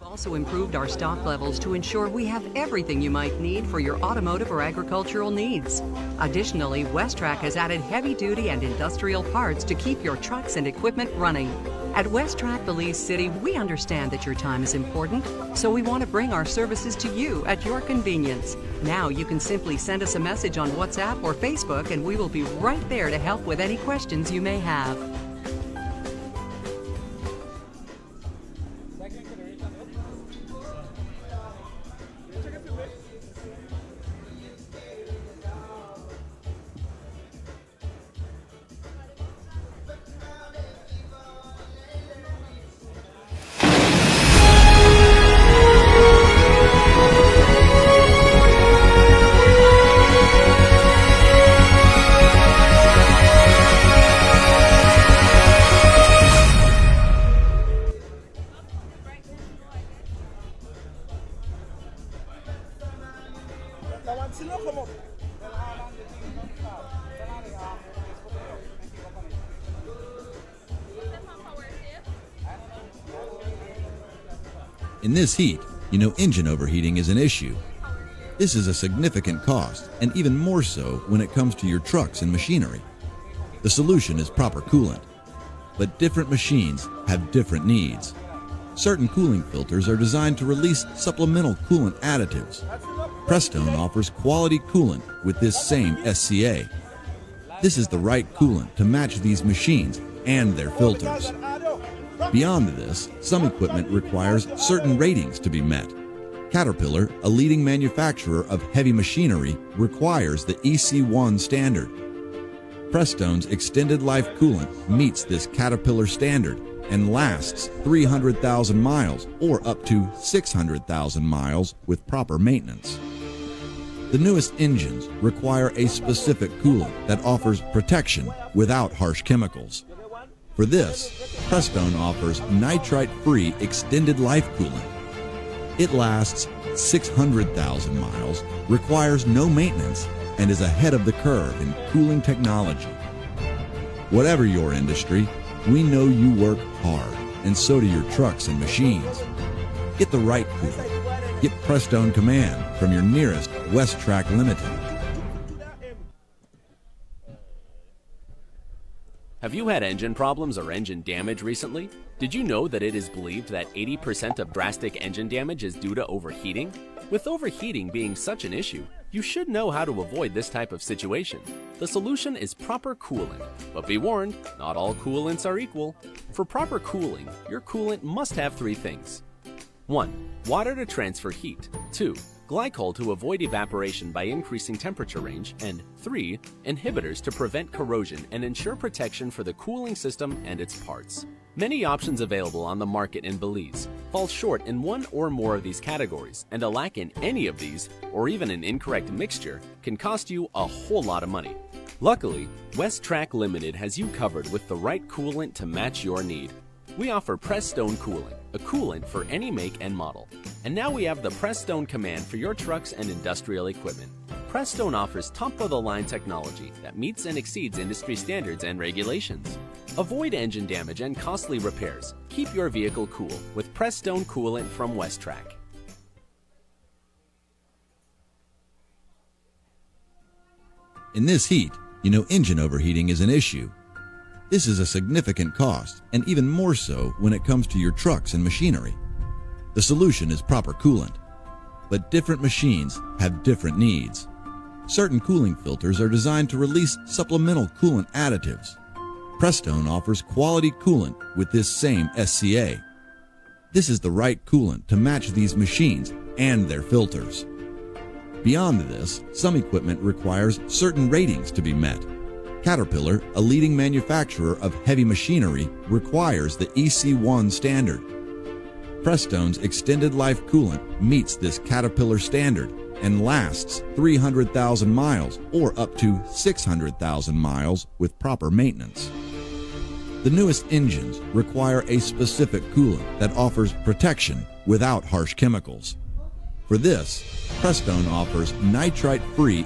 Also improved our stock levels to ensure we have everything you might need for your automotive or agricultural needs. Additionally, Westrac has added heavy-duty and industrial parts to keep your trucks and equipment running. At Westrac Belize City, we understand that your time is important, so we want to bring our services to you at your convenience. Now you can simply send us a message on WhatsApp or Facebook, and we will be right there to help with any questions you may have. In this heat, you know engine overheating is an issue. This is a significant cost, and even more so when it comes to your trucks and machinery. The solution is proper coolant. But different machines have different needs. Certain cooling filters are designed to release supplemental coolant additives. Prestone offers quality coolant with this same SCA. This is the right coolant to match these machines and their filters. Beyond this, some equipment requires certain ratings to be met. Caterpillar, a leading manufacturer of heavy machinery, requires the EC1 standard. Prestone's extended life coolant meets this Caterpillar standard and lasts 300,000 miles or up to 600,000 miles with proper maintenance. The newest engines require a specific coolant that offers protection without harsh chemicals. For this, Prestone offers nitrite-free extended life coolant. It lasts 600,000 miles, requires no maintenance, and is ahead of the curve in cooling technology. Whatever your industry, we know you work hard, and so do your trucks and machines. Get the right coolant. Get Prestone Command from your nearest Westrac Limited. Have you had engine problems or engine damage recently? Did you know that it is believed that 80% of drastic engine damage is due to overheating? With overheating being such an issue, you should know how to avoid this type of situation. The solution is proper cooling. But be warned, not all coolants are equal. For proper cooling, your coolant must have three things. 1. Water to transfer heat. 2. Glycol to avoid evaporation by increasing temperature range, and 3. Inhibitors to prevent corrosion and ensure protection for the cooling system and its parts. Many options available on the market in Belize fall short in one or more of these categories, and a lack in any of these, or even an incorrect mixture, can cost you a whole lot of money. Luckily, Westrac Limited has you covered with the right coolant to match your need. We offer Prestone Cooling, a coolant for any make and model. And now we have the Prestone Command for your trucks and industrial equipment. Prestone offers top-of-the-line technology that meets and exceeds industry standards and regulations. Avoid engine damage and costly repairs. Keep your vehicle cool with Prestone Coolant from Westrac. In this heat, you know engine overheating is an issue. This is a significant cost, and even more so when it comes to your trucks and machinery. The solution is proper coolant. But different machines have different needs. Certain cooling filters are designed to release supplemental coolant additives. Prestone offers quality coolant with this same SCA. This is the right coolant to match these machines and their filters. Beyond this, some equipment requires certain ratings to be met. Caterpillar, a leading manufacturer of heavy machinery, requires the EC1 standard. Prestone's extended life coolant meets this Caterpillar standard and lasts 300,000 miles or up to 600,000 miles with proper maintenance. The newest engines require a specific coolant that offers protection without harsh chemicals. For this, Prestone offers nitrite-free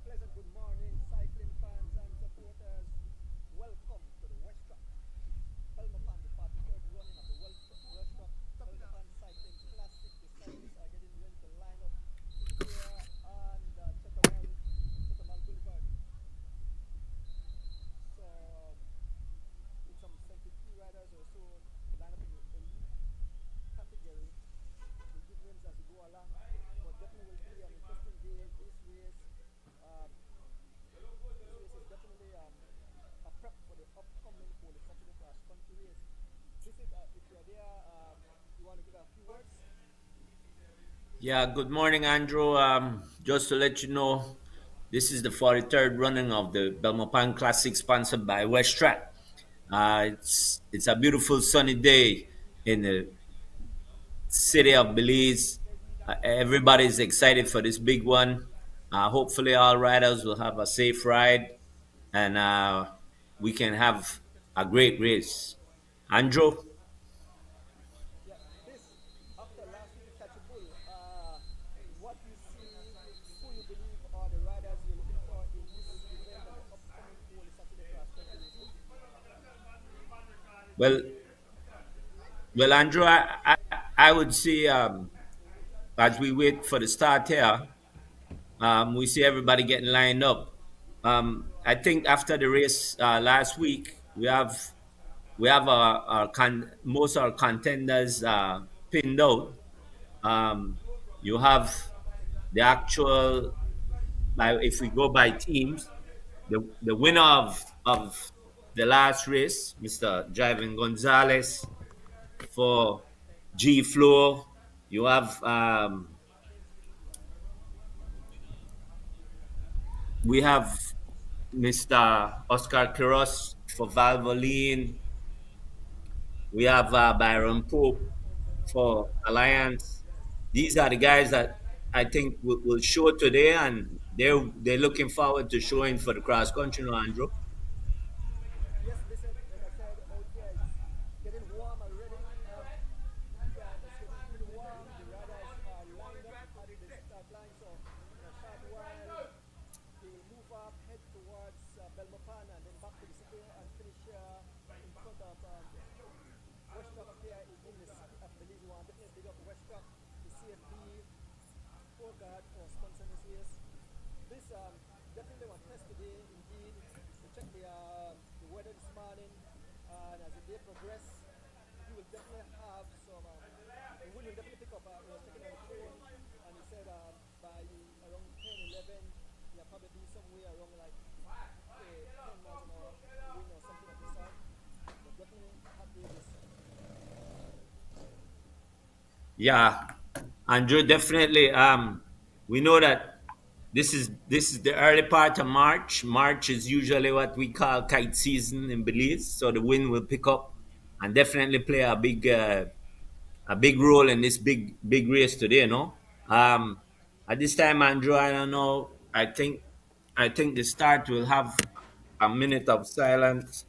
Pleasant good morning, cycling fans and supporters. Welcome to the Westrac Belmopan, the 43rd running of the Westrac Belmopan Cycling Classic. The cyclists are getting ready to line up here on Chettamal Boulevard. So, with some 73 riders or so line up in the elite category. We give names as we go along, but definitely will be an interesting day. This race. This is definitely a prep for the upcoming Holy Saturday cross country race. This is, if you're there, you want to give a few words? Yeah, good morning, Andrew. Just to let you know, this is the 43rd running of the Belmopan Classic sponsored by Westrac. It's a beautiful sunny day in the city of Belize. Everybody's excited for this big one. Hopefully, all riders will have a safe ride and we can have a great race. Andrew? Yeah, this, after last week catch a bull, what you see, who you believe are the riders you're looking for in this event and the upcoming Holy Saturday cross country races? Well, well, Andrew, I would say as we wait for the start here, we see everybody getting lined up. I think after the race last week, we have most of our contenders pinned out. You have the actual, if we go by teams, the winner of the last race, Mr. Javen Gonzalez for G Floor. You have we have Mr. Oscar Quiros for Valvoline. We have Byron Pope for Alliance. These are the guys that I think will show today, and they're looking forward to showing for the cross country, no, Andrew. Yes, listen, like I said, out here it's getting warm already. Yeah, it's getting pretty warm. The riders are lined up at the start line, so in a short while they will move up, head towards Belmopan, and then back to the city and finish in front of Westrac up here in the city of Belize. We want to definitely big up Westrac, the CFB, God for sponsoring this race. This definitely was test today. Indeed, we checked the weather this morning, and as the day progresses, you will definitely have some. The wind will definitely pick up. We were checking on the phone, and he said by around 10, 11, you'll probably be somewhere around like 10 miles an hour wind or something of the sort. But definitely happy with this. Yeah, Andrew, definitely. We know that this is the early part of March. March is usually what we call kite season in Belize, so the wind will pick up and definitely play a big role in this big race today. You know, at this time, Andrew, I don't know. I think the start will have a minute of silence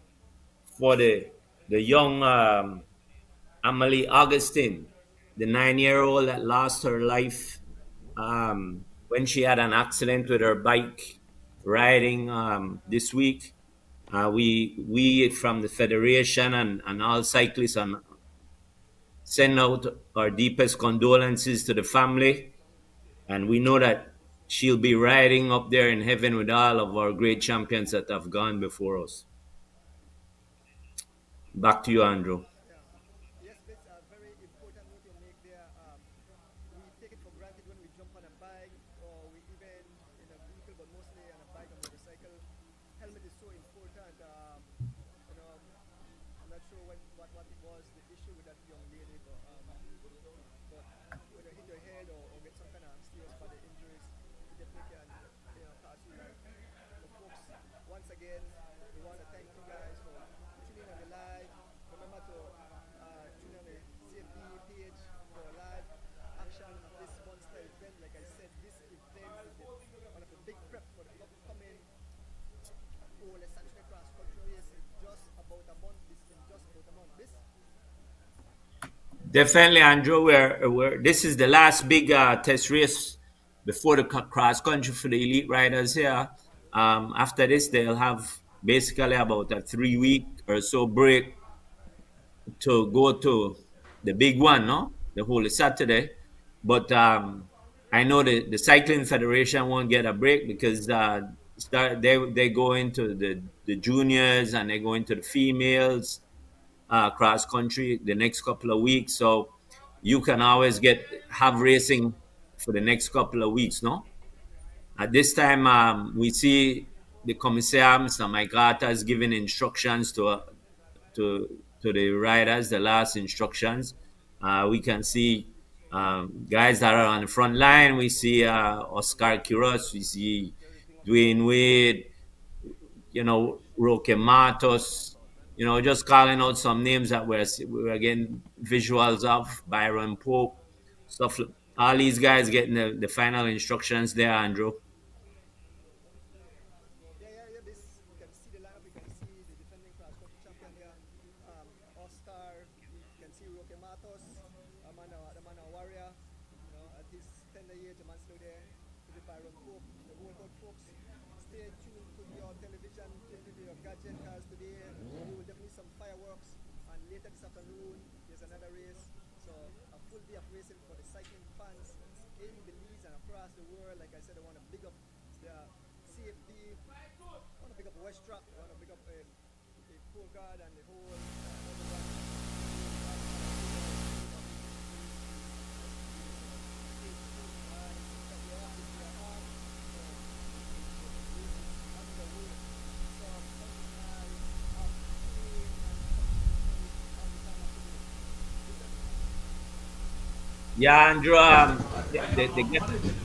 for the young Amalie Augustine, the 9-year-old that lost her life when she had an accident with her bike riding this week. We from the federation and all cyclists send out our deepest condolences to the family, and we know that she'll be riding up there in heaven with all of our great champions that have gone before us. Back to you, Andrew. Yeah. Yes, that's a very important note you make there. We take it for granted when we jump on a bike or we even in a vehicle, but mostly on a bike or motorcycle. Helmet is so important. I'm not sure what it was, the issue with that young lady, but whether hit your head or get some kind of serious body injuries, it definitely can cause you life. But folks, once again, we want to thank you guys for tuning on the live. Remember to tune on the CFB page for live action of this monster event. Like I said, this event is one of the big prep for the upcoming the Saturday cross country race in just about a month. Definitely, Andrew. This is the last big test race before the cross country for the elite riders here. After this, they'll have basically about a 3-week or so break to go to the big one, no? The Holy Saturday. But I know the Cycling Federation won't get a break because they go into the juniors and they go into the females cross country the next couple of weeks. So you can always have racing for the next couple of weeks, no? At this time, we see the Commissaire, Mr. Mike Carter, is giving instructions to the riders, the last instructions. We can see guys that are on the front line. We see Oscar Quiroz, we see Dwayne Wade, Roque Matos, just calling out some names that we're getting visuals of, Byron Pope, stuff. All these guys getting the final instructions there, Andrew. This, we can see the lineup, we can see the defending cross country champion there, Oscar, you can see Roque Matos, the man a warrior, at his tender age, the man still there, to the Byron Pope, the whole good folks. Stay tuned to your television, to your gadget, because today we will definitely some fireworks, and later this afternoon there's another race. So a full day of racing for the cycling fans in Belize and across the world. Like I said, I want to big up the CFB, I want to big up Westrac, I want to big up the Poor God and the whole Yeah, Andrew.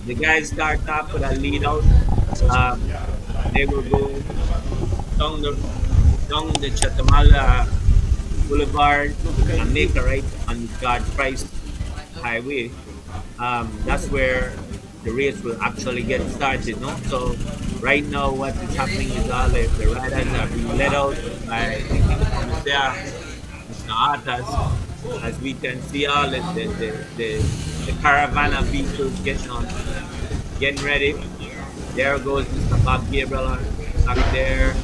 The guys start off with a lead out. They will go down the Chatamala Boulevard and make a right on the God Price Highway. That's where the race will actually get started, no? So right now, what is happening is all the riders are being led out by Mr. Artas. As we can see, all the caravan of vehicles getting ready. There goes Mr. Bob Gabriel back there.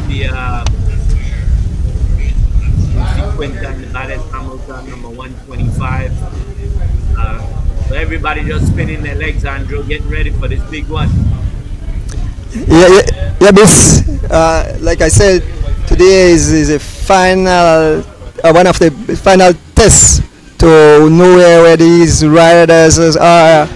The Quinton, the baddest Hamilton, number 125. So everybody just spinning their legs, Andrew, getting ready for this big one. Yeah, this, like I said, today is a final, one of the final tests to know where these riders are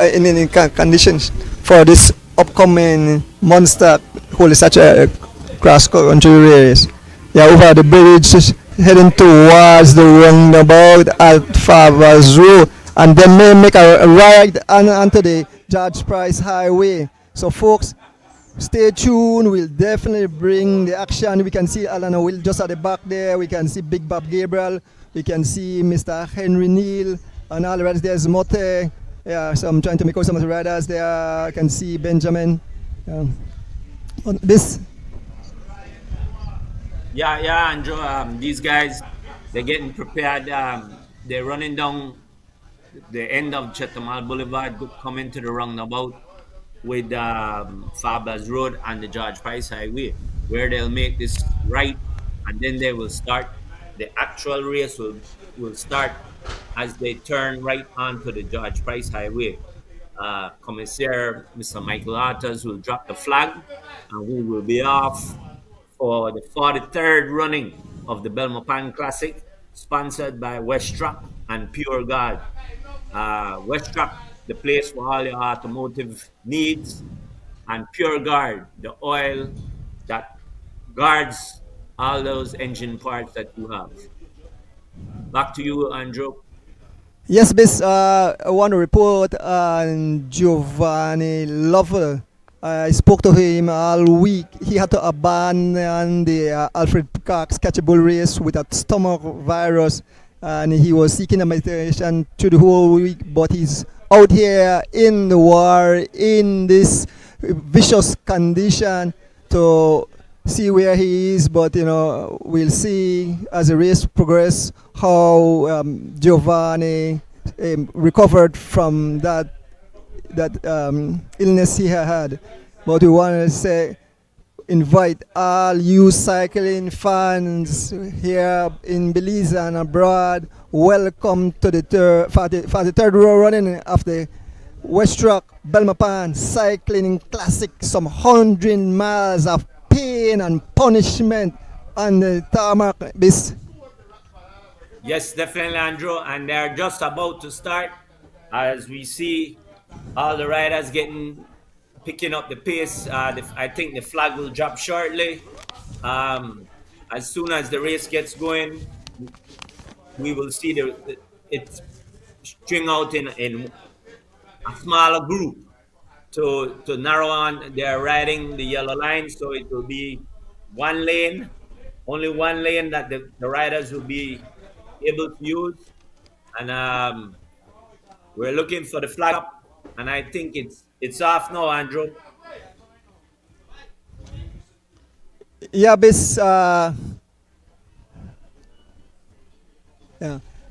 in conditions for this upcoming monster Holy Saturday cross country race. Yeah, over the bridge, heading towards the roundabout at Favazoo, and then may make a ride onto the George Price Highway. So folks, stay tuned. We'll definitely bring the action. We can see Alan Will just at the back there. We can see Big Bob Gabriel. We can see Mr. Henry Neal and all the riders. There's Motte. Yeah, so I'm trying to make out some of the riders there. I can see Benjamin. This Yeah, Andrew. These guys, they're getting prepared. They're running down the end of Chetamal Boulevard, coming to the roundabout with Fabas Road and the George Price Highway, where they'll make this right, and then they will start. The actual race will start as they turn right onto the George Price Highway. Commissaire Mr. Michael Arthurs will drop the flag, and we will be off for the 43rd running of the Belmopan Classic, sponsored by Westrac and Pure God. Westrac, the place for all your automotive needs, and Pure Guard, the oil that guards all those engine parts that you have. Back to you, Andrew. Yes, Miss. I want to report on Giovanni Lovell. I spoke to him all week. He had to abandon the Alfred Cox catchable race with a stomach virus, and he was seeking a medication through the whole week. But he's out here in the war in this vicious condition to see where he is. But we'll see as the race progress how Giovanni recovered from that illness he had. But we want to say, invite all you cycling fans here in Belize and abroad. Welcome to the 43rd row running of the Westrac Belmopan Cycling Classic. Some 100 miles of pain and punishment on the tarmac. Yes, definitely, Andrew. And they're just about to start as we see all the riders picking up the pace. I think the flag will drop shortly. As soon as the race gets going, we will see it string out in a smaller group to narrow on. They're riding the yellow line, so it will be one lane, only one lane that the riders will be able to use. And we're looking for the flag up, and I think it's off now, Andrew. Yeah, Bis. Yeah.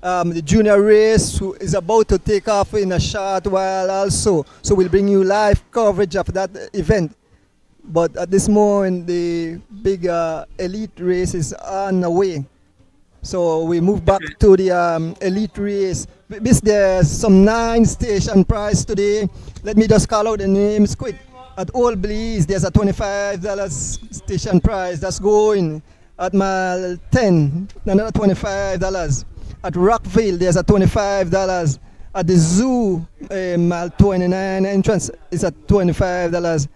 The junior race is about to take off in a short while also. So we'll bring you live coverage of that event. But at this moment, the big elite race is on the way. So we move back to the elite race. There's some 9 station prize today. Let me just call out the names quick. At Old Belize, there's a $25 station prize that's going. At mile 10, another $25. At Rockville, there's a $25. At the zoo, mile 29 entrance is at $25.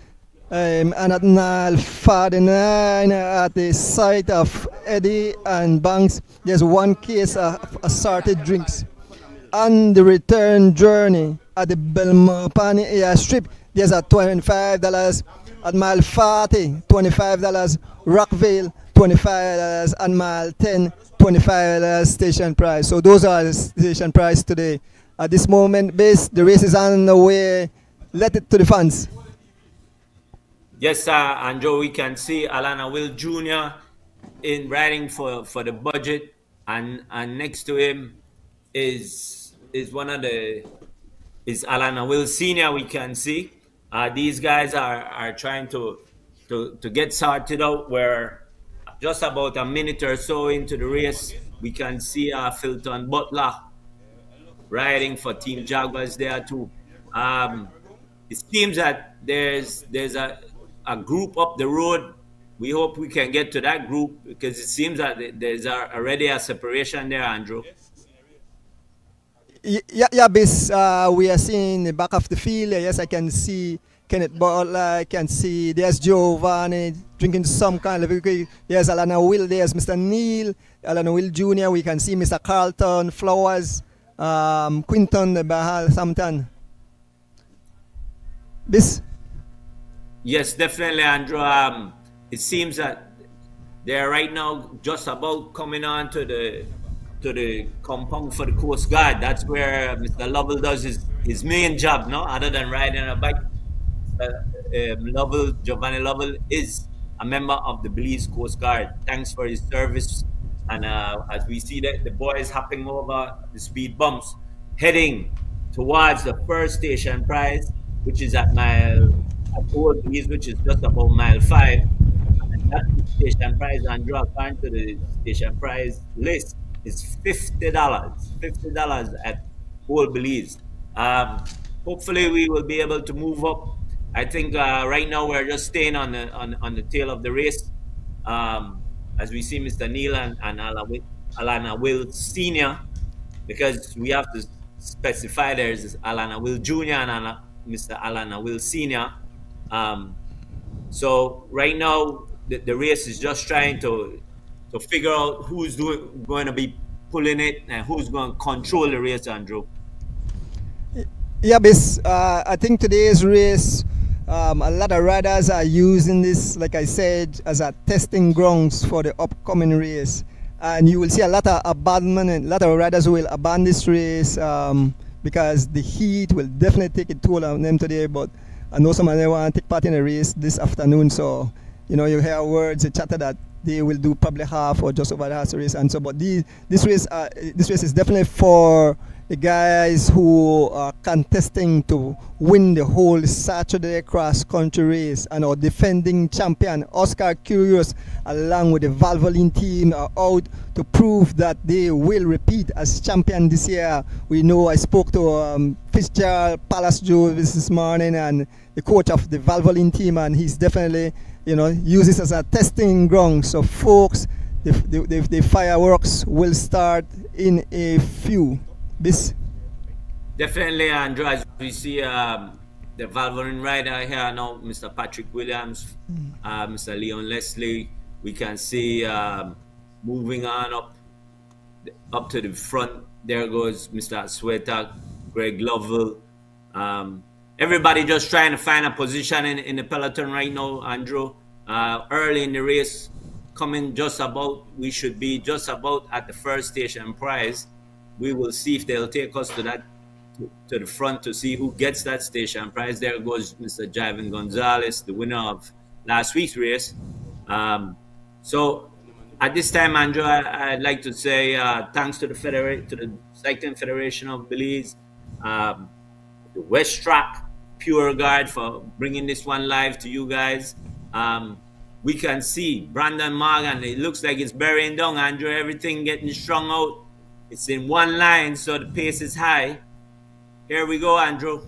And at mile 49 at the site of Eddie and Banks, there's 1 case of assorted drinks. On the return journey at the Belmopan airstrip, there's a $25. At mile 40, $25. Rockville, $25. And mile 10, $25 station price. So those are the station price today. At this moment, the race is on the way. Let it to the fans. Yes, and Joe, we can see Alana Will Jr. in riding for the budget, and next to him is Alana Will Sr. We can see these guys are trying to get sorted out. Where just about a minute or so into the race, we can see Filton Butler riding for Team Jaguars there too. It seems that there's a group up the road. We hope we can get to that group because it seems that there's already a separation there, Andrew. Yeah, Bis. We are seeing the back of the field. Yes, I can see Kenneth Butler. I can see there's Giovanni drinking some kind of liquid. There's Alana Will. There's Mr. Neil, Alana Will Jr. We can see Mr. Carlton Flowers, Quinton Bahal Samton. Bis. Yes, definitely, Andrew. It seems that they're right now just about coming on to the compound for the Coast Guard. That's where Mr. Lovell does his main job, no? Other than riding a bike, Giovanni Lovell is a member of the Belize Coast Guard. Thanks for his service. And as we see that the boys hopping over the speed bumps, heading towards the first station prize, which is at Old Belize, which is just about mile 5. And that station prize, Andrew, according to the station prize list, is $50. $50 at Old Belize. Hopefully, we will be able to move up. I think right now we're just staying on the tail of the race. As we see Mr. Neil and Alana Will Sr., because we have to specify there's Alana Will Jr. and Mr. Alana Will Sr. So right now the race is just trying to figure out who's going to be pulling it and who's going to control the race, Andrew. Yeah, Bis, I think today's race, a lot of riders are using this, like I said, as a testing grounds for the upcoming race. And you will see a lot of abandonment, a lot of riders will abandon this race because the heat will definitely take a toll on them today. But I know some of them want to take part in the race this afternoon. So, you know, you hear words, a chatter that they will do probably half or just over half the race. And so, but this race is definitely for the guys who are contesting to win the whole Saturday cross-country race, and our defending champion Oscar Curious along with the Valvoline team are out to prove that they will repeat as champion this year. We know I spoke to Fitzgerald Palace Joe this morning, and the coach of the Valvoline team, and he's definitely, you know, use this as a testing ground. So folks, the fireworks will start in a few. This definitely, Andrew, as we see the Valvoline rider here now, Mr. Patrick Williams, Mr. Leon Leslie, we can see moving on up to the front. There goes Mr. Sweater, Greg Lovell. Everybody just trying to find a position in the peloton right now, Andrew. Early in the race, we should be just about at the first station prize. We will see if they'll take us to the front to see who gets that station prize. There goes Mr. Javan Gonzalez, the winner of last week's race. So at this time, Andrew, I'd like to say thanks to the Cycling Federation of Belize, the Westrac Pure Guard for bringing this one live to you guys. We can see Brandon Morgan. It looks like it's burying down, Andrew. Everything getting strung out. It's in one line, so the pace is high. Here we go, Andrew.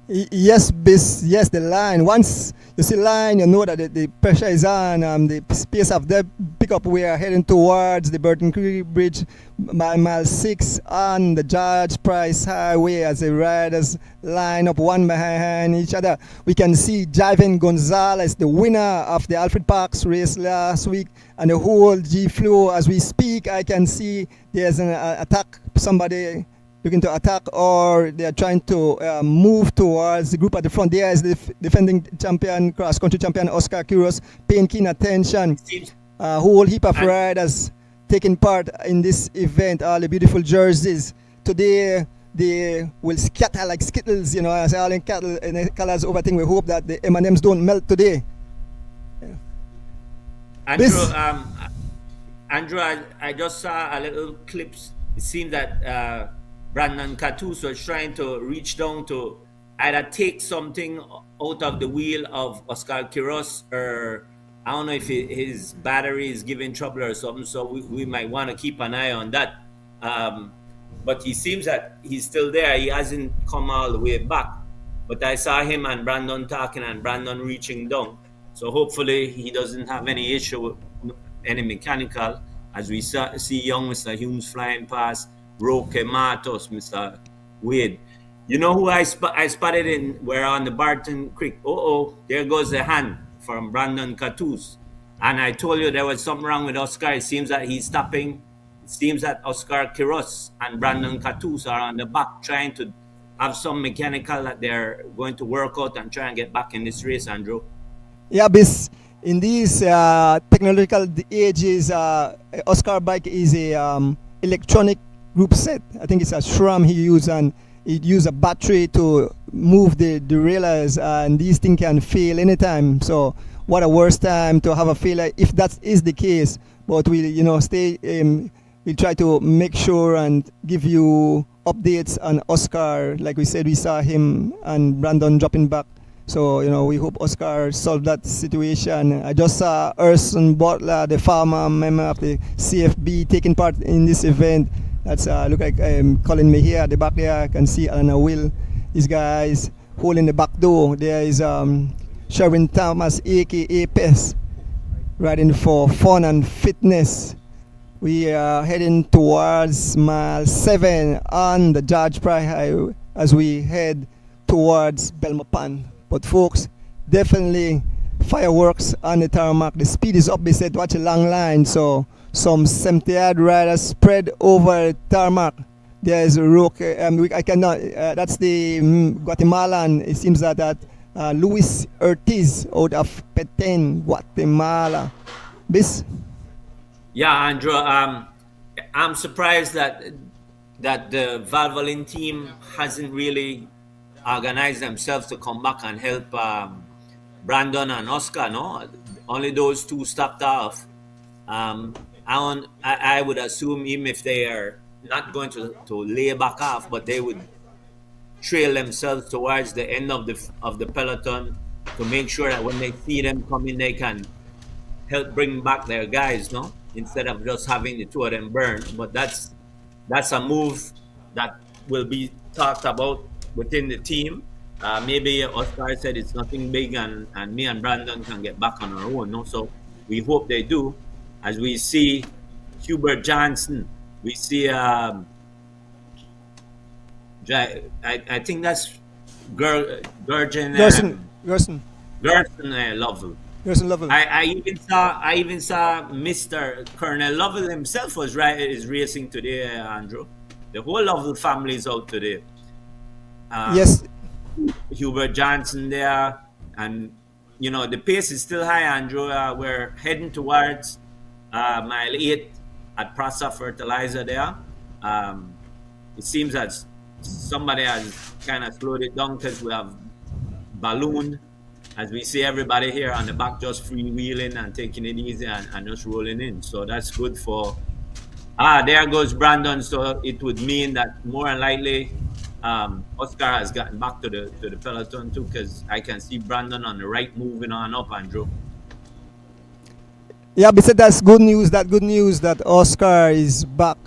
Yes, Bis. Yes, the line. Once you see line, you know that the pressure is on. The pace of the pickup, we are heading towards the Burton Creek Bridge by mile 6 on the George Price Highway as the riders line up one behind each other. We can see Javan Gonzalez, the winner of the Alfred Parks race last week, and the whole G-Flow. As we speak, I can see there's an attack, somebody looking to attack, or they are trying to move towards the group at the front. There is the defending champion, cross-country champion Oscar Curious, paying keen attention. A whole heap of riders taking part in this event, all the beautiful jerseys. Today, they will scatter like skittles, you know, as all in cattle and the colors over thing. We hope that the M&Ms don't melt today. Andrew, I just saw a little clips. It seemed that Brandon Catus was trying to reach down to either take something out of the wheel of Oscar Quiros, or I don't know if his battery is giving trouble or something, so we might want to keep an eye on that. But he seems that he's still there. He hasn't come all the way back. But I saw him and Brandon talking and Brandon reaching down. So hopefully he doesn't have any issue with any mechanical. As we see young Mr. Humes flying past, Roque Matos, Mr. Wade. You know who I spotted we're on the Barton Creek. There goes the hand from Brandon Catus. And I told you there was something wrong with Oscar. It seems that he's stopping. It seems that Oscar Quiros and Brandon Catus are on the back trying to have some mechanical that they're going to work out and try and get back in this race, Andrew. Yeah, Bis, in these technological ages, Oscar bike is a electronic group set. I think it's a SRAM he used, and it used a battery to move the derailleurs, and these things can fail anytime. So what a worst time to have a failure if that is the case. But we, stay. We try to make sure and give you updates on Oscar. Like we said, we saw him and Brandon dropping back. So, we hope Oscar solved that situation. I just saw Urson Butler, the former member of the CFB, taking part in this event. That's look like Colin Mejia at the back there. I can see Alana Will. These guys holding the back door. There is Sherwin Thomas, aka Pes, riding for fun and fitness. We are heading towards mile 7 on the George Pry Highway as we head towards Belmopan. But folks, definitely fireworks on the tarmac. The speed is up. They said watch a long line. So some 70-yard riders spread over the tarmac. There is a rook. I cannot. That's the Guatemalan. It seems that Luis Ortiz out of Petén, Guatemala. This. Yeah, Andrew. I'm surprised that the Valvoline team hasn't really organized themselves to come back and help Brandon and Oscar. No, only those two stopped off. I would assume even if they are not going to lay back off, but they would trail themselves towards the end of the peloton to make sure that when they see them coming, they can help bring back their guys. No. Instead of just having the two of them burn. But that's a move that will be talked about within the team. Maybe Oscar said it's nothing big and me and Brandon can get back on our own. No? So we hope they do. As we see Hubert Johnson, we see I think that's Gerson Lovell. Lovell. I even saw Mr. Colonel Lovell himself is racing today, Andrew. The whole Lovell family is out today. Yes. Hubert Johnson there, and the pace is still high, Andrew. We're heading towards mile 8 at Prasa Fertilizer there. It seems that somebody has kind of slowed it down because we have balloon. As we see everybody here on the back just freewheeling and taking it easy and just rolling in. So that's good for... there goes Brandon. So it would mean that more than likely Oscar has gotten back to the peloton too, because I can see Brandon on the right moving on up, Andrew. Yeah, but that's good news. Good news that Oscar is back.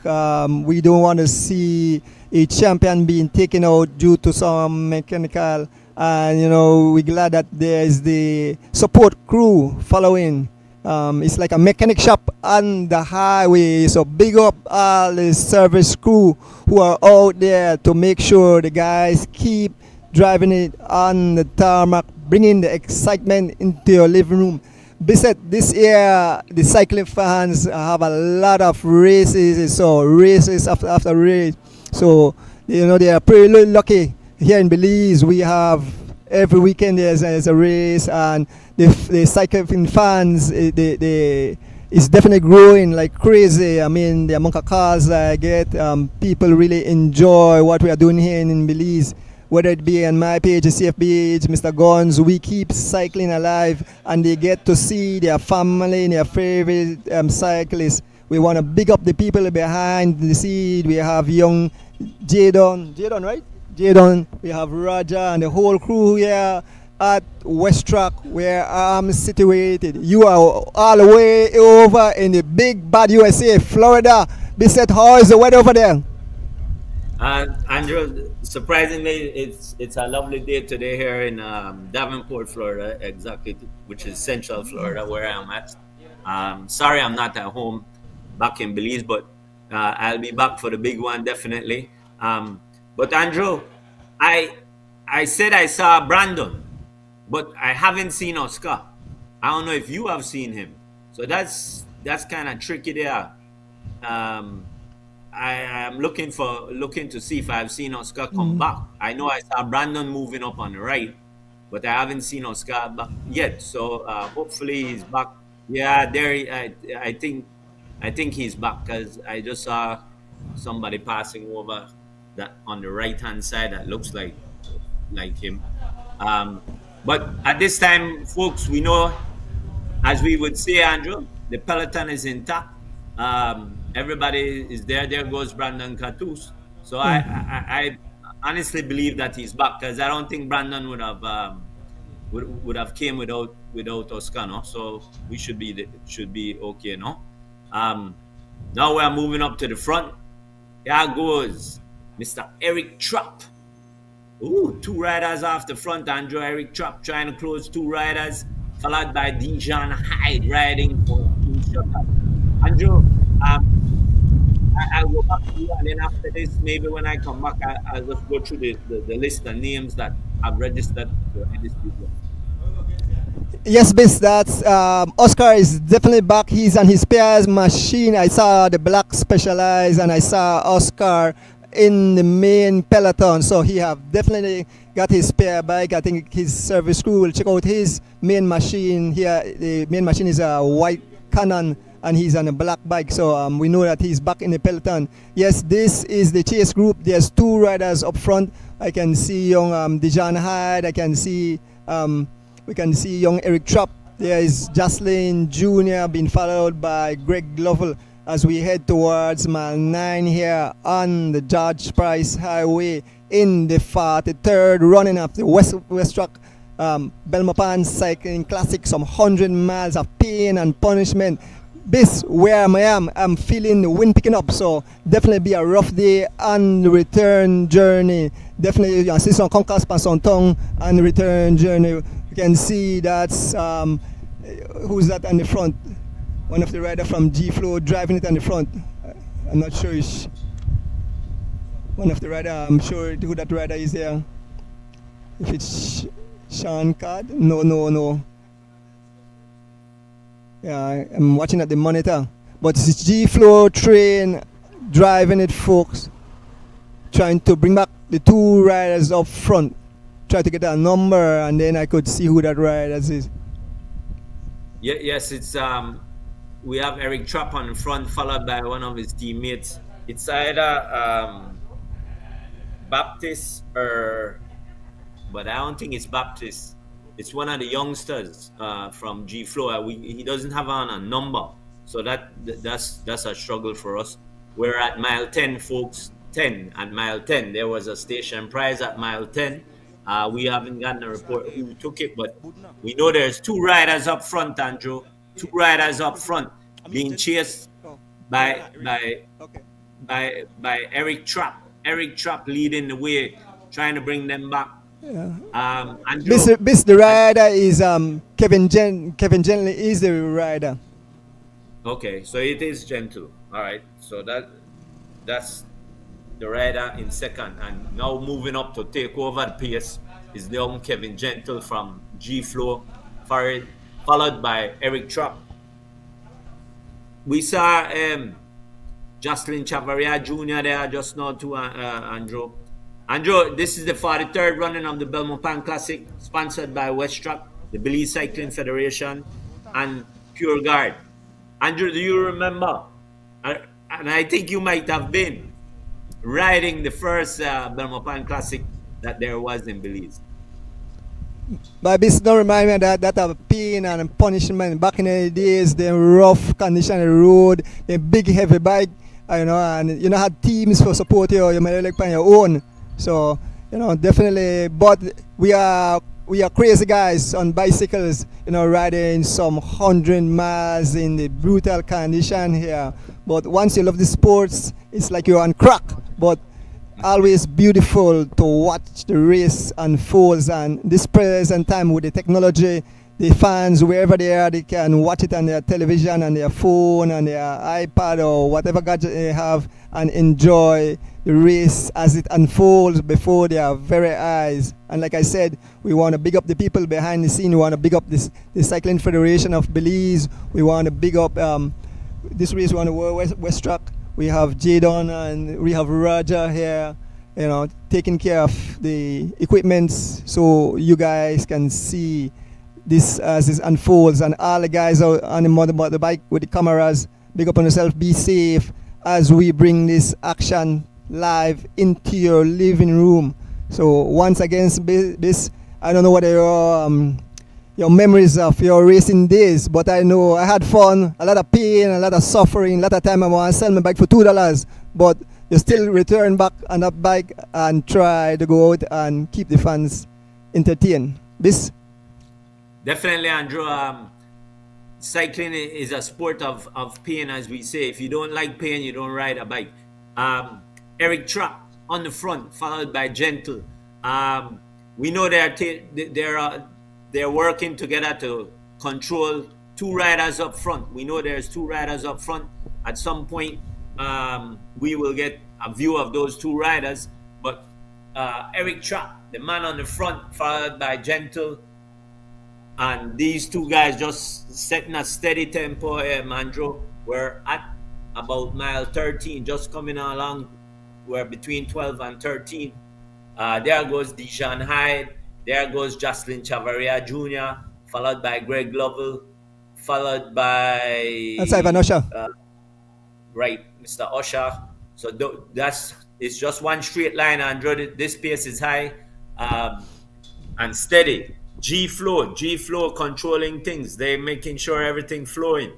We don't want to see a champion being taken out due to some mechanical... And we're glad that there is the support crew following. It's like a mechanic shop on the highway. So big up all the service crew who are out there to make sure the guys keep driving it on the tarmac, bringing the excitement into your living room. Besides, this year the cycling fans have a lot of races. So races after race. So they are pretty lucky. Here in Belize, we have every weekend there's a race, and the cycling fans it's definitely growing like crazy. I mean, the amount of cars I get, people really enjoy what we are doing here in Belize. Whether it be on my page, the CF page, Mr. Guns, we keep cycling alive, and they get to see their family and their favorite cyclists. We want to big up the people behind the scene. We have young Jadon, right? Jadon, we have Raja and the whole crew here at Westrac, where I'm situated. You are all the way over in the big bad USA, Florida. Bissett, how is the weather over there? Andrew, surprisingly, it's a lovely day today here in Davenport, Florida, exactly, which is Central Florida, where I'm at. Sorry I'm not at home back in Belize, but I'll be back for the big one, definitely. But Andrew, I said I saw Brandon, but I haven't seen Oscar. I don't know if you have seen him. So that's kind of tricky there. I am looking to see if I've seen Oscar come back. I know I saw Brandon moving up on the right, but I haven't seen Oscar back yet. So hopefully he's back. Yeah, there. I think he's back, because I just saw somebody passing over that on the right hand side that looks like him. But at this time, folks, we know as we would say, Andrew, the peloton is intact. Everybody is there. There goes Brandon Catus. So I honestly believe that he's back, because I don't think Brandon would have came without Oscar, no? So we should be okay, no? Now we're moving up to the front. Here goes Mr. Eric Trapp. Ooh, 2 riders off the front. Andrew, Eric Trapp trying to close 2 riders, followed by Dijon Hyde riding for Team Shutter. Andrew, I'll go back to you, and then after this, maybe when I come back, I'll just go through the list of names that I've registered for this video. Yes, Bis, that's Oscar is definitely back. He's on his spares machine. I saw the black Specialized, and I saw Oscar in the main peloton. So he have definitely got his spare bike. I think his service crew will check out his main machine here. The main machine is a white Canon, and he's on a black bike. So we know that he's back in the peloton. Yes, this is the chase group. There's 2 riders up front. I can see young Dijon Hyde. I can see we can see young Eric Trapp. There is Jocelyn Jr. being followed by Greg Lovell as we head towards mile 9 here on the George Price Highway in the 43rd running of the Westrac Belmopan Cycling Classic. Some 100 miles of pain and punishment. This where I am, I'm feeling the wind picking up, so definitely be a rough day on the return journey. Definitely you can see some concourse and some tongue on the return journey. You can see that's who's that on the front? One of the riders from G-Flow driving it on the front. I'm not sure it's one of the rider. I'm sure who that rider is there. If it's Sean Card? No. Yeah, I'm watching at the monitor. But it's G-Flow train driving it, folks. Trying to bring back the 2 riders up front. Try to get a number, and then I could see who that rider is. Yeah, yes, it's we have Eric Trapp on the front, followed by one of his teammates. It's either Baptist but I don't think it's Baptist. It's one of the youngsters from G Flow. He doesn't have on a number, so that's a struggle for us. We're at mile 10, folks. 10 at mile 10. There was a station prize at mile 10. We haven't gotten a report who took it, but we know there's 2 riders up front, Andrew. 2 riders up front being chased by Eric Trapp. Eric Trapp leading the way, trying to bring them back. Yeah. This the rider is Kevin Gently is the rider. Okay, so it is Gentle. All right, so that's the rider in second, and now moving up to take over the pace is the young Kevin Gentle from G Flow, followed by Eric Trapp. We saw Jocelyn Chavaria Jr. there just now too, Andrew. Andrew, this is the 43rd running of the Belmopan Classic, sponsored by Westrac, the Belize Cycling Federation, and Pure Guard. Andrew, do you remember? And I think you might have been riding the first Belmopan Classic that there was in Belize. But this don't remind me that of pain and punishment back in the days, the rough condition of the road, the big heavy bike, and you know had teams for support you. You might like on your own. So definitely. But we are crazy guys on bicycles, riding some 100 miles in the brutal condition here. But once you love the sports, it's like you're on crack. But always beautiful to watch the race unfolds, and this present time with the technology, the fans wherever they are, they can watch it on their television and their phone and their iPad or whatever gadget they have and enjoy the race as it unfolds before their very eyes. And like I said, we want to big up the people behind the scene. We want to big up the Cycling Federation of Belize. We want to big up this race. We want to Westrac. We have Jadon and we have Roger here, taking care of the equipment so you guys can see this as it unfolds. And all the guys out on the bike with the cameras, big up on yourself, be safe as we bring this action live into your living room. So once again, this, I don't know whether you're your memories of your racing days. But I know I had fun, a lot of pain, a lot of suffering, a lot of time I want to sell my bike for $2, but you still return back on that bike and try to go out and keep the fans entertained. This Definitely, Andrew. Cycling is a sport of pain, as we say. If you don't like pain, you don't ride a bike. Eric Trapp on the front, followed by Gentle. We know they're working together to control two riders up front. We know there's two riders up front. At some point, we will get a view of those two riders. But Eric Trapp, the man on the front, followed by Gentle. And these two guys just setting a steady tempo here, Mandro. We're at about mile 13, just coming along. We're between 12 and 13. There goes Dijon Hyde. There goes Jocelyn Chavaria Jr., followed by Greg Lovell, followed by... That's Ivan Usher. Right, Mr. Usher. So it's just one straight line, Andrew. This pace is high and steady. G-Flow controlling things. They're making sure everything flowing.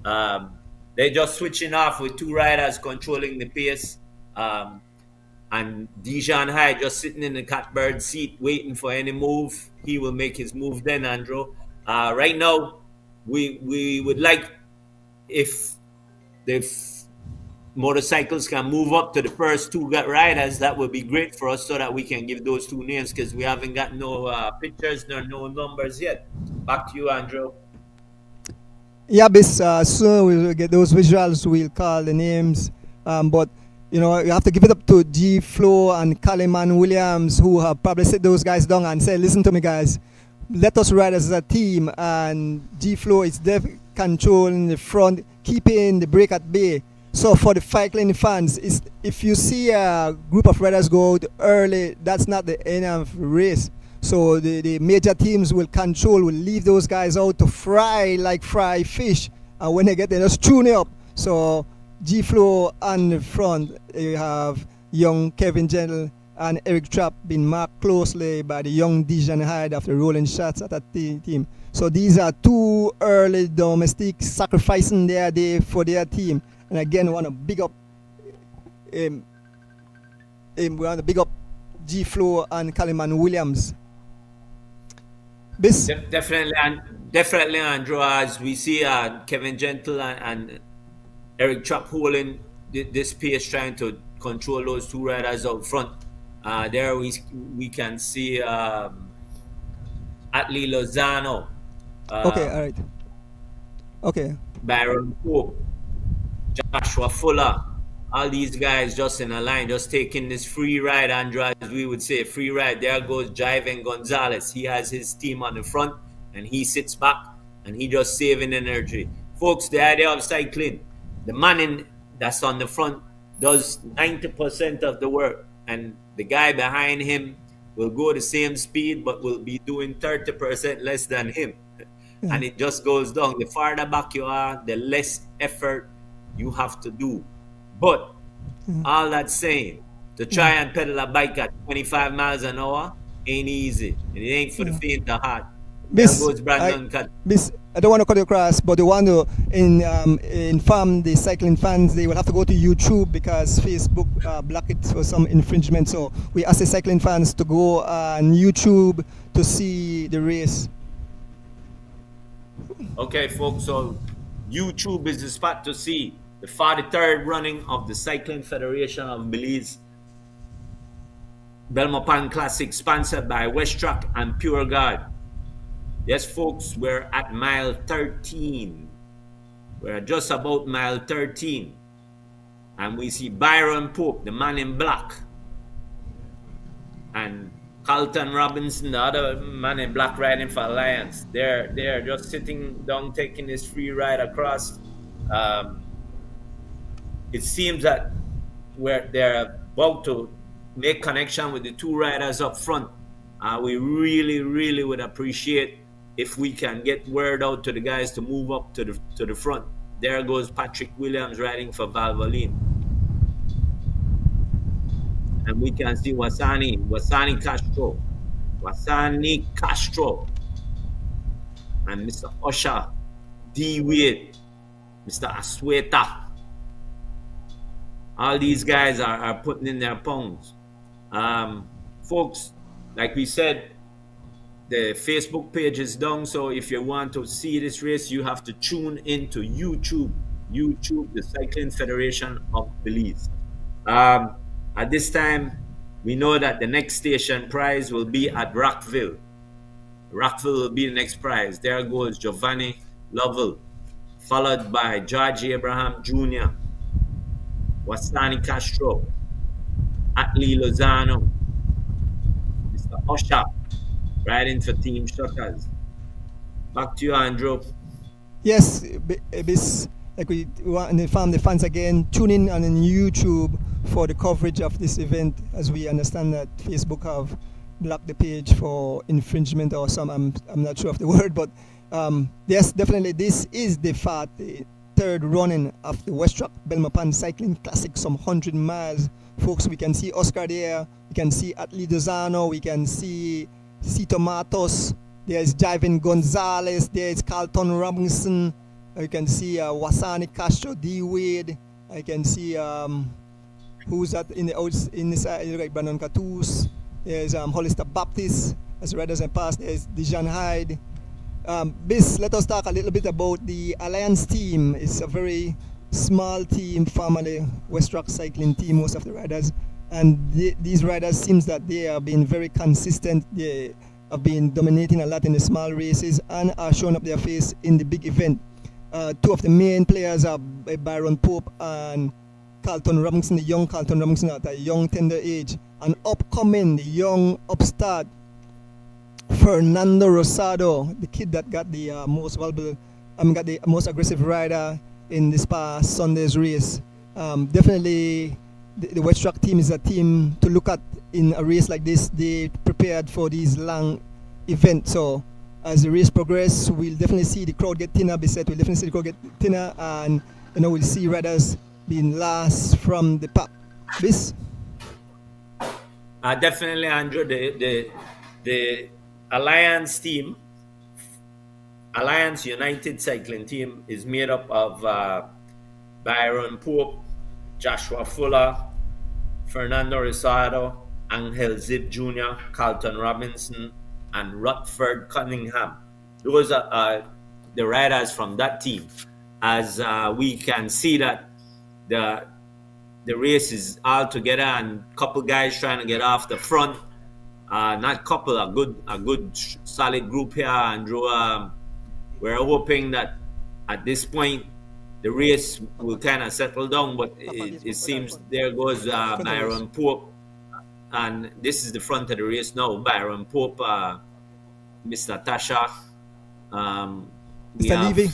They're just switching off with two riders controlling the pace. And Dijon High just sitting in the catbird seat waiting for any move. He will make his move then, Andrew. Right now, we would like if the motorcycles can move up to the first two riders, that would be great for us so that we can give those two names, because we haven't got no pictures nor no numbers yet. Back to you, Andrew. Yeah, bis soon we'll get those visuals. We'll call the names, but you know, you have to give it up to G Flow and Kaliman Williams, who have probably sit those guys down and say, listen to me, guys, let us ride as a team. And G Flow is controlling the front, keeping the break at bay. So for the cycling fans, if you see a group of riders go out early, that's not the end of the race. So the major teams will leave those guys out to fry like fry fish. And when they get there, just tune it up. So G-Flow on the front, you have young Kevin Gentle and Eric Trapp being marked closely by the young Dijon Hyde after rolling shots at that team. So these are two early domestiques sacrificing their day for their team. And again, we want to big up G-Flow and Kaliman Williams. Definitely, Andrew, as we see Kevin Gentle and Eric Trapp holding this pace, trying to control those two riders out front. There we can see Atlee Lozano. Okay, all right. Okay. Byron Pope, Joshua Fuller, all these guys just in a line, just taking this free ride, Andrew, as we would say, free ride. There goes Jiven Gonzalez. He has his team on the front, and he sits back, and he just saving energy. Folks, the idea of cycling, the man that's on the front does 90% of the work, and the guy behind him will go the same speed, but will be doing 30% less than him. And it just goes down. The farther back you are, the less effort you have to do. But all that saying, to try and pedal a bike at 25 miles an hour ain't easy. And it ain't for the faint of heart. There goes Brandon Cut. I don't want to cut you across, but they want to inform the cycling fans they will have to go to YouTube because Facebook blocked it for some infringement. So we ask the cycling fans to go on YouTube to see the race. Okay, folks, so YouTube is the spot to see the 43rd running of the Cycling Federation of Belize Belmopan Classic, sponsored by Westrac and Pure God. Yes, folks, we're at mile 13. We're just about mile 13. And we see Byron Pope, the man in black, and Carlton Robinson, the other man in black, riding for Alliance. They're just sitting down, taking this free ride across. It seems that they're about to make connection with the two riders up front. We really would appreciate if we can get word out to the guys to move up to the front. There goes Patrick Williams riding for Valvoline. And we can see Wasani Castro. and Mr. Usher, D. Wade, Mr. Asweta. All these guys are putting in their pounds. Folks, like we said, the Facebook page is down. So if you want to see this race, you have to tune into YouTube. YouTube, the Cycling Federation of Belize. At this time, we know that the next station prize will be at Rockville. Rockville will be the next prize. There goes Giovanni Lovell, followed by George Abraham Jr., Wasani Castro, Atlee Lozano, Mr. Usher, riding for Team Shutters. Back to you, Andrew. Yes, like we want to inform the fans again, tune in on YouTube for the coverage of this event, as we understand that Facebook have blocked the page for infringement or some, I'm not sure of the word, but yes, definitely this is the 43rd running of the Westrac Belmopan Cycling Classic, some 100 miles. Folks, we can see Oscar there, we can see Atlee Dozano, we can see Cito Matos, there's Jiven Gonzalez, there's Carlton Robinson, you can see Wasani Castro, D. Wade, I can see who's that in the side, like Brandon Catus, there's Hollister Baptist, as riders and past, there's Dijon Hyde. Let us talk a little bit about the Alliance team. It's a very small team, family, Westrac cycling team, most of the riders. And these riders seems that they have been very consistent. They have been dominating a lot in the small races and are showing up their face in the big event. Two of the main players are Byron Pope and Carlton Robinson, the young Carlton Robinson at a young tender age. And upcoming, the young upstart, Fernando Rosado, the kid that got the most valuable, got the most aggressive rider in this past Sunday's race. Definitely, the Westrac team is a team to look at in a race like this. They prepared for these long events. So as the race progresses, we'll definitely see the crowd get thinner. We'll definitely see the crowd get thinner, and we'll see riders being last from the pack. This. Definitely, Andrew. The Alliance team, Alliance United Cycling Team, is made up of Byron Pope, Joshua Fuller, Fernando Rosado, Angel Zip Jr., Carlton Robinson, and Rutherford Cunningham. Those are the riders from that team. As we can see that the race is all together, and a couple guys trying to get off the front. Not couple, a good solid group here, Andrew. We're hoping that at this point the race will kind of settle down, but it seems there goes Byron Pope, and this is the front of the race now. Byron Pope, Mr. Tasha, Mr. Levy,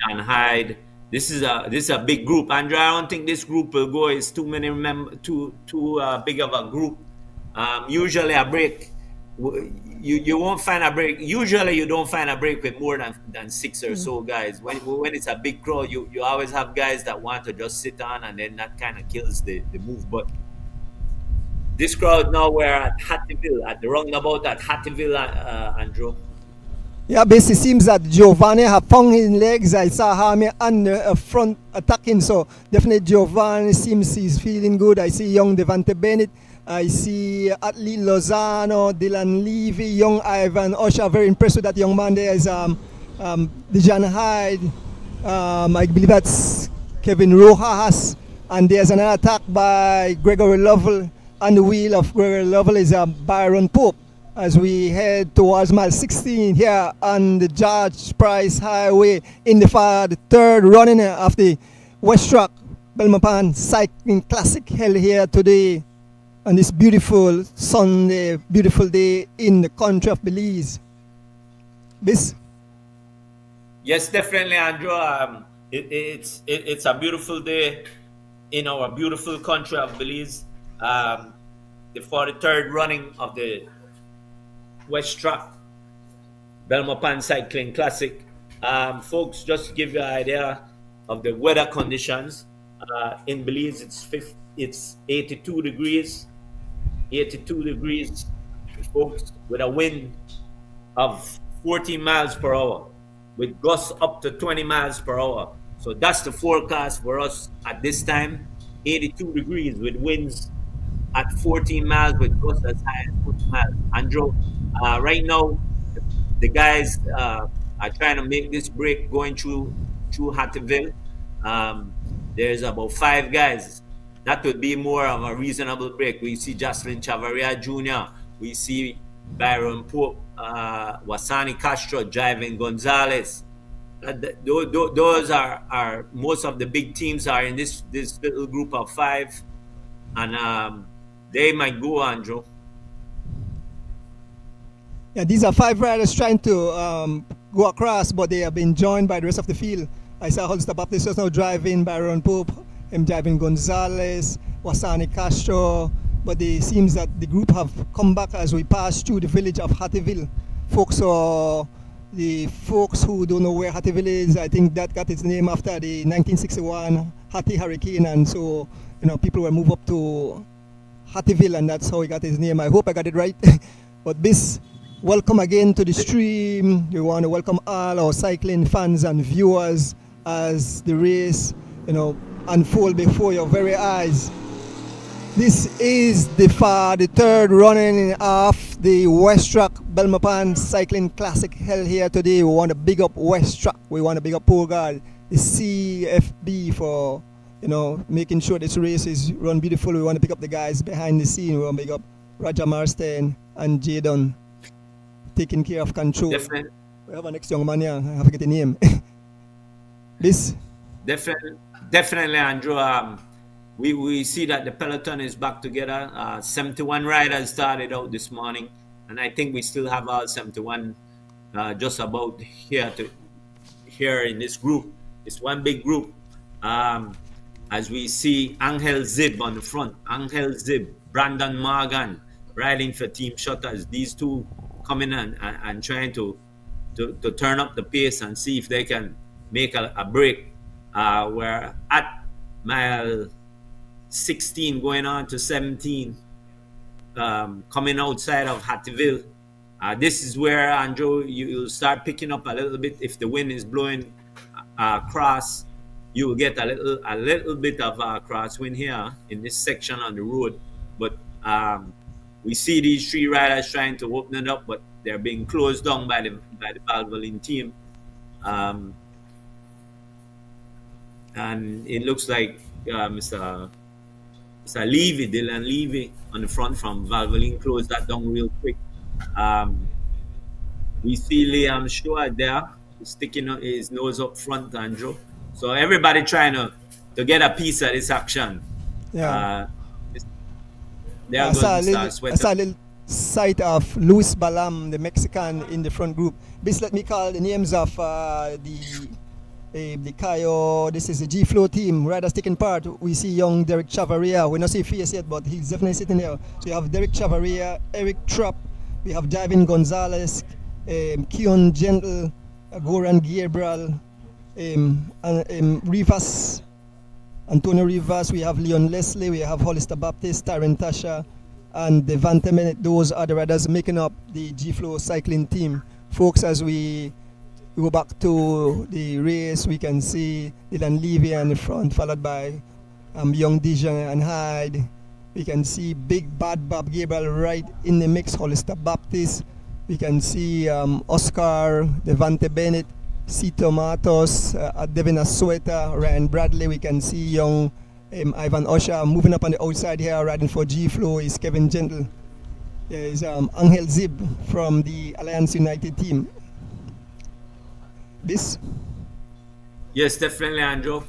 and Hyde. This is a big group, Andrew. I don't think this group will go. It's too many too big of a group. Usually a break, you won't find a break. Usually you don't find a break with more than 6 or so guys. When it's a big crowd, you always have guys that want to just sit on, and then that kind of kills the move. But this crowd now, we're at Hattieville, at the roundabout at Hattieville, Andrew. Yeah, basically seems that Giovanni have found his legs. I saw Jaime on the front attacking, so definitely Giovanni seems he's feeling good. I see young Devante Bennett. I see Atlee Lozano, Dylan Levy, young Ivan Usher. Very impressed with that young man. There is Dijon Hyde. I believe that's Kevin Rojas. And there's another attack by Gregory Lovell. On the wheel of Gregory Lovell is Byron Pope. As we head towards mile 16 here on the George Price Highway in the 3rd running of the Westrac Belmopan Cycling Classic held here today on this beautiful Sunday, beautiful day in the country of Belize. This? Yes, definitely, Andrew. It's a beautiful day in our beautiful country of Belize. The 43rd running of the Westrac Belmopan Cycling Classic. Folks, just to give you an idea of the weather conditions, in Belize it's 82 degrees, folks, with a wind of 14 miles per hour with gusts up to 20 miles per hour. So that's the forecast for us at this time. 82 degrees with winds at 14 miles with gusts as high as 20 miles. Andrew, right now, the guys are trying to make this break going through Hattieville. There's about 5 guys. That would be more of a reasonable break. We see Jocelyn Chavaria Jr. We see Byron Pope, Wasani Castro, Jivin Gonzalez. Those are most of the big teams are in this little group of 5, and they might go, Andrew. Yeah, these are 5 riders trying to go across, but they have been joined by the rest of the field. I saw Hollister Baptist just now driving, Byron Pope, driving Gonzalez, Wasani Castro, but it seems that the group have come back as we pass through the village of Hattieville. The folks who don't know where Hattieville is, I think that got its name after the 1961 Hattie hurricane, and so people will move up to Hattieville, and that's how he got his name. I hope I got it right. But this, welcome again to the stream. We want to welcome all our cycling fans and viewers as the race, unfold before your very eyes. This is the 3rd running of the Westrac Belmopan Cycling Classic held here today. We want to big up Westrac. We want to big up Pogard, the CFB for making sure this race is run beautiful. We want to pick up the guys behind the scene. We want to big up Roger Marston and Jadon taking care of control. Definitely. We have a next young man here. I have to get the name. This? Definitely, Andrew. We see that the peloton is back together. 71 riders started out this morning, and I think we still have all 71 just about here in this group. It's one big group. As we see Angel Zib on the front, Angel Zib, Brandon Morgan riding for Team Shutters. These two coming and trying to turn up the pace and see if they can make a break. We're at mile 16 going on to 17, coming outside of Hattieville. This is where, Andrew, you'll start picking up a little bit. If the wind is blowing across, you will get a little bit of crosswind here in this section on the road. But we see these 3 riders trying to open it up, but they're being closed down by the Valvoline team. And it looks like Mr. Levy, Dylan Levy on the front from Valvoline closed that down real quick. We see Liam Shaw there sticking his nose up front, Andrew. So everybody trying to get a piece of this action. Yeah. I saw a little sight of Luis Balam, the Mexican, in the front group. This let me call the names of the Cayo. This is the G-Flow team. Riders taking part. We see young Derek Chavaria. We don't see face yet, but he's definitely sitting there. So you have Derek Chavaria, Eric Trapp. We have Javin Gonzalez, Keon Gentle, Goran Gabriel, Rivas, Antonio Rivas. We have Leon Leslie. We have Hollister Baptist, Tyron Tasha, and Devante Bennett. Those are the riders making up the G-Flow cycling team. Folks, as we go back to the race, we can see Dylan Levy in the front, followed by young Dijon and Hyde. We can see Big Bad Bob Gabriel right in the mix, Hollister Baptist. We can see Oscar, Devante Bennett, Cito Matos, Devin Asueta, Ryan Bradley. We can see young Ivan Osha moving up on the outside here, riding for G-Flow is Kevin Gentle. There is Angel Zib from the Alliance United team. This? Yes, definitely, Andrew.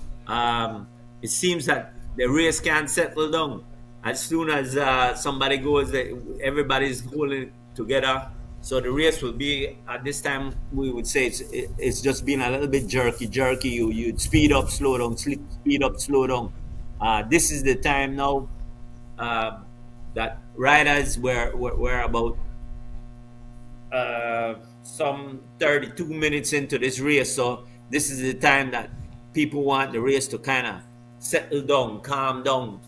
It seems that the race can't settle down. As soon as somebody goes, everybody's holding together. So the race will be, at this time, we would say it's just been a little bit jerky. You'd speed up, slow down, speed up, slow down. This is the time now that riders were about some 32 minutes into this race. So this is the time that people want the race to kind of settle down, calm down.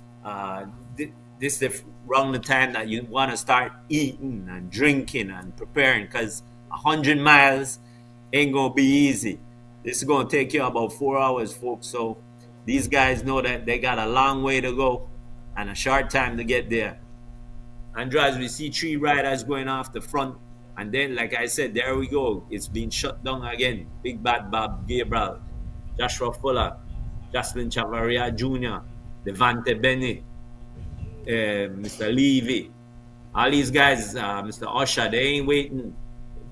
This is around the time that you want to start eating and drinking and preparing, because 100 miles ain't gonna be easy. This is gonna take you about 4 hours, folks. So these guys know that they got a long way to go and a short time to get there. Andras, we see three riders going off the front. And then, like I said, there we go. It's been shut down again. Big Bad Bob Gabriel, Joshua Fuller, Jocelyn Chavaria Jr., Devante Bennett, Mr. Levy. All these guys, Mr. Usher, they ain't waiting.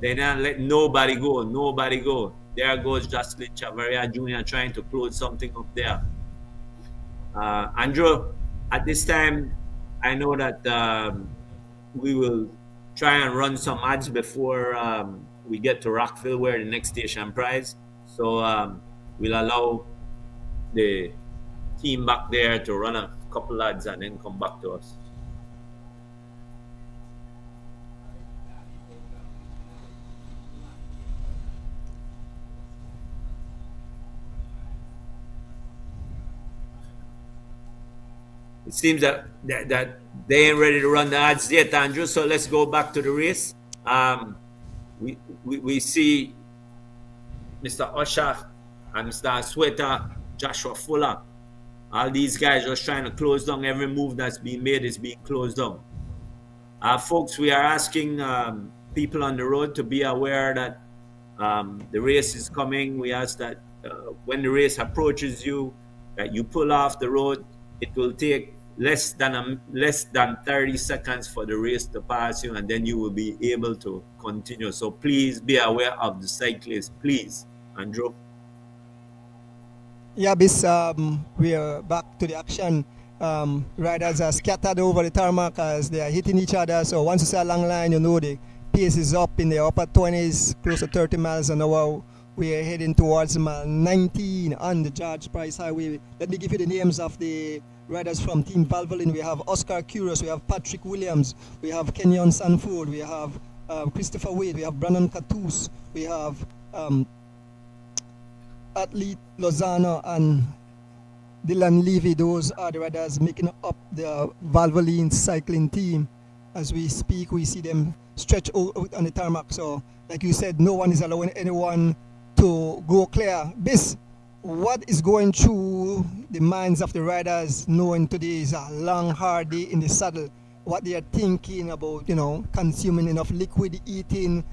They're not letting nobody go. Nobody go. There goes Jocelyn Chavaria Jr. trying to close something up there. Andrew, at this time, I know that we will try and run some ads before we get to Rockville, where the next station prize. So we'll allow the team back there to run a couple ads and then come back to us. It seems that they ain't ready to run the ads yet, Andrew. So let's go back to the race. We see Mr. Usher and Mr. Sweater, Joshua Fuller. All these guys just trying to close down. Every move that's being made is being closed down. Folks, we are asking people on the road to be aware that the race is coming. We ask that when the race approaches you, that you pull off the road. It will take less than 30 seconds for the race to pass you, and then you will be able to continue. So please be aware of the cyclists, please. Andrew? Yeah, this we are back to the action. Riders are scattered over the tarmac as they are hitting each other. So once you see a long line, you know the pace is up in the upper 20s, close to 30 miles an hour. We are heading towards mile 19 on the George Price Highway. Let me give you the names of the riders from Team Valvoline. We have Oscar Curious, we have Patrick Williams, we have Kenyon Sanford, we have Christopher Wade, we have Brandon Catus, we have Athlete Lozano and Dylan Levy. Those are the riders making up the Valvoline cycling team. As we speak, we see them stretch out on the tarmac. So, like you said, no one is allowing anyone to go clear. Bis, what is going through the minds of the riders knowing today is a long, hard day in the saddle? What they are thinking about, consuming enough liquid, eating,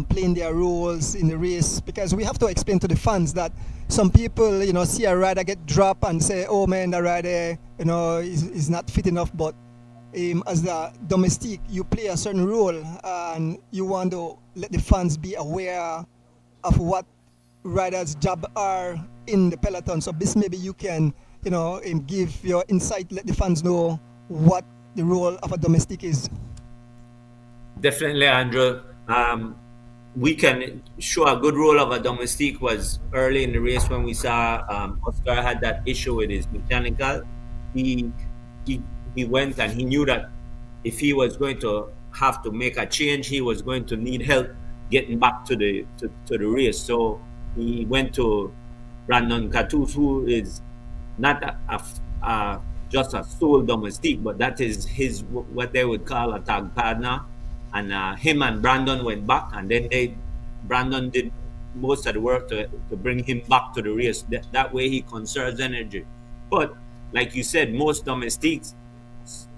playing their roles in the race? Because we have to explain to the fans that some people, see a rider get dropped and say, oh man, the rider, is not fit enough. But as the domestique, you play a certain role and you want to let the fans be aware of what riders' job are in the peloton. So this maybe you can, give your insight, let the fans know what the role of a domestique is. Definitely, Andrew. We can show a good role of a domestique was early in the race when we saw Oscar had that issue with his mechanical. He went and he knew that if he was going to have to make a change, he was going to need help getting back to the race. So he went to Brandon Catus, who is not just a sole domestique, but that is his what they would call a tag partner. And him and Brandon went back, and then Brandon did most of the work to bring him back to the race. That way he conserves energy. But like you said, most domestiques,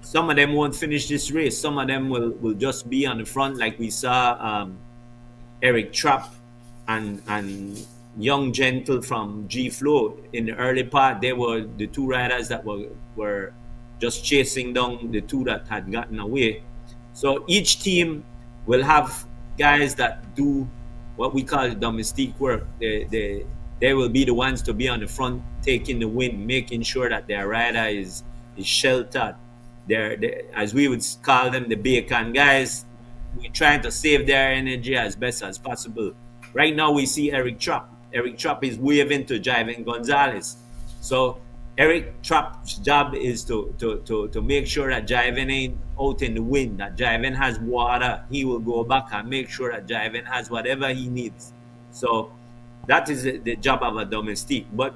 some of them won't finish this race. Some of them will just be on the front, like we saw Eric Trapp and Young Gentle from G Flow in the early part. They were the two riders that were just chasing down the two that had gotten away. So each team will have guys that do what we call domestique work. They will be the ones to be on the front, taking the win, making sure that their rider is sheltered. They're, as we would call them, the bacon guys. We're trying to save their energy as best as possible. Right now we see Eric Trapp. Eric Trapp is waving to Jivin Gonzalez. So Eric Trapp's job is to make sure that Jivin ain't out in the wind, that Jivin has water. He will go back and make sure that Jivin has whatever he needs. So that is the job of a domestique. But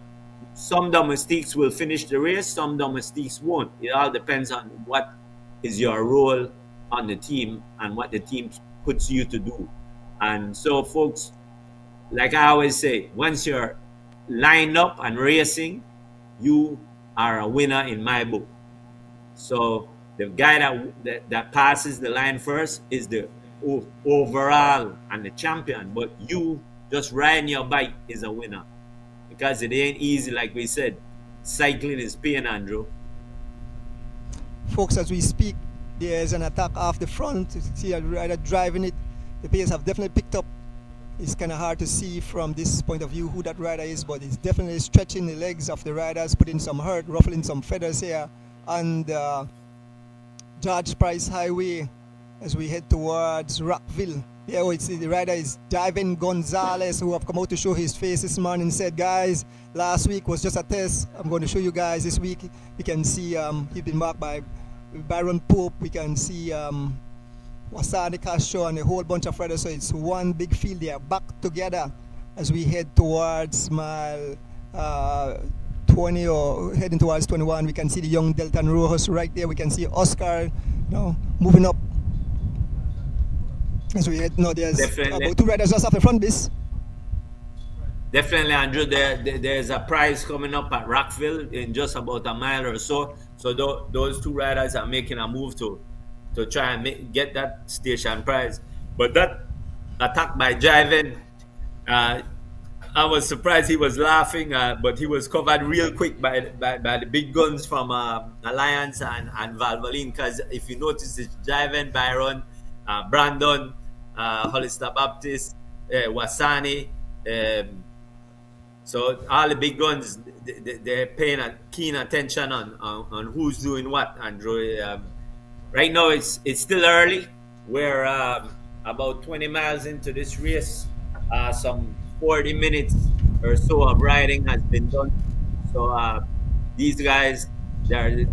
some domestiques will finish the race, some domestiques won't. It all depends on what is your role on the team and what the team puts you to do. And so, folks, like I always say, once you're lined up and racing, you are a winner in my book. So the guy that passes the line first is the overall and the champion. But you just riding your bike is a winner, because it ain't easy. Like we said, cycling is pain, Andrew. Folks, as we speak, there's an attack off the front. You see a rider driving it. The pace have definitely picked up. It's kind of hard to see from this point of view who that rider is, but it's definitely stretching the legs of the riders, putting some hurt, ruffling some feathers here on the George Price Highway as we head towards Rockville. Here we see the rider is Divin Gonzalez, who have come out to show his face this morning, said, guys, last week was just a test. I'm going to show you guys this week. We can see he's been marked by Byron Pope. We can see Wasani Castro and a whole bunch of riders. So it's one big field. They are back together as we head towards mile 20 or heading towards 21. We can see the young Deltan Rojas right there. We can see Oscar, moving up. As we head, there's about 2 riders just off the front base. Definitely, Andrew. There's a prize coming up at Rockville in just about a mile or so. So those 2 riders are making a move to try and get that station prize. But that attack by Jiven, I was surprised he was laughing, but he was covered real quick by the big guns from Alliance and Valvoline. Because if you notice, it's Jiven, Byron, Brandon, Hollister Baptist, Wasani. So all the big guns, they're paying keen attention on who's doing what, Andrew. Right now, it's still early. We're about 20 miles into this race. Some 40 minutes or so of riding has been done. So these guys, they're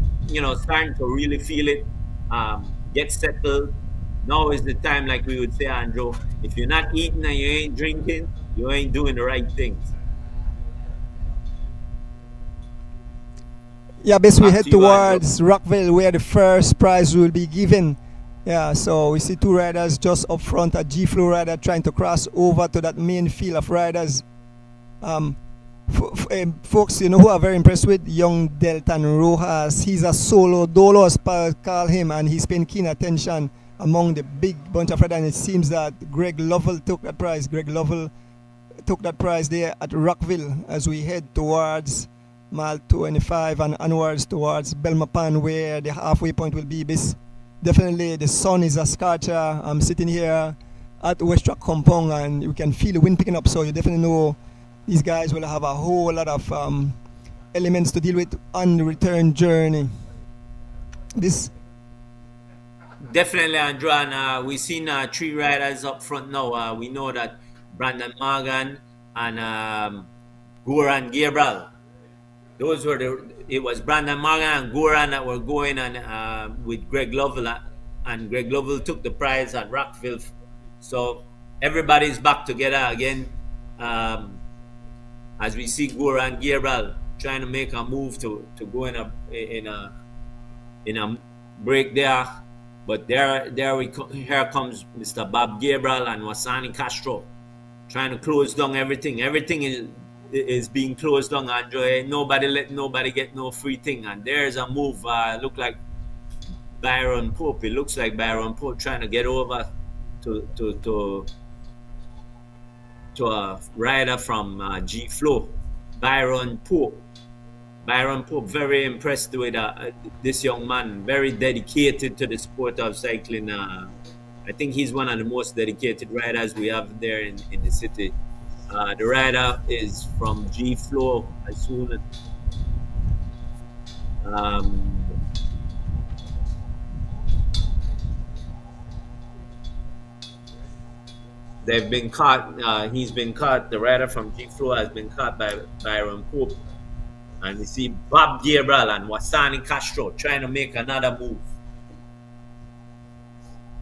starting to really feel it, get settled. Now is the time, like we would say, Andrew. If you're not eating and you ain't drinking, you ain't doing the right things. Yeah, basically we head towards Rockville, where the first prize will be given. Yeah, so we see 2 riders just up front, a G-Flow rider trying to cross over to that main field of riders. Folks, who are very impressed with? Young Deltan Rojas. He's a solo dolo, as Paul call him, and he's paying keen attention among the big bunch of riders. And it seems that Greg Lovell took that prize. Greg Lovell took that prize there at Rockville as we head towards mile 25 and onwards towards Belmopan, where the halfway point will be. Definitely the sun is a scorcher. I'm sitting here at Westrac compound and you can feel the wind picking up, so you definitely know these guys will have a whole lot of elements to deal with on the return journey. Definitely, Andrew, and we've seen 3 riders up front now. We know that Brandon Morgan and Goran Gabriel. Those were it was Brandon Morgan and Goran that were going and with Greg Lovell, and Greg Lovell took the prize at Rockville. So everybody's back together again. As we see Goran Gabriel trying to make a move to go in a break there, but here comes Mr. Bob Gabriel and Wasani Castro trying to close down everything. Everything is being closed down, Andrew. Nobody let nobody get no free thing. And there's a move. Look like Byron Pope. It looks like Byron Pope trying to get over to a rider from G Flow. Byron Pope, very impressed with this young man. Very dedicated to the sport of cycling. I think he's one of the most dedicated riders we have there in the city. The rider is from G Flow. As soon as they've been caught, he's been caught. The rider from G Flow has been caught by Byron Pope, and you see Bob Gabriel and Wasani Castro trying to make another move.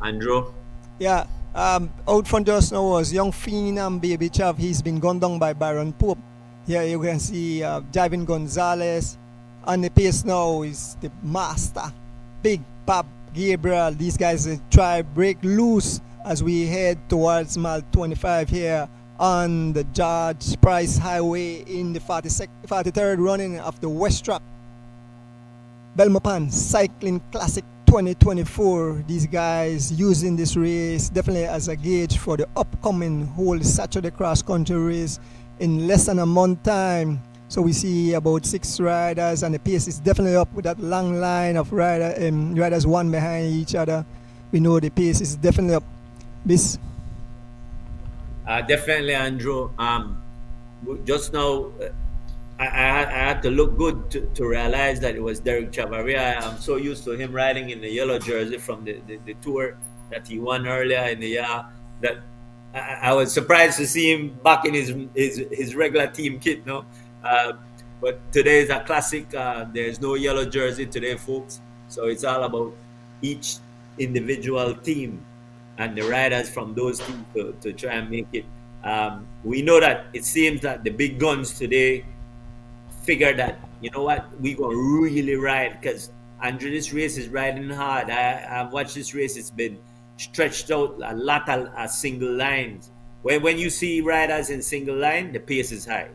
Andrew? Yeah. Out front just now was young Phenom Baby Chav. He's been gunned down by Byron Pope. Here you can see Javin Gonzalez. On the pace now is the master, Big Bob Gabriel. These guys try break loose as we head towards mile 25 here on the George Price Highway in the 43rd running of the Westrac Belmopan Cycling Classic 2024. These guys using this race definitely as a gauge for the upcoming whole Saturday cross country race in less than a month time. So we see about 6 riders, and the pace is definitely up with that long line of riders one behind each other. We know the pace is definitely up. This Definitely, Andrew. Just now, I had to look good to realize that it was Derek Chavaria. I'm so used to him riding in the yellow jersey from the tour that he won earlier in the year that I was surprised to see him back in his regular team kit. No, but today is a classic. There's no yellow jersey today, folks. So it's all about each individual team and the riders from those teams to try and make it. We know that it seems that the big guns today figure that, you know what, we're going to really ride, because Andrew, this race is riding hard. I've watched this race. It's been stretched out a lot of single lines. When you see riders in single line, the pace is high.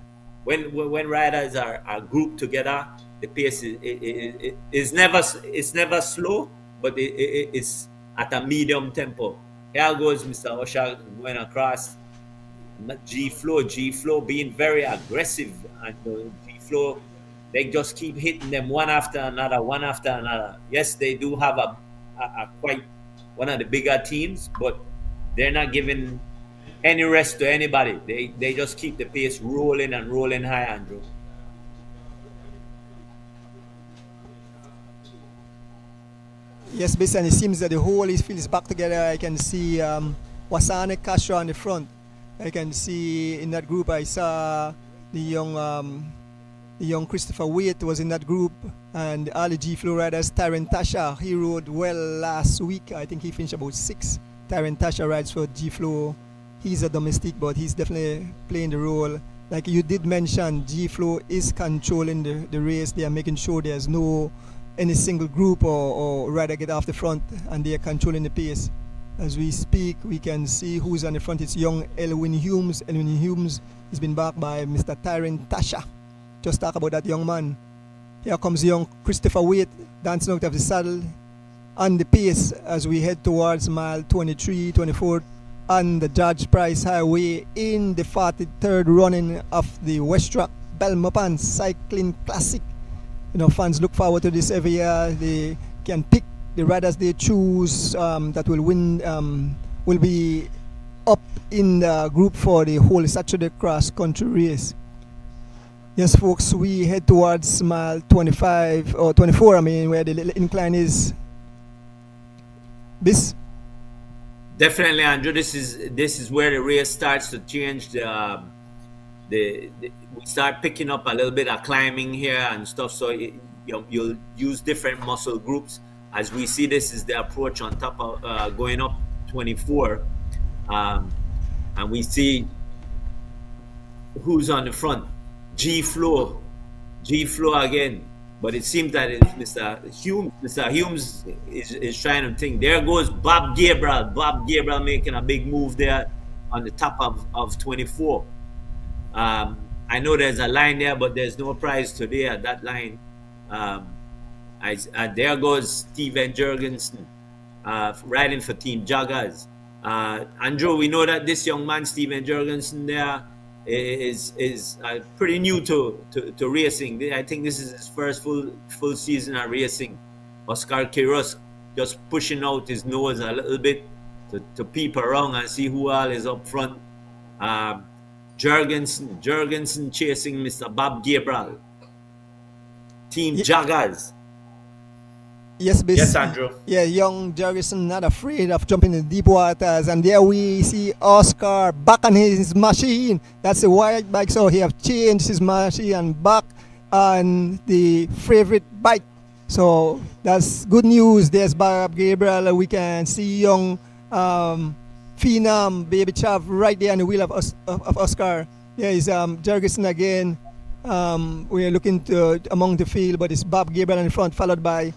When riders are grouped together, the pace is never slow, but it's at a medium tempo. Here goes Mr. Osha going across. G-Flow being very aggressive, and G-Flow, they just keep hitting them one after another. Yes, they do have a quite one of the bigger teams, but they're not giving any rest to anybody. They just keep the pace rolling and rolling high, Andrew. Yes, basically, it seems that the whole field is back together. I can see Wasane Castro on the front. I can see in that group I saw the young Christopher Waite was in that group, and all the G-Flow riders. Tyron Tasha, he rode well last week. I think he finished about 6th. Tyron Tasha rides for G-Flow. He's a domestique, but he's definitely playing the role. Like you did mention, G-Flow is controlling the race. They are making sure there's no any single group or rider get off the front, and they are controlling the pace. As we speak, we can see who's on the front. It's young Elwin Humes. Elwin Humes has been backed by Mr. Tyron Tasha. Just talk about that young man. Here comes young Christopher Waite dancing out of the saddle on the pace as we head towards mile 23, 24 on the George Price Highway in the 43rd running of the Westrac Belmopan Cycling Classic. You know, fans look forward to this every year. They can pick the riders they choose that will win, will be up in the group for the whole Saturday cross country race. Yes, folks, we head towards mile 25 or 24, I mean, where the little incline is. This Definitely, Andrew. This is where the race starts to change. We start picking up a little bit of climbing here and stuff. So you'll use different muscle groups. As we see, this is the approach on top of going up 24, and we see who's on the front. G-Flow again. But it seems that it's Mr. Humes. Mr. Humes is trying to think. There goes Bob Gabriel. Bob Gabriel making a big move there on the top of 24. I know there's a line there, but there's no prize today at that line. There goes Steven Jurgensen riding for Team Joggers. Andrew, we know that this young man, Steven Jurgensen, there is pretty new to racing. I think this is his first full season of racing. Oscar Quiros just pushing out his nose a little bit to peep around and see who all is up front. Jurgensen chasing Mr. Bob Gabriel. Team Joggers. Yes, Andrew. Yeah, young Jurgensen not afraid of jumping in deep waters, and there we see Oscar back on his machine. That's the white bike, so he have changed his machine and back on the favorite bike. So that's good news. There's Bob Gabriel. We can see young Phenom Baby Chav right there on the wheel of Oscar. There is Jurgensen again. We are looking to among the field, but it's Bob Gabriel in front, followed by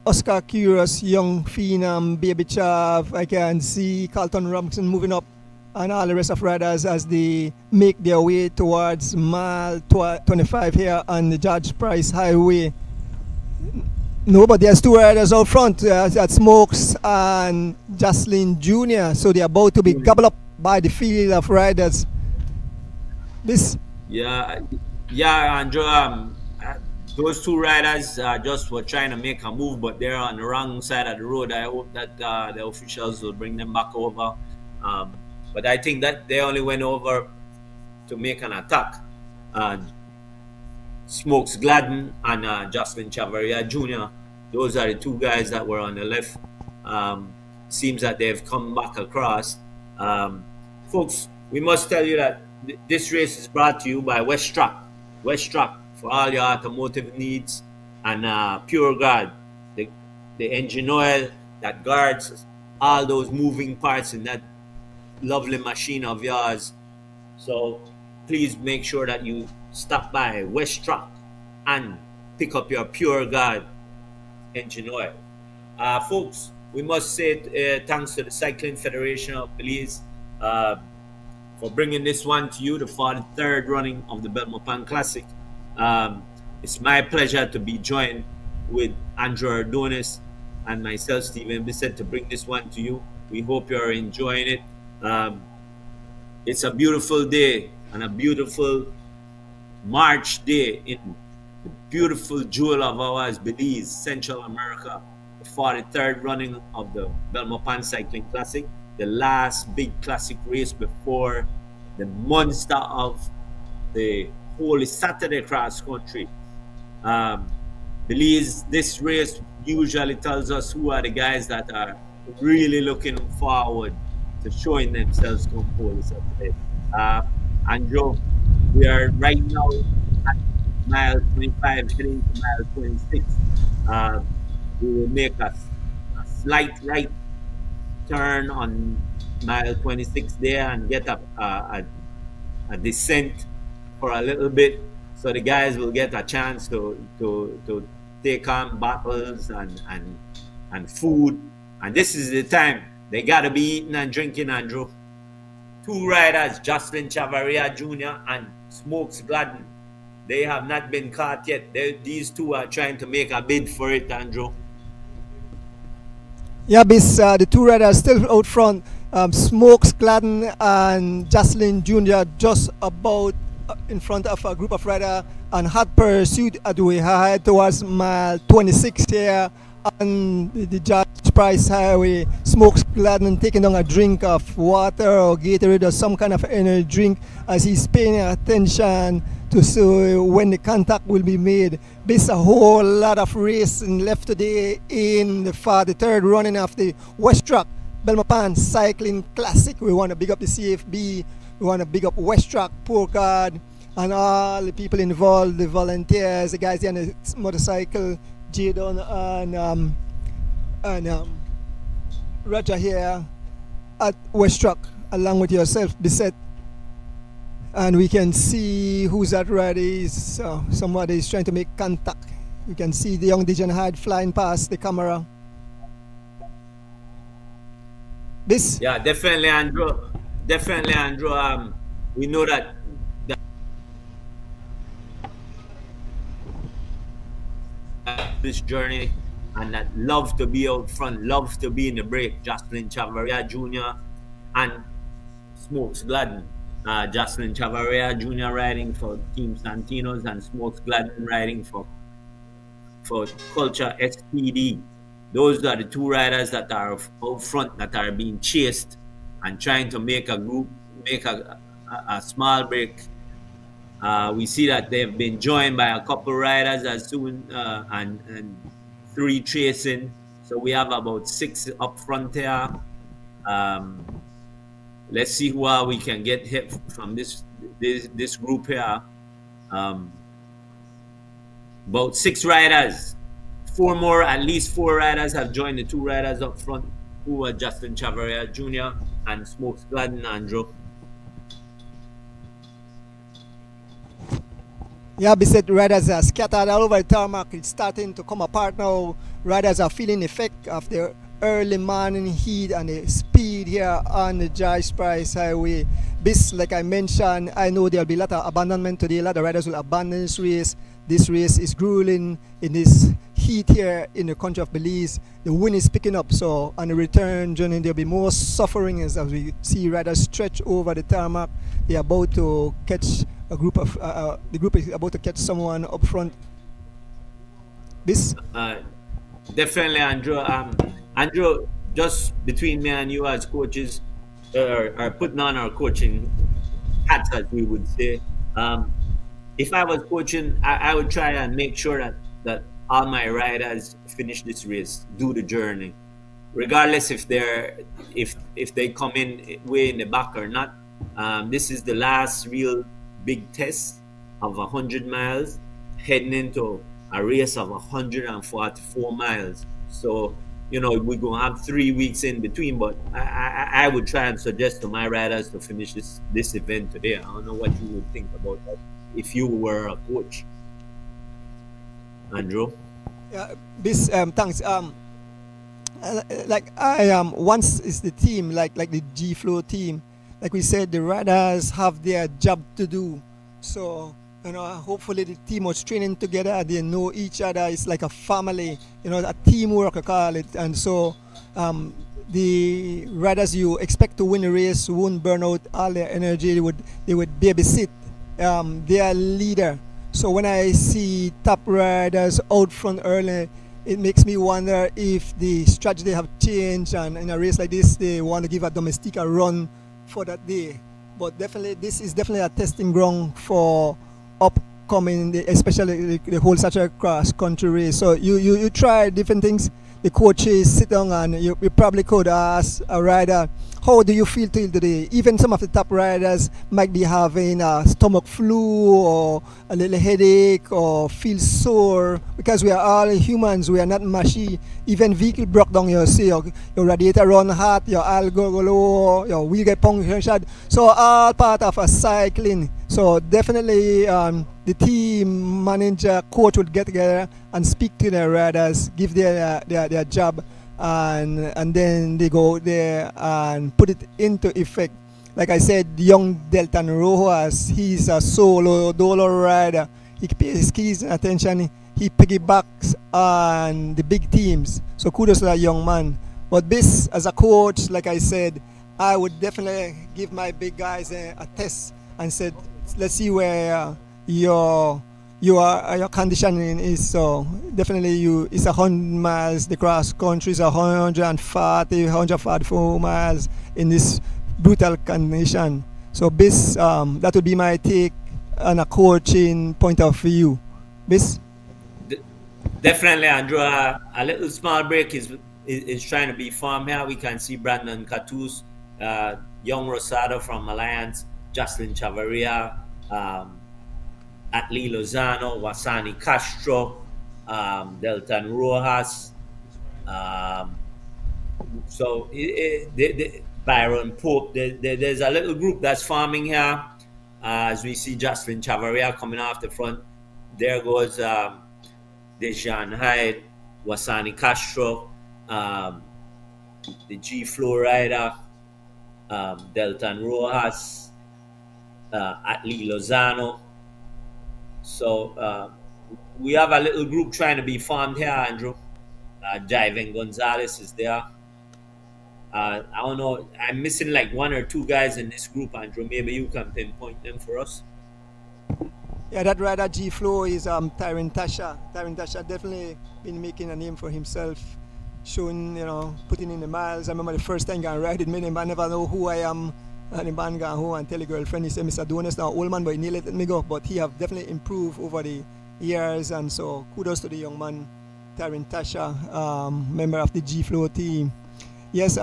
Oscar Curious, Young Phenom, Baby Chav. I can see Carlton Robinson moving up and all the rest of riders as they make their way towards mile 25 here on the Judge Price Highway. No, but there's two riders out front. That's Smokes and Jocelyn Jr. So they're about to be gobbled up by the field of riders. This. Yeah, Andrew. Those two riders just were trying to make a move, but they're on the wrong side of the road. I hope that the officials will bring them back over. But I think that they only went over to make an attack. Smokes Gladden and Jocelyn Chavaria Jr. Those are the two guys that were on the left. Seems that they've come back across. Folks, we must tell you that this race is brought to you by Westrac. Westrac for all your automotive needs, and Pure Guard, the engine oil that guards all those moving parts in that lovely machine of yours. So please make sure that you stop by Westrac and pick up your Pure Guard engine oil. Folks, we must say thanks to the Cycling Federation of Belize for bringing this one to you, the 43rd running of the Belmopan Classic. It's my pleasure to be joined with Andrew Ardonis and myself, Stephen Bissett, to bring this one to you. We hope you're enjoying it. It's a beautiful day and a beautiful March day in the beautiful jewel of ours, Belize, Central America, the 43rd running of the Belmopan Cycling Classic, the last big classic race before the monster of the Holy Saturday cross country. Belize, this race usually tells us who are the guys that are really looking forward to showing themselves come Holy Saturday. Andrew, we are right now at mile 25, heading to mile 26. We will make a slight right turn on mile 26 there and get a descent for a little bit, so the guys will get a chance to take on bottles and food. And this is the time they gotta be eating and drinking, Andrew. Two riders, Jocelyn Chavaria Jr. and Smokes Gladden, they have not been caught yet. These two are trying to make a bid for it, Andrew. Yeah, the two riders still out front. Smokes Gladden and Jocelyn Jr. just about in front of a group of riders and hot pursuit as we head towards mile 26 here on the Judge Price Highway. Smokes Gladden taking down a drink of water or Gatorade or some kind of energy drink as he's paying attention to see when the contact will be made. There's a whole lot of racing left today in the 43rd running of the Westrac Belmopan Cycling Classic. We want to big up the CFB. We want to big up Westrac, Pure Guard, and all the people involved, the volunteers, the guys on the motorcycle, Jadon and Roger here at Westrac, along with yourself, Bissett. And we can see who's that rider. Somebody is trying to make contact. You can see the young Dijon Hyde flying past the camera. This? Yeah, definitely, Andrew. Definitely, Andrew. We know that this journey and that love to be out front, love to be in the break. Jocelyn Chavaria Jr. and Smokes Gladden. Jocelyn Chavaria Jr. riding for Team Santinos and Smokes Gladden riding for Culture SPD. Those are the two riders that are out front that are being chased and trying to make a small break. We see that they've been joined by a couple riders as soon and three chasing. So we have about 6 up front here. Let's see who we can get hit from this group here. About 6 riders. 4 more, at least 4 riders have joined the 2 riders up front, who are Justin Chavaria Jr. and Smokes Gladden Andrew. Yeah, beset riders are scattered all over the tarmac. It's starting to come apart now. Riders are feeling the effect of the early morning heat and the speed here on the Joyce Price Highway. This, like I mentioned, I know there'll be a lot of abandonment today. A lot of riders will abandon this race. This race is grueling in this heat here in the country of Belize. The wind is picking up, so on the return journey there'll be more suffering as we see riders stretch over the tarmac. They're about to catch a group of the group is about to catch someone up front. This Definitely, Andrew. Andrew, just between me and you as coaches, are putting on our coaching hats, as we would say. If I was coaching, I would try and make sure that all my riders finish this race, do the journey, regardless if they come in way in the back or not. This is the last real big test of 100 miles, heading into a race of 144 miles. So, we're going to have 3 weeks in between, but I would try and suggest to my riders to finish this event today. I don't know what you would think about that if you were a coach. Andrew? Yeah, this thanks. Like I once is the team, like the G Flow team. Like we said, the riders have their job to do. So, hopefully the team was training together. They know each other. It's like a family, a teamwork, I call it. And so the riders you expect to win the race won't burn out all their energy. They would babysit their leader. So when I see top riders out front early, it makes me wonder if the strategy have changed, and in a race like this, they want to give a domestique a run for that day. But definitely, this is definitely a testing ground for upcoming, especially the whole such a cross country race. So you try different things. The coaches sit down and you probably could ask a rider, how do you feel till today? Even some of the top riders might be having a stomach flu or a little headache or feel sore, because we are all humans, we are not machine. Even vehicle broke down, you see your radiator run hot, your oil go low, your wheel get punctured. So all part of a cycling. So definitely the team manager, coach would get together and speak to their riders, give their job, and then they go there and put it into effect. Like I said, young Deltan Rojas, he's a dolo rider. He pays his keys and attention. He piggybacks on the big teams. So kudos to that young man. But this, as a coach, like I said, I would definitely give my big guys a test and said, let's see where your conditioning is. So definitely it's 100 miles. The cross country is 144 miles in this brutal condition. So this that would be my take on a coaching point of view. This Definitely, Andrew. A little small break is trying to be formed here. We can see Brandon Catus, young Rosado from Alliance, Jocelyn Chavarria, Atli Lozano, Wasani Castro, Deltan Rojas. Byron Pope. There's a little group that's forming here. As we see Jocelyn Chavarria coming off the front. There goes Dejan Hyde, Wasani Castro, the G Flow rider, Deltan Rojas, Atli Lozano. So we have a little group trying to be formed here, Andrew. Jaiven Gonzalez is there. I don't know. I'm missing like one or two guys in this group, Andrew. Maybe you can pinpoint them for us. Yeah, that rider G Flow is Tyron Tasha. Tyron Tasha definitely been making a name for himself, showing, putting in the miles. I remember the first time I ride it, many man never know who I am. And the man got home and tell the girlfriend, he said, Mr. Donis, now old man, but he nearly let me go. But he have definitely improved over the years, and so kudos to the young man, Tyron Tasha, member of the G Flow team. Yes,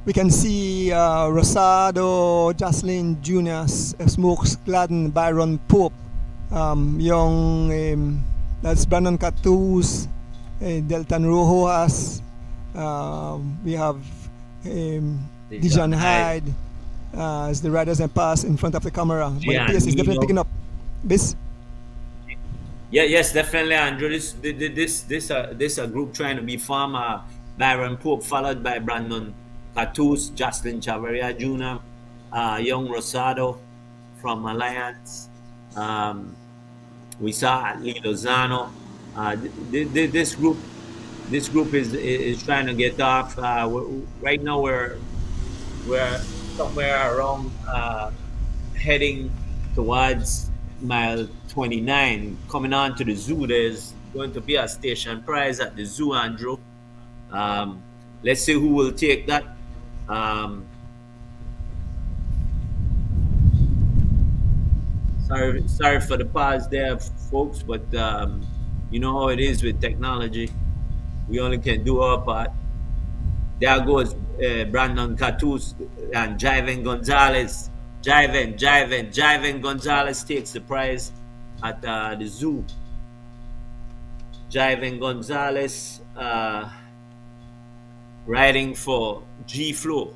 we can see Rosado, Jocelyn Jr., Smokes Gladden, Byron Pope, young, that's Brandon Catus, Deltan Rojas. We have Dejan Hyde as the riders and pass in front of the camera. But the pace is definitely picking up. This Yeah, yes, definitely, Andrew. This a group trying to be farm. Byron Pope, followed by Brandon Catus, Jocelyn Chavarria Jr., Young Rosado from Alliance. Um, we saw Lee Lozano. This group is trying to get off. Right now, we're somewhere around heading towards mile 29. Coming on to the zoo, there's going to be a station prize at the zoo, Andrew. Um, let's see who will take that. Um, sorry for the pause there, folks, but you know how it is with technology. We only can do our part. There goes Brandon Catus and Jiven Gonzalez. Jiven Gonzalez takes the prize at the zoo. Jiven Gonzalez riding for G Flow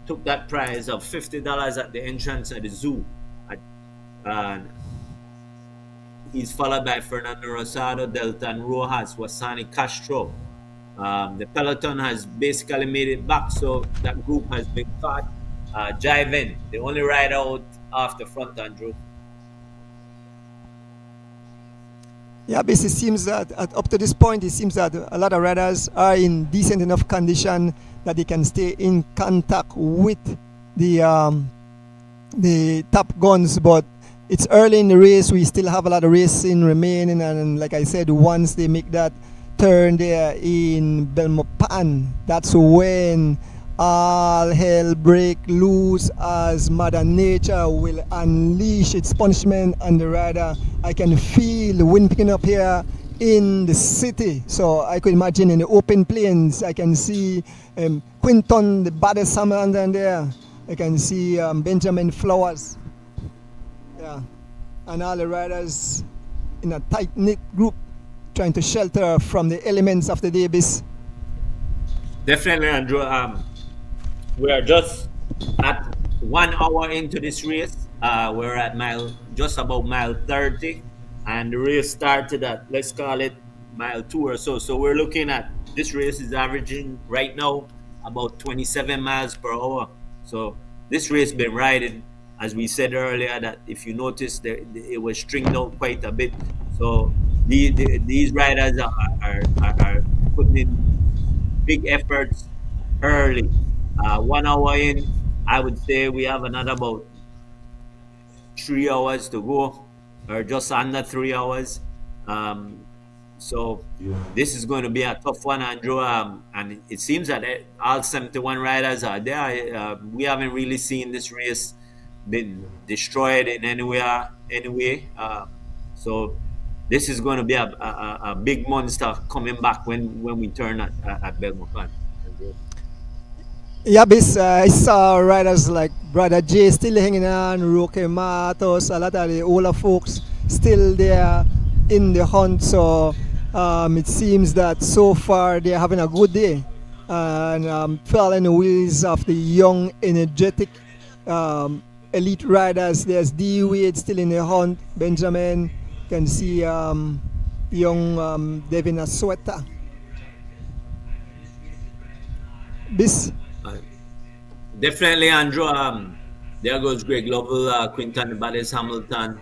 took that prize of $50 at the entrance at the zoo. He's followed by Fernando Rosado, Deltan Rojas, Wasani Castro. The peloton has basically made it back, so that group has been caught. Jiven, the only rider out off the front, Andrew. Yeah, basically, it seems that up to this point, it seems that a lot of riders are in decent enough condition that they can stay in contact with the top guns. But it's early in the race. We still have a lot of racing remaining, and like I said, once they make that turn there in Belmopan, that's when all hell break loose as Mother Nature will unleash its punishment on the rider. I can feel the wind picking up here in the city, so I could imagine in the open plains I can see Quinton, the baddest hammer under there. I can see Benjamin Flowers, yeah, and all the riders in a tight-knit group trying to shelter from the elements of the day. Definitely, Andrew. We are just at 1 hour into this race. We're at just about mile 30, and the race started at, let's call it, mile 2 or so. So we're looking at, this race is averaging right now about 27 miles per hour. So this race been riding, as we said earlier, that if you notice, it was stringed out quite a bit. So these riders are putting in big efforts early. 1 hour in, I would say we have another about 3 hours to go, or just under 3 hours. So this is going to be a tough one, Andrew. And it seems that all 71 riders are there. We haven't really seen this race been destroyed in any way. So this is going to be a big monster coming back when we turn at Belmopan. Yeah, I saw riders like Brother Jay still hanging on, Roque Matos, a lot of the older folks still there in the hunt. So it seems that so far they're having a good day and following the wheels of the young, energetic elite riders. There's D Wade still in the hunt, Benjamin, can see young Devin Asweta. Definitely, Andrew. There goes Greg Lovell, Quinton Baddest Hamilton,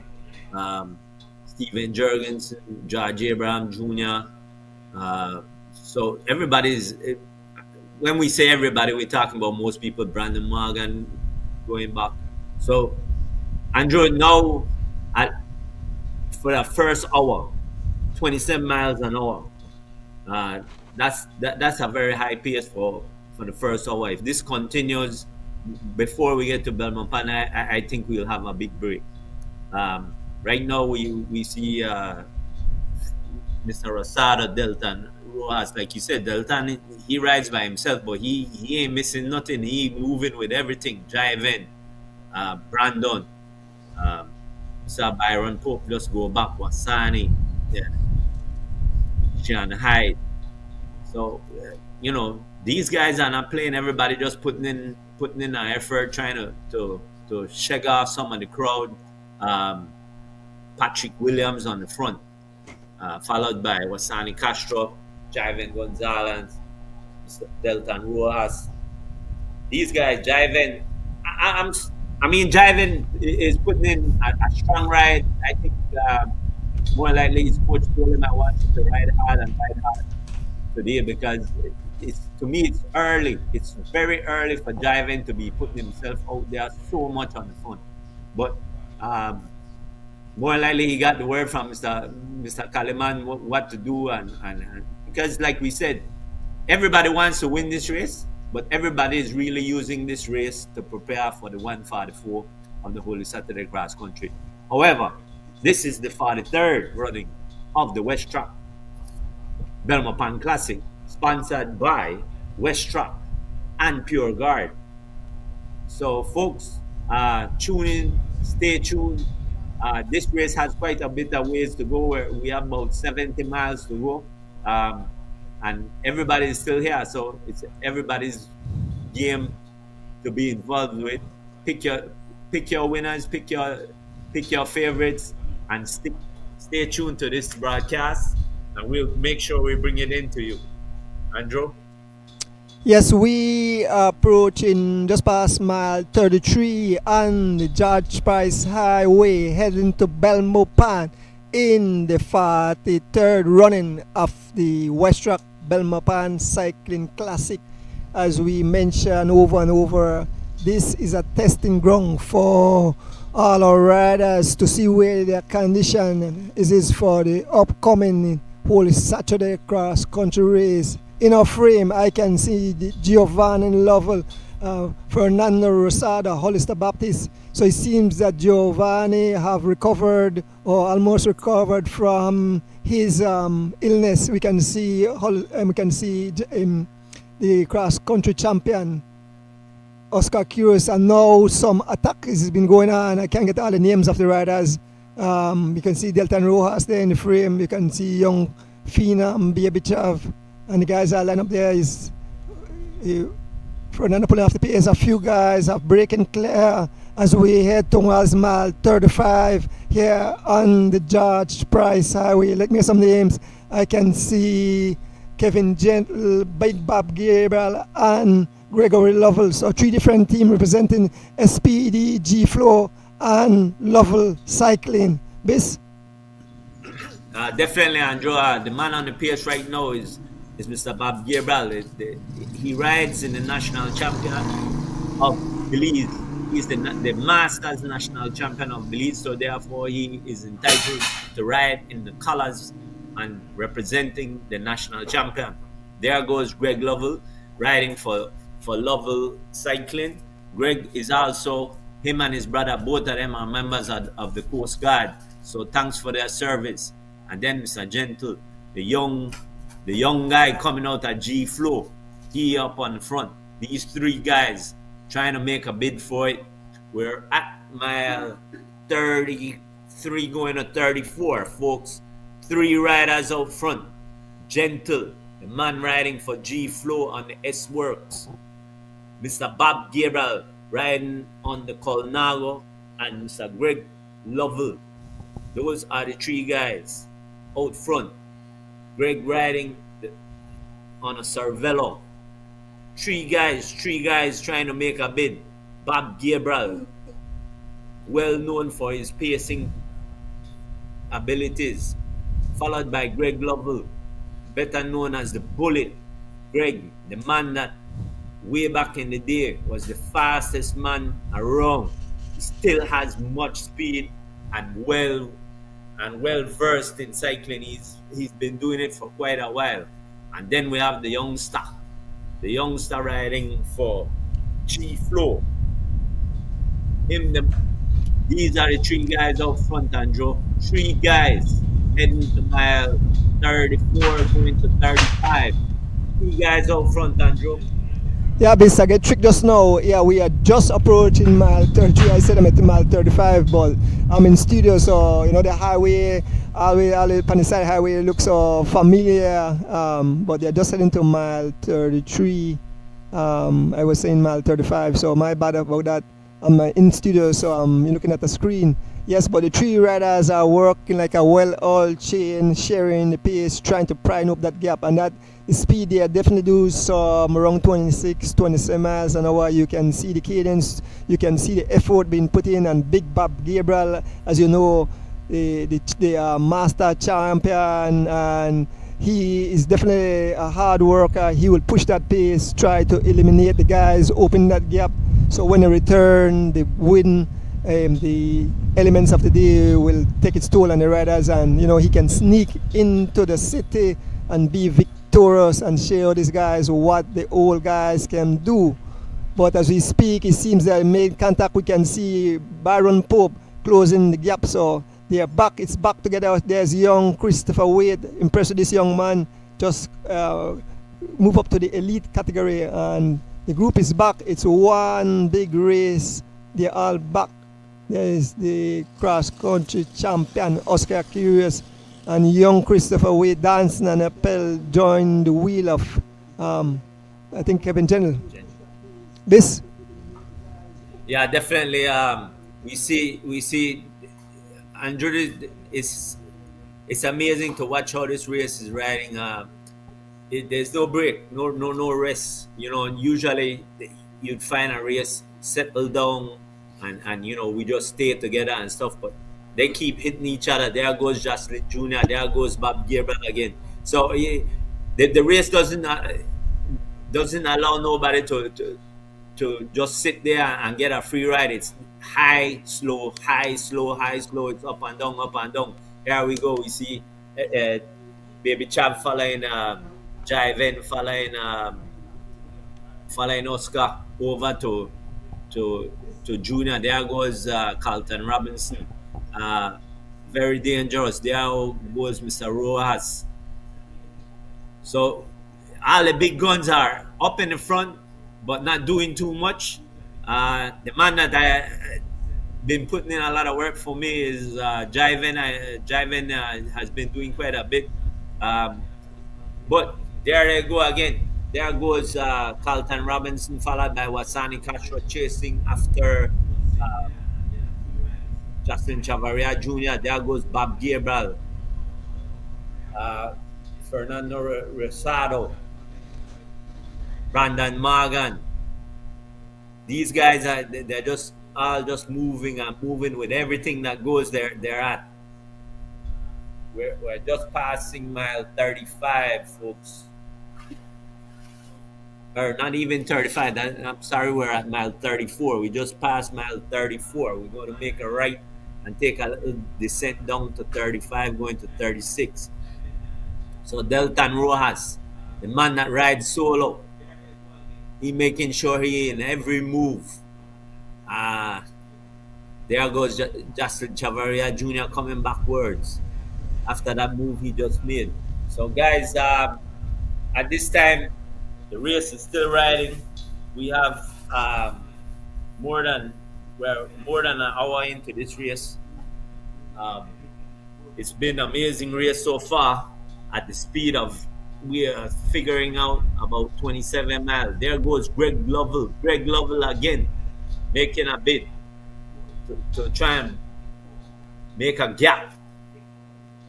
Steven Jurgensen, George Abraham Jr. So everybody's, when we say everybody, we're talking about most people, Brandon Morgan going back. So, Andrew, now for the first hour, 27 miles an hour. That's a very high pace for the first hour. If this continues before we get to Belmopan, I think we'll have a big break. Right now, we see Mr. Rosado, Deltan Rojas. Like you said, Deltan, he rides by himself, but he ain't missing nothing. He moving with everything. Jiven, Brandon, Sir Byron Pope just go back. Wasani, yeah, John Hyde. So these guys are not playing. Everybody just putting in an effort, trying to shake off some of the crowd. Patrick Williams on the front. followed by Wasani Castro, Jiven Gonzalez, Mr. Delton Rojas. These guys, Jiven, I mean, Jiven is putting in a strong ride. I think more likely his coach told him I want him to ride hard and ride hard today because it's to me it's early. It's very early for Jiven to be putting himself out there so much on the front. But more likely he got the word from Mr. Kaliman what to do and because like we said, everybody wants to win this race, but everybody is really using this race to prepare for the 144 of the Holy Saturday Cross Country. However, this is the 43rd running of the Westrac Belmopan Classic, sponsored by Westrac and Pure Guard. So, folks, tune in, stay tuned. This race has quite a bit of ways to go. We have about 70 miles to go. And everybody is still here, so it's everybody's game to be involved with. Pick your winners, pick your favorites, and stay tuned to this broadcast, and we'll make sure we bring it in to you. Andrew? Yes, we are approaching just past mile 33 on the George Price Highway heading to Belmopan in the 43rd running of the Westrac Belmopan Cycling Classic. As we mentioned over and over, this is a testing ground for all our riders to see where their condition is for the upcoming Holy Saturday Cross Country race. In our frame, I can see Giovanni Lovell, Fernando Rosada, Hollister Baptist. So it seems that Giovanni have recovered or almost recovered from his illness. We can see the cross country champion Oscar Curious, and now some attack has been going on. I can't get all the names of the riders. You can see Delton Rojas there in the frame. You can see young Phenom, Baby Chav, and the guys that line up there is Fernando pulling off the pace. A few guys are breaking clear as we head towards mile 35 here on the George Price Highway. Let me get some names. I can see Kevin Gentle, Big Bob Gabriel, and Gregory Lovell. So 3 different teams representing SPD, G-Flow, and Lovell Cycling. Bis? Definitely, Andrew. The man on the pace right now is Mr. Bob Gabriel. He rides in the national champion of Belize. He's the Masters national champion of Belize, so therefore he is entitled to ride in the colors and representing the national champion. There goes Greg Lovell riding for Lovell Cycling. Greg is also, him and his brother, both of them are members of the Coast Guard. So thanks for their service. And then Mr. Gentle, the young guy coming out at G Flow, he up on the front. These 3 guys trying to make a bid for it. We're at mile 33 going to 34, folks. 3 riders out front. Gentle, the man riding for G Flow on the S Works. Mr. Bob Gabriel riding on the Colnago, and Mr. Greg Lovell. Those are the 3 guys out front. Greg riding on a Cervelo. 3 guys trying to make a bid. Bob Gabriel, well known for his pacing abilities, followed by Greg Lovell, better known as the Bullet. Greg, the man that way back in the day was the fastest man around. He still has much speed and well versed in cycling. He's been doing it for quite a while. And then we have the youngster riding for G Flow. These are the 3 guys out front, Andrew. 3 guys heading to mile 34 going to 35. 3 guys out front, Andrew. Yeah, Bis, I get tricked just now. Yeah, we are just approaching mile 33. I said I'm at mile 35, but I'm in studio, so you know the highway, all the Paniside Highway looks so familiar. But they're just heading to mile 33. I was saying mile 35, so my bad about that. I'm in studio, so I'm looking at the screen. Yes, but the three riders are working like a well-oiled chain, sharing the pace, trying to prime up that gap. And that speed there definitely do some around 26, 27 miles an hour. You can see the cadence, you can see the effort being put in. And Big Bob Gabriel, as you know, the master champion, and he is definitely a hard worker. He will push that pace, try to eliminate the guys, open that gap. So when they return, the win, the elements of the day will take its toll on the riders, and he can sneak into the city and be victorious and show these guys what the old guys can do. But as we speak, it seems that made contact. We can see Byron Pope closing the gap, so they're back. It's back together. There's young Christopher Wade. Impressed with this young man. Just move up to the elite category, and the group is back. It's one big race. They're all back. There's the cross-country champion, Oscar Curious, and young Christopher Wade dancing and Appel joined the wheel of, I think, Kevin General. This? Yeah, definitely. We see Andrew, it's amazing to watch how this race is riding. There's no break, no rest. Usually you'd find a race settle down and we just stay together and stuff, but they keep hitting each other. There goes Jocelyn Jr., there goes Bob Gabriel again. So the race doesn't allow nobody to just sit there and get a free ride. It's high, slow, high, slow, high, slow. It's up and down, up and down. Here we go. We see Baby Chab following Jiven, following Oscar over to Junior. There goes Carlton Robinson. Very dangerous. There goes Mr. Rojas. So all the big guns are up in the front, but not doing too much. The man that I been putting in a lot of work for me is Jiven. Jiven has been doing quite a bit. But there they go again. There goes Carlton Robinson, followed by Wasani Castro, chasing after Justin Chavaria Jr. There goes Bob Gabriel, Fernando Rosado, Brandon Morgan. These guys they're just all just moving and moving with everything that goes there. They're at. We're just passing mile 35, folks. Or not even 35. I'm sorry, we're at mile 34. We just passed mile 34. We're going to make a right and take a little descent down to 35, going to 36. So Delton Rojas, the man that rides solo, he making sure he in every move. There goes Justin Chavaria Jr. coming backwards after that move he just made. So guys, at this time, the race is still riding. We have more than an hour into this race. It's been an amazing race so far. At the speed of, we are figuring out about 27 miles. There goes Greg Lovell. Greg Lovell again, making a bid to try and make a gap.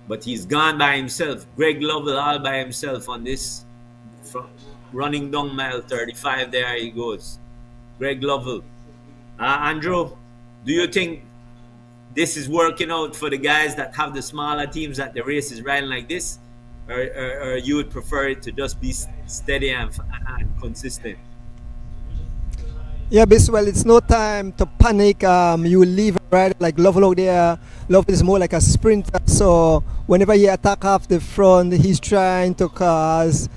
But he's gone by himself. Greg Lovell all by himself on this, running down mile 35. There he goes. Greg Lovell. Andrew, do you think this is working out for the guys that have the smaller teams, that the race is riding like this? Or you would prefer it to just be steady and consistent? Yeah, well, it's no time to panic. You will leave a rider like Lovell out there. Lovell is more like a sprinter, so whenever he attack off the front, he's trying to cause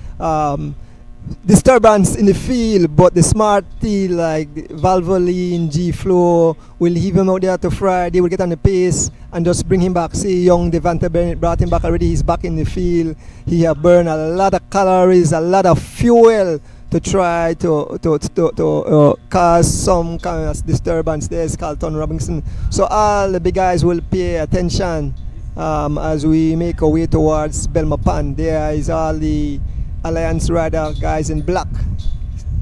disturbance in the field. But the smart team like Valvoline, G-Flow will leave him out there to fry. They will get on the pace and just bring him back. See, young Devante Bennett brought him back already. He's back in the field. He have burned a lot of calories, a lot of fuel to try to cause some kind of disturbance. There's Carlton Robinson. So all the big guys will pay attention as we make our way towards Belmopan. There is all the Alliance Rider guys in black.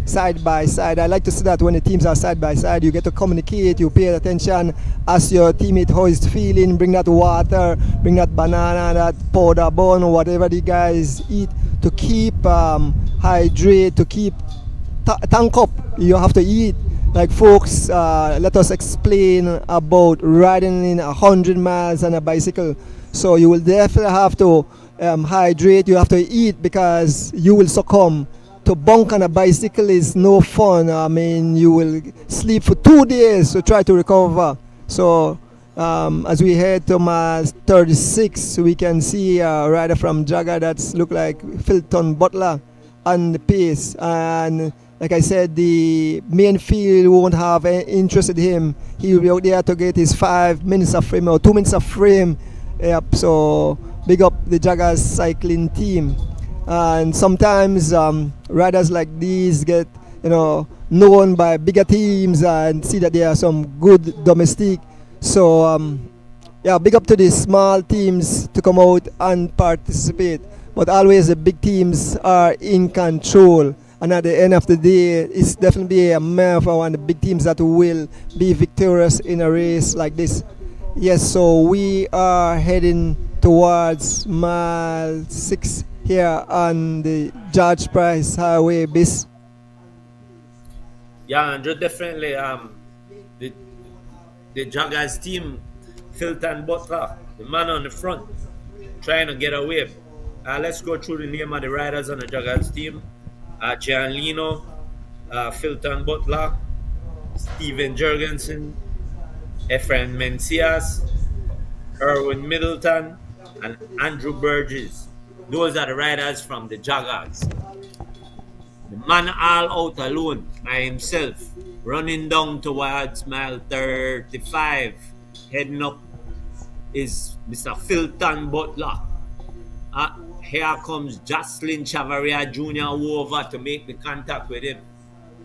side by side. I like to see that when the teams are side by side, you get to communicate, you pay attention, ask your teammate how he's feeling, bring that water, bring that banana, that powder bun, whatever the guys eat to keep hydrate, to keep tank up. You have to eat. Like folks, let us explain about riding in 100 miles on a bicycle. So you will definitely have to hydrate. You have to eat because you will succumb. To bunk on a bicycle is no fun. I mean, you will sleep for 2 days to try to recover. So as we head to mile 36, we can see a rider from Jagger that's look like Philton Butler on the pace. And like I said, the main field won't have any interest in him. He will be out there to get his 5 minutes of frame or 2 minutes of frame. Yep, so big up the Jaggers cycling team. And sometimes riders like these get known by bigger teams and see that there are some good domestique. So yeah, big up to the small teams to come out and participate. But always the big teams are in control. And at the end of the day, it's definitely a marathon and the big teams that will be victorious in a race like this. Yes, so we are heading towards mile 6 here on the George Price Highway bis. Yeah, Andrew, definitely. The Jaggers team, Philton Butler, the man on the front, trying to get away. Let's go through the name of the riders on the Jaggers team. Gianlino, Philton Butler, Steven Jurgensen, Efren Mencias, Erwin Middleton, and Andrew Burgess. Those are the riders from the Jaggers. The man all out alone by himself, running down towards mile 35, heading up, is Mr. Philton Butler. Here comes Jocelyn Chavaria Jr. over to make the contact with him.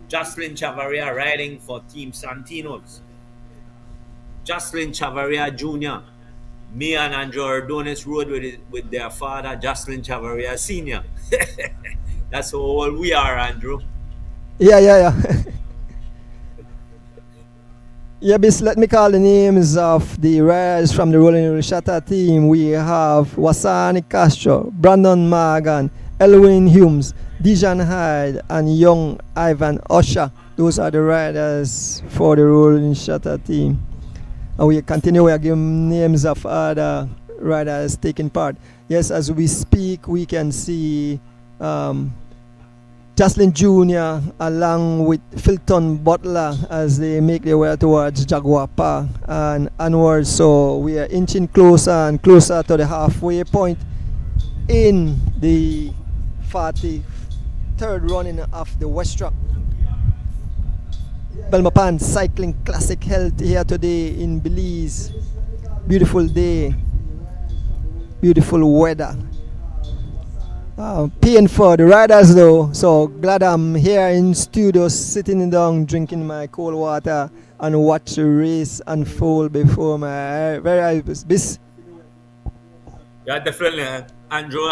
Jocelyn Chavaria riding for Team Santinos. Jocelyn Chavaria Jr. Me and Andrew Ardonis rode with their father, Jocelyn Chavaria Sr. That's how old we are, Andrew. Yeah. Yeah, bis, let me call the names of the riders from the Rolling Rashata team. We have Wasani Castro, Brandon Morgan, Elwin Humes, Dijon Hyde, and young Ivan Usher. Those are the riders for the Rolling Rashata team. And we continue, we are giving names of other riders taking part. Yes, as we speak, we can see Jocelyn Jr. along with Philton Butler as they make their way towards Jaguar Park and onwards. So we are inching closer and closer to the halfway point in the 43rd running of the Westrac Belmopan Cycling Classic held here today in Belize. Beautiful day, beautiful weather. Paying for the riders though, so glad I'm here in studio sitting down drinking my cold water and watch the race unfold before my very eyes. Yeah, definitely. Andrew,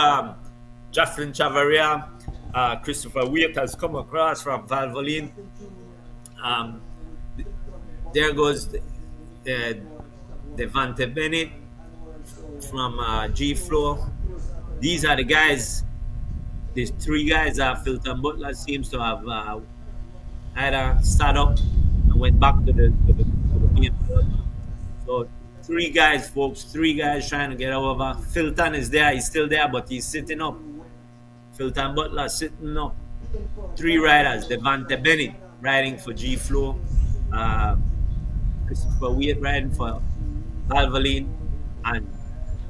Jocelyn Chavaria, Christopher Waite has come across from Valvoline. There goes Devante Bennett from G Flow. These are the guys. These 3 guys that Philton Butler seems to have either started up and went back to the game. So 3 guys, folks, 3 guys trying to get over. Philton is there, he's still there, but he's sitting up. Philton Butler sitting up. 3 riders, Devante Bennett riding for G Flow, Christopher Waite riding for Valvoline, and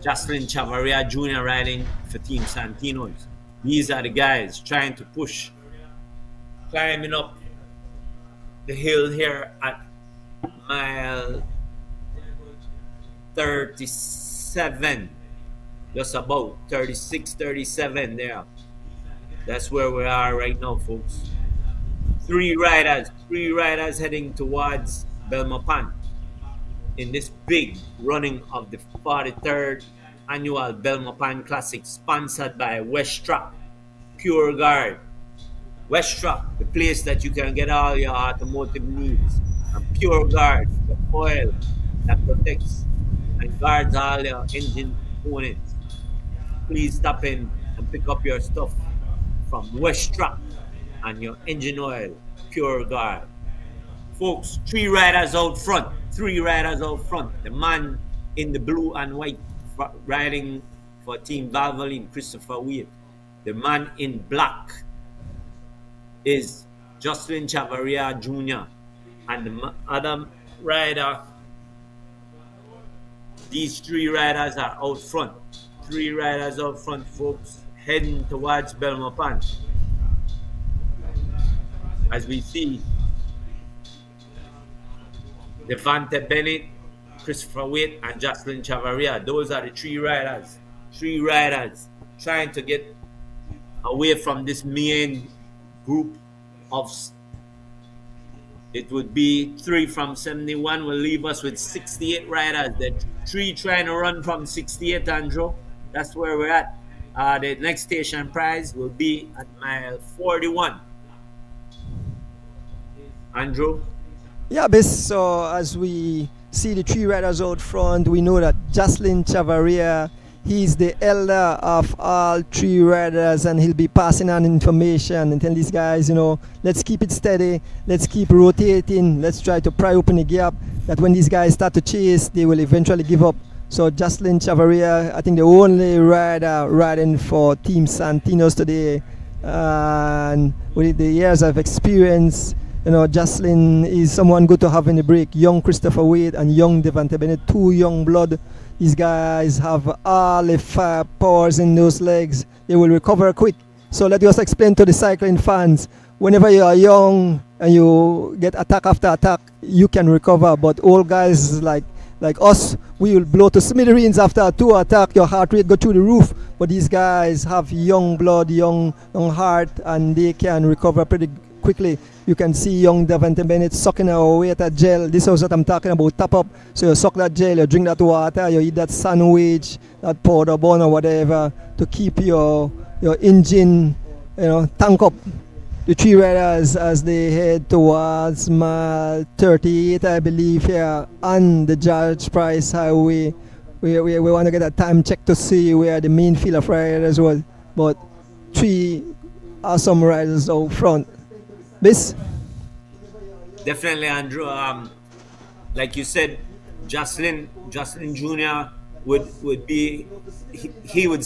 Jocelyn Chavaria Jr. riding for Team Santinos. These are the guys trying to push, climbing up the hill here at mile 37, just about 36, 37 there. That's where we are right now, folks. 3 riders heading towards Belmopan in this big running of the 43rd annual Belmopan Classic, sponsored by Westrac, Pure Guard, Westrac, the place that you can get all your automotive needs. And Pure Guard, the oil that protects and guards all your engine components. Please stop in and pick up your stuff from Westrac and your engine oil, Pure Guard. Folks, three riders out front. Three riders out front. The man in the blue and white riding for Team Valvoline, Christopher Wade. The man in black is Jocelyn Chavaria Jr. And the other rider, these three riders are out front. Three riders out front, folks, heading towards Belmopan. As we see Devante Bennett, Christopher Wade, and Jocelyn Chavaria. Those are the three riders. Three riders trying to get away from this main group of. It would be 3 from 71 will leave us with 68 riders. The 3 trying to run from 68, Andrew. That's where we're at. The next station prize will be at mile 41. Andrew? Yeah, so as we see the three riders out front, we know that Jocelyn Chavaria, he's the elder of all three riders, and he'll be passing on information and tell these guys, let's keep it steady, let's keep rotating, let's try to pry open the gap, that when these guys start to chase, they will eventually give up. So Jocelyn Chavaria, I think the only rider riding for Team Santinos today, and with the years of experience, Jocelyn is someone good to have in the break. Young Christopher Wade and young Devante Bennett, two young blood. These guys have all the firepower in those legs. They will recover quick. So let us explain to the cycling fans, whenever you are young and you get attack after attack, you can recover. But old guys like us, we will blow to smithereens after 2 attacks. Your heart rate go through the roof. But these guys have young blood, young heart, and they can recover pretty quickly. You can see young Devante Bennett sucking away at that gel. This is what I'm talking about, top up. So you suck that gel, you drink that water, you eat that sandwich, that powder bun or whatever, to keep your engine, tank up. The three riders as they head towards mile 38, I believe, here on the George Price Highway. We want to get a time check to see where the main field of riders was. But three awesome riders out front. This? Definitely, Andrew. Like you said, Jocelyn Jr. would be we would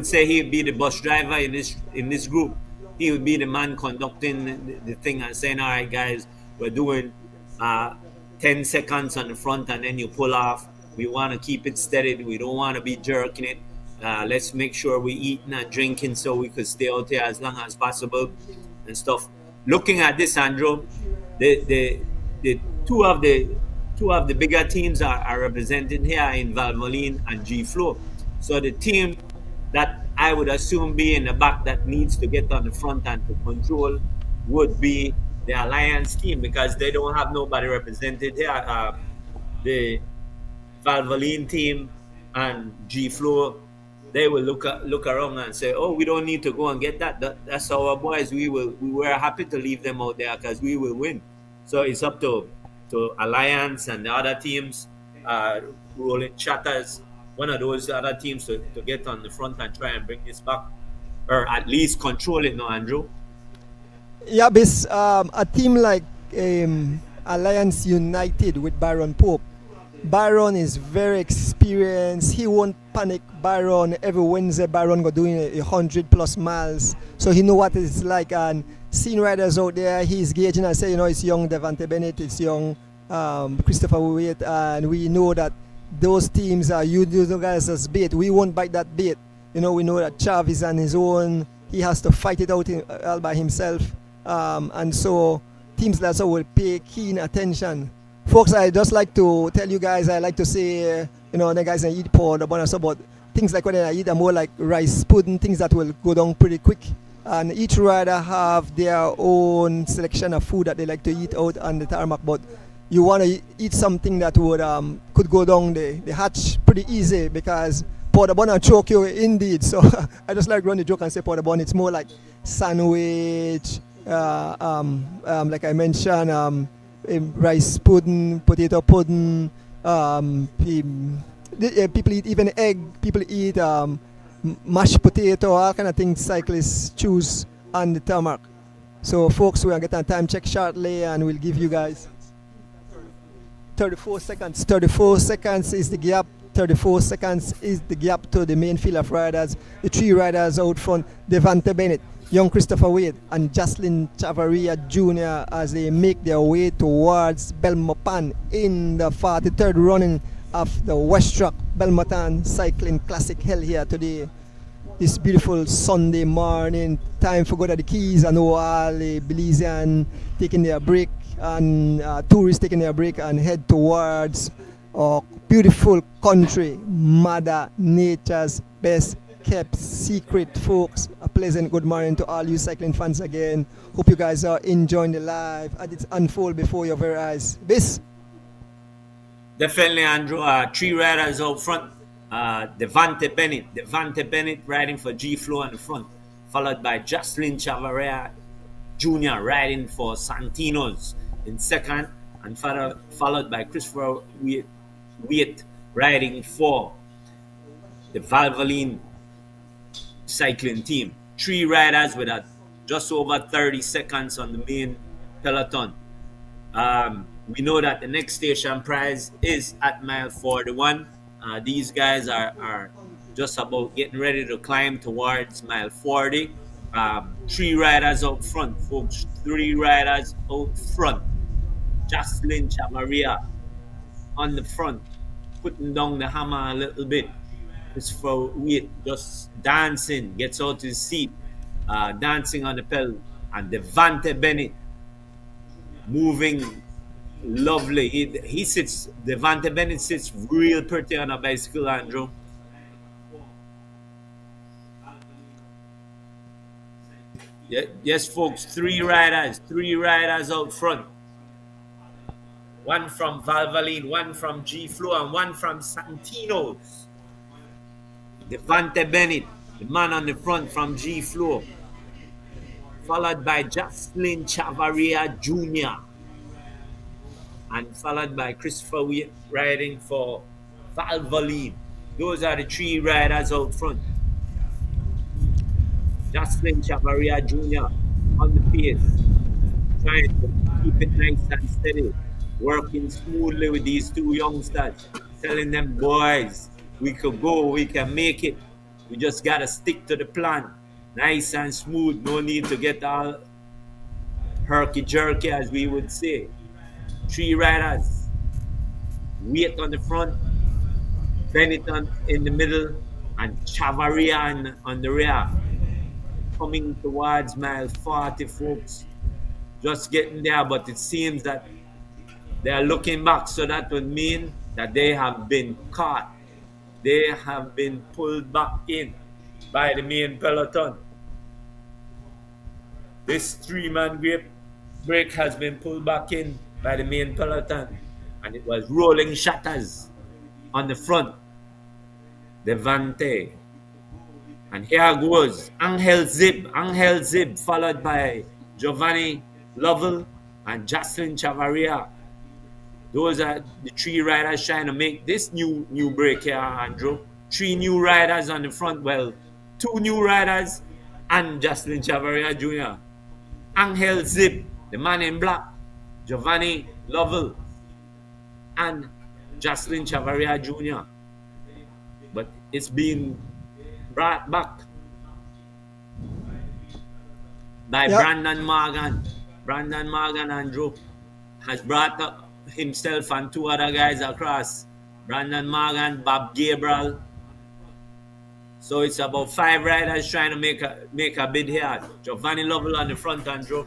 say he would be the bus driver in this group. He would be the man conducting the thing and saying, "All right, guys, we're doing 10 seconds on the front, and then you pull off. We want to keep it steady. We don't want to be jerking it. Let's make sure we're eating and drinking so we could stay out here as long as possible and stuff." Looking at this, Andrew, the two of the bigger teams are represented here in Valvoline and G Flow. So the team that I would assume be in the back that needs to get on the front and to control would be the Alliance team, because they don't have nobody represented here. The Valvoline team and G Flow, they will look around and say, "Oh, we don't need to go and get that. That's our boys. We were happy to leave them out there because we will win." So it's up to Alliance and the other teams, Rolling Shatters, one of those other teams to get on the front and try and bring this back, or at least control it now, Andrew. Yeah, this a team like Alliance United with Byron Pope. Byron is very experienced. He won't panic. Byron, every Wednesday, Byron go doing 100+ miles. So he know what it's like. And seeing riders out there, he's gauging and say, it's young Devante Bennett, it's young Christopher Wade. And we know that those teams are using those guys as bait. We won't bite that bait. We know that Chav is on his own. He has to fight it out all by himself. And so teams like that will pay keen attention. Folks, I just like to tell you guys, I like to say, the guys that eat powder bun and so, but things like when I eat are more like rice pudding, things that will go down pretty quick. And each rider have their own selection of food that they like to eat out on the tarmac, but you want to eat something that would could go down the hatch pretty easy, because powder bun will choke you indeed. So I just like run the joke and say powder bun. It's more like sandwich, like I mentioned, rice pudding, potato pudding. People eat even egg. People eat mashed potato, all kind of things cyclists choose on the tarmac. So, folks, we're going to get a time check shortly, and we'll give you guys 34 seconds. 34 seconds is the gap. 34 seconds is the gap to the main field of riders. The three riders out front, Devante Bennett, young Christopher Wade, and Jocelyn Chavaria Jr. as they make their way towards Belmopan in the 43rd running of the Westrac Belmopan Cycling Classic held here today. This beautiful Sunday morning, time for go to the Keys. I know all the Belizean taking their break and tourists taking their break and head towards our beautiful country, Mother Nature's best kept secret, folks. A pleasant good morning to all you cycling fans again. Hope you guys are enjoying the live as it's unfold before your very eyes. Bis? Definitely, Andrew. Three riders out front. Devante Bennett riding for G Flow on the front, followed by Jocelyn Chavaria Jr. riding for Santinos in second, and followed by Christopher Wade riding for the Valvoline cycling team. Three riders with just over 30 seconds on the main peloton. We know that the next station prize is at mile 41. These guys are just about getting ready to climb towards mile 40. Three riders out front, folks. Three riders out front. Jocelyn Chavaria on the front, putting down the hammer a little bit. Christopher Wade just dancing, gets out his seat, dancing on the pedal. And Devante Bennett moving lovely. Devante Bennett sits real pretty on a bicycle, Andrew. Yes, folks, three riders out front. One from Valvoline, one from G Flow, and one from Santino's. Devante Bennett, the man on the front from G Flow, followed by Jocelyn Chavaria Jr., and followed by Christopher Wade riding for Valvoline. Those are the three riders out front. Jocelyn Chavaria Jr. on the pace, trying to keep it nice and steady, working smoothly with these two youngsters, telling them, boys, we could go, we can make it. We just got to stick to the plan. Nice and smooth, no need to get all herky-jerky, as we would say. Three riders, Wade on the front, Bennett in the middle, and Chavaria on the rear. Coming towards mile 40, folks. Just getting there, but it seems that they are looking back, so that would mean that they have been caught. They have been pulled back in by the main peloton. This three-man break has been pulled back in by the main peloton, and it was rolling shutters on the front. Devante. And here goes Angel Zib, followed by Giovanni Lovell and Jocelyn Chavaria. Those are the three riders trying to make this new break here, Andrew. Three new riders on the front. Well, two new riders and Jocelyn Chavaria Jr. Angel Zib, the man in black, Giovanni Lovell, and Jocelyn Chavaria Jr. But it's being brought back by Brandon Morgan. Brandon Morgan, Andrew, has brought up himself and two other guys across. Brandon Morgan, Bob Gabriel. So it's about five riders trying to make a bid here. Giovanni Lovell on the front, Andrew.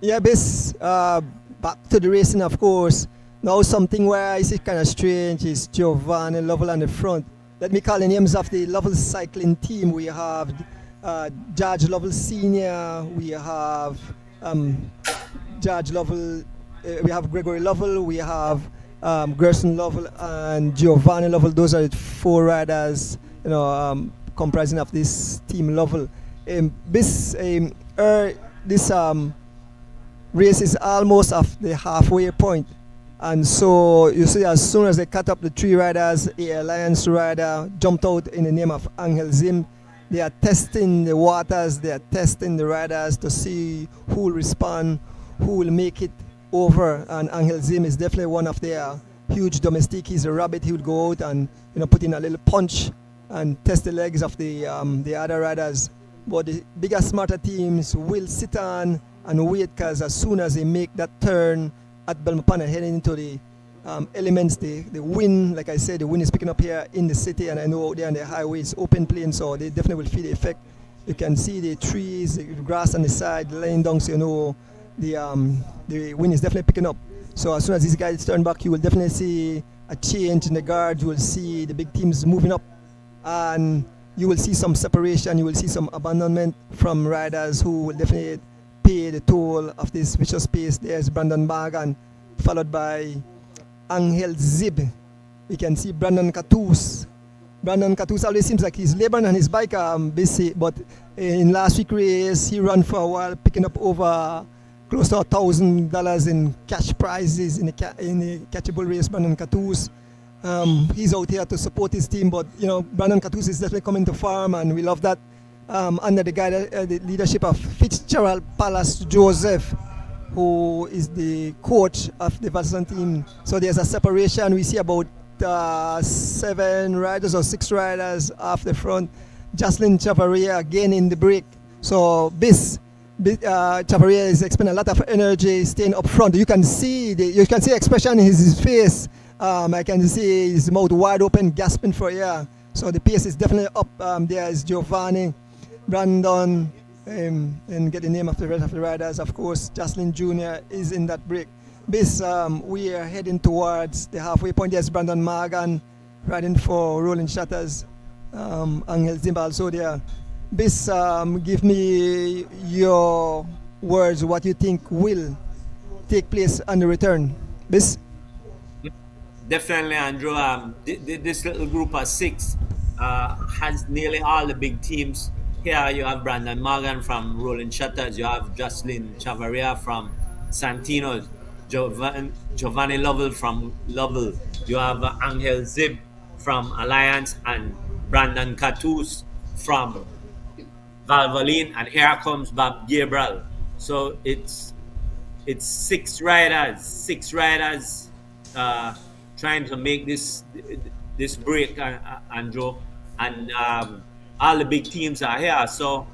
Yeah, Bis, back to the racing, of course. Now something where I see kind of strange is Giovanni Lovell on the front. Let me call the names of the Lovell cycling team. We have George Lovell Sr., we have George Lovell, we have Gregory Lovell, we have Gerson Lovell, and Giovanni Lovell. Those are the four riders, comprising of this team Lovell. This race is almost off the halfway point. And so you see, as soon as they cut up the three riders, a Alliance rider jumped out in the name of Angel Zim. They are testing the waters, they are testing the riders to see who will respond, who will make it over. And Angel Zim is definitely one of their huge domestique. He's a rabbit. He would go out and put in a little punch and test the legs of the other riders. But the bigger, smarter teams will sit on and wait, because as soon as they make that turn at Belmopan and heading into the elements, the wind, like I said, the wind is picking up here in the city, and I know out there on the highway it's open plain, so they definitely will feel the effect. You can see the trees, the grass on the side laying down, so the wind is definitely picking up. So as soon as these guys turn back, you will definitely see a change in the guards. You will see the big teams moving up, and you will see some separation. You will see some abandonment from riders who will definitely pay the toll of this vicious pace. There's Brandon Bagan, followed by Angel Zib. We can see Brandon Catus. Brandon Catus always seems like he's laboring on his bike, busy, but in last week's race, he ran for a while, picking up over close to $1,000 in cash prizes in the catchable race. Brandon Catus. He's out here to support his team, but Brandon Catus is definitely coming to farm, and we love that. Under the leadership of Fitzgerald Palace Joseph, who is the coach of the Valsan team. So there's a separation. We see about 7 riders or 6 riders off the front. Jocelyn Chavaria again in the break. So Chavaria is expending a lot of energy staying up front. You can see expression in his face. I can see his mouth wide open, gasping for air. So the pace is definitely up. There is Giovanni, Brandon, and get the name of the rest of the riders. Of course, Jocelyn Jr. is in that break. We are heading towards the halfway point. There's Brandon Morgan riding for Rolling Shutters. Angel Zimba also there. Give me your words, what you think will take place on the return. Definitely, Andrew. This little group of 6 has nearly all the big teams. Here you have Brandon Morgan from Rolling Shutters. You have Jocelyn Chavaria from Santino's. Giovanni Lovell from Lovell. You have Angel Zib from Alliance, and Brandon Catus from Valvoline. And here comes Bob Gabriel. So it's 6 riders trying to make this break, Andrew, and all the big teams are here. So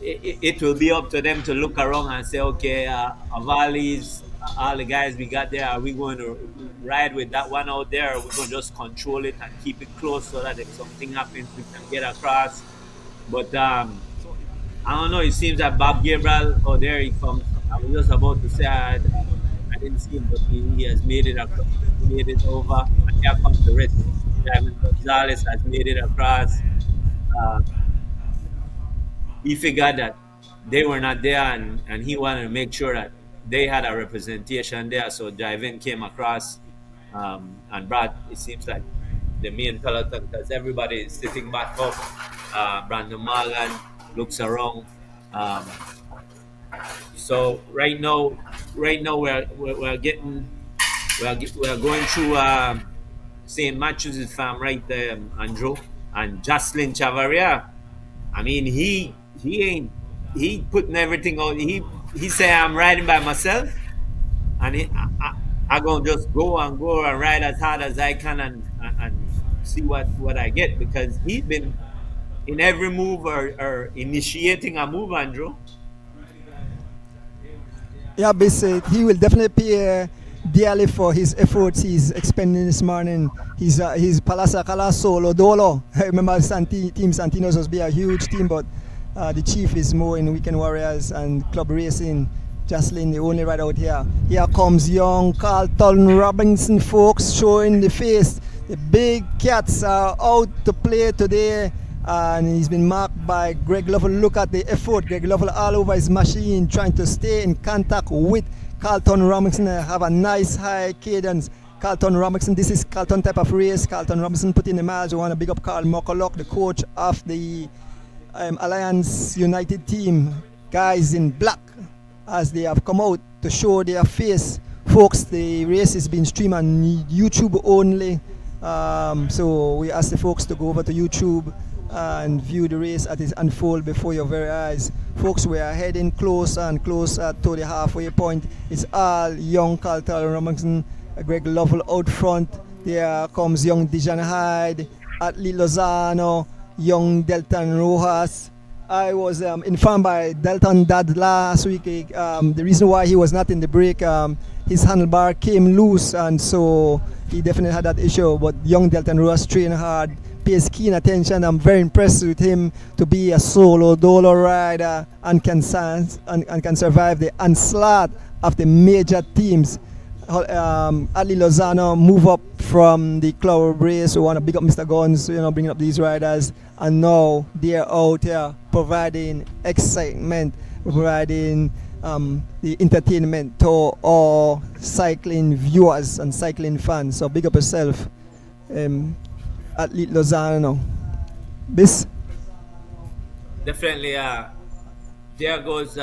it will be up to them to look around and say, okay, Avalis, all the guys we got there, are we going to ride with that one out there, or we're going to just control it and keep it close so that if something happens, we can get across. But I don't know, it seems that Bob Gabriel, there he comes. I was just about to say I didn't see him, but he has made it over. And here comes the rest. Gavin Gonzalez has made it across. He figured that they were not there, and he wanted to make sure that they had a representation there. So Javin came across and brought, it seems like, the main peloton, because everybody is sitting back up. Brandon Morgan looks around. So right now we're going through St. Matthew's farm right there, Andrew, and Jocelyn Chavaria. I mean, he putting everything out. He say, I'm riding by myself, and I gonna just go and ride as hard as I can and see what I get, because he's been in every move or initiating a move, Andrew. Yeah, he will definitely pay dearly for his efforts he's expending this morning. His Palasa Kala Solo Dolo. I remember Team Santino's was be a huge team, but the chief is more in Weekend Warriors and Club Racing. Jocelyn, the only rider out here. Here comes young Carlton Robinson, folks, showing the face. The big cats are out to play today, and he's been marked by Greg Lovell. Look at the effort. Greg Lovell all over his machine, trying to stay in contact with Carlton Robinson. Have a nice high cadence. Carlton Robinson, this is Carlton type of race. Carlton Robinson put in the miles. We want to big up Carl Mokolok, the coach of the Alliance United team, guys in black, as they have come out to show their face. Folks, the race is being streamed on YouTube only. So we ask the folks to go over to YouTube and view the race as it unfolds before your very eyes. Folks, we are heading closer and closer to the halfway point. It's all young Carlton Robinson, Greg Lovell out front. There comes young Dijon Hyde, Atlee Lozano, young Delton Rojas. I was informed by Delton dad last week, the reason why he was not in the break, his handlebar came loose, and so he definitely had that issue. But young Delton Rojas trained hard, pays keen attention. I'm very impressed with him to be a solo dolo rider and can survive the onslaught of the major teams. Atlee Lozano move up from the Cloud race. We want to big up Mr. Guns, bringing up these riders, and now they're out here providing excitement, providing the entertainment to all cycling viewers and cycling fans. So big up yourself, Atlee Lozano. This Definitely, there goes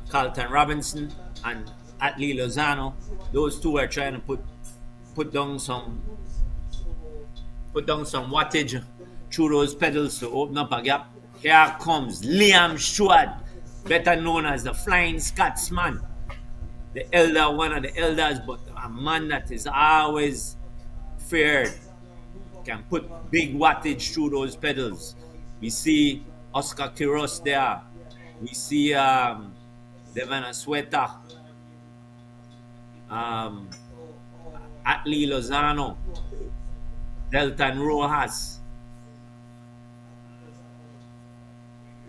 Carlton Robinson and Atlee Lozano. Those two are trying to put down some wattage through those pedals to open up a gap. Here comes Liam Stewart, better known as the Flying Scotsman, the elder, one of the elders, but a man that is always feared. Can put big wattage through those pedals. We see Oscar Quiros there. We see Devon Asweta, Atlee Lozano, Delton Rojas.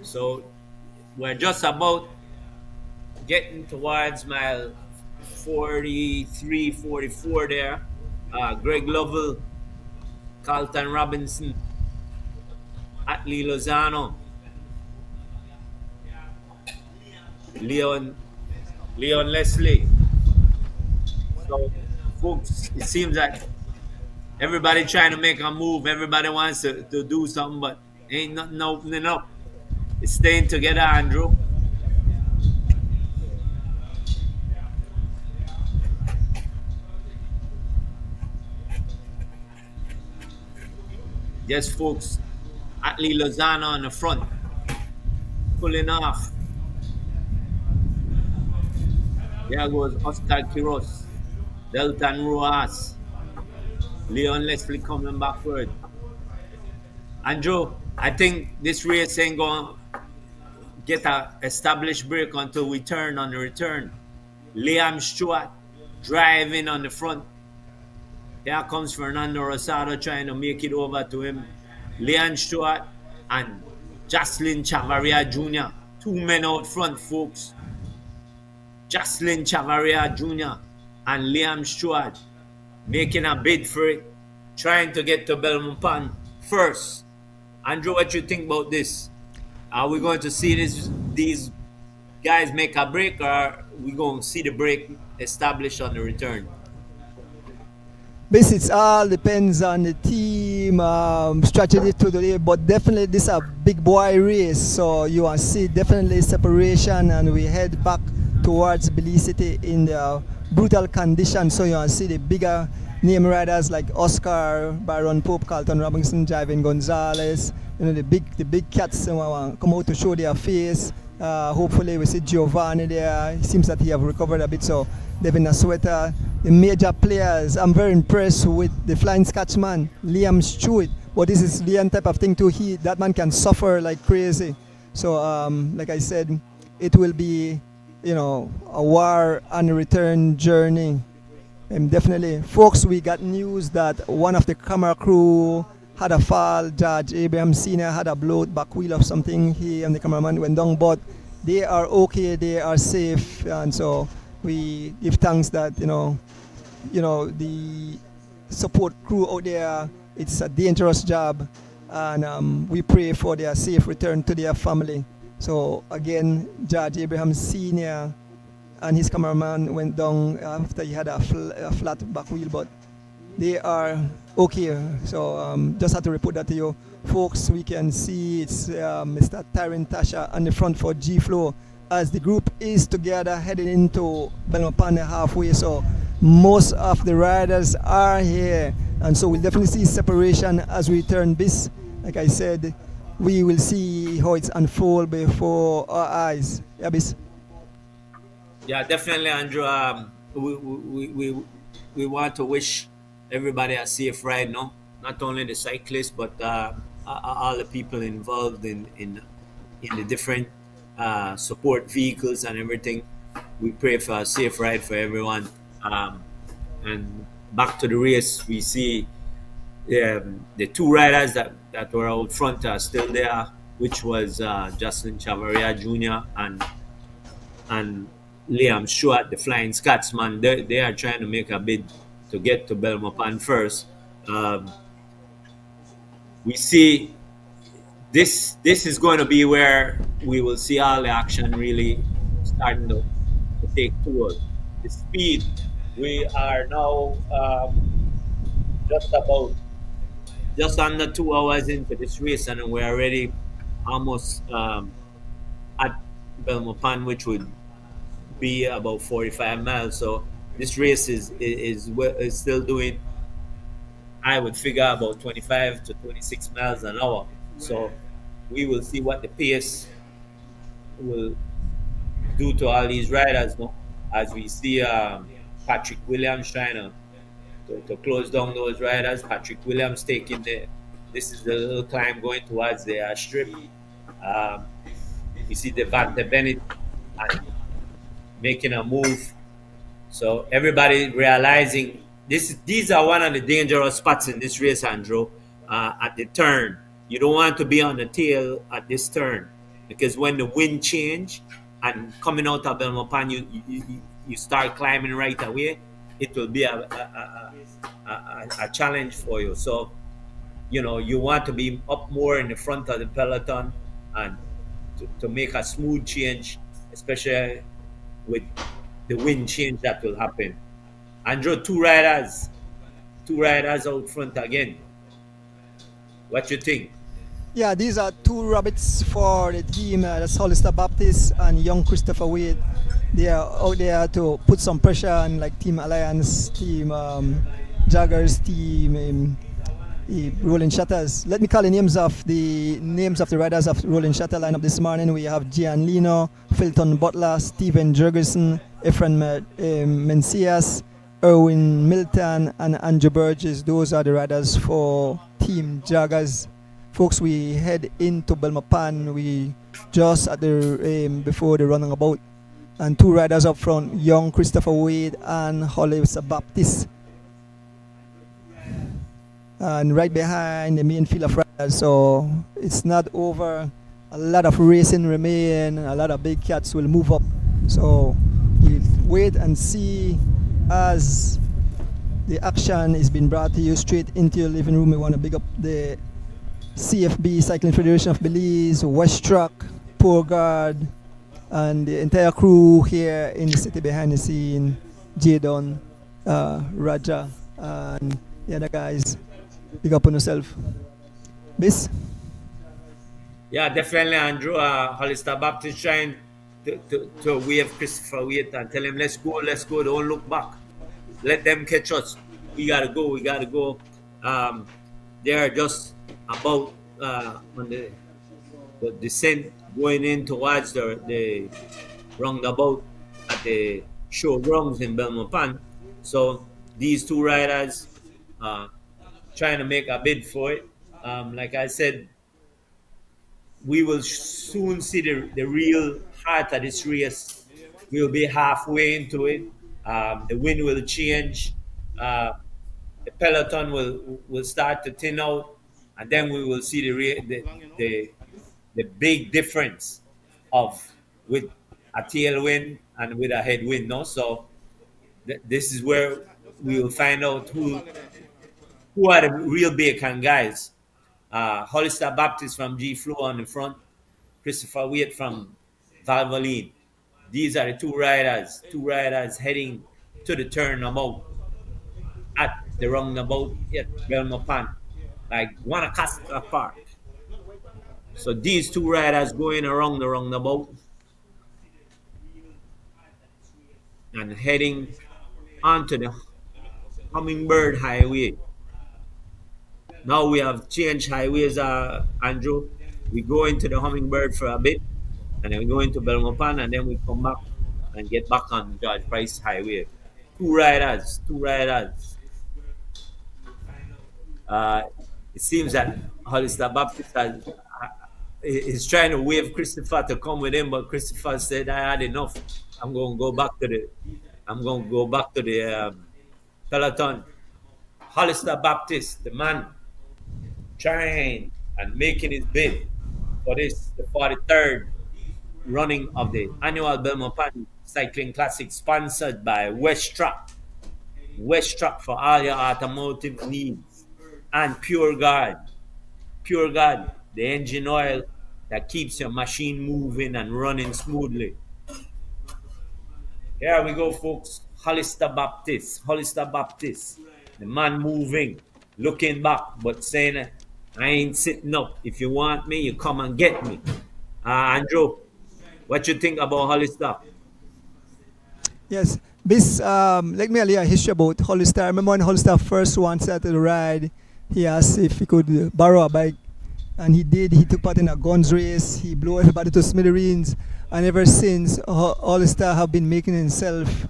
So we're just about getting towards mile 43, 44 there. Greg Lovell, Carlton Robinson, Atlee Lozano, Leon Leslie. So, folks, it seems like everybody trying to make a move. Everybody wants to do something, but ain't nothing opening up. It's staying together, Andrew. Yes, folks. Atlee Lozano on the front, pulling off. There goes Oscar Quiros, Delton Rojas, Leon Leslie coming backward. Andrew, I think this race ain't going to get an established break until we turn on the return. Liam Stewart driving on the front. Here comes Fernando Rosado trying to make it over to him. Liam Stewart and Jocelyn Chavaria Jr. Two men out front, folks. Jocelyn Chavaria Jr. and Liam Stewart making a bid for it, trying to get to Belmopan first. Andrew, what you think about this? Are we going to see these guys make a break, or are we going to see the break established on the return? Basically, it all depends on the team strategy today, but definitely this is a big boy race, so you will see definitely separation, and we head back towards Belicity in the brutal conditions. So you will see the bigger name riders like Oscar, Byron Pope, Carlton Robinson, Javin Gonzalez. The big cats come out to show their face. Hopefully we see Giovanni there. It seems that he have recovered a bit. So Devin Asweta, the major players. I'm very impressed with the Flying Scotsman, Liam Stewart. But this is Liam type of thing too. That man can suffer like crazy. So like I said, it will be a war and return journey. Definitely, folks, we got news that one of the camera crew had a fall. Judge Abraham Sr. had a blowout back wheel of something. He and the cameraman went down, but they are okay, they are safe, and so we give thanks that the support crew out there, it's a dangerous job, and we pray for their safe return to their family. So again, Judge Abraham Sr. and his cameraman went down after he had a flat back wheel, but they are okay. So just had to report that to you folks. We can see it's Mr. Tyron Tasha on the front for G Flow as the group is together heading into Belmopan halfway. So most of the riders are here, and so we'll definitely see separation as we turn this. Like I said, we will see how it's unfold before our eyes. Yeah, bis. Yeah, definitely, Andrew. We want to wish everybody a safe ride, no? Not only the cyclists, but all the people involved in the different support vehicles and everything. We pray for a safe ride for everyone. And back to the race, we see the two riders that were out front are still there, which was Justin Chavaria Jr. and Liam Stewart, the Flying Scotsman. They are trying to make a bid to get to Belmopan first. Um, we see this is going to be where we will see all the action really starting to take towards the speed. We are now just about just under 2 hours into this race, and we're already almost at Belmopan, which would be about 45 miles. So this race is still doing, I would figure, about 25 to 26 miles an hour. So we will see what the pace will do to all these riders, no? As we see Patrick Williams trying to close down those riders. Patrick Williams taking this is the little climb going towards the strip. Um, we see Devante Bennett making a move. So everybody realizing these are one of the dangerous spots in this race, Andrew. At the turn, you don't want to be on the tail at this turn because when the wind change and coming out of Belmopan, you start climbing right away. It will be a challenge for you. So you want to be up more in the front of the peloton and to make a smooth change, especially with the wind change that will happen. Andrew, two riders out front again. What you think? Yeah, these are two rabbits for the team. That's Hollister Baptist and young Christopher Wade. They are out there to put some pressure on like Team Alliance, Team Jaggers, Team Rolling Shutters. Let me call the names of the riders of Rolling Shutter lineup this morning. We have Gian Lino, Philton Butler, Steven Jurgensen, Efren Mencias, Erwin Milton, and Andrew Burgess. Those are the riders for Team Jaggers. Folks, we head into Belmopan. We just at the before the running about, and two riders up front, young Christopher Wade and Hollister Baptist. And right behind the main field of riders. So it's not over. A lot of racing remain. A lot of big cats will move up. So we'll wait and see as the action is being brought to you straight into your living room. We want to big up the CFB Cycling Federation of Belize, Westrac, Porgard, and the entire crew here in the city behind the scene. Jadon, Raja, and the other guys. Big up on yourself. Bis? Yeah, definitely, Andrew. Hollister Baptist trying to wave Christopher Wade and tell him, let's go, don't look back. Let them catch us. We gotta go. They are just about on the descent going in towards the roundabout at the showgrounds in Belmopan. So these two riders trying to make a bid for it. Like I said, we will soon see the real heart of this race. We'll be halfway into it. The wind will change. The peloton will start to thin out, and then we will see the big difference of with a tailwind and with a headwind. No, so this is where we will find out who are the real bacon guys. Hollister Baptist from G Flow on the front, Christopher Wade from Valvoline. These are the two riders heading to the turnabout at the roundabout at Belmopan, like Guanacaste Park. So these two riders going around the roundabout and heading onto the Hummingbird Highway. Now we have changed highways, Andrew. We go into the Hummingbird for a bit, and then we go into Belmopan, and then we come back and get back on George Price Highway. Two riders, two riders. Uh, it seems that Hollister Baptist is trying to wave Christopher to come with him, but Christopher said, "I had enough. I'm going to go back to the. I'm going to go back to the peloton." Hollister Baptist, the man trying and making his bid for this, the 43rd running of the annual Belmopan Cycling Classic, sponsored by Westrac. Westrac for all your automotive needs, and Pure Guard. Pure Guard, the engine oil that keeps your machine moving and running smoothly. Here we go, folks. Hollister Baptist. Hollister Baptist. The man moving, looking back, but saying, I ain't sitting up. If you want me, you come and get me. Andrew, what you think about Hollister? Yes, this let me tell you a history about Hollister. I remember when Hollister first one started to ride, he asked if he could borrow a bike, and he did. He took part in a guns race. He blew everybody to smithereens, and ever since, Hollister have been making himself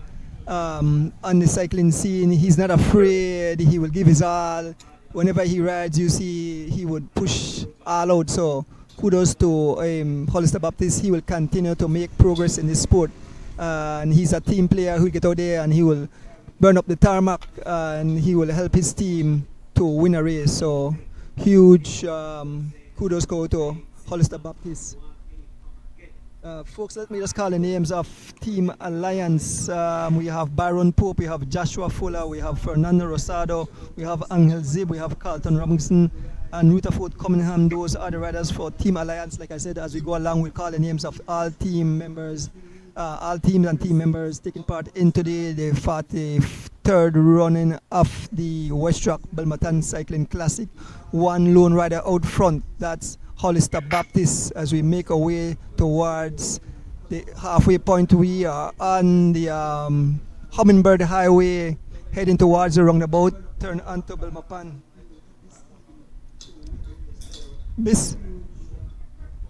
on the cycling scene. He's not afraid. He will give his all. Whenever he rides, you see he would push all out. So kudos to Hollister Baptist. He will continue to make progress in this sport. And he's a team player who will get out there and he will burn up the tarmac and he will help his team to win a race. So huge kudos go to Hollister Baptist. Folks, let me just call the names of Team Alliance. We have Byron Pope, we have Joshua Fuller, we have Fernando Rosado, we have Angel Zib, we have Carlton Robinson, and Rutherford Cunningham. Those are the riders for Team Alliance. Like I said, as we go along, we'll call the names of all team members, all teams and team members taking part in today, the 43rd running of the Westrac Belmopan Cycling Classic. One lone rider out front, that's Hollister Baptist. As we make our way towards the halfway point, we are on the Hummingbird Highway heading towards the roundabout, turn onto Belmopan. Miss?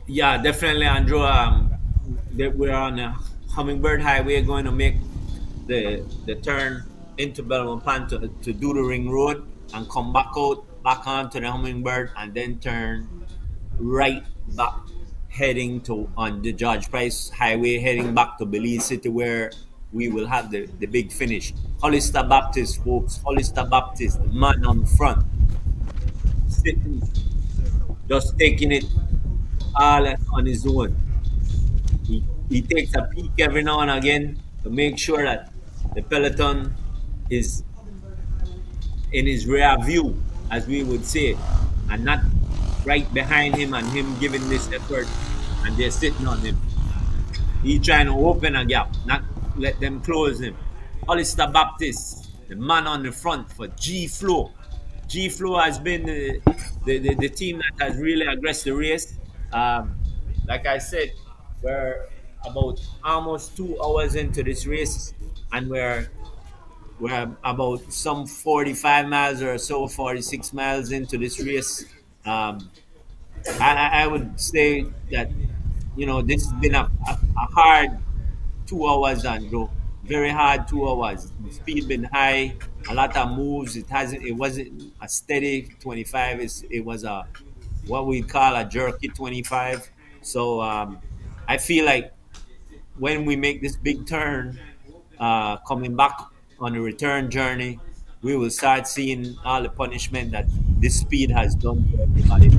Yeah, definitely, Andrew. We're on a Hummingbird Highway going to make the turn into Belmopan to do the ring road and come back out, back onto the Hummingbird, and then turn right back heading to on the George Price Highway, heading back to Belize City, where we will have the big finish. Hollister Baptist, folks. Hollister Baptist, the man on front, sitting, just taking it all on his own. He takes a peek every now and again to make sure that the peloton is in his rear view, as we would say, and not right behind him and him giving this effort and they're sitting on him. He's trying to open a gap, not let them close him. Hollister Baptist, the man on the front for G Flow. G Flow has been the team that has really aggressed the race. Like I said, we're about almost 2 hours into this race, and we're about some 45 miles or so, 46 miles into this race. I would say that this has been a hard 2 hours, Andrew. Very hard 2 hours. The speed been high, a lot of moves. It wasn't a steady 25. It was a what we call a jerky 25. So I feel like when we make this big turn, coming back on the return journey, we will start seeing all the punishment that this speed has done to everybody.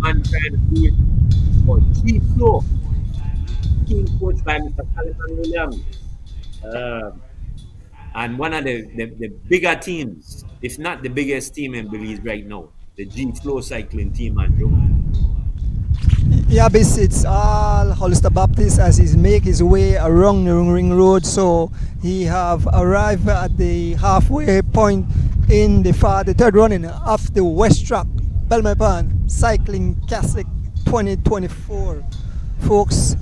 Man trying to do it for G Flow, team coached by Mr. Callum Williams. And one of the bigger teams, if not the biggest team in Belize right now, the G Flow cycling team, Andrew. Yeah, this it's all Hollister Baptist as he make his way around the ring road. So he have arrived at the halfway point in the third running of the Westrac Belmopan Cycling Classic 2024, folks.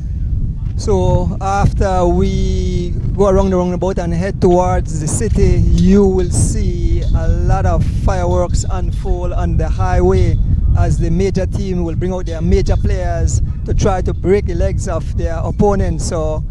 So after we go around the roundabout and head towards the city, you will see a lot of fireworks unfold on the highway as the major team will bring out their major players to try to break the legs of their opponents. So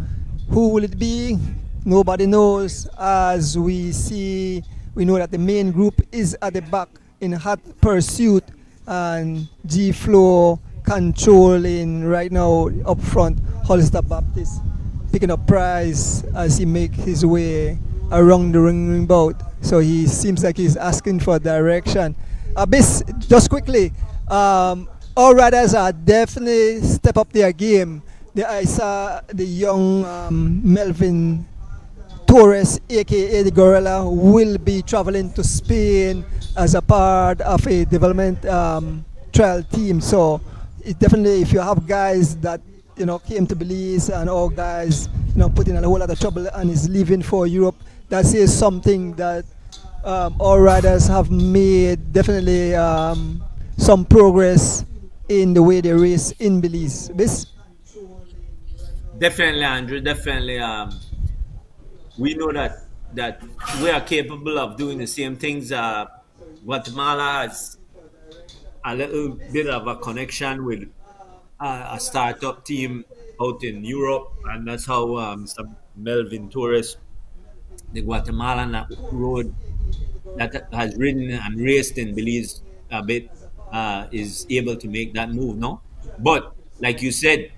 who will it be? Nobody knows. As we see, we know that the main group is at the back in hot pursuit, and G Flow controlling right now up front. Hollister Baptist picking up prize as he make his way around the ring bout. So he seems like he's asking for direction. Just quickly, all riders are definitely step up their game. I saw the young Melvin Torres, aka the Gorilla, will be traveling to Spain as a part of a development trial team. So it definitely, if you have guys that came to Belize and all guys put in a whole lot of trouble and is leaving for Europe, that says something that all riders have made definitely some progress in the way they race in Belize. This Definitely, Andrew. Definitely. We know that we are capable of doing the same things. Guatemala has a little bit of a connection with a startup team out in Europe, and that's how Mr. Melvin Torres, the Guatemalan that rode that has ridden and raced in Belize a bit, is able to make that move. No, but like you said,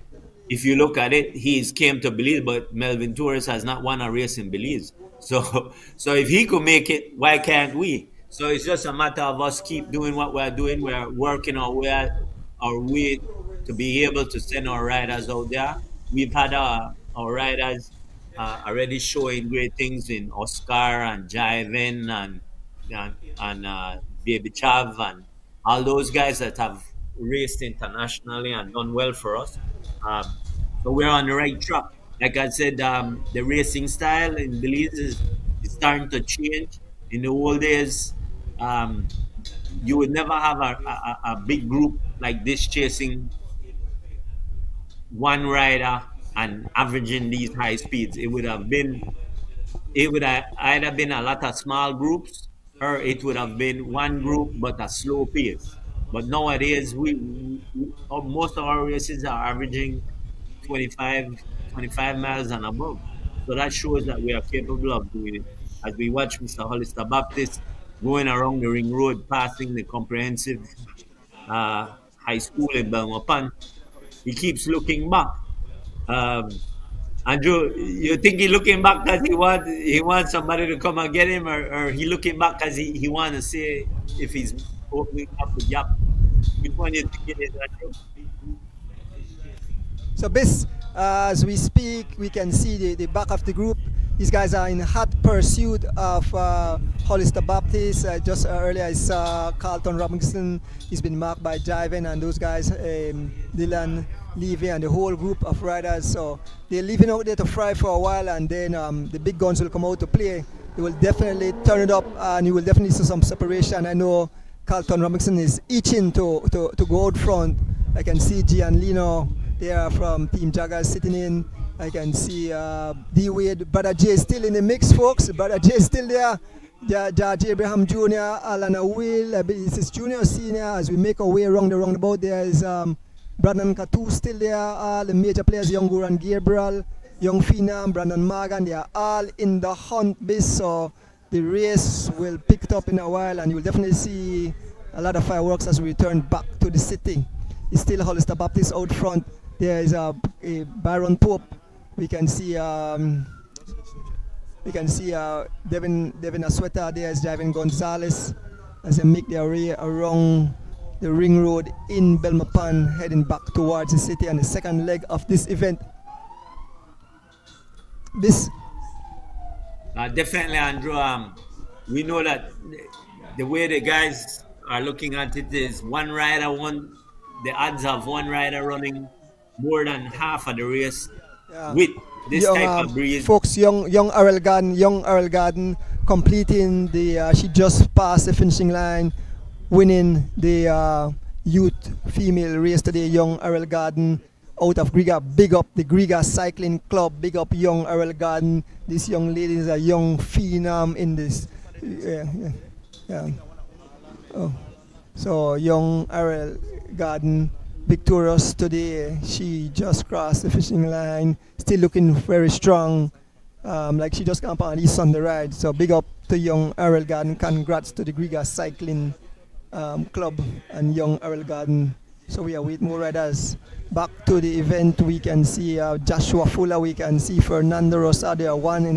if you look at it, he's came to Belize, but Melvin Torres has not won a race in Belize. So, so if he could make it, why can't we? So it's just a matter of us keep doing what we're doing. We're working our way to be able to send our riders out there. We've had our riders already showing great things in Oscar and Jiven and Baby Chav and all those guys that have raced internationally and done well for us. Um, so we're on the right track. Like I said, the racing style in Belize is starting to change. In the old days, um, you would never have a big group like this chasing one rider and averaging these high speeds. It would have either been a lot of small groups, or it would have been one group but a slow pace. But nowadays, most of our races are averaging 25, 25 miles and above. So that shows that we are capable of doing it. As we watch Mr. Hollister Baptist going around the ring road, passing the comprehensive high school in Belmopan, he keeps looking back. Um, Andrew, you think he looking back because he wants somebody to come and get him, or he looking back because he want to see if he's opening up the gap? Which one you think it is, Andrew? So this, as we speak, we can see the back of the group. These guys are in hot pursuit of Hollister Baptist. Just earlier I saw Carlton Robinson. He's been marked by Jiven and those guys, Dylan, Levy, and the whole group of riders. So they're leaving out there to fry for a while, and then the big guns will come out to play. They will definitely turn it up, and you will definitely see some separation. I know Carlton Robinson is itching to go out front. I can see Gianlino there from Team Jaggers sitting in. I can see D Wade, Brother J is still in the mix, folks. Brother J is still there. George Abraham Jr., Alana Will, this is Junior Senior. As we make our way around the roundabout, there is Brandon Katu still there. All the major players, Young Goran Gabriel, Young Phenom, Brandon Morgan, they are all in the hunt base. So the race will pick it up in a while, and you will definitely see a lot of fireworks as we return back to the city. It's still Hollister Baptist out front. There is a Byron Pope. We can see Devin Asweta. There is Javin Gonzalez as they make their way around the ring road in Belmopan, heading back towards the city and the second leg of this event. This Definitely, Andrew. We know that the way the guys are looking at it is one rider the odds of one rider running more than half of the race Yeah. with this Young type of breeze. folks, young Earl Garden completing the. She just passed the finishing line, winning the youth female race today. Young Earl Garden out of Griga. Big up the Griga Cycling Club. Big up young Earl Garden. This young lady is a young phenom in this. Yeah, yeah, yeah. Oh. So young Earl Garden victorious today. She just crossed the finishing line, still looking very strong. Like she just come on the Sunday ride. So big up to young Earl Garden. Congrats to the Griga Cycling Club and young Earl Garden. So we await more riders. Back to the event, we can see Joshua Fuller. We can see Fernando Rosado. One in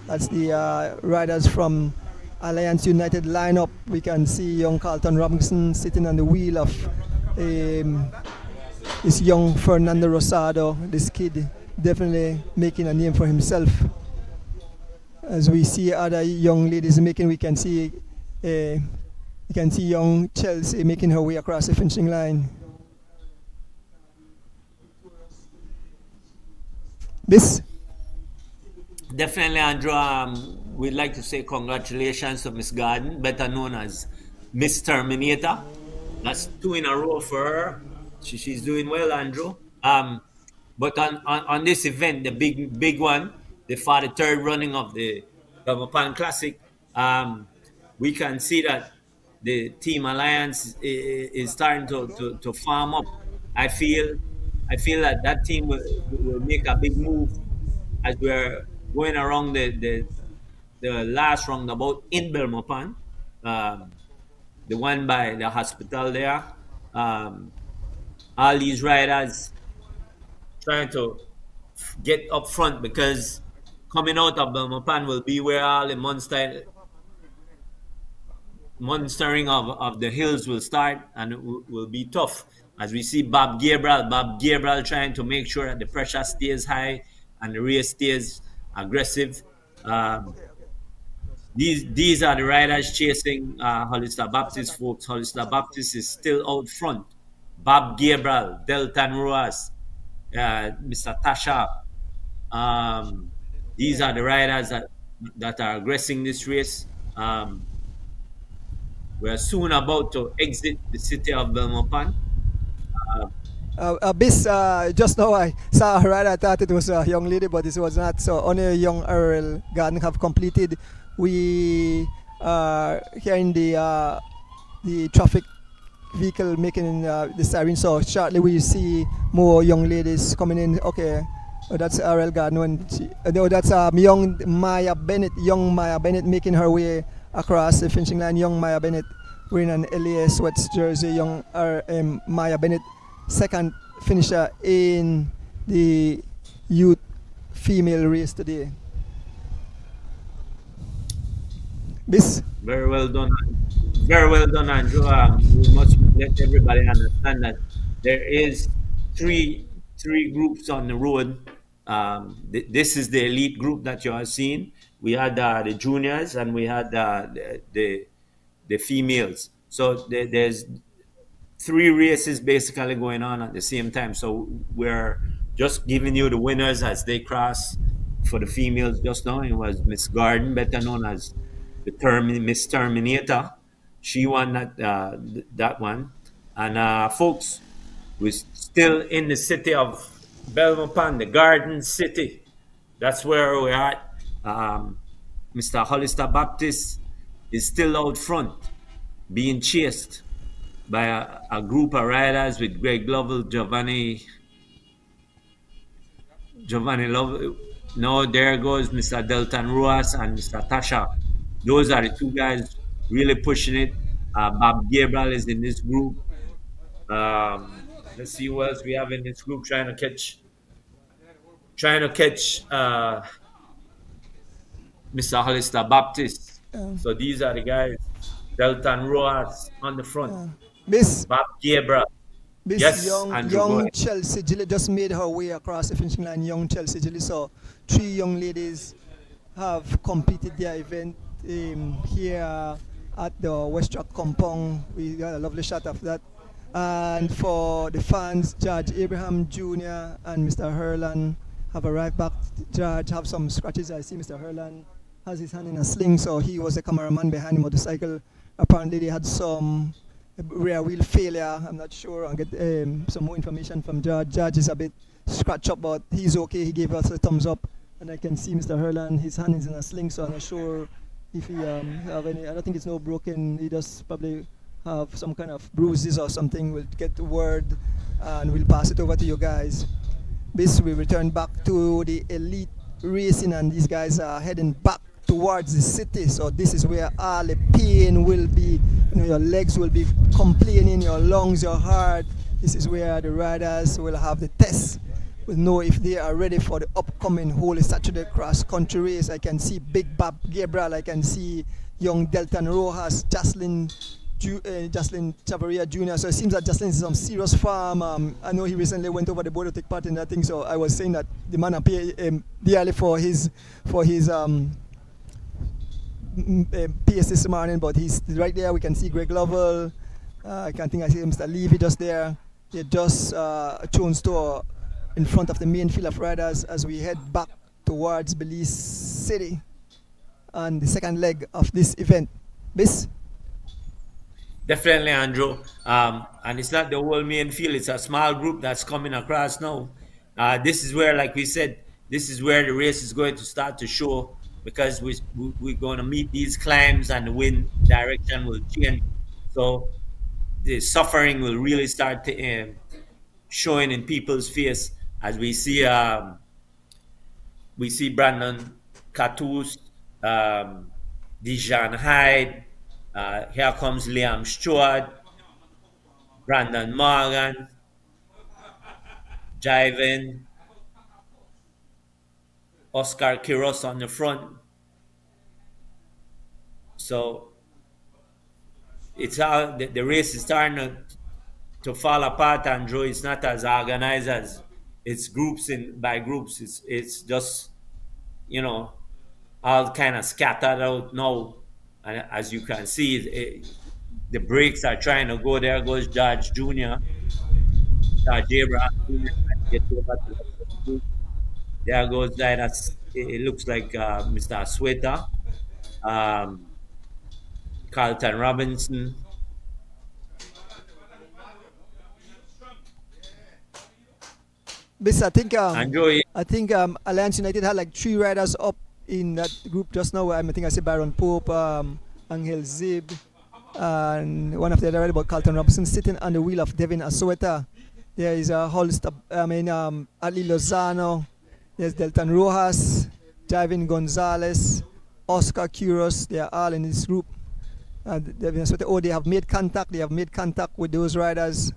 that's the riders from Alliance United lineup. We can see young Carlton Robinson sitting on the wheel of this young Fernando Rosado. This kid definitely making a name for himself. As we see other young ladies making, we can see young Chelsea making her way across the finishing line. This Definitely, Andrew. We'd like to say congratulations to Miss Garden, better known as Miss Terminator. That's two in a row for her. She's doing well, Andrew. But on this event, the big one, the 43rd running of the Belmopan Classic, we can see that the Team Alliance is starting to farm up. I feel that team will make a big move as we're going around the last roundabout in Belmopan, um, the one by the hospital there. Um, all these riders trying to get up front because coming out of Belmopan will be where all the monstering of the hills will start, and it will be tough. As we see Bob Gabriel trying to make sure that the pressure stays high and the race stays aggressive. Um, these are the riders chasing Hollister Baptist, folks. Hollister Baptist is still out front. Bob Gabriel, Deltan Ruas, Mr. Tasha. Um, these are the riders that are aggressing this race. We're soon about to exit the city of Belmopan. Bis, just now I saw her ride. I thought it was a young lady, but it was not. So only a young Earl Garden have completed. We are here in the traffic vehicle making the siren. So shortly we see more young ladies coming in. Okay, that's Earl Garden. No, that's young Maya Bennett. Young Maya Bennett making her way across the finishing line. Young Maya Bennett wearing an LAS Sweats jersey. Young Maya Bennett, second finisher in the youth female race today. This Very well done. Very well done, Andrew. We must let everybody understand that there is three groups on the road. This is the elite group that you are seeing. We had the juniors and we had the females. So there's three races basically going on at the same time. So we're just giving you the winners as they cross. For the females just now, it was Miss Garden, better known as Miss Terminator. She won that one. And folks, we're still in the city of Belmopan, the Garden City. That's where we're at. Mr. Hollister Baptist is still out front, being chased by a group of riders with Greg Lovell, Giovanni Love. No, there goes Mr. Deltan Ruas and Mr. Tasha. Those are the two guys really pushing it. Bob Gabriel is in this group. Let's see who else we have in this group trying to catch Mr. Hollister Baptist. So these are the guys. Deltan Ruas on the front. Miss Bob Gabriel. This Yes, young Andrew, go young ahead. Chelsea Gilly just made her way across the finishing line. Young Chelsea Gilly. So three young ladies have completed their event here at the Westrac compound. We got a lovely shot of that. And for the fans, Judge Abraham Jr. and Mr. Herlan have arrived back. Judge have some scratches. I see Mr. Herlan has his hand in a sling, so he was the cameraman behind the motorcycle. Apparently, they had some rear wheel failure. I'm not sure. I'll get some more information from Judge. Judge is a bit scratched up, but he's okay. He gave us a thumbs up. And I can see Mr. Herlan, his hand is in a sling, so I'm not sure if he have any. I don't think it's no broken. He just probably have some kind of bruises or something. We'll get the word and we'll pass it over to you guys. This we return back to the elite racing, and these guys are heading back towards the city. So this is where all the pain will be. Your legs will be complaining, your lungs, your heart. This is where the riders will have the test. We'll know if they are ready for the upcoming Holy Saturday cross country race. I can see Big Bob Gabriel. I can see young Delton Rojas, Jocelyn Chavarria Jr. So it seems that Jocelyn is some serious farm. I know he recently went over the border to take part in that thing. So I was saying that the man appeared dearly for his PS this morning, but he's right there. We can see Greg Lovell. I can't think I see Mr. Levy just there. They're just Jones store in front of the main field of riders as we head back towards Belize City and the second leg of this event. Bis? Definitely, Andrew. And it's not the whole main field, it's a small group that's coming across now. This is where, like we said, this is where the race is going to start to show, because we're going to meet these climbs and the wind direction will change. So the suffering will really start to showing in people's face as we see Brandon Catus, Dijon Hyde, here comes Liam Stewart, Brandon Morgan, Jiven, Oscar Quiros on the front. So it's how the race is starting to fall apart, Andrew. It's not as organized as it's groups by groups. It's just, all kind of scattered out now. And as you can see, the brakes are trying to go. There goes George Jr. George Abraham Jr. Get over to the group. There goes that. It looks like Mr. Sweta, Carlton Robinson. Bis, Andrew, I think Alliance United had like 3 riders up in that group just now. I think I see Baron Pope, Angel Zib, and one of the other riders, about Carlton Robinson, sitting on the wheel of Devin Asweta. There is Hollister, Ali Lozano. There's Delton Rojas, Javin Gonzalez, Oscar Quiros. They are all in this group. Devin Asweta. Oh, they have made contact. They have made contact with those riders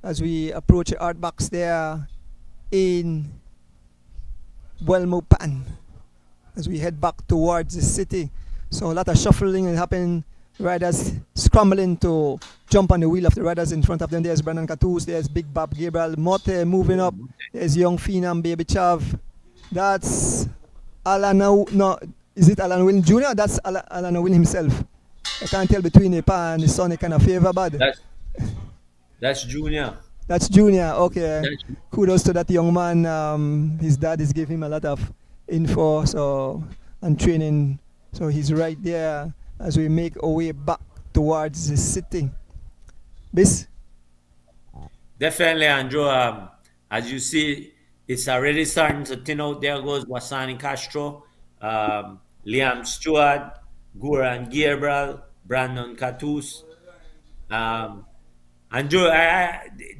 as we approach the art box there in Belmopan as we head back towards the city. So a lot of shuffling is happening. Riders scrambling to jump on the wheel of the riders in front of them. There's Brandon Catus, there's Big Bob Gabriel, Motte moving up. There's Young Phenom, Baby Chav. That's Alan. No, is it Alan Wynn Jr.? That's Alan Wynn himself. I can't tell between the pa and the son. They kind of favor bad. That's Junior. That's Junior. Okay. Kudos to that young man. His dad is giving him a lot of info and training. So he's right there as we make our way back towards the city. Bis? Definitely, Andrew. As you see, it's already starting to thin out. There goes Wasani Castro, Liam Stewart, Goran Gabriel, Brandon Catus. Andrew,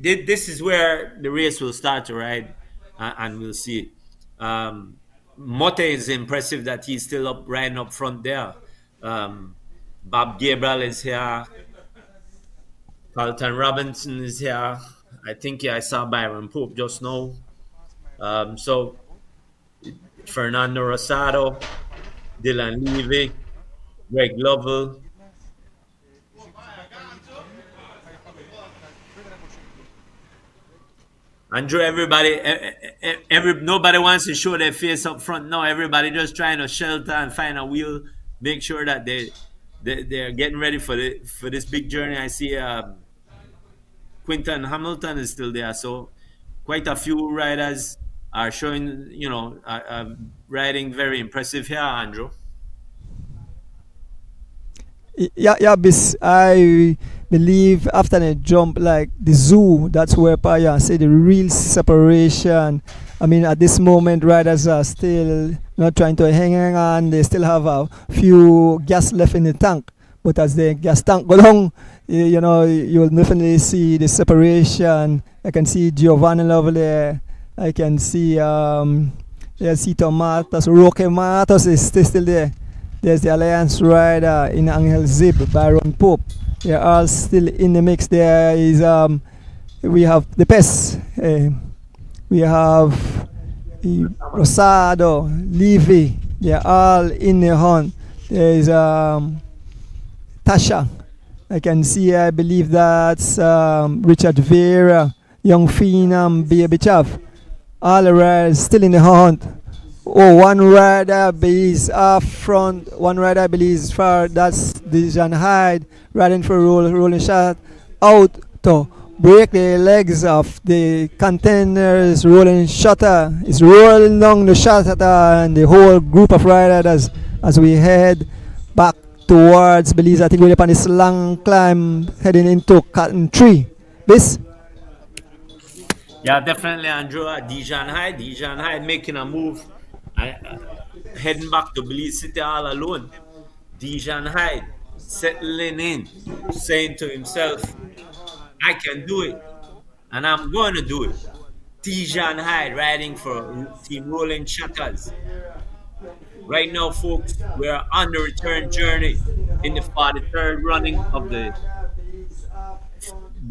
this is where the race will start to ride, and we'll see. Motte is impressive that he's still riding up front there. Bob Gabriel is here. Carlton Robinson is here. I think I saw Byron Pope just now. So Fernando Rosado, Dylan Levy, Greg Lovell. Andrew, nobody wants to show their face up front now. Everybody just trying to shelter and find a wheel, make sure that they're getting ready for this big journey. I see Quinton Hamilton is still there. So quite a few riders are showing, are riding very impressive here, Andrew. Yeah, yeah, bis I believe after the jump, like the zoo, that's where Paya say the real separation. I mean, at this moment, riders are still not trying to hang on. They still have a few gas left in the tank. But as the gas tank go down, you'll definitely see the separation. I can see Giovanni over there. I can see Cito Matos, Roque Matos is still there. There's the Alliance rider in Angel Zib, Byron Pope. They're all still in the mix. There is we have the Pest. We have Rosado, Levy. They're all in the hunt. There's Tasha. I can see, I believe that's Richard Vera, Young Phenom, Baby Chav. All the riders still in the hunt. Oh, one rider is up front. One rider I believe is far. That's Dijon Hyde riding for a rolling shot out to break the legs of the contenders. Rolling shutter is rolling down the shutter, and the whole group of riders as we head back towards Belize. I think we're upon this long climb heading into Cotton Tree. This. Yeah, definitely, Andrew. Dijon Hyde making a move. Heading back to Belize City all alone. Dijon Hyde settling in, saying to himself, I can do it, and I'm going to do it. Dijon Hyde riding for Team Rolling Shutters. Right now, folks, we're on the return journey in the 43rd running of the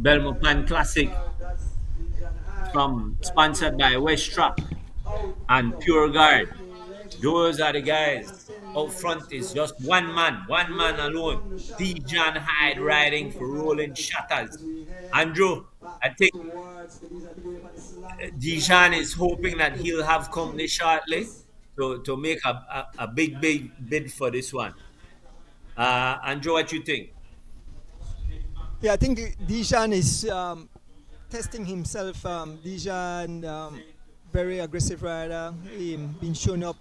Belmopan Classic, from sponsored by Westrac and Pure Guard. Those are the guys. Out front is just one man alone. Dijon Hyde riding for Rolling Shutters. Andrew, I think Dijon is hoping that he'll have company shortly to make a big bid for this one. Andrew, what you think? Yeah, I think Dijon is testing himself. Dijon, very aggressive rider. He been showing up,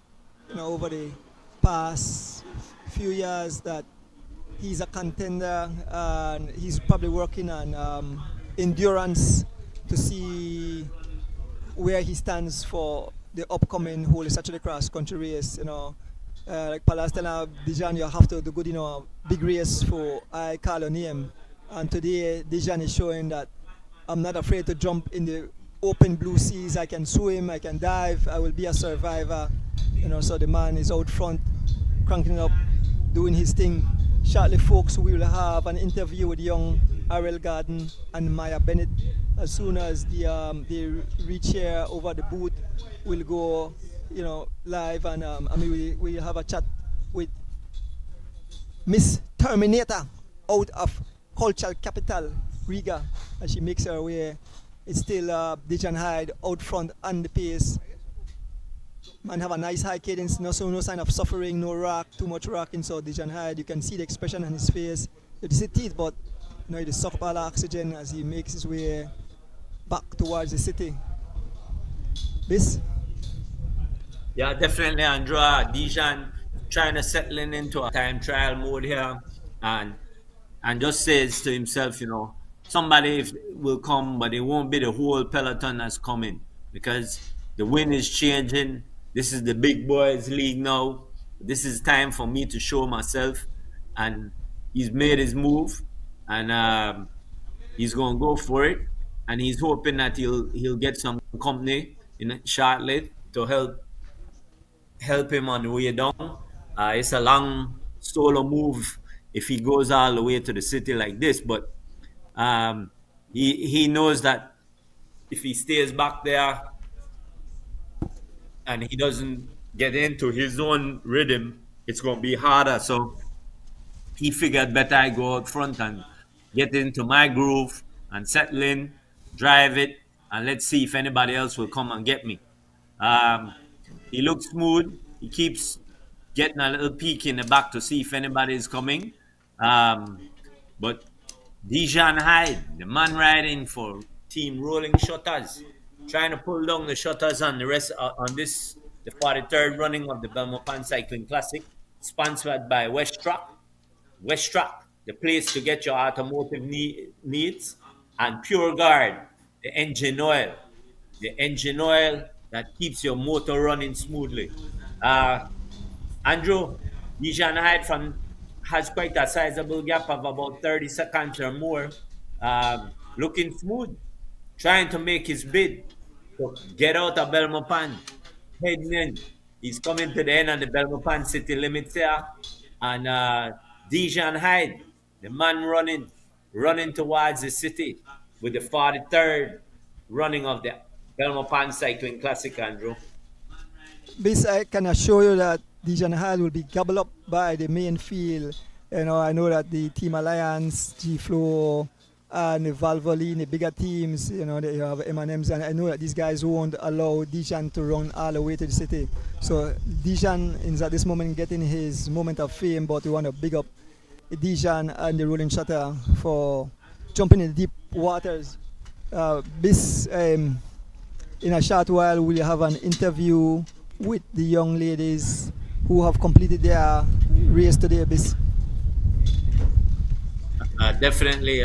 over the past few years that he's a contender, and he's probably working on endurance to see where he stands for the upcoming Holy Saturday Cross Country race. Like Palestine, Dijon, you have to do good, big race for I call your name. And today, Dijon is showing that I'm not afraid to jump in the open blue seas. I can swim, I can dive, I will be a survivor. So the man is out front, cranking up, doing his thing. Shortly, folks, we will have an interview with young Ariel Garden and Maya Bennett. As soon as they reach here over the booth, we'll go, live, and we'll have a chat with Miss Terminator out of cultural capital, Riga, as she makes her way. It's still Dijon Hyde out front on the pace. Man have a nice high cadence, no sign of suffering, no rock, too much rocking. So Dijon Hyde, you can see the expression on his face. You see teeth, but he suck up all the oxygen as he makes his way back towards the city. This? Yeah, definitely, Andrea. Dijon trying to settle into a time trial mode here, and just says to himself, somebody will come, but it won't be the whole peloton that's coming, because the wind is changing. This is the big boys league now. This is time for me to show myself, and he's made his move, and he's gonna go for it, and he's hoping that he'll get some company in shortly to help him on the way down. It's a long solo move if he goes all the way to the city like this, but he knows that if he stays back there and he doesn't get into his own rhythm, it's going to be harder. So he figured better I go out front and get into my groove and settle in, drive it, and let's see if anybody else will come and get me. He looks smooth. He keeps getting a little peek in the back to see if anybody is coming. But Dijon Hyde, the man riding for Team Rolling Shutters, trying to pull down the shutters on the rest on this the 43rd running of the Belmopan Cycling Classic, sponsored by Westrac. Westrac, the place to get your automotive needs, and Pure Guard, the engine oil that keeps your motor running smoothly. Uh, Andrew, Dijon Hyde has quite a sizable gap of about 30 seconds or more, looking smooth, trying to make his bid to get out of Belmopan, heading in. He's coming to the end of the Belmopan city limits here. And Dijon Hyde, the man running towards the city with the 43rd running of the Belmopan Cycling Classic, Andrew. This I can assure you that Dijon Hall will be gobbled up by the main field. I know that the Team Alliance, G-Flow, and the Valvoline, the bigger teams, they have M&Ms, and I know that these guys won't allow Dijon to run all the way to the city. So Dijon is at this moment getting his moment of fame, but we want to big up Dijon and the Rolling Shutter for jumping in the deep waters. In a short while, we'll have an interview with the young ladies who have completed their race today. Definitely,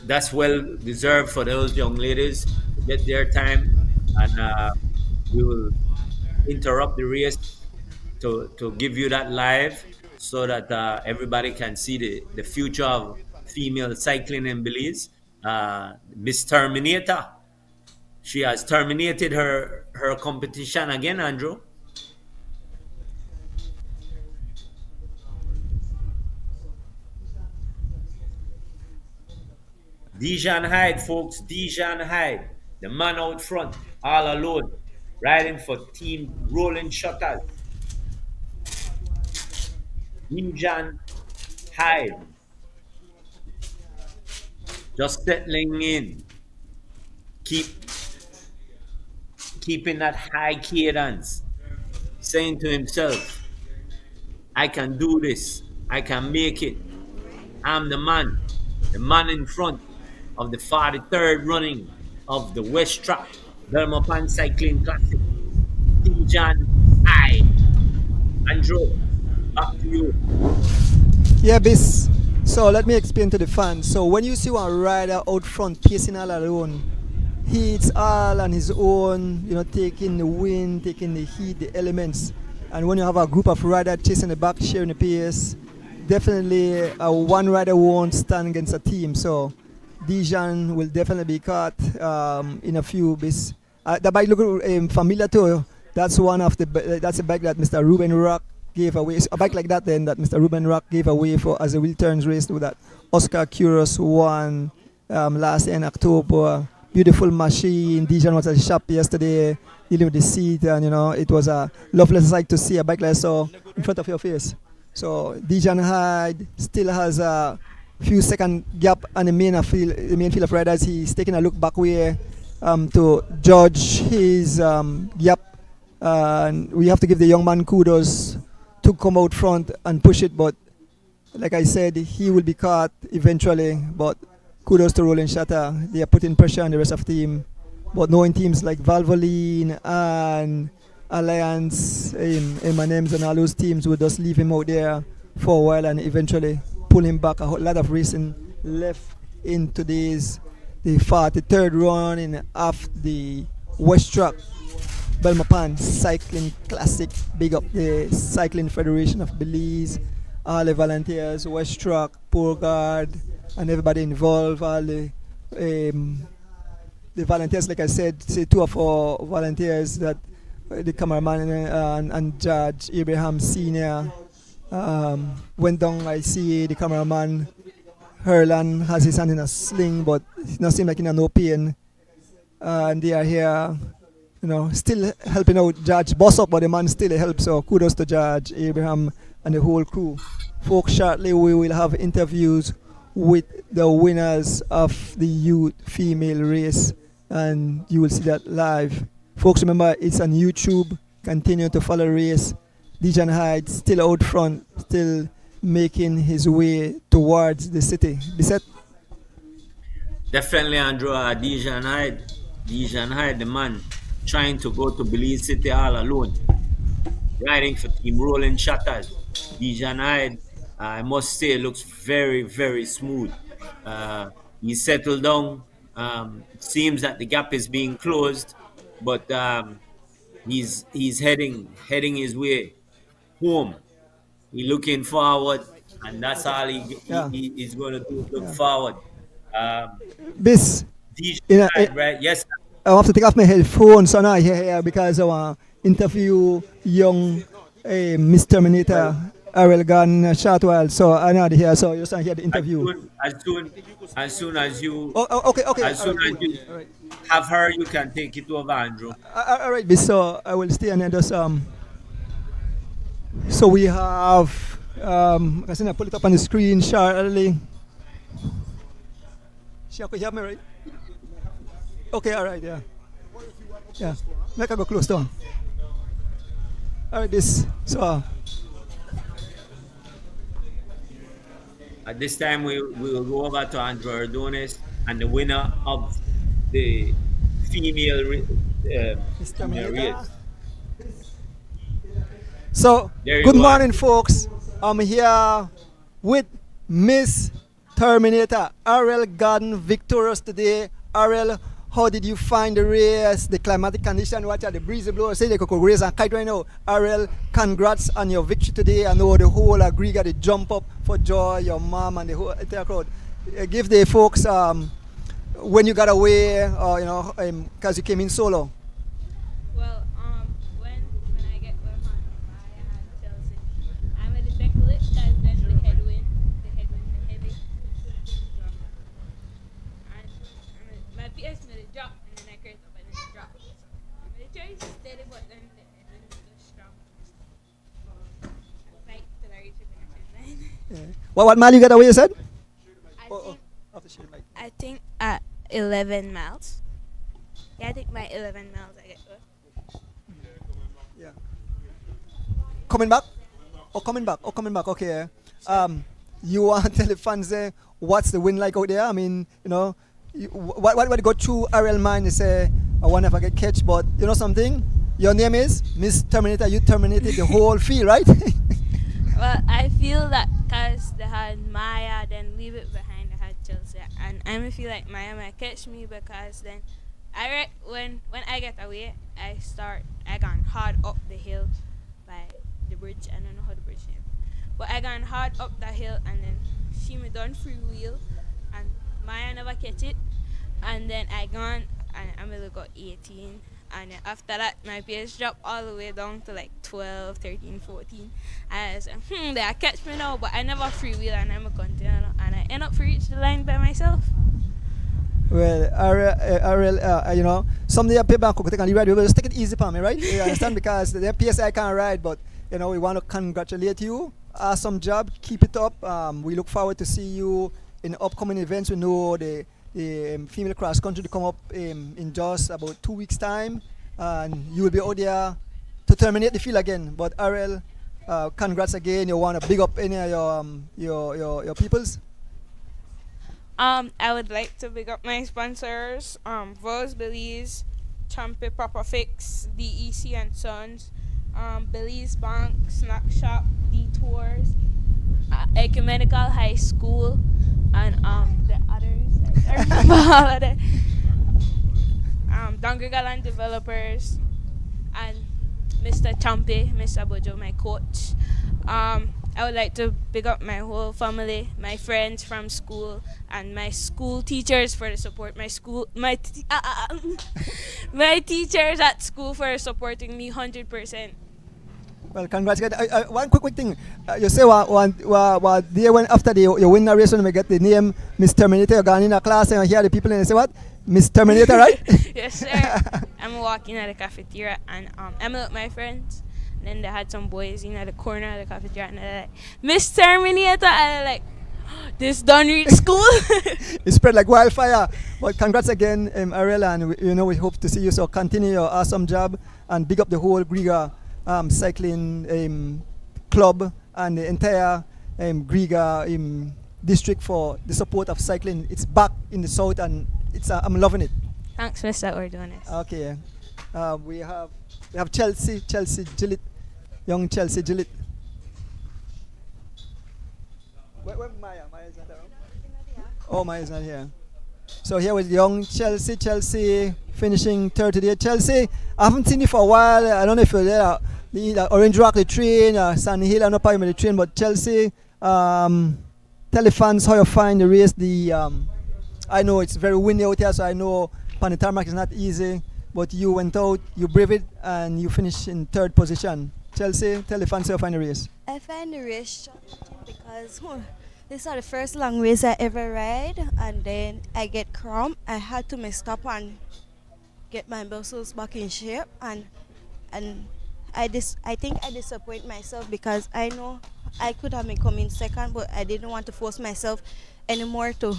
that's well deserved for those young ladies to get their time, and we will interrupt the race to give you that live so that everybody can see the future of female cycling in Belize. Miss Terminator, she has terminated her competition again, Andrew. Dijon Hyde, folks. Dijon Hyde, the man out front, all alone, riding for Team Rolling Shutters. Dijon Hyde, just settling in, keeping that high cadence, saying to himself, "I can do this. I can make it. I'm the man in front of the 43rd running of the Westrac Belmopan Cycling Classic. Dijon Hyde." Andrew, back to you. Yeah, Bis. So let me explain to the fans. So when you see one rider out front pacing all alone, it's all on his own, taking the wind, taking the heat, the elements. And when you have a group of riders chasing the back, sharing the pace, definitely one rider won't stand against a team. So Dijon will definitely be caught in a few bits. The bike look familiar too. That's that's a bike that Mr. Ruben Rock gave away. So a bike like that then that Mr. Ruben Rock gave away for as a wheel turns race to that Oscar Curious won last year in October. Beautiful machine. Dijon was at the shop yesterday dealing with the seat, and it was a lovely sight to see a bike like so in front of your face. So Dijon Hyde still has a few second gap on the main field of riders. He's taking a look back way to judge his gap, and we have to give the young man kudos to come out front and push it, but like I said, he will be caught eventually. But kudos to Rolling Shutter. They are putting pressure on the rest of the team, but knowing teams like Valvoline and Alliance, M&Ms and all those teams will just leave him out there for a while and eventually pull him back. A whole lot of racing left in today's the 43rd running of the Westrac Belmopan Cycling Classic. Big up the Cycling Federation of Belize, all the volunteers, Westrac, Guard, and everybody involved. All the volunteers, like I said, say two of our volunteers that the cameraman and Judge Abraham Senior went down. I see the cameraman Herlan has his hand in a sling, but it doesn't seem like in no pain. And they are here, still helping out Judge Boss up, but the man still helps. So kudos to Judge Abraham and the whole crew. Folks, shortly we will have interviews with the winners of the youth female race, and you will see that live. Folks, remember it's on YouTube. Continue to follow the race. Dijon Hyde still out front, still making his way towards the city. Bissett? Definitely, Andrew. Dijon Hyde, the man, trying to go to Belize City all alone, riding for Team Rolling Shutters. Dijon Hyde, I must say, looks very, very smooth. Uh, he's settled down. Seems that the gap is being closed, but he's heading his way home. He looking forward, and that's all Yeah. he's going to do. Look Yeah. forward. Um, Bis, Dijon in a, Hyde, right? Yes. I have to take off my headphones so now I hear here because I want to interview young Miss Terminator Ariel Gunn short while. So I know here, so you can hear the As interview. soon as soon as you Okay. as All soon right, as cool. you All right. have her, you can take it over, Andrew. All right, Bis, so I will stay and then just So we have I can pull it up on the screen shortly. She could hear me, right? Okay, all right, yeah. Yeah, make her go close down. All right, this, so, At this time, we will go over to Andrew Ardonis and the winner of the female Miss female Terminator. race. So, There good you are. morning, folks. I'm here with Miss Terminator, Ariel Garden, victorious today. Ariel, how did you find the race, the climatic condition? What are the breezy blow? Say they could raise and kite right now. Ariel, congrats on your victory today. I know the whole agree got to jump up for joy, your mom and the whole entire crowd. Give the folks when you got away, or because you came in solo. Well, when I get back home, I had Chelsea. I'm at the decollete because then the headwind heavy. And my PS made it drop and then I crept up and then it dropped. So I'm going to try to steady, but then the headwind was strong. Fight till I reach the finish line. What mile you got away, you said? I think at 11 miles. Yeah, I think my 11 miles I get to. Yeah. Coming back? Coming back. Okay. You want to tell the fans what's the wind like out there? I mean, what got through Ariel mind? You say, I wonder if I get catch, but you know something? Your name is Miss Terminator. You terminated the whole field, right? Well, I feel that because they had Maya, then leave it behind, they had Chelsea. And I feel like Maya might catch me because then when I get away, I gone hard up the hill by the bridge. I don't know how the bridge name. But I gone hard up the hill and then she me done free wheel and Maya never catch it. And then I gone and I really got 18. And then after that, my pace dropped all the way down to like 12, 13, 14. And I said, they catch me now, but I never free wheel and I'm a continue. And I end up reach the line by myself. Well, Ariel, someday I pay back could take and ride. Just take it easy for me, right? You understand? Because the PSI can't ride, but we want to congratulate you. Awesome job. Keep it up. We look forward to see you in upcoming events. We know the female cross country to come up in just about 2 weeks' time, and you will be out there to terminate the field again. But Ariel, congrats again. You want to big up any of your peoples? I would like to big up my sponsors, Vos Belize, Champe Proper Fix, DEC and Sons, Belize Bank, Snack Shop, Detours, Ecumenical High School, and the others. I remember all of them. Dongregaland Developers, and Mr. Champe, Mr. Bojo, my coach. I would like to big up my whole family, my friends from school, and my school teachers for the support. My teachers at school for supporting me 100%. Well, congrats. One quick thing. You say what day when after you win the race when we get the name Miss Terminator, you gone in a class and you hear the people and they say what? Miss Terminator, right? Yes, sir. I'm walking at the cafeteria and I'm with my friends. And then they had some boys in the corner of the cafeteria and they're like, Miss Terminator, and I'm like, this done reach school. It spread like wildfire. But congrats again, Ariel, and we hope to see you. So continue your awesome job and big up the whole Griga cycling club and the entire Griga district for the support of cycling. It's back in the south, and it's I'm loving it. Thanks, Mr. Ordonez. Okay, we have Chelsea Gillett, young Chelsea Gillett. Where Maya? Maya's not around. Oh, Maya's not here. So here with young Chelsea finishing third today. Chelsea, I haven't seen you for a while. I don't know if you're there. The Orange Rock, the train, Sunny Hill, I don't know if the train, but Chelsea, tell the fans how you find the race. I know it's very windy out here, so I know on the tarmac is not easy, but you went out, you braved it, and you finished in third position. Chelsea, tell the fans how you find the race. I find the race challenging because this is the first long race I ever ride, and then I get cramp. I had to stop and get my muscles back in shape, and I think I disappoint myself because I know I could have been coming second, but I didn't want to force myself anymore to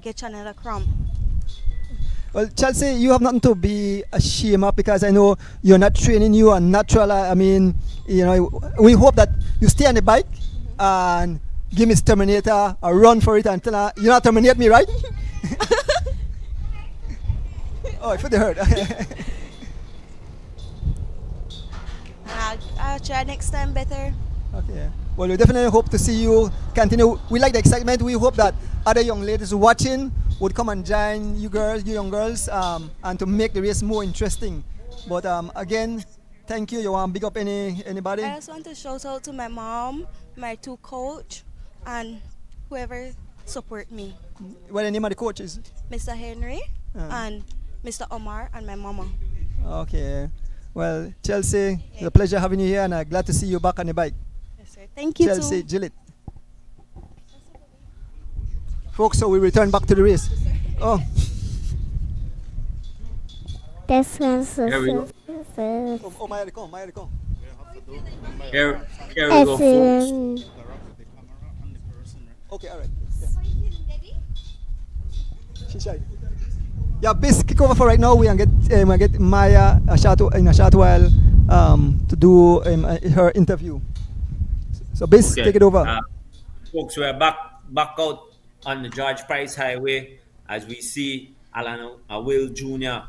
get another cramp. Well, Chelsea, you have nothing to be ashamed of because I know you're not training, you are natural. I mean, we hope that you stay on the bike and give Miss Terminator a run for it until you not terminate me, right? Oh, I feel the hurt. I'll try next time better. Okay. Well, we definitely hope to see you continue. We like the excitement. We hope that other young ladies watching would come and join you girls, you young girls, and to make the race more interesting. But again, thank you. You want to big up anybody? I just want to shout out to my mom, my two coach, and whoever support me. What the name of the coaches? Mr. Henry and Mr. Omar and my mama. Okay. Well, Chelsea, it's a pleasure having you here, and I'm glad to see you back on the bike. Yes, sir. Thank you, Chelsea too. Gillett. Folks, so we return back to the race. Oh, This one's Here we go. Maya, come, Maya, come. Here we go, folks. Okay, all right. She's shy. Yeah, Bis, kick over for right now. We can get Maya in a short while to do her interview. So Bis, Okay. take it over. Folks, we're back out on the George Price Highway as we see Alan Will Jr.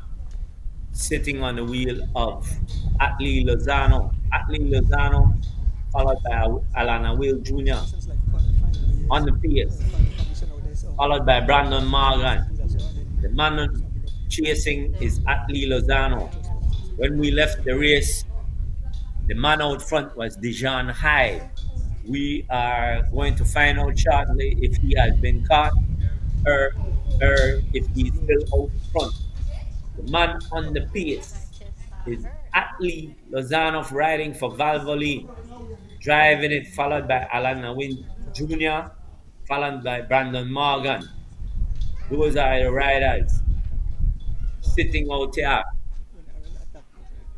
sitting on the wheel of Atlee Lozano. Atlee Lozano, followed by Alana Will Jr. on the pace, followed by Brandon Morgan. The man chasing is Atlee Lozano. When we left the race, the man out front was Dijon Hyde. We are going to find out shortly if he has been caught or if he's still out front. The man on the pace is Atlee Lozano riding for Valvoline, driving it, followed by Alan Wynn Jr., followed by Brandon Morgan. Those are the riders sitting out here,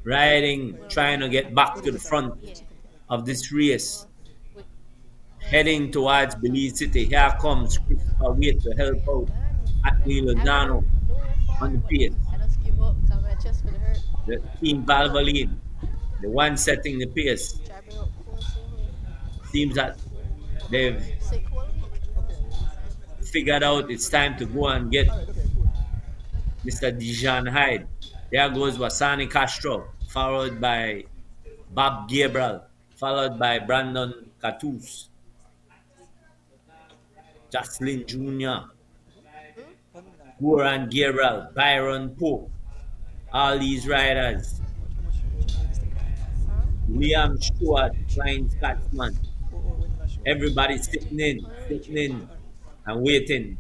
riding, trying to get back to the front of this race, heading towards Belize City. Here comes Christopher Wade to help out Atlee Lozano on the pace. The team Valvoline, the one setting the pace. Seems that they've figured out it's time to go and get Mr. Dijon Hyde. There goes Wasani Castro, followed by Bob Gabriel, followed by Brandon Catus, Jocelyn Jr., Goran Gabriel, Byron Pope, all these riders. Liam Stewart, Flying Scotsman. Everybody sitting in and waiting.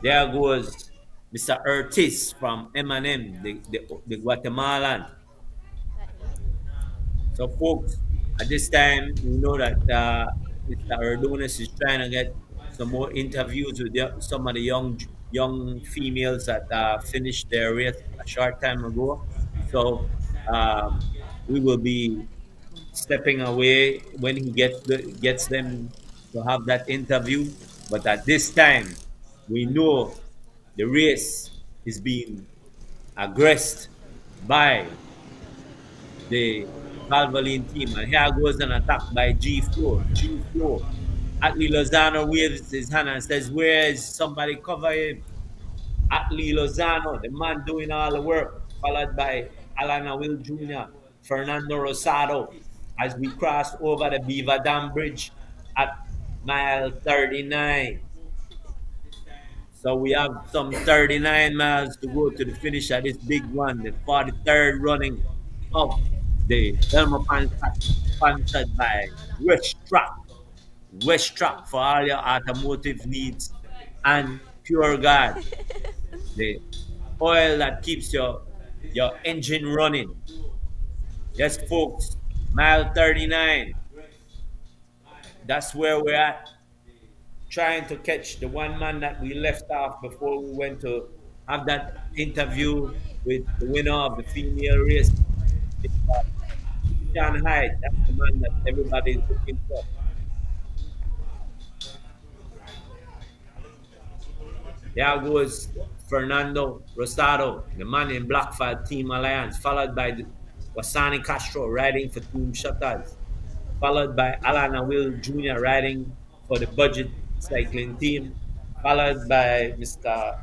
There goes Mr. Ortiz from M&M, the Guatemalan. So, folks, at this time, we know that Mr. Ordonez is trying to get some more interviews with some of the young females that finished their race a short time ago. So, we will be stepping away when he gets them to have that interview. But at this time, we know the race is being aggressed by the Valvoline team. And here goes an attack by G4. G4 Atlee Lozano waves his hand and says, "Where is somebody cover him?" Atlee Lozano, the man doing all the work, followed by Alana Will Jr., Fernando Rosado, as we cross over the Beaver Dam Bridge at mile 39. So we have some 39 miles to go to the finish of this big one, the 43rd running of the Belmopan sponsored by Westrac. Westrac for all your automotive needs, and Pure God, the oil that keeps your engine running. Yes, folks, mile 39. That's where we're at, trying to catch the one man that we left off before we went to have that interview with the winner of the female race. John Hyde, that's the man that everybody is looking for. There goes Fernando Rosado, the man in Blackfire Team Alliance, followed by Wasani Castro riding for Team Shutters, followed by Alana Will Jr. riding for the budget cycling team, followed by Mr.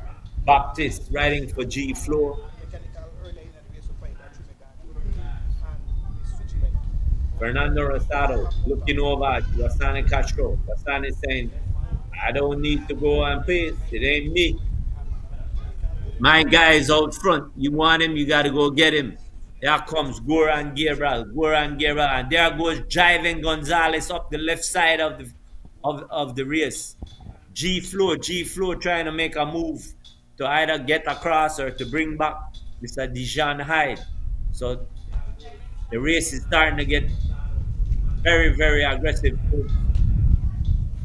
Baptiste riding for G Flow, Mechanical early in the race to find that mechanic and we switch bike. Fernando Rosado looking over at Wasani Castro. Wasani saying, "I don't need to go and pace. It ain't me. My guy is out front. You want him, you got to go get him." Here comes Goran Gabriel, and there goes driving Gonzalez up the left side of the race. G Flow trying to make a move to either get across or to bring back Mr. Dijon Hyde. So the race is starting to get very, very aggressive, folks.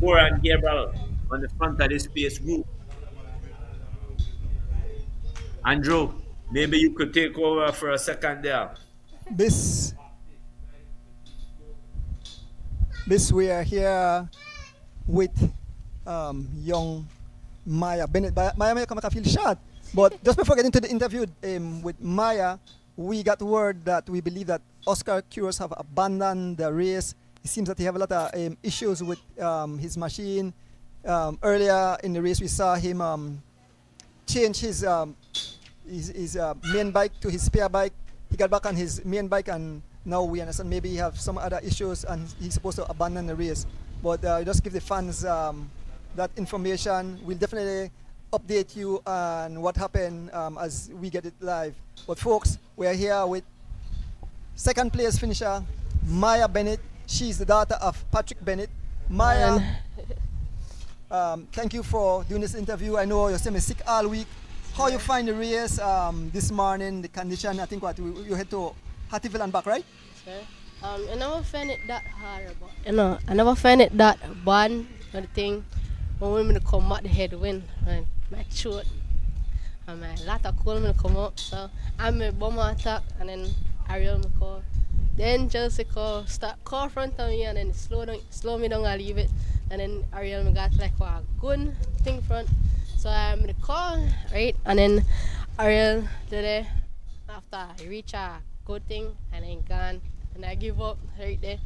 Goran Gabriel on the front of this pace group. Andrew, maybe you could take over for a second there. This we are here with young Maya Bennett. Maya may come feel short, but just before getting to the interview with Maya, we got word that we believe that Oscar Curios have abandoned the race. It seems that he have a lot of issues with his machine. Earlier in the race, we saw him change his main bike to his spare bike. He got back on his main bike, and now we understand maybe he have some other issues and he's supposed to abandon the race. But just give the fans that information. We'll definitely update you on what happened as we get it live. But folks, we're here with second place finisher Maya Bennett. She's the daughter of Patrick Bennett. Maya, thank you for doing this interview. I know you're semi-sick all week. How you find the race this morning, the condition? I think what you head to Hattieville and back, right? Sir, I never find it that hard, but I never find it that bad. The thing when women come out the headwind and my throat and my lot of cold when come up. So I'm a bomb attack and then Ariel me call. Then Chelsea call front of me and then slow me down and leave it. And then Ariel me got like a good thing front. So I'm the call, right? And then Ariel today, after I reach a good thing and then gone, and I give up right there.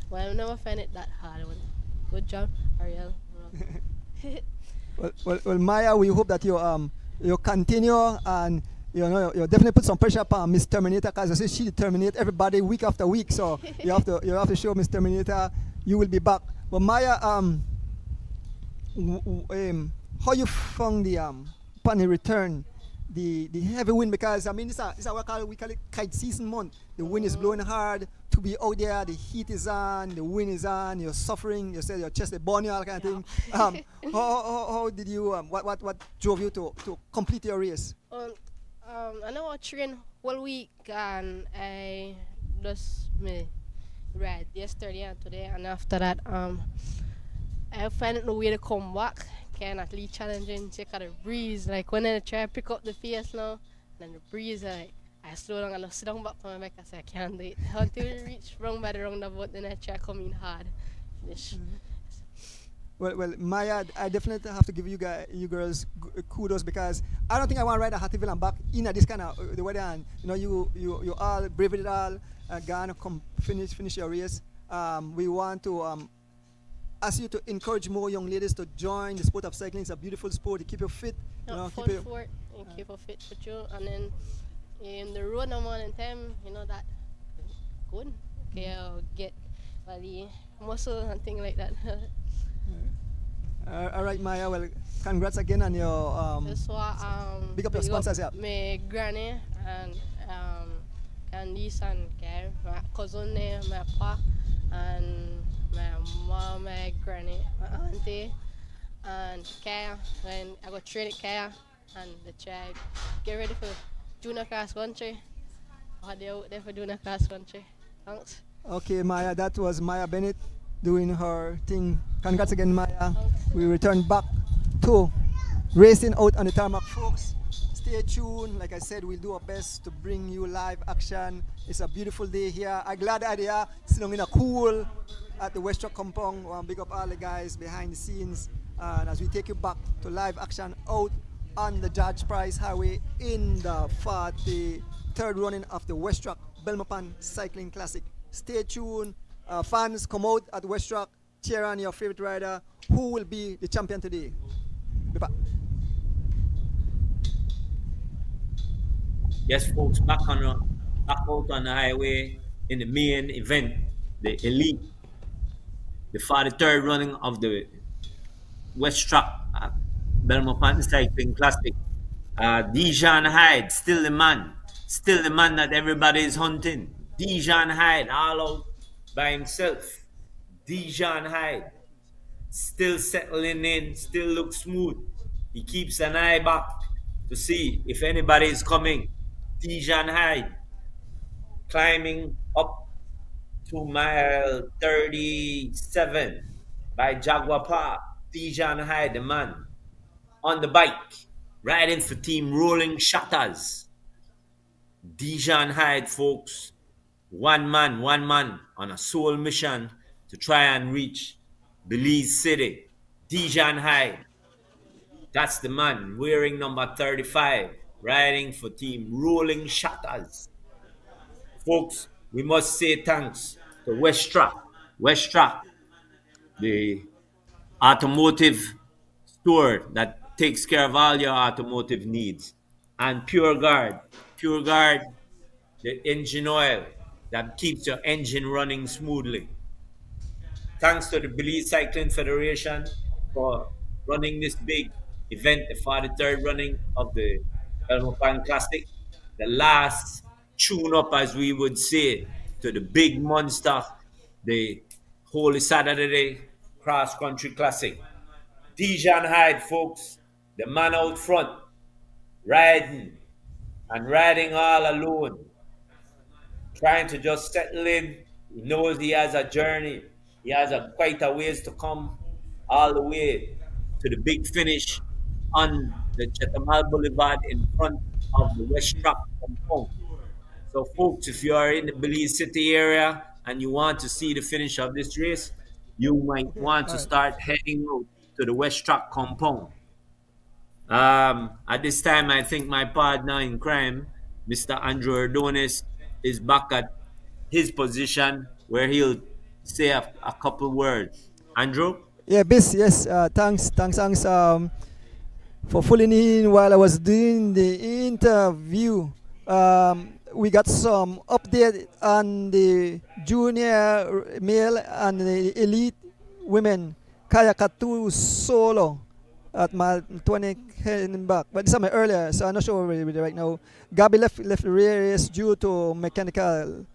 But I never find it that hard. Good job, Ariel. Well, Maya, we hope that you continue and you definitely put some pressure upon Miss Terminator, because I say she terminate everybody week after week. So you have to show Miss Terminator you will be back. But Maya, how you found the upon the return, the heavy wind? Because I mean, it's a we call it kite season month. The wind is blowing hard. To be out there, the heat is on, the wind is on. You're suffering. You said your chest is burning, all kind of thing. How did you? What drove you to complete your race? I know I train all week and I just ride yesterday and today, and after that I find no way to come back. Kind of really challenging. Check out the breeze. Like when I try to pick up the pace now, then the breeze, I slow down and I sit down back on my bike. I say I can't do it until we reach wrong by the roundabout. Then I try come in hard. Finish. Well, Maya, I definitely have to give you girls kudos, because I don't think I want to ride a Hattieville and back in this kind of the weather. And you all braved it all. Gonna come finish your race. We want to ask you to encourage more young ladies to join the sport of cycling. It's a beautiful sport. To keep you fit. Fun sport and keep a fit for you. And then in the road no morning time, that good. Okay, I'll get body muscle and things like that. All right, Maya. Well, congrats again on your big up your sponsors. Yeah. My granny and Candice and Karen, my cousin, my pa, and my mom, my granny, my auntie, and Kaya. When I got trained at Kaya, and the child get ready for junior cross country. They're out there for junior cross country. Thanks. Okay, Maya. That was Maya Bennett doing her thing. Congrats again, Maya. We return back to racing out on the tarmac, folks. Stay tuned. Like I said, we'll do our best to bring you live action. It's a beautiful day here. I'm glad idea sitting in a cool at the Westrac compound. Big up all the guys behind the scenes. And as we take you back to live action out on the Judge Price Highway in the 43rd running of the Westrac Belmopan Cycling Classic. Stay tuned. Fans, come out at Westrac, cheer on your favorite rider. Who will be the champion today? Be back. Yes, folks, back out on the highway in the main event, the elite, the 43rd running of the Westrac Belmopan Cycling Classic. Dijon Hyde, still the man that everybody is hunting. Dijon Hyde, all out by himself. Dijon Hyde, still settling in, still looks smooth. He keeps an eye back to see if anybody is coming. Dijon Hyde, climbing up to mile 37 by Jaguar Park. Dijon Hyde, the man, on the bike, riding for Team Rolling Shutters. Dijon Hyde, folks, one man on a sole mission to try and reach Belize City. Dijon Hyde, that's the man, wearing number 35, riding for Team Rolling Shutters. Folks, we must say thanks to Westrac, the automotive store that takes care of all your automotive needs, and Pure Guard, the engine oil that keeps your engine running smoothly. Thanks to the Belize Cycling Federation for running this big event, the 43rd running of the Belmopan Classic, the last tune-up, as we would say, to the big monster, the Holy Saturday Cross Country Classic. Dijon Hyde, folks, the man out front, riding all alone, trying to just settle in. He knows he has a journey. He has quite a ways to come, all the way to the big finish on the Chetamal Boulevard in front of the Westrac compound. So, folks, if you are in the Belize City area and you want to see the finish of this race, you might want to start heading out to the Westrac compound. At this time, I think my partner in crime, Mr. Andrew Erdonis, is back at his position where he'll say a couple words. Andrew? Yeah, Bis, yes. Thanks, for filling in while I was doing the interview. We got some update on the junior male and the elite women Kaya Katu solo at mile 20 heading back. But this is my earlier, so I'm not sure where we're right now. Gabby left the race due to mechanical.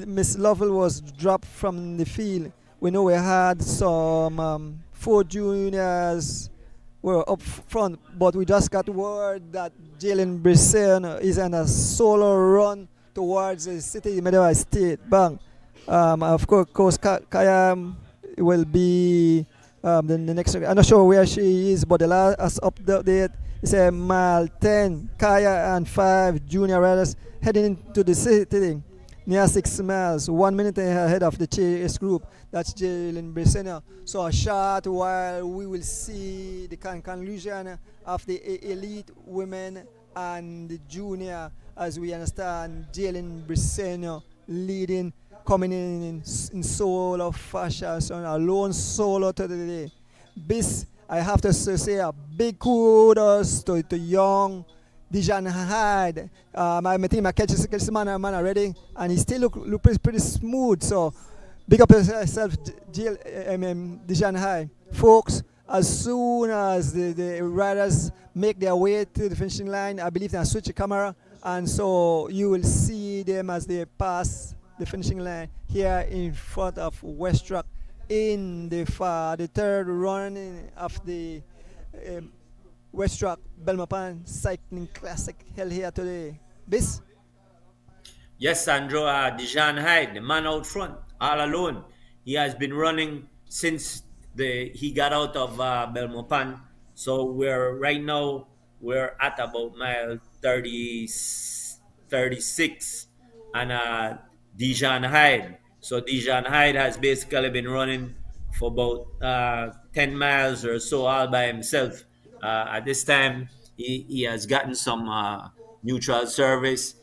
Miss Lovell was dropped from the field. We know we had some 4 juniors were up front, but we just got word that Jalen Brisson is on a solo run towards the city Medawai State. Bang. Of course, Kaya will be the next. I'm not sure where she is, but the last update is a mile 10. Kaya and 5 junior riders heading into the city near 6 miles, 1 minute ahead of the chase group. That's Jalen Brisena. So a short while we will see the conclusion of the elite women and the junior. As we understand, Jalen Brisena leading, coming in solo fashion, so a lone solo to the day. This, I have to say a big kudos to young Dijon Hyde. I think my catch is man already, and he still look pretty smooth. So big up yourself, Dijon Hyde. Folks, as soon as the riders make their way to the finishing line, I believe they'll switch the camera, and so you will see them as they pass the finishing line here in front of Westrac in the third run of the um, Westrac Belmopan Cycling Classic held here today. Bis? Yes, Sandro, Dijon Hyde, the man out front, all alone. He has been running since he got out of Belmopan. So we're at about mile 36, and Dijon Hyde. So Dijon Hyde has basically been running for about 10 miles or so all by himself. At this time, he has gotten some neutral service.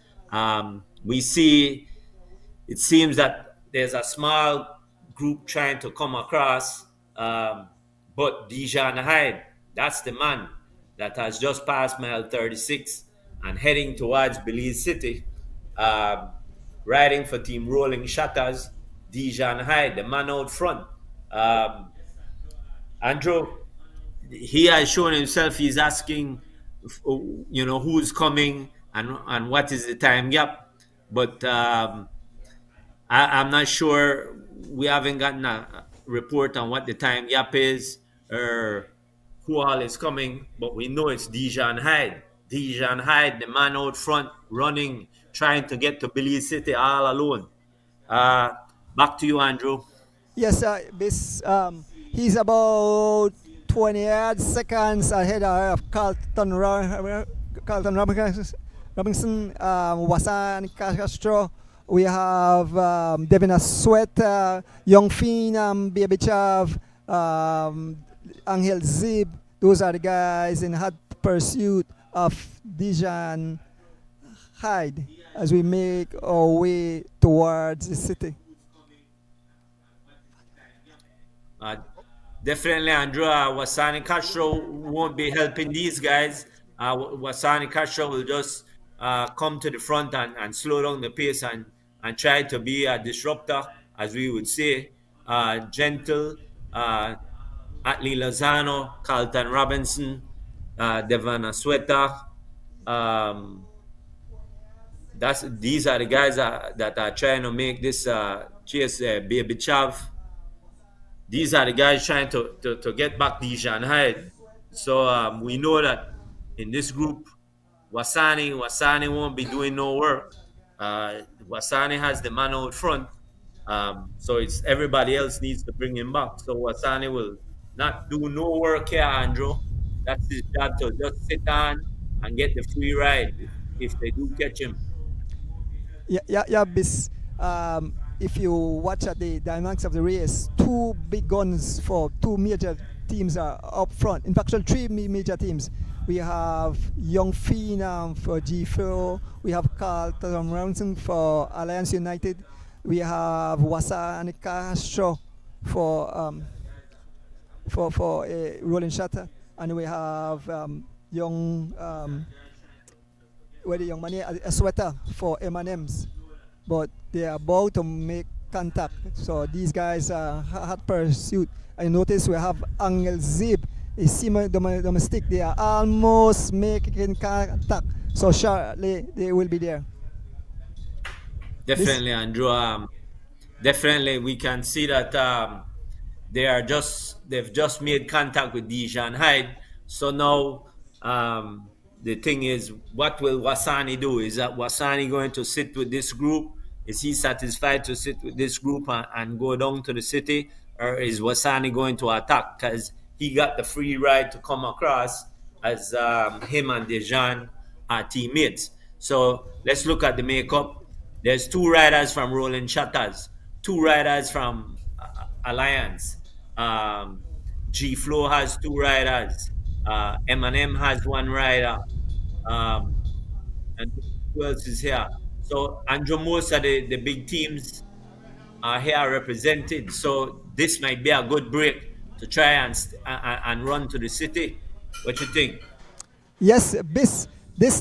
We see it seems that there's a small group trying to come across, but Dijon Hyde, that's the man that has just passed mile 36 and heading towards Belize City, um, riding for Team Rolling Shutters. Dijon Hyde, the man out front. Um, Andrew, he has shown himself. He's asking, who's coming and what is the time gap. But I'm not sure. We haven't gotten a report on what the time gap is or who all is coming. But we know it's Dijon Hyde. Dijon Hyde, the man out front, running, trying to get to Belize City all alone. Uh, Back to you, Andrew. Yes, he's about 28 seconds ahead of Carlton Robinson, Wasan Castro. We have Devina Sweat, Young Fiend, Baby Chav, Angel Zib. Those are the guys in hot pursuit of Dijon Hyde as we make our way towards the city. Uh, Definitely, Andrew. Wasani Castro won't be helping these guys. Wasani Castro will just come to the front and slow down the pace and try to be a disruptor, as we would say. Gentle, Atlee Lozano, Carlton Robinson, Devana Sueta. Um, these are the guys that are trying to make this chase Baby Chav. These are the guys trying to get back Dijon Hyde. So we know that in this group, Wasani won't be doing no work. Wasani has the man out front. So it's everybody else needs to bring him back. So Wasani will not do no work here, Andrew. That's his job, to just sit on and get the free ride if they do catch him. Yeah, Bis. If you watch at the dynamics of the race, two big guns for two major teams are up front. In fact, three major teams. We have Young Phenom for G4. We have Carlton Robinson for Alliance United. We have Wasa and Castro for Rolling Shutter, and we have young where the young man a sweater for M&Ms, but they are about to make contact. So these guys are hot pursuit. I notice we have Angel Zib, a semi domestic. They are almost making contact. So shortly they will be there. Definitely, Andrew. Definitely, we can see that they've just made contact with Dijon Hyde. So now the thing is, what will Wasani do? Is that Wasani going to sit with this group? Is he satisfied to sit with this group and go down to the city, or is Wasani going to attack because he got the free ride to come across as him and Dijon are teammates? So let's look at the makeup. There's two riders from Rolling Shutters, two riders from Alliance. G Flow has two riders. M&M has one rider. And who else is here? So Andrew, most of the big teams are here represented. So this might be a good break to try and run to the city. What you think? Yes, this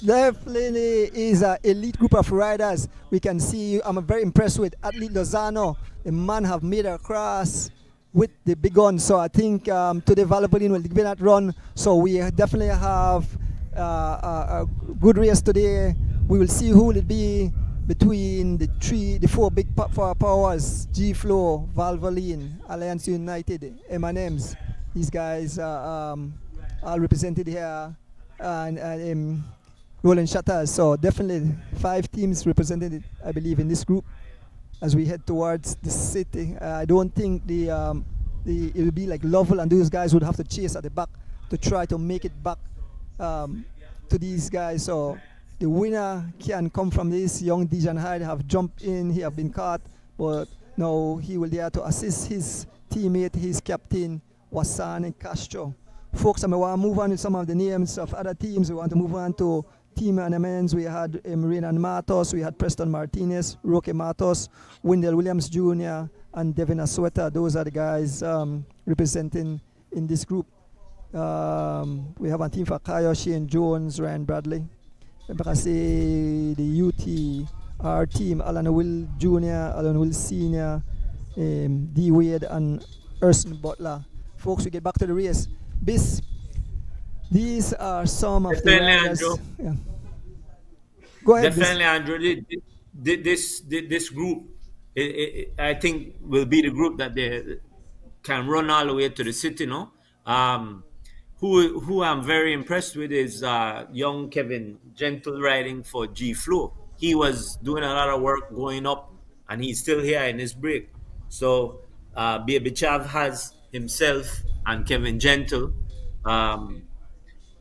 definitely is an elite group of riders. We can see. I'm very impressed with athlete Lozano. The man have made a cross with the big gun. So I think today Valvoline will give that run. So we definitely have a good race today. We will see who will it be between the four big powers: G Flow, Valvoline, Alliance United, M&M's. These guys are represented here, and Roland Shutters. So definitely 5 teams represented, I believe, in this group as we head towards the city. I don't think it will be like Lovell and those guys would have to chase at the back to try to make it back to these guys. So the winner can come from this. Young Dijon Hyde have jumped in. He have been caught, but now he will there to assist his teammate, his captain, Wasani Castro. Folks, I want to move on with some of the names of other teams. We want to move on to Team Anamens. We had Renan Matos, we had Preston Martinez, Roque Matos, Wendell Williams Jr., and Devin Asueta. Those are the guys representing in this group. We have a team for Kayo, Shane Jones, Ryan Bradley. The UT, our team, Alan Will Jr., Alan Will Sr., D. Wade, and Erson Butler. Folks, we get back to the race. These are some of the riders. Yeah. Go ahead. Definitely, Andrew. This group, I think, will be the group that they can run all the way to the city. No, who I'm very impressed with is young Kevin Gentle riding for G Flow. He was doing a lot of work going up, and he's still here in his break. So Baby Chav has himself and Kevin Gentle.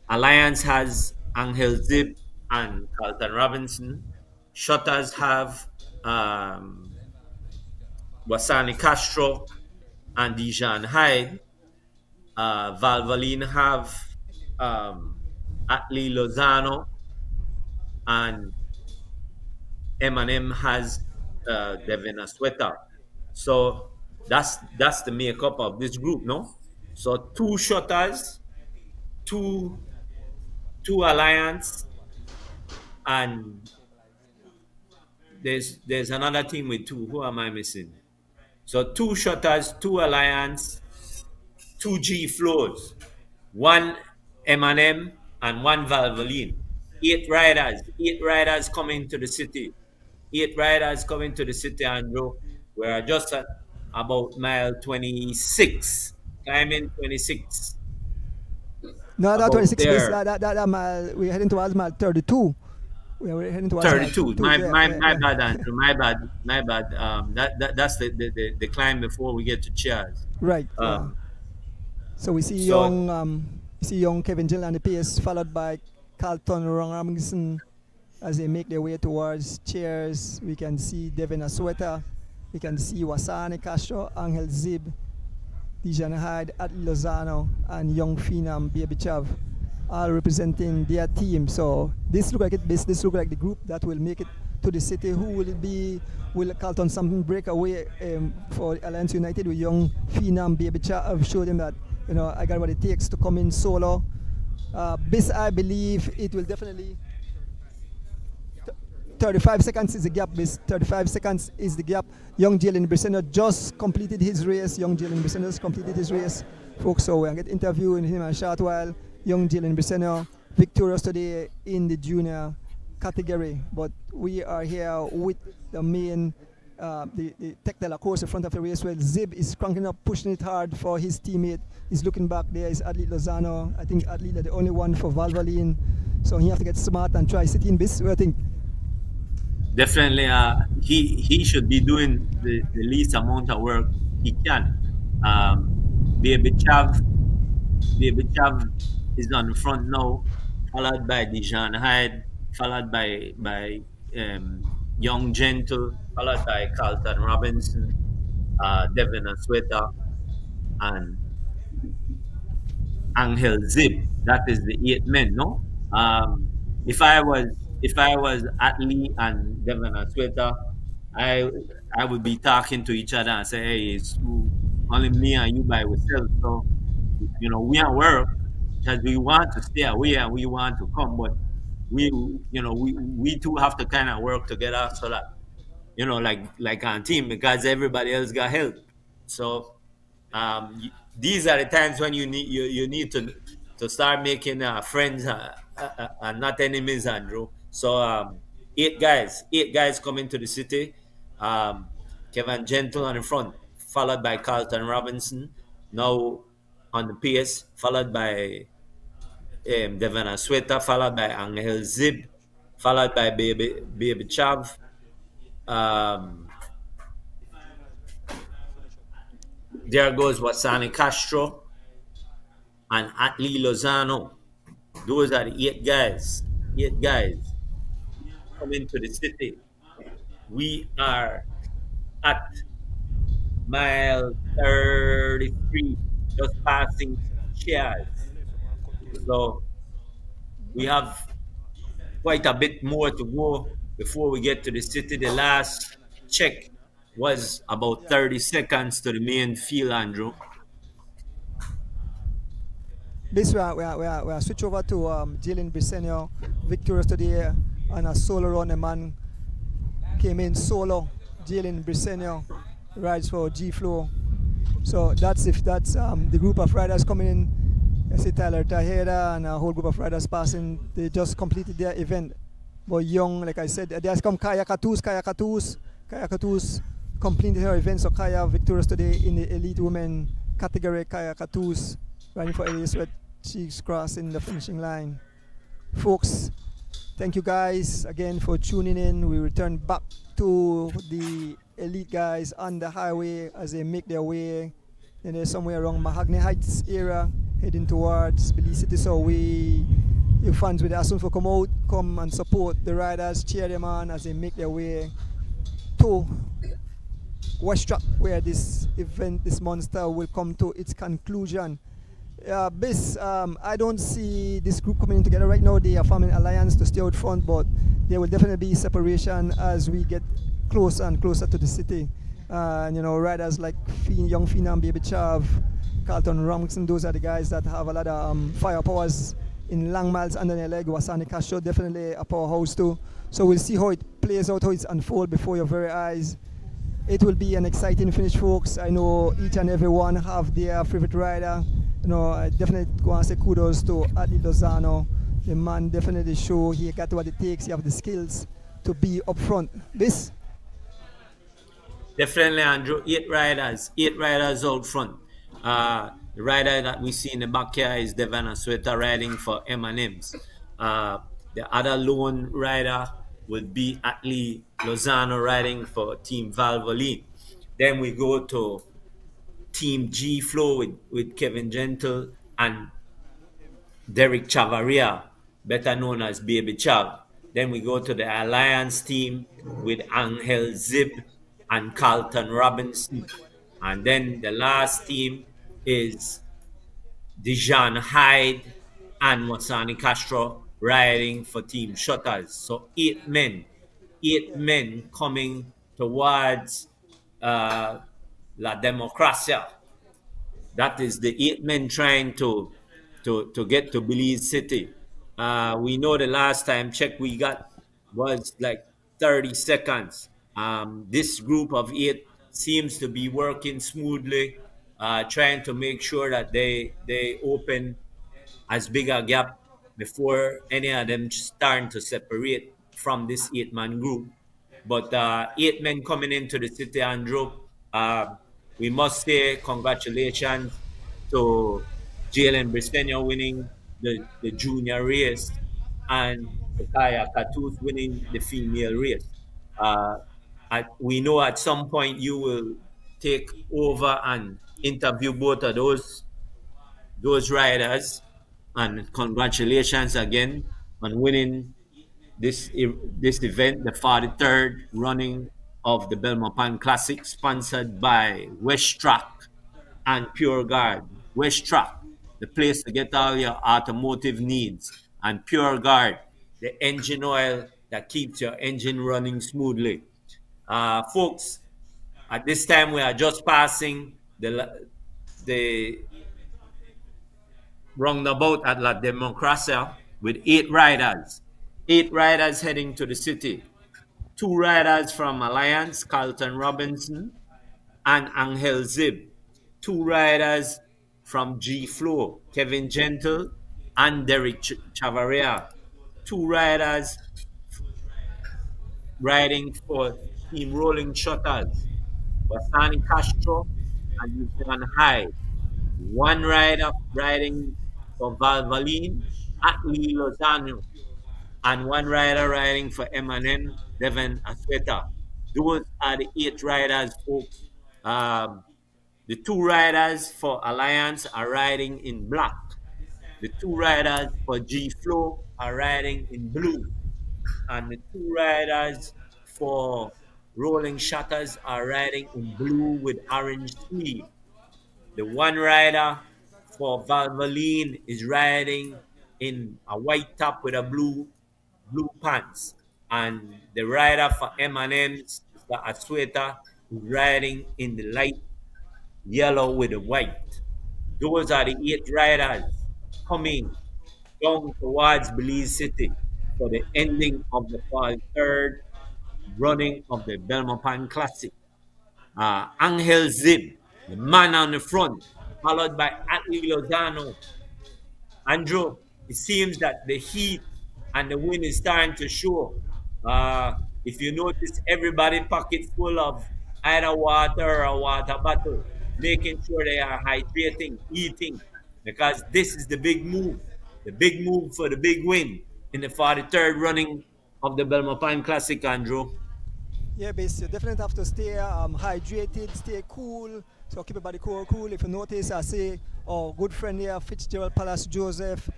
Alliance has Angel Zip and Carlton Robinson. Shutters have Wasani Castro and Dijon Hyde. Valvoline have Atlee Lozano, and M&M has Devin Asueta. So that's the makeup of this group, no? So 2 Shutters, two Alliance, and there's another team with 2. Who am I missing? So 2 Shutters, 2 Alliance, 2 G Flows, 1 M&M, and 1 Valvoline. 8 riders coming to the city. 8 riders coming to the city, Andrew. We're just at about mile 26, climbing 26. No, that 26 there. is that mile. We're heading towards mile 32. We're heading towards 32. Mile My bad, Andrew. My bad. That's the climb before we get to Cheers. Right. So we see young Kevin Gill on the pace, followed by Carlton Robinson as they make their way towards Cheers. We can see Devin Asueta. We can see Wasani Castro, Angel Zib, Dijon Hyde, Atlee Lozano, and young Phenom Baby Chav, all representing their team. So this look like the group that will make it to the city. Who will it be? Will Carlton something break away for Alliance United with young Phenom Baby Chav? I've showed him that I got what it takes to come in solo. I believe it will definitely. 35 seconds is the gap. 35 seconds is the gap. Young Jalen Briseno just completed his race. Folks. So we'll get interviewing him in a short while. Young Jalen Briseno, victorious today in the junior category. But we are here with the main, the Tech de la course in front of the race. Well, Zib is cranking up, pushing it hard for his teammate. He's looking back. There is Atlee Lozano. I think Atlee is the only one for Valvoline. So he have to get smart and try sitting this. What do you think? Definitely, he should be doing the least amount of work he can. Baby Chav is on the front now, followed by Dijon Hyde, followed by Young Gentle, followed by Carlton Robinson, Devin Asueta, and Angel Zib. That is the 8 men, no? If I was if I was Atlee and Devon and Sweta, I I would be talking to each other and say, hey, only me and you by ourselves. So we are work because we want to stay away and we want to come, but we we too have to kind of work together so that like on team because everybody else got help. So these are the times when you need to start making friends and not enemies, Andrew. So eight guys coming to the city. Um, Kevin Gentle on the front, followed by Carlton Robinson. Now on the pace, followed by Devon Asweta, followed by Angel Zib, followed by Baby Chav. Um, there goes Wasani Castro and Atli Lozano. Those are the eight guys. Eight guys coming to the city. We are at mile 33, just passing Cheers. So we have quite a bit more to go before we get to the city. The last check was about 30 seconds to the main field, Andrew. This we are switch over to Jalen Brisenio, victorious today on a solo run. A man came in solo. Jalen Brisenio rides for G Flow. So that's the group of riders coming in. I see Tyler Taheda and a whole group of riders passing. They just completed their event. But young, like I said, there's come Kaya Katus completed her event. So Kaya victorious today in the elite women category. Kaya Katus riding for Elias with cheeks crossing the finishing line. Folks, thank you guys again for tuning in. We return back to the elite guys on the highway as they make their way. And they're somewhere around Mahogany Heights area, heading towards Belize City. So you fans with us for come and support the riders, cheer them on as they make their way to Westrac, where this event, this monster, will come to its conclusion. I don't see this group coming in together right now. They are forming alliance to stay out front, but there will definitely be separation as we get closer and closer to the city. Riders like young Phenom, Baby Chav, Carlton Robinson, those are the guys that have a lot of firepowers in long miles under their leg. Wasani Castro, definitely a powerhouse too. So we'll see how it plays out, how it's unfold before your very eyes. It will be an exciting finish, folks. I know each and every one have their favorite rider. I definitely want to say kudos to Adi Lozano. The man definitely show he got what it takes. He have the skills to be up front. This definitely, Andrew. Eight riders out front. The rider that we see in the back here is Devon Asweta riding for M&M's. The other lone rider would be Atli Lozano riding for Team Valvoline. Then we go to Team G Flow with Kevin Gentle and Derek Chavaria, better known as Baby Chav. Then we go to the Alliance team with Angel Zib and Carlton Robinson. And then the last team is Dijon Hyde and Wasani Castro riding for Team Shutters. So eight men coming towards La Democracia. That is the eight men trying to get to Belize City. We know the last time check we got was like 30 seconds. This group of eight seems to be working smoothly, trying to make sure that they open as big a gap before any of them starting to separate from this eight-man group. But eight men coming into the city, Andrew, we must say congratulations to Jalen Bristenio winning the junior race and Kaya Katus winning the female race. We know at some point you will take over and interview both of those riders. And congratulations again on winning this event, the 43rd running of the Belmopan Classic, sponsored by Westrac and Pure Guard. Westrac, the place to get all your automotive needs, and Pure Guard, the engine oil that keeps your engine running smoothly. Folks, at this time we are just passing the roundabout at La Democracia with 8 riders. 8 riders heading to the city. 2 riders from Alliance, Carlton Robinson and Angel Zib. 2 riders from G Flow, Kevin Gentle and Derek Chavaria. 2 riders riding for Team Rolling Shutters, Wasani Castro and Lucian Hyde. 1 rider riding for Valvoline, Atlee Lozano, and 1 rider riding for M&M, Devin Asweta. Those are the 8 riders, folks. The 2 riders for Alliance are riding in black. The 2 riders for G Flow are riding in blue. And the 2 riders for Rolling Shutters are riding in blue with orange sleeve. The 1 rider for Valvoline is riding in a white top with a blue pants. And the rider for M&M's, Mr. Asweta, is riding in the light yellow with the white. Those are the 8 riders coming down towards Belize City for the ending of the 43rd running of the Belmopan Classic. Angel Zib, the man on the front, followed by Atlee Lozano. Andrew, it seems that the heat and the wind is starting to show. If you notice, everybody pocket full of either water or a water bottle, making sure they are hydrating, eating, because this is the big move for the big win in the 43rd running of the Belmopan Classic, Andrew. Yeah, basically, you definitely have to stay hydrated, stay cool. So keep your body cool. If you notice, I say our good friend here, Fitzgerald Palace Joseph,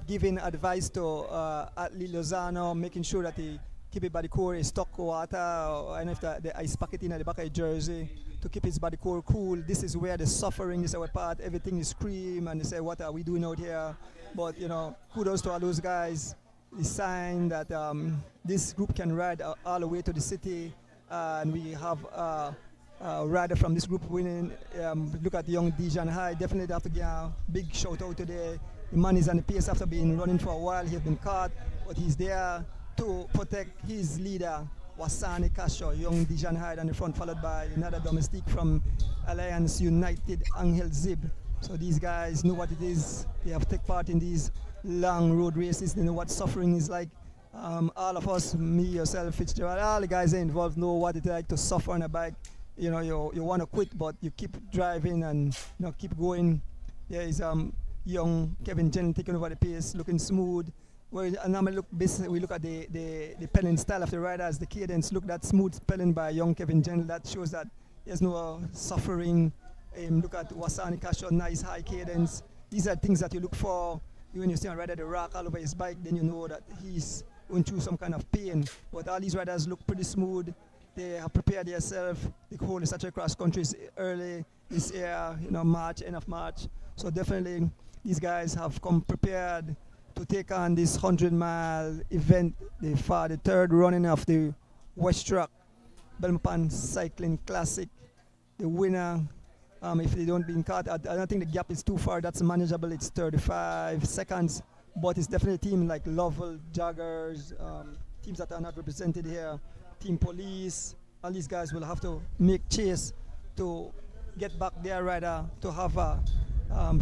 giving advice to Atlee Lozano, making sure that he keep his body cool, he stock water, and if the ice packet in at the back of his jersey to keep his body cool. This is where the suffering is our part. Everything is scream, and they say, what are we doing out here? But, kudos to all those guys. The sign that this group can ride all the way to the city, and we have a rider from this group winning. Look at the young Dijon High. Definitely have to give a big shout out today. The man is on the pace after being running for a while. He has been caught, but he's there to protect his leader, Wasani Castro, young Dijon High on the front, followed by another domestique from Alliance United, Angel Zib. So these guys know what it is. They have taken part in these long road races. They know what suffering is like. All of us, me, yourself, Fitzgerald, all the guys involved know what it's like to suffer on a bike. You want to quit, but you keep driving and keep going. There is young Kevin Jenner taking over the pace, looking smooth. Well, normally we look at the pedalling style of the riders, the cadence. Look, that smooth pedalling by young Kevin Jenner. That shows that there's no suffering. Look at Wasani Castro, nice high cadence. These are things that you look for. When you see a rider the rock all over his bike, then you know that he's going through some kind of pain. But all these riders look pretty smooth. They have prepared themselves. The whole Saturday cross country is early this year, March, end of March. So definitely these guys have come prepared to take on this 100-mile event, the 43rd running of the Westrac Belmopan Cycling Classic. The winner, if they don't being caught, I don't think the gap is too far. That's manageable. It's 35 seconds, but it's definitely a team like Lovell, Joggers, teams that are not represented here, Team Police. All these guys will have to make chase to get back their rider to have a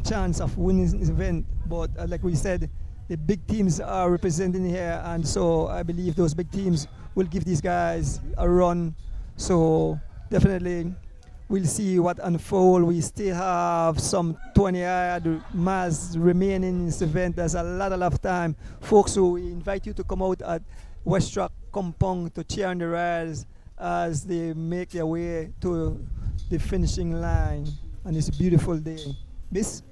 chance of winning this event. But like we said, the big teams are representing here, and so I believe those big teams will give these guys a run. So definitely we'll see what unfold. We still have some 20 miles remaining in this event. There's a lot of time. Folks, so we invite you to come out at Westrac Compound to cheer on the riders as they make their way to the finishing line. And it's a beautiful day. Miss?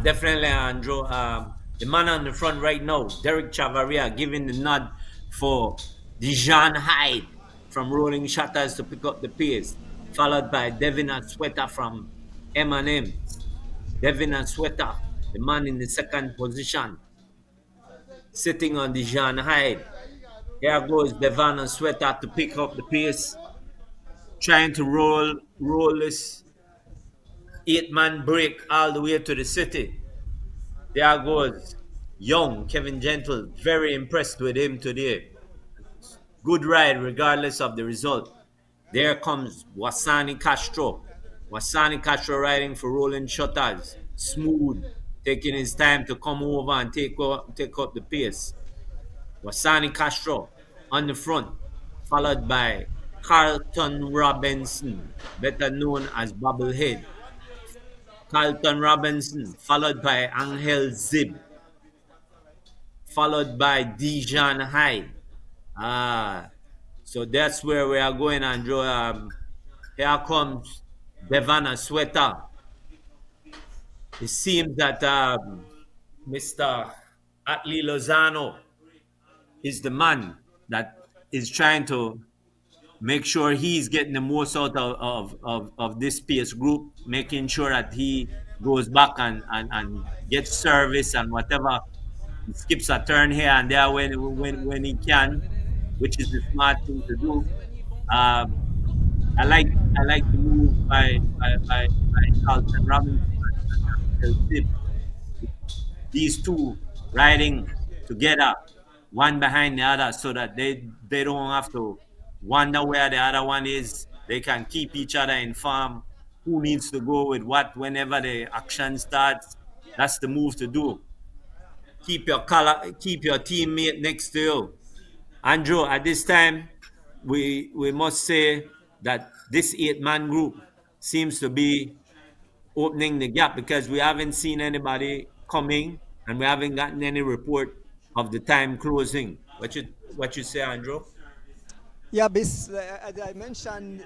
Definitely, Andrew. The man on the front right now, Derek Chavaria, giving the nod for Dijon Hyde from Rolling Shutters to pick up the pace, followed by Devin Asweta from M&M. Devin Asweta, the man in the second position. sitting on the Jean Hyde. Here goes Devon Sweater to pick up the pace, trying to roll this 8-man break all the way to the city. There goes young Kevin Gentle. Very impressed with him today. Good ride regardless of the result. There comes Wasani Castro. Wasani Castro riding for rolling shutters. Smooth, taking his time to come over and take up the pace. Wasani Castro on the front, followed by Carlton Robinson, better known as Bubblehead. Carlton Robinson, followed by Angel Zib, followed by Dijon Hyde. So that's where we are going, Andrew. Here comes Devana Sweater. It seems that Mr. Atlee Lozano is the man that is trying to make sure he's getting the most out of this PS group, making sure that he goes back and gets service and whatever. He skips a turn here and there when he can, which is the smart thing to do. Um, I like the move by Carlton Robinson and Phil. These two riding together, one behind the other, so that they don't have to wonder where the other one is. They can keep each other informed. Who needs to go with what whenever the action starts? That's the move to do. Keep your teammate next to you. Andrew, at this time, we must say that this 8-man group seems to be opening the gap because we haven't seen anybody coming and we haven't gotten any report of the time closing. What you say, Andrew? Yeah, as I mentioned,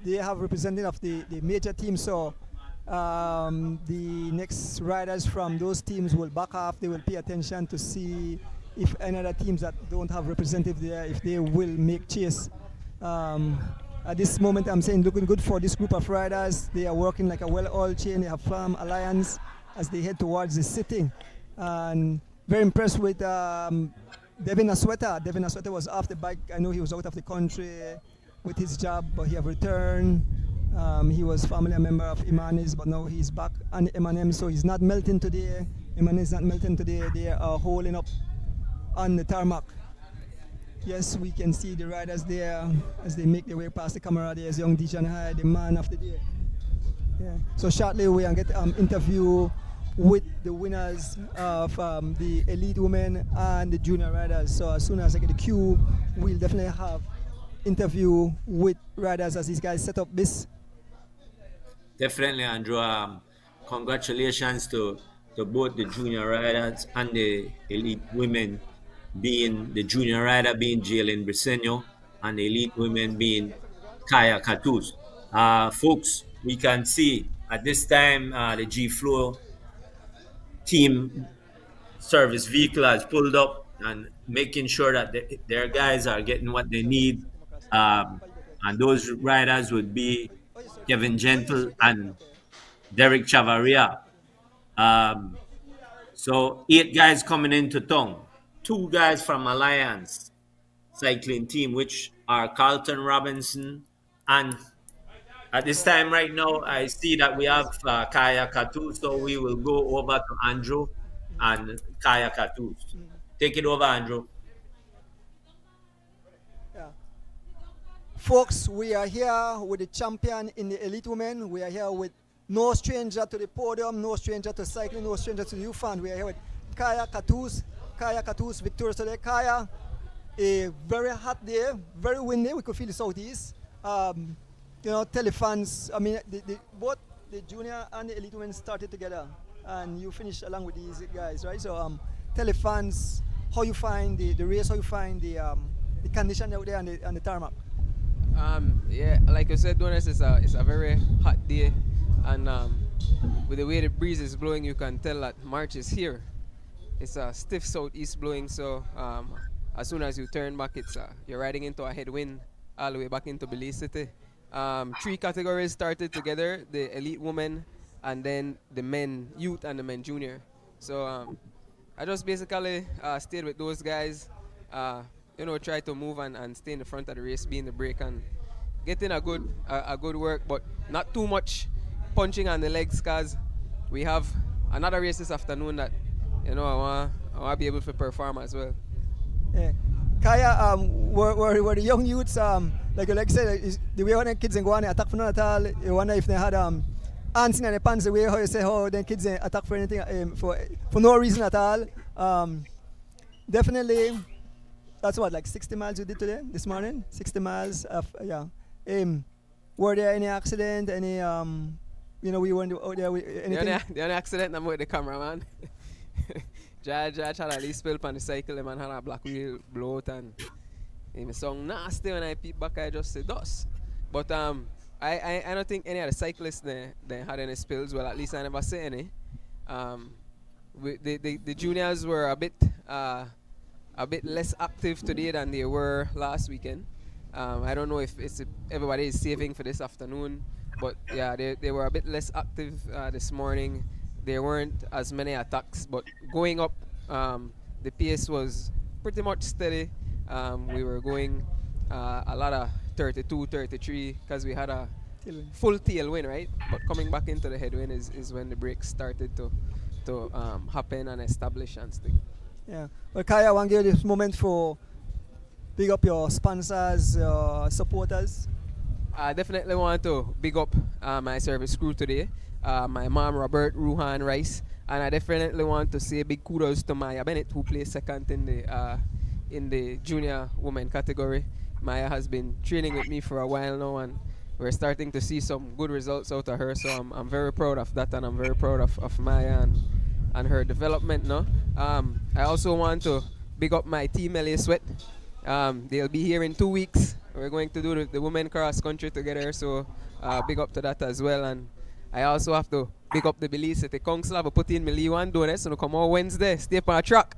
they have representative of the major teams. So the next riders from those teams will back off. They will pay attention to see if any other teams that don't have representative there, if they will make chase. At this moment, I'm saying looking good for this group of riders. They are working like a well-oiled chain. They have firm alliance as they head towards the sitting. And very impressed with Devin Asweta. Devin Asweta was off the bike. I know he was out of the country with his job, but he have returned. He was formerly a member of Imanes, but now he's back on M&M, so he's not melting today. Imanes is not melting today. They are holding up on the tarmac. Yes, we can see the riders there as they make their way past the camera. There's young Dijon High, the man of the day. Yeah. So shortly we will get interview with the winners of the elite women and the junior riders. So as soon as I get the cue, we'll definitely have interview with riders as these guys set up this. Definitely, Andrew. Congratulations to both the junior riders and the elite women, being the junior rider being Jalen Briseño and the elite women being Kaya Katus. Folks, we can see at this time the G-Flow team service vehicle has pulled up and making sure that their guys are getting what they need. And those riders would be Kevin Gentle and Derek Chavaria. So 8 guys coming into town. 2 guys from Alliance cycling team, which are Carlton Robinson. And at this time right now, I see that we have Kaya Katus, so we will go over to Andrew and Kaya Katus. Take it over, Andrew. Yeah. Folks, we are here with the champion in the elite women. We are here with no stranger to the podium, no stranger to cycling, no stranger to the youth fan. We are here with Kaya Katus. Kaya Katus, victorious today. Kaya, a very hot day, very windy. We could feel the southeast. Tell the fans, I mean, both the junior and the elite women started together, and you finished along with these guys, right? So tell the fans how you find the race, how you find the condition out there on the tarmac. Yeah, like you said, Donis, it's a very hot day, and with the way the breeze is blowing, you can tell that March is here. It's a stiff southeast blowing, so as soon as you turn back, you're riding into a headwind all the way back into Belize City. 3 categories started together: the elite women, and then the men youth and the men junior. So I just basically stayed with those guys. Try to move and stay in the front of the race, be in the break and getting a good work, but not too much punching on the legs, cause we have another race this afternoon that I want to be able to perform as well. Yeah. Kaya, were the young youths, like you said, the way when the kids go on attack for none at all, you wonder if they had ants in the pants, the way how you say how the kids attack for anything, for no reason at all. Definitely, that's what, like 60 miles you did today, this morning? 60 miles yeah. Were there any accident, any, we weren't out there with anything? The only accident I'm with the cameraman. Judge had a least spill on the cycle, the man had a black wheel blow out and it song nasty when I peep back, I just say dust. But I don't think any of the cyclists they had any spills, well at least I never see any. The juniors were a bit less active today than they were last weekend. I don't know if everybody is saving for this afternoon, but yeah, they were a bit less active this morning. There weren't as many attacks, but going up, the pace was pretty much steady. We were going a lot of 32, 33 because we had a full tailwind, right? But coming back into the headwind is when the brakes started to happen and establish and stick. Yeah. Well, Kaya, I want to give this moment for big up your sponsors, supporters. I definitely want to big up my service crew today. My mom, Robert, Ruhan, Rice, and I definitely want to say big kudos to Maya Bennett, who plays second in the junior women category. Maya has been training with me for a while now, and we're starting to see some good results out of her. So I'm very proud of that, and I'm very proud of Maya and her development. No, I also want to big up my team, LA Sweat. They'll be here in 2 weeks. We're going to do the women cross country together, so big up to that as well. And I also have to big up the Belize City Council. I have put in my Lee 1 donuts, so come on Wednesday, stay on track.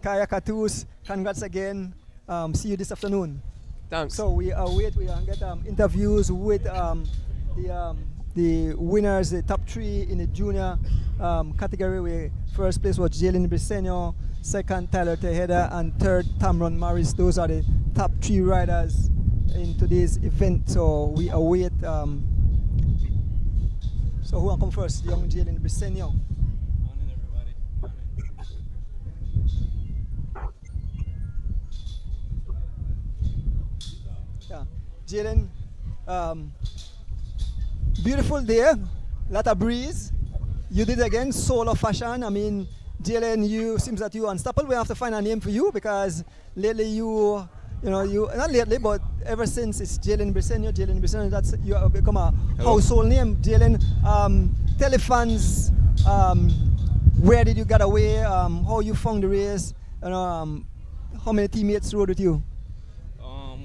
Kaya Katus, congrats again. See you this afternoon. Thanks. So we await, we get interviews with the winners, the top 3 in the junior category. Where first place was Jalen Briseño, second Tyler Tejeda, and third Tamron Morris. Those are the top 3 riders in today's event. So we await. So who will come first? Young Jalen Briseño. Morning, everybody. Yeah, Jalen. Beautiful day, lot of breeze. You did again, solo fashion. I mean, Jalen, you seems that you're unstoppable. We have to find a name for you because lately you not lately, but ever since it's Jalen Briseño, that's you have become a household name. Jalen, tell the fans where did you get away, how you found the race, how many teammates rode with you?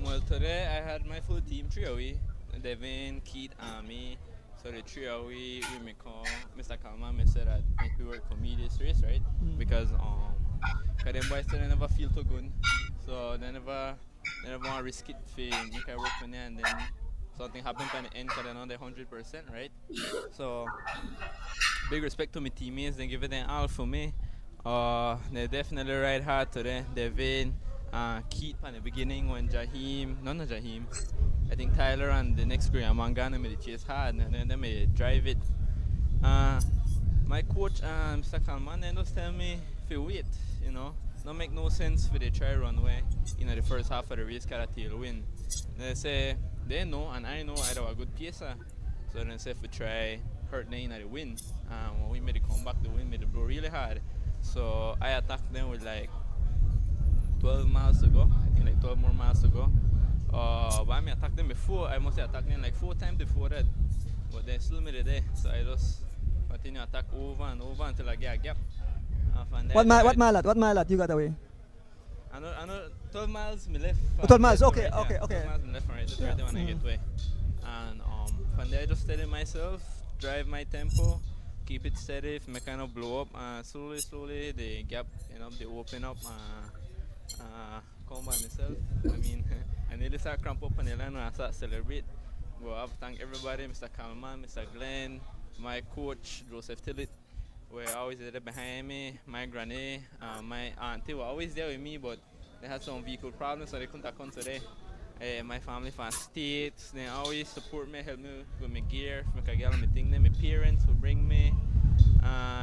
Well, today I had my full team, 3 away. Devin, Keith, Ami. So the 3 away, we may call Mr. Kalman said that if we work for me this race, right? Because them boys still never feel too good. So they never want to risk it for you can work for me and then something happens at the end because they're not 100%, right? So big respect to my teammates, they give it an all for me. They definitely ride hard today. Devin, Keith at the beginning when Jaheem, I think Tyler and the next group, Mangana made the chase hard and then they may drive it. My coach, Mr. Kalman, they just tell me if you wait, not make no sense for the try runway the first half of the race car till win. They say they know and I know I have a good pacer. So they say if we try hurt them in the win. When we made the comeback, the wind made it blow really hard. So I attacked them with like 12 miles to go. I think like 12 more miles to go. But I attacked them before. I must have attacked them like 4 times before that. But they still made it there. So I just continue to attack over and over until I get a gap. What mile you got away? I know 12 miles me left. 12 miles, okay. 12 miles me left and right. That's right when I get away. And from there I just steady myself, drive my tempo, keep it steady. If I kind of blow up, slowly the gap, they open up. Come by myself. I mean, I nearly start cramp up on the line when I start celebrate. But I have to thank everybody, Mr. Kalman, Mr. Glenn, my coach, Joseph Tillett, were always there behind me. My granny, my auntie were always there with me, but they had some vehicle problems, so they couldn't come today. My family from States, they always support me, help me with my gear, make I get on my thing. Then my parents would bring me.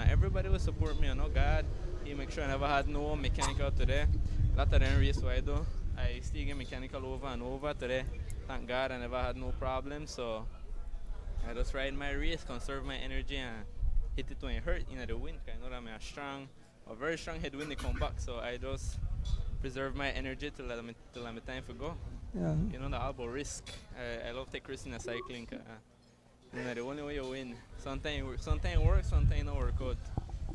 Everybody would support me, you know, God. He make sure I never had no mechanical today. A lot of them race what I do. I still get mechanical over and over today. Thank God I never had no problems, so I just ride my race, conserve my energy, and hit it when it hurt in the wind. I know that I'm a very strong headwind to come back, so I just preserve my energy till I'm time for go. Yeah. You know, the all about risk. I love take risks in the cycling. You know, the only way you win. Sometimes works, sometimes not work out.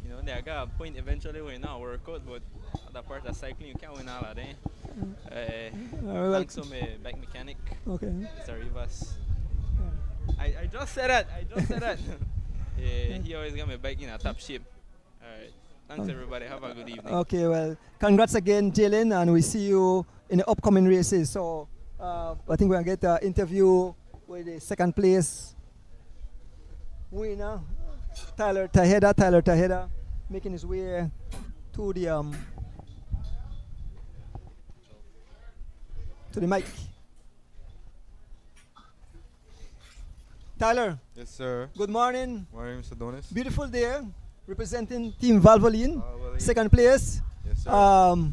You know, there got a point eventually where you not work out, but that part of cycling you can't win all of them. Thanks to my bike mechanic. Okay. Mr. Rivas. I just said that. He always got my bike in a top shape. Alright. Thanks everybody. Have a good evening. Okay, well, congrats again, Jalen, and we see you in the upcoming races. So I think we're going to get an interview with the second place winner, Tyler Taheda, making his way to the mic. Tyler. Yes, sir. Good morning. Morning, Mr. Donis. Beautiful day, representing Team Valvoline, second place. Yes, sir. Tell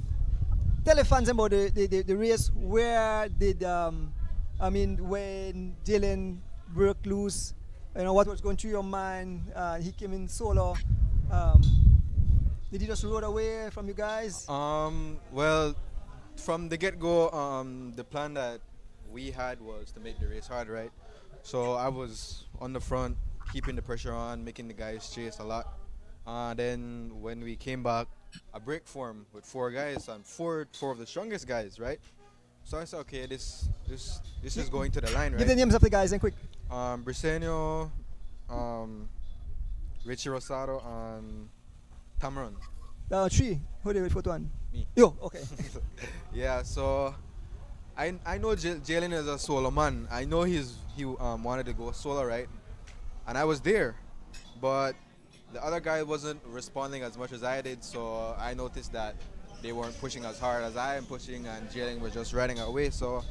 the fans about the race. Where did when Jalen broke loose, you know, what was going through your mind? He came in solo. Did he just rode away from you guys? Well, from the get-go, the plan that we had was to make the race hard, right? So I was on the front, keeping the pressure on, making the guys chase a lot. Then when we came back, a break formed with 4 guys and four of the strongest guys, right? So I said, okay, this is going to the line, right? Give the names of the guys and quick. Briseño, Richie Rosado, and Tamron. 3. Who did we put one? Me. You, okay. Yeah, so I know Jalen is a solo man. I know he wanted to go solo, right? And I was there, but the other guy wasn't responding as much as I did, so I noticed that they weren't pushing as hard as I am pushing, and Jalen was just riding away. So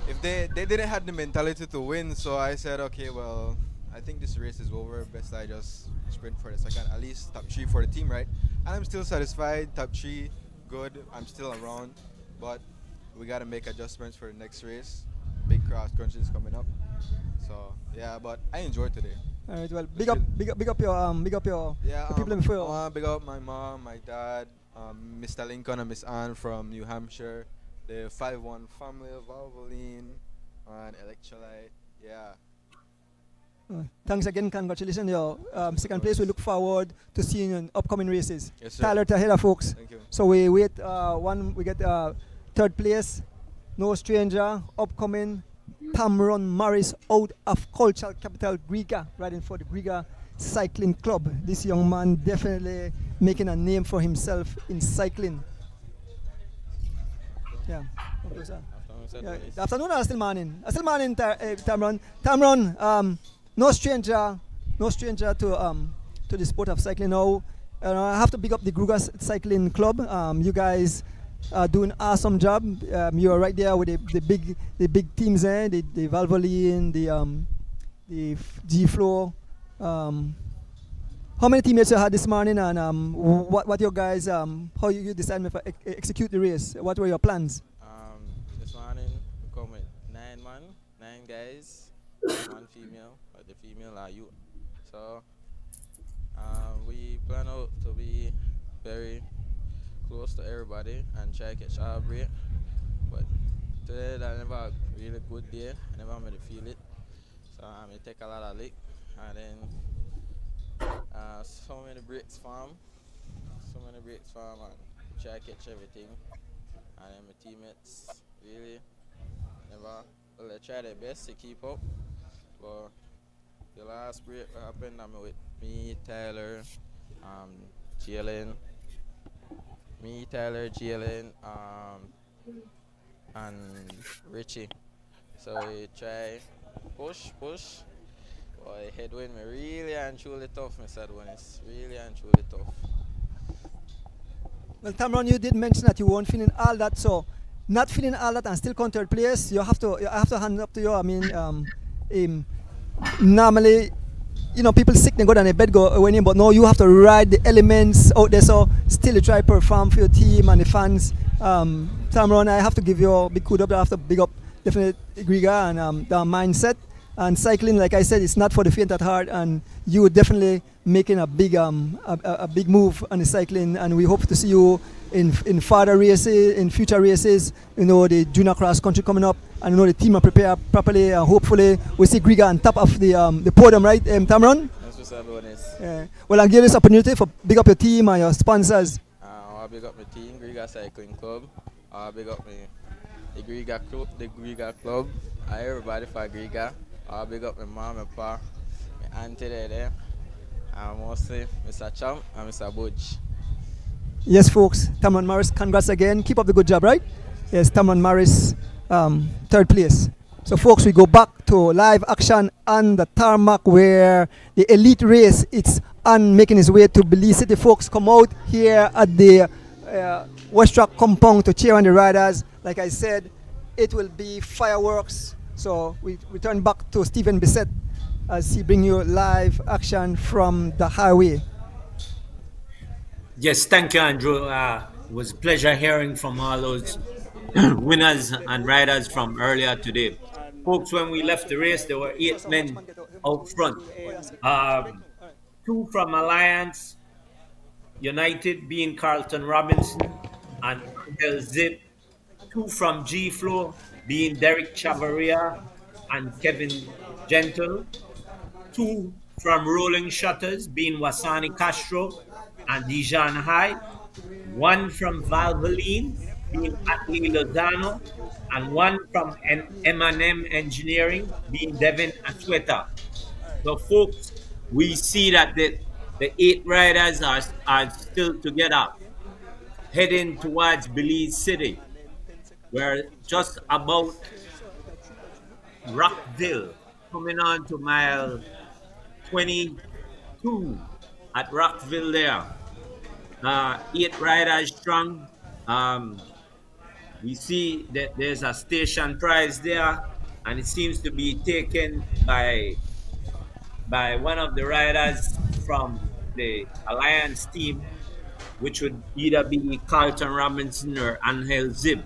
if they didn't have the mentality to win, so I said, okay, well, I think this race is over. Best I just sprint for the second, at least top 3 for the team, right? And I'm still satisfied. Top 3, good. I'm still around, but we got to make adjustments for the next race. Big cross country is coming up, so yeah. But I enjoyed today. All right. Well, big up your Yeah, the people before. I want to big up my mom, my dad, Mr. Lincoln and Miss Ann from New Hampshire, the 5-1 family of Valvoline and Electrolyte. Yeah. Thanks again. Congratulations, your second place. We look forward to seeing you in upcoming races. Yes, sir. Tyler Taheda, folks. Thank you. So we wait. We get 3rd place. No stranger. Upcoming. Tamron Morris out of cultural capital Griga, riding for the Griga Cycling Club. This young man definitely making a name for himself in cycling. Yeah. Okay, sir. Yeah. Afternoon or still morning? Still morning, Tamron. Tamron, no stranger to the sport of cycling. Now, I have to big up the Griga Cycling Club. You guys doing awesome job. You are right there with the big teams, the Valvoline, the G-Flow. How many teammates you had this morning, and what your guys how you decide to execute the race? What were your plans? This morning we come with 9 guys, 1 female, but the female are you. So we plan out to be very close to everybody and try to catch our break. But today I never had a really good day. I never made to feel it. So I may take a lot of lick, and then so many breaks farm and try to catch everything. And then my teammates really never, well, they try their best to keep up. But the last break happened, I'm with me, Tyler, Jalen, and Richie. So we try push, Boy, headwind me really and truly tough, Mr. Adonis. Really and truly tough. Well, Tamron, you did mention that you weren't feeling all that, so not feeling all that and still come third place. I have to hand it up to you. I mean, normally, you know, people sick, they go down their bed, go winning, but no, you have to ride the elements out there. So still, you try to perform for your team and the fans. Tamron, I have to give you a big kudos. I have to big up definitely Griga and the mindset. And cycling, like I said, it's not for the faint at heart, and you definitely making a big move on the cycling, and we hope to see you in further races, in future races. You know, the junior cross country coming up, and you know the team are prepared properly. Hopefully, we see Griga on top of the podium, right, Tamron? That's what's up, Adonis. Well, I'll give this opportunity for big up your team and your sponsors. I'll big up my team, Griga Cycling Club. I'll big up the Griga Club. Everybody for Griga. I'll big up my mom, my pa, my auntie there, and mostly Mr. Champ and Mr. Butch. Yes, folks. Tamron Morris, congrats again. Keep up the good job, right? Yes, Tamron Morris, third place. So, folks, we go back to live action on the tarmac where the elite race it's on making its way to Belize City. Folks, come out here at the Westrac compound to cheer on the riders. Like I said, it will be fireworks. So we return back to Stephen Bissett as he bring you live action from the highway. Yes, thank you, Andrew. It was a pleasure hearing from all those winners and riders from earlier today. Folks, when we left the race, there were 8 men out front. 2 from Alliance United, being Carlton Robinson and Angel Zip. 2 from G-Flow, being Derek Chavaria and Kevin Gentle. 2 from Rolling Shutters, being Wasani Castro and Dijon High. 1 from Valvoline, being Atlee Lozano. And 1 from M&M Engineering, being Devin Asweta. So, folks, we see that the 8 riders are still together, heading towards Belize City. We're just about Rockville, coming on to mile 22 at Rockville there. 8 riders strong. We see that there's a station prize there, and it seems to be taken by one of the riders from the Alliance team, which would either be Carlton Robinson or Angel Zib.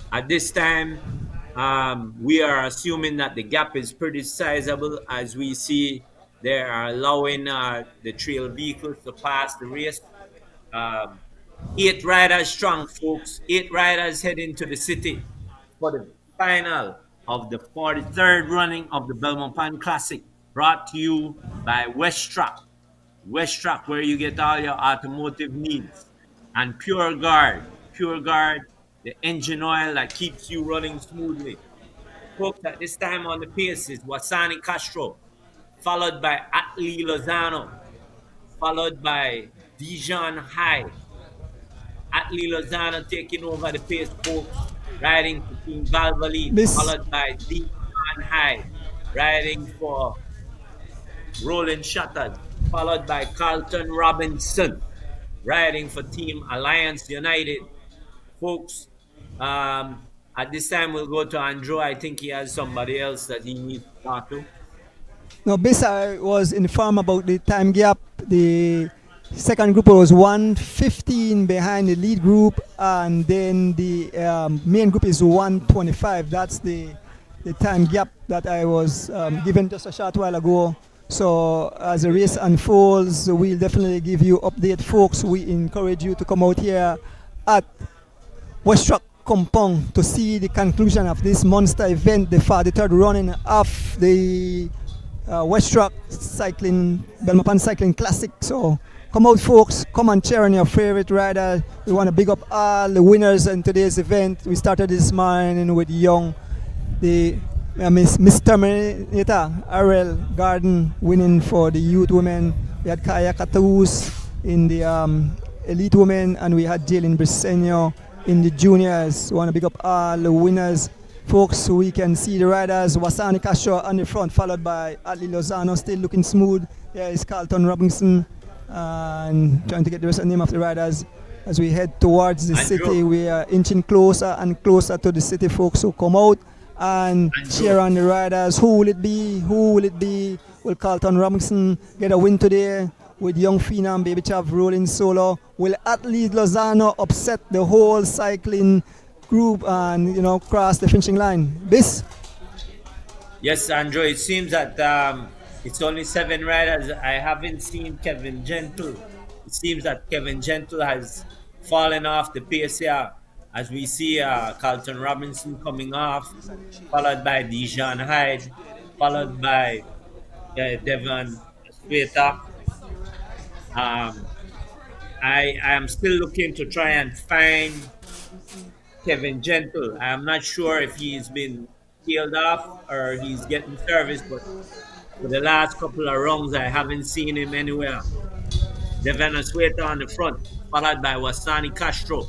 At this time, we are assuming that the gap is pretty sizable, as we see they are allowing the trail vehicles to pass the race. 8 riders strong, folks. 8 riders heading to the city for the final of the 43rd running of the Belmopan Classic, brought to you by Westrac. Westrac, where you get all your automotive needs. And Pure Guard, the engine oil that keeps you running smoothly. Folks, at this time on the pace is Wasani Castro, followed by Atlee Lozano, followed by Dijon High. Atlee Lozano taking over the pace, folks, riding for Team Valvoline, followed by Dijon High, riding for Rolling Shutters, followed by Carlton Robinson, riding for Team Alliance United. Folks, at this time we'll go to Andrew. I think he has somebody else that he needs to talk to. Now, basically, I was informed about the time gap. The second group was 1:15 behind the lead group, and then the main group is 1:25. That's the time gap that I was given just a short while ago. So as the race unfolds, we'll definitely give you update, folks. We encourage you to come out here at Westrac compound to see the conclusion of this monster event, the 43rd running of the Westrac Belmopan Cycling Classic. So come out, folks. Come and cheer on your favorite rider. We want to big up all the winners in today's event. We started this morning with Young, the Miss Terminator, Ariel Garden winning for the youth women. We had Kaya Kataus in the elite women, and we had Jalen Briseño in the juniors. We want to big up all the winners folks. We can see the riders, Wasani Castro on the front, followed by Ali Lozano, still looking smooth. Here is Carlton Robinson, and trying to get the rest of the name of the riders. As we head towards the city, we are inching closer and closer to the city folks who come out and cheer on the riders. Who will it be? Who will it be? Will Carlton Robinson get a win today with young Phenom Baby Chav rolling solo? Will Athlete Lozano upset the whole cycling group and, you know, cross the finishing line? Bis? Yes, Andrew, it seems that it's only 7 riders. I haven't seen Kevin Gentle. It seems that Kevin Gentle has fallen off the pace here, as we see Carlton Robinson coming off, followed by Dijon Hyde, followed by Devon Sweta. I am still looking to try and find Kevin Gentle. I am not sure if he's been peeled off or he's getting service, but for the last couple of rounds, I haven't seen him anywhere. Devon Sweta on the front, followed by Wasani Castro.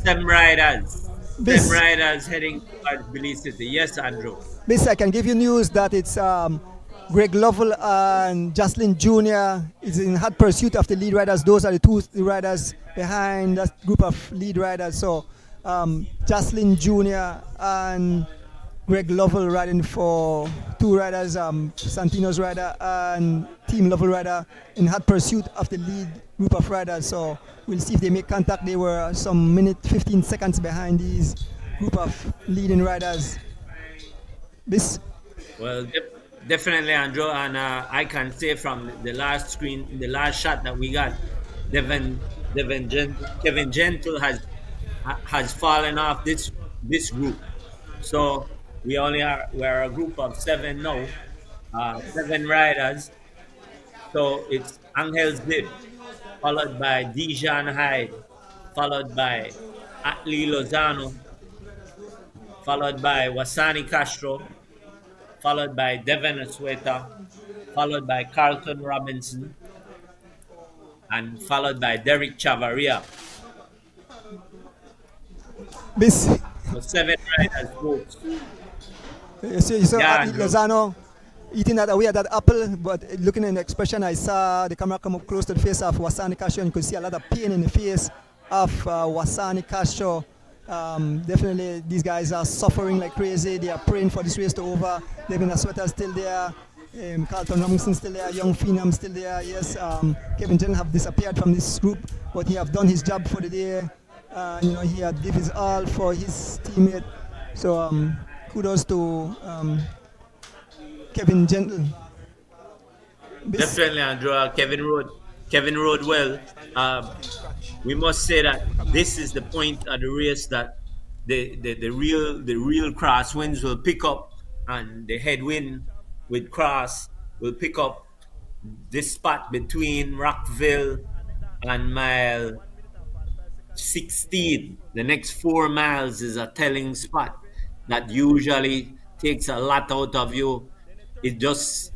7 riders. 7 riders heading towards Belize City. Yes, Andrew. Bis, I can give you news that it's Greg Lovell and Jocelyn Jr. is in hot pursuit of the lead riders. Those are the 2 riders behind that group of lead riders. So Jocelyn Jr. and Greg Lovell riding for 2 riders, Santino's rider and Team Lovell rider, in hot pursuit of the lead group of riders. So we'll see if they make contact. They were some 15 seconds behind these group of leading riders. This? Well, definitely, Andrew, and I can say from the last screen, the last shot that we got, Kevin Gentle has fallen off this group. So we're a group of 7 now, 7 riders. So it's Angel Zib, followed by Dijon Hyde, followed by Atli Lozano, followed by Wasani Castro, followed by Devon Asweta, followed by Carlton Robinson, and followed by Derek Chavaria. So 7 riders, folks. You saw Lozano eating that away at that apple, but looking in the expression, I saw the camera come up close to the face of Wasani Castro, and you could see a lot of pain in the face of Wasani Castro. Definitely, these guys are suffering like crazy. They are praying for this race to over. Devin Asweta still there. Carlton Robinson still there. Young Phenom still there. Yes, Kevin Jenner have disappeared from this group, but he have done his job for the day. You know, he had give his all for his teammate. So kudos to Kevin Gentle. Definitely, Andrew. Kevin rode well. We must say that this is the point of the race that the real crosswinds will pick up, and the headwind with cross will pick up this spot between Rockville and mile 16. The next 4 miles is a telling spot that usually takes a lot out of you. It's just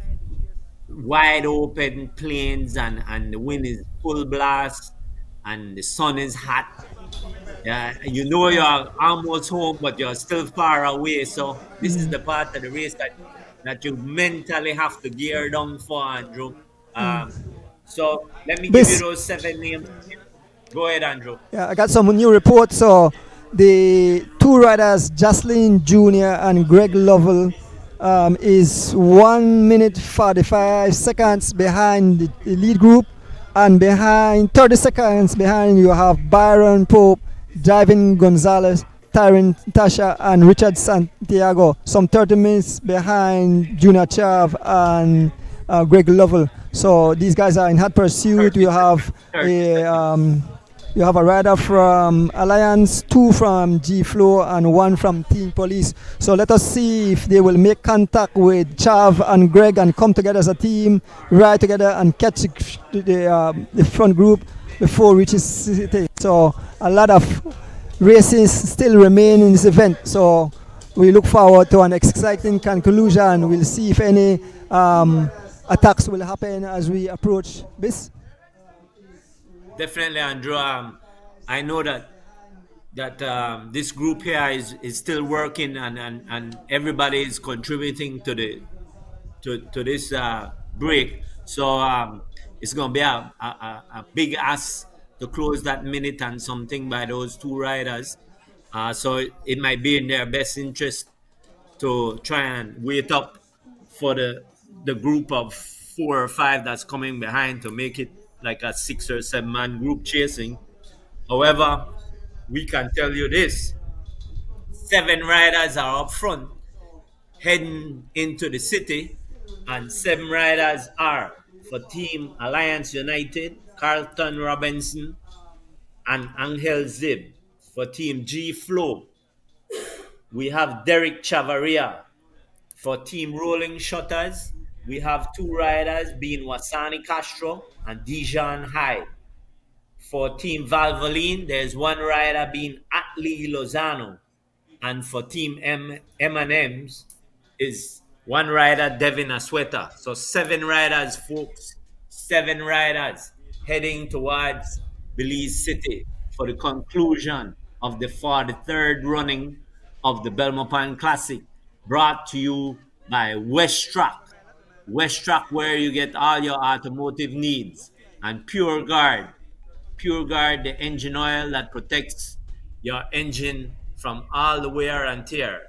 wide open plains, and the wind is full blast, and the sun is hot. You know you're almost home, but you're still far away. So this is the part of the race that you mentally have to gear down for, Andrew. So let me give you those 7 names. Go ahead, Andrew. Yeah, I got some new reports. So the 2 riders, Jocelyn Jr. and Greg Lovell, is 1 minute 45 seconds behind the lead group, and behind 30 seconds behind you have Byron Pope, Javin Gonzalez, Tyron Tasha, and Richard Santiago. Some 30 minutes behind Junior Chav and Greg Lovell. So these guys are in hot pursuit. You have a rider from Alliance, 2 from G Flow, and 1 from Team Police. So let us see if they will make contact with Chav and Greg and come together as a team, ride together and catch the front group before reaching city. So a lot of races still remain in this event. So we look forward to an exciting conclusion. We'll see if any attacks will happen as we approach this. Definitely, Andrew. I know that that this group here is still working, and everybody is contributing to the to this break. So it's gonna be a big ask to close that minute and something by those two riders. So it might be in their best interest to try and wait up for the group of 4 or 5 that's coming behind to make it like a 6 or 7 man group chasing. However, we can tell you this: 7 riders are up front heading into the city, and 7 riders are for Team Alliance United, Carlton Robinson and Angel Zib. For Team G Flow, we have Derek Chavaria. For Team Rolling Shutters, we have 2 riders being Wasani Castro and Dijon Hyde. For Team Valvoline, there's 1 rider being Atlee Lozano. And for Team M&M's is 1 rider, Devin Asweta. So 7 riders, folks. 7 riders heading towards Belize City for the conclusion of the 43rd running of the Belmopan Classic, brought to you by Westrac. Westrac, where you get all your automotive needs, and Pure Guard. Pure Guard, the engine oil that protects your engine from all the wear and tear.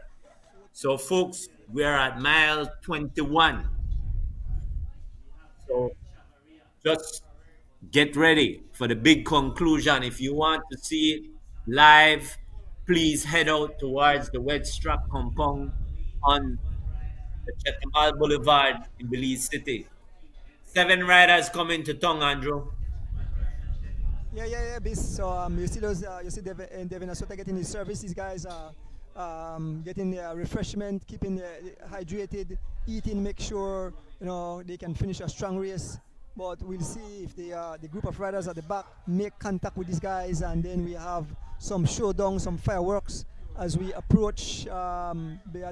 So, folks, we're at mile 21. So, just get ready for the big conclusion. If you want to see it live, please head out towards the Wedstrack compound on the Chetumal Boulevard in Belize City. 7 riders coming to tongue, Andrew. Yeah, Bis. So you see those, you see Devin Asota getting his service. These guys are getting their refreshment, keeping hydrated, eating, make sure they can finish a strong race. But we'll see if the group of riders at the back make contact with these guys, and then we have some showdown, some fireworks as we approach. I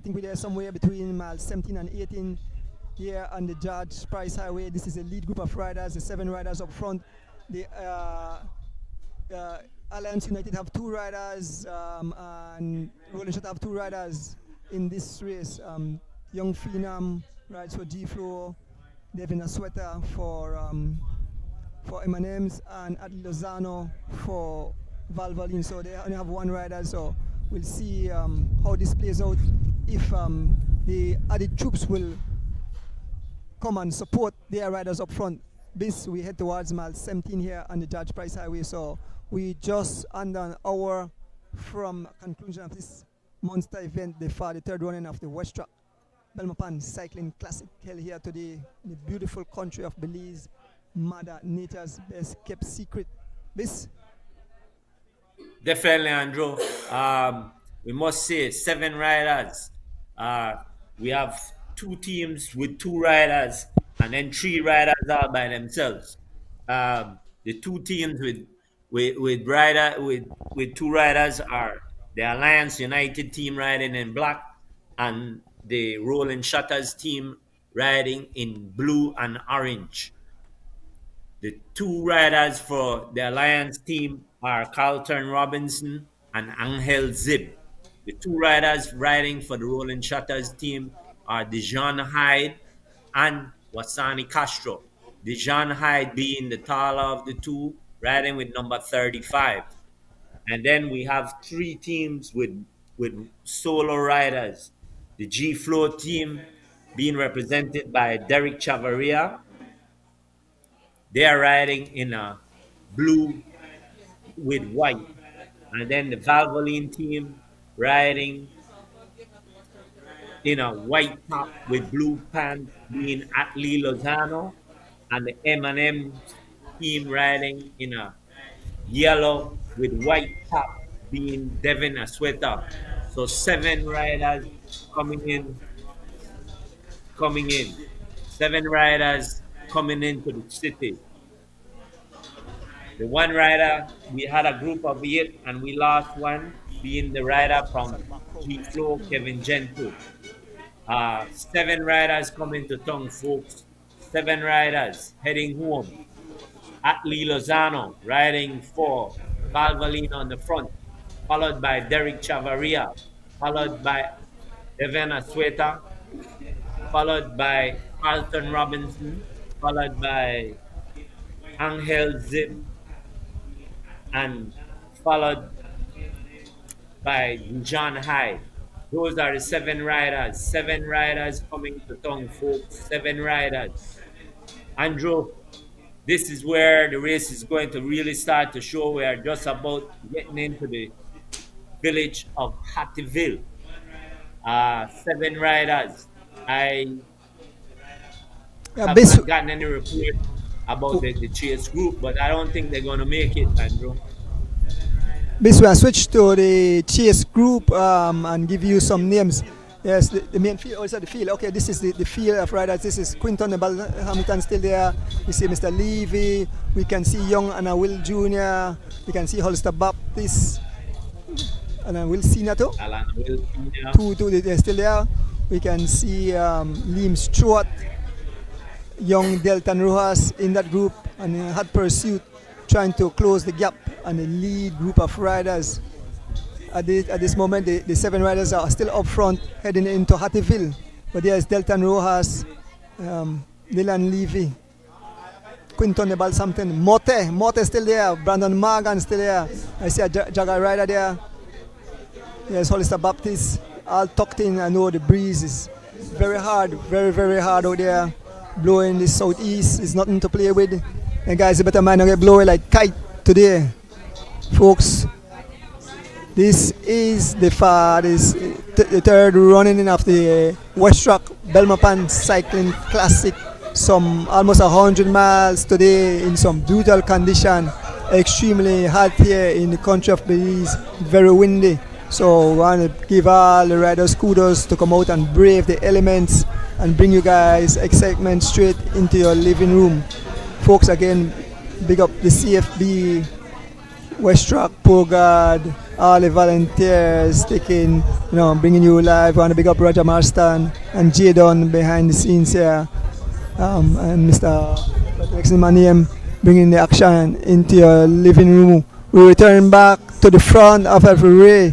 think we're there somewhere between miles 17 and 18 here on the Judge Price Highway. This is a lead group of riders, the 7 riders up front. The Alliance United have 2 riders, and Rolling Shot have 2 riders in this race. Young Phenom rides for G-Flow, Devin Asweta for M&M's, and Adli Lozano for Valvoline. So they only have 1 rider, so we'll see how this plays out, if the added troops will come and support their riders up front. This we head towards mile 17 here on the Judge Price Highway, so we just under an hour from conclusion of this monster event, the 43rd running of the Westrac Belmopan Cycling Classic, held here today in the beautiful country of Belize, Mother Nature's best kept secret. This definitely, Andrew. We must say 7 riders. We have 2 teams with 2 riders, and then 3 riders all by themselves. The 2 teams with 2 riders are the Alliance United team riding in black, and the Rolling Shutters team riding in blue and orange. The 2 riders for the Alliance team are Carlton Robinson and Angel Zib. The 2 riders riding for the Rolling Shutters team are Dijon Hyde and Wasani Castro. Dijon Hyde being the taller of the 2, riding with number 35. And then we have 3 teams with solo riders. The G Flow team being represented by Derek Chavaria. They are riding in a blue with white. And then the Valvoline team riding in a white top with blue pants being Atlee Lozano, and the M&M team riding in a yellow with white top being Devin Asweta. So 7 riders coming in. 7 riders coming into the city. The 1 rider, we had a group of 8 and we lost 1, being the rider from G Flow, Kevin Gentile. 7 riders coming to tongue, folks. 7 riders heading home. Atlee Lozano riding for Valvoline on the front. followed by Derek Chavaria, followed by Devena Sweta, followed by Carlton Robinson, followed by Angel Zib, and followed by John Hyde. Those are the seven riders. Seven riders coming to town, folks. Seven riders. Andrew, this is where the race is going to really start to show. We are just about getting into the village of Hattieville. Seven riders. I have not gotten any report about the chase group, but I don't think they're going to make it, Andrew. This will switch to the chase group and give you some names. Yes, the main field, also the field. Okay, this is the field of riders. This is Quinton Hamilton still there. We see Mr. Levy. We can see Young Anna Will Jr. We can see Hollister Baptist. And Will Senior too. Alan Will Senior. Two, they're still there. We can see Liam Stewart, Young Delton Rojas in that group, and Hot Pursuit trying to close the gap and the lead group of riders. At this moment, the seven riders are still up front heading into Hattieville. But there's Delton Rojas, Dylan Levy, Quinton Nebal something, Mote still there, Brandon Morgan still there. I see a Jagger rider there. Yes, Hollister Baptist, all tucked in. I know the breeze is very hard, very, very hard out there. Blowing the southeast is nothing to play with. And guys, you better mind not get blow like kite today. Folks, this is the third running of the Westrac Belmopan Cycling Classic. Some almost 100 miles today in some brutal condition. Extremely hot here in the country of Belize. Very windy. So we want to give all the riders kudos to come out and brave the elements and bring you guys excitement straight into your living room. Folks, again, big up the CFB, Westrac, Pogard, all the volunteers taking, bringing you live. I want to big up Roger Marston and Jadon behind the scenes here, and Mr. Lexington Maniem bringing the action into your living room. We return back to the front of every ray,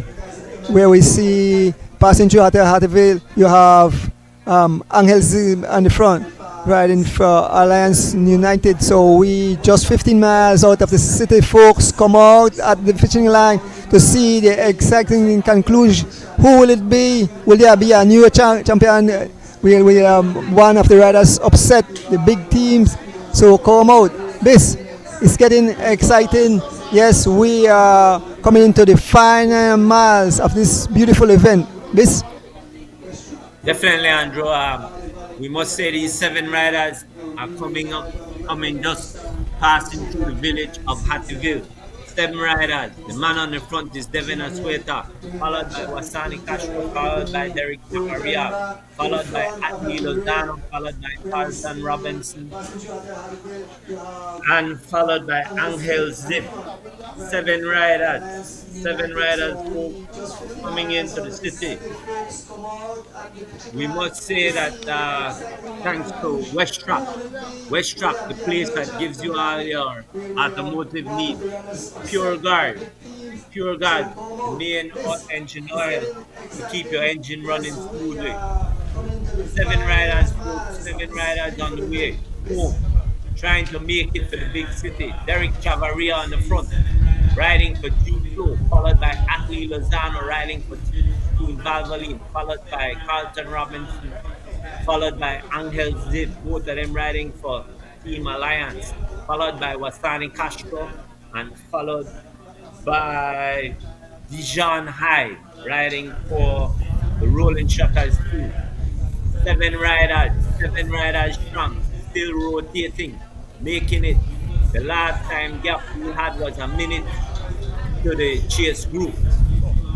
where we see passing through Hattieville. You have Angel Zib on the front, riding for Alliance United. So we just 15 miles out of the city. Folks come out at the finishing line to see the exciting conclusion. Who will it be? Will there be a new champion? Will one of the riders upset the big teams? So come out. This is getting exciting. Yes, we are coming into the final miles of this beautiful event. This definitely, Andrew. We must say these seven riders are coming just passing through the village of Hattieville. Seven riders. The man on the front is Devin Asweta, followed by Wasani Castro, followed by Derek Zakaria, followed by Atli Lozano, followed by Carlton Robinson, and followed by Angel Zip. Seven riders coming into the city. We must say that thanks to Westrac, the place that gives you all your automotive needs. Pure Guard, the main engine oil to keep your engine running smoothly. Seven riders on the way home, trying to make it to the big city. Derek Chavaria on the front, riding for G Flow, followed by Atli Lozano riding for Team Valvoline, followed by Carlton Robinson, followed by Angel Zib, both of them riding for Team Alliance, followed by Wasani Castro, and followed by Dijon Hyde riding for the Rolling Shutters too. Seven riders strong, still rotating, making it. The last time gap we had was a minute to the chase group.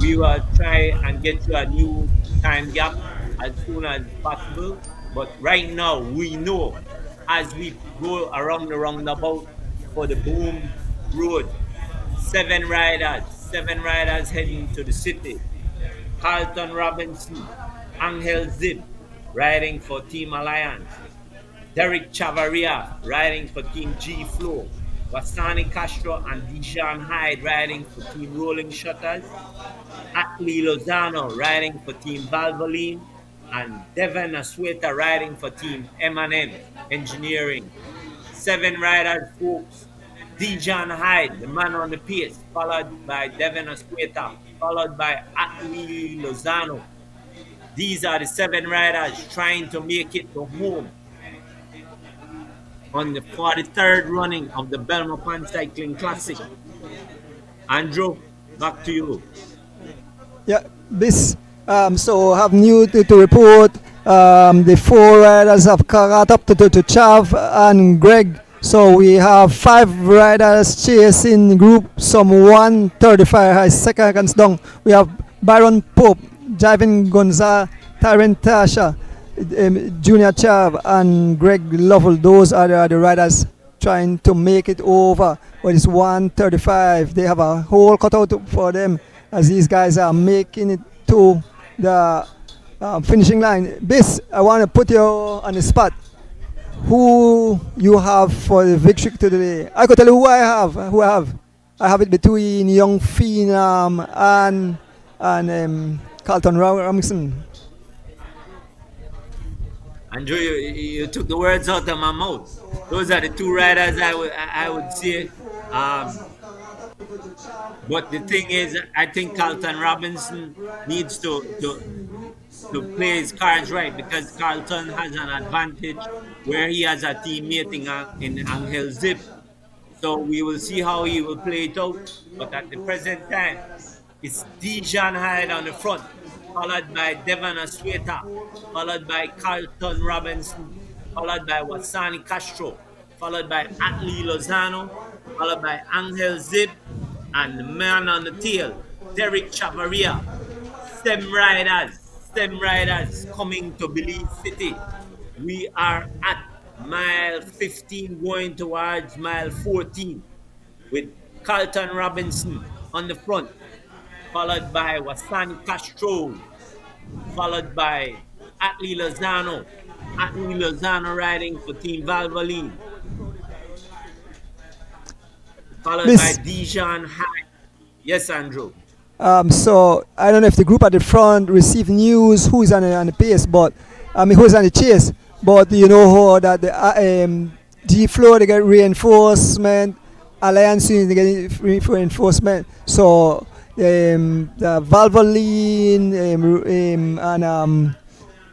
We will try and get to a new time gap as soon as possible. But right now, we know as we go around the roundabout for the Boom Road, seven riders heading to the city. Carlton Robinson, Angel Zib riding for Team Alliance. Derek Chavaria riding for Team G Flow. Wasani Castro and Dijon Hyde riding for Team Rolling Shutters, Atlee Lozano riding for Team Valvoline, and Devon Asueta riding for Team M&M Engineering. 7 riders, folks. Dijon Hyde, the man on the pace, followed by Devon Asueta, followed by Atlee Lozano. These are the 7 riders trying to make it to home on the 43rd running of the Belmopan Cycling Classic. Andrew, back to you. Yeah, this so have new to report. The 4 riders have caught up to Chav and Greg. So we have 5 riders chasing group, some 135 seconds down. We have Byron Pope, Javin Gonza, Tyrant Tasha, Junior Chav, and Greg Lovell. Those are the riders trying to make it over. But it's 135. They have a whole cutout for them as these guys are making it to the finishing line. Bis, I want to put you on the spot. Who you have for the victory today? I could tell you who I have. I have it between Young Phenom and Carlton Robinson. Andrew, you took the words out of my mouth. Those are the 2 riders I would say. But the thing is, I think Carlton Robinson needs to play his cards right, because Carlton has an advantage where he has a teammate in Angel Zip. So we will see how he will play it out. But at the present time, it's Dijon Hyde on the front, followed by Devon Asueta, followed by Carlton Robinson, followed by Wasani Castro, followed by Atlee Lozano, followed by Angel Zib, and the man on the tail, Derek Chavaria. Stem riders coming to Belize City. We are at mile 15 going towards mile 14 with Carlton Robinson on the front, followed by Wasani Castro, followed by Atlee Lozano. Atlee Lozano riding for Team Valvoline, followed by Dijon Hyde. Yes, Andrew. So I don't know if the group at the front received news who is on the pace, but who is on the chase. But you know how that the G Flow they get reinforcement, Alliance they get reinforcement. So the Valvoline and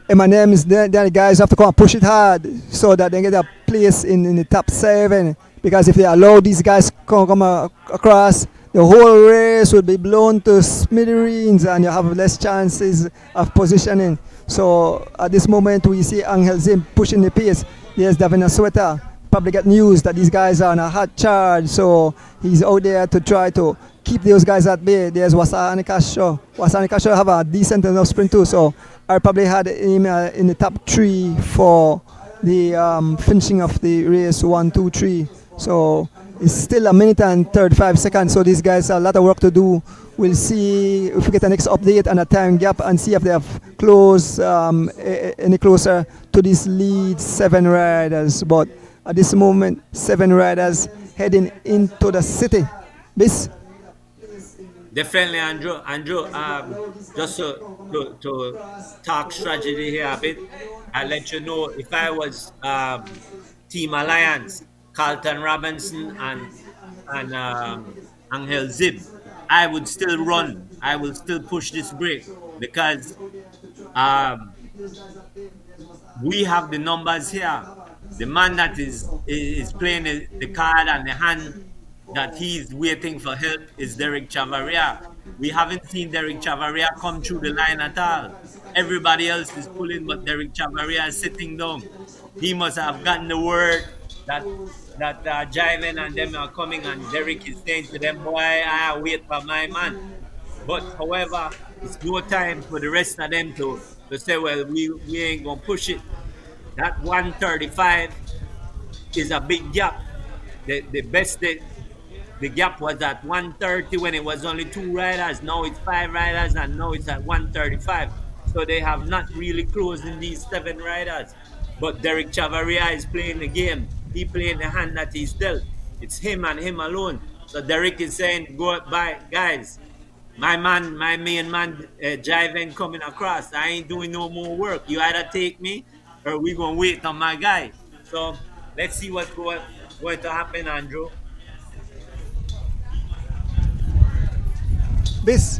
M&M's, then the guys have to come and push it hard so that they get a place in the top 7. Because if they allow these guys come across, the whole race will be blown to smithereens and you have less chances of positioning. So at this moment we see Angel Zim pushing the pace. There's Davina Sweater. Probably get news that these guys are on a hot charge, so he's out there to try to keep those guys at bay. There's Wasani Castro. Wasani Castro have a decent enough sprint too, so I probably had him in the top 3 for the finishing of the race 1, 2, 3. So it's still a minute and 35 seconds, so these guys have a lot of work to do. We'll see if we get the next update and a time gap and see if they have close any closer to these lead 7 riders. But at this moment, 7 riders heading into the city. This Definitely, Andrew. Just to talk strategy here a bit, I'll let you know if I was Team Alliance, Carlton Robinson and Angel Zib, I would still run. I will still push this brake because we have the numbers here. The man that is playing the card and the hand that he's waiting for help is Derek Chavaria. We haven't seen Derek Chavaria come through the line at all. Everybody else is pulling, but Derek Chavaria is sitting down. He must have gotten the word that Jiven and them are coming, and Derek is saying to them, boy, I wait for my man. But however, it's no time for the rest of them to say, well, we ain't gonna push it. That 135 is a big gap. The gap was at 130 when it was only 2 riders. Now it's 5 riders, and now it's at 135. So they have not really closed in these 7 riders. But Derek Chavaria is playing the game. He playing the hand that he's dealt. It's him and him alone. So Derek is saying, go by, guys. My main man, driving coming across. I ain't doing no more work. You either take me or we gonna wait on my guy. So let's see what's going to happen, Andrew. This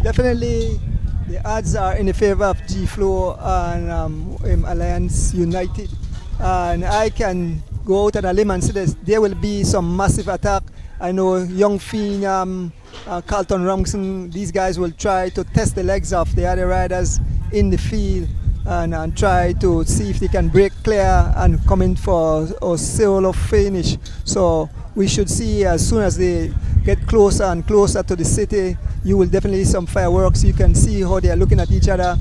definitely the odds are in the favor of G Flow and Alliance United, and I can go out on a limb and say this, there will be some massive attack. I know Young Fiend, Carlton Rumson, these guys will try to test the legs of the other riders in the field and try to see if they can break clear and come in for a solo finish. So we should see as soon as they get closer and closer to the city, you will definitely see some fireworks. You can see how they are looking at each other.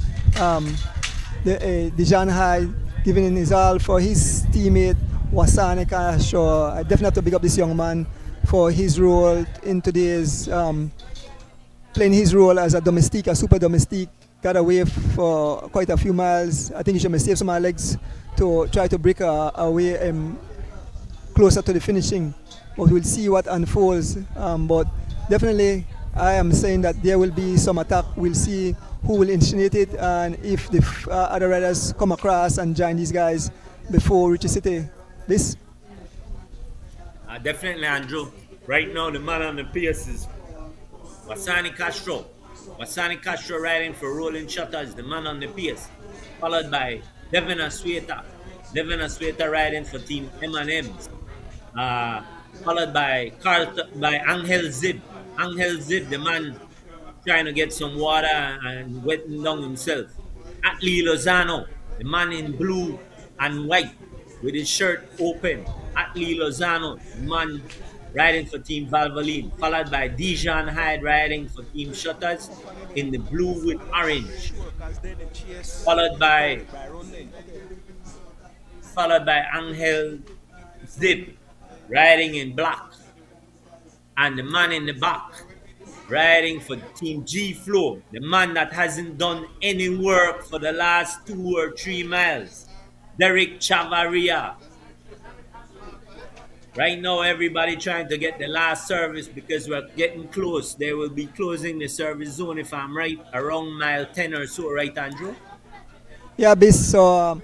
Dejan Hyde giving in his all for his teammate Wasanika. So I definitely have to big up this young man for his role in today's playing his role as a domestique, a super domestique. Got away for quite a few miles. I think he should save some more legs to try to break away closer to the finishing. But we'll see what unfolds. But definitely, I am saying that there will be some attack. We'll see who will initiate it and if the other riders come across and join these guys before Richie City. This? Definitely, Andrew. Right now, the man on the pace is Wasani Castro. Wasani Castro riding for Rolling Shutters, the man on the pace. Followed by Devin Asweta. Devin Asweta riding for Team M&M's. Followed by Angel Zib. Angel Zib, the man trying to get some water and wetting down himself. Atlee Lozano, the man in blue and white with his shirt open. Atlee Lozano, the man riding for Team Valvoline. Followed by Dejan Hyde riding for Team Shutters in the blue with orange. Followed by Angel Zib riding in black. And the man in the back riding for Team G Flow, the man that hasn't done any work for the last 2 or 3 miles, Derek Chavaria. Right now, everybody trying to get the last service because we're getting close. They will be closing the service zone, if I'm right, around mile 10 or so, right, Andrew? Yeah, Bis. So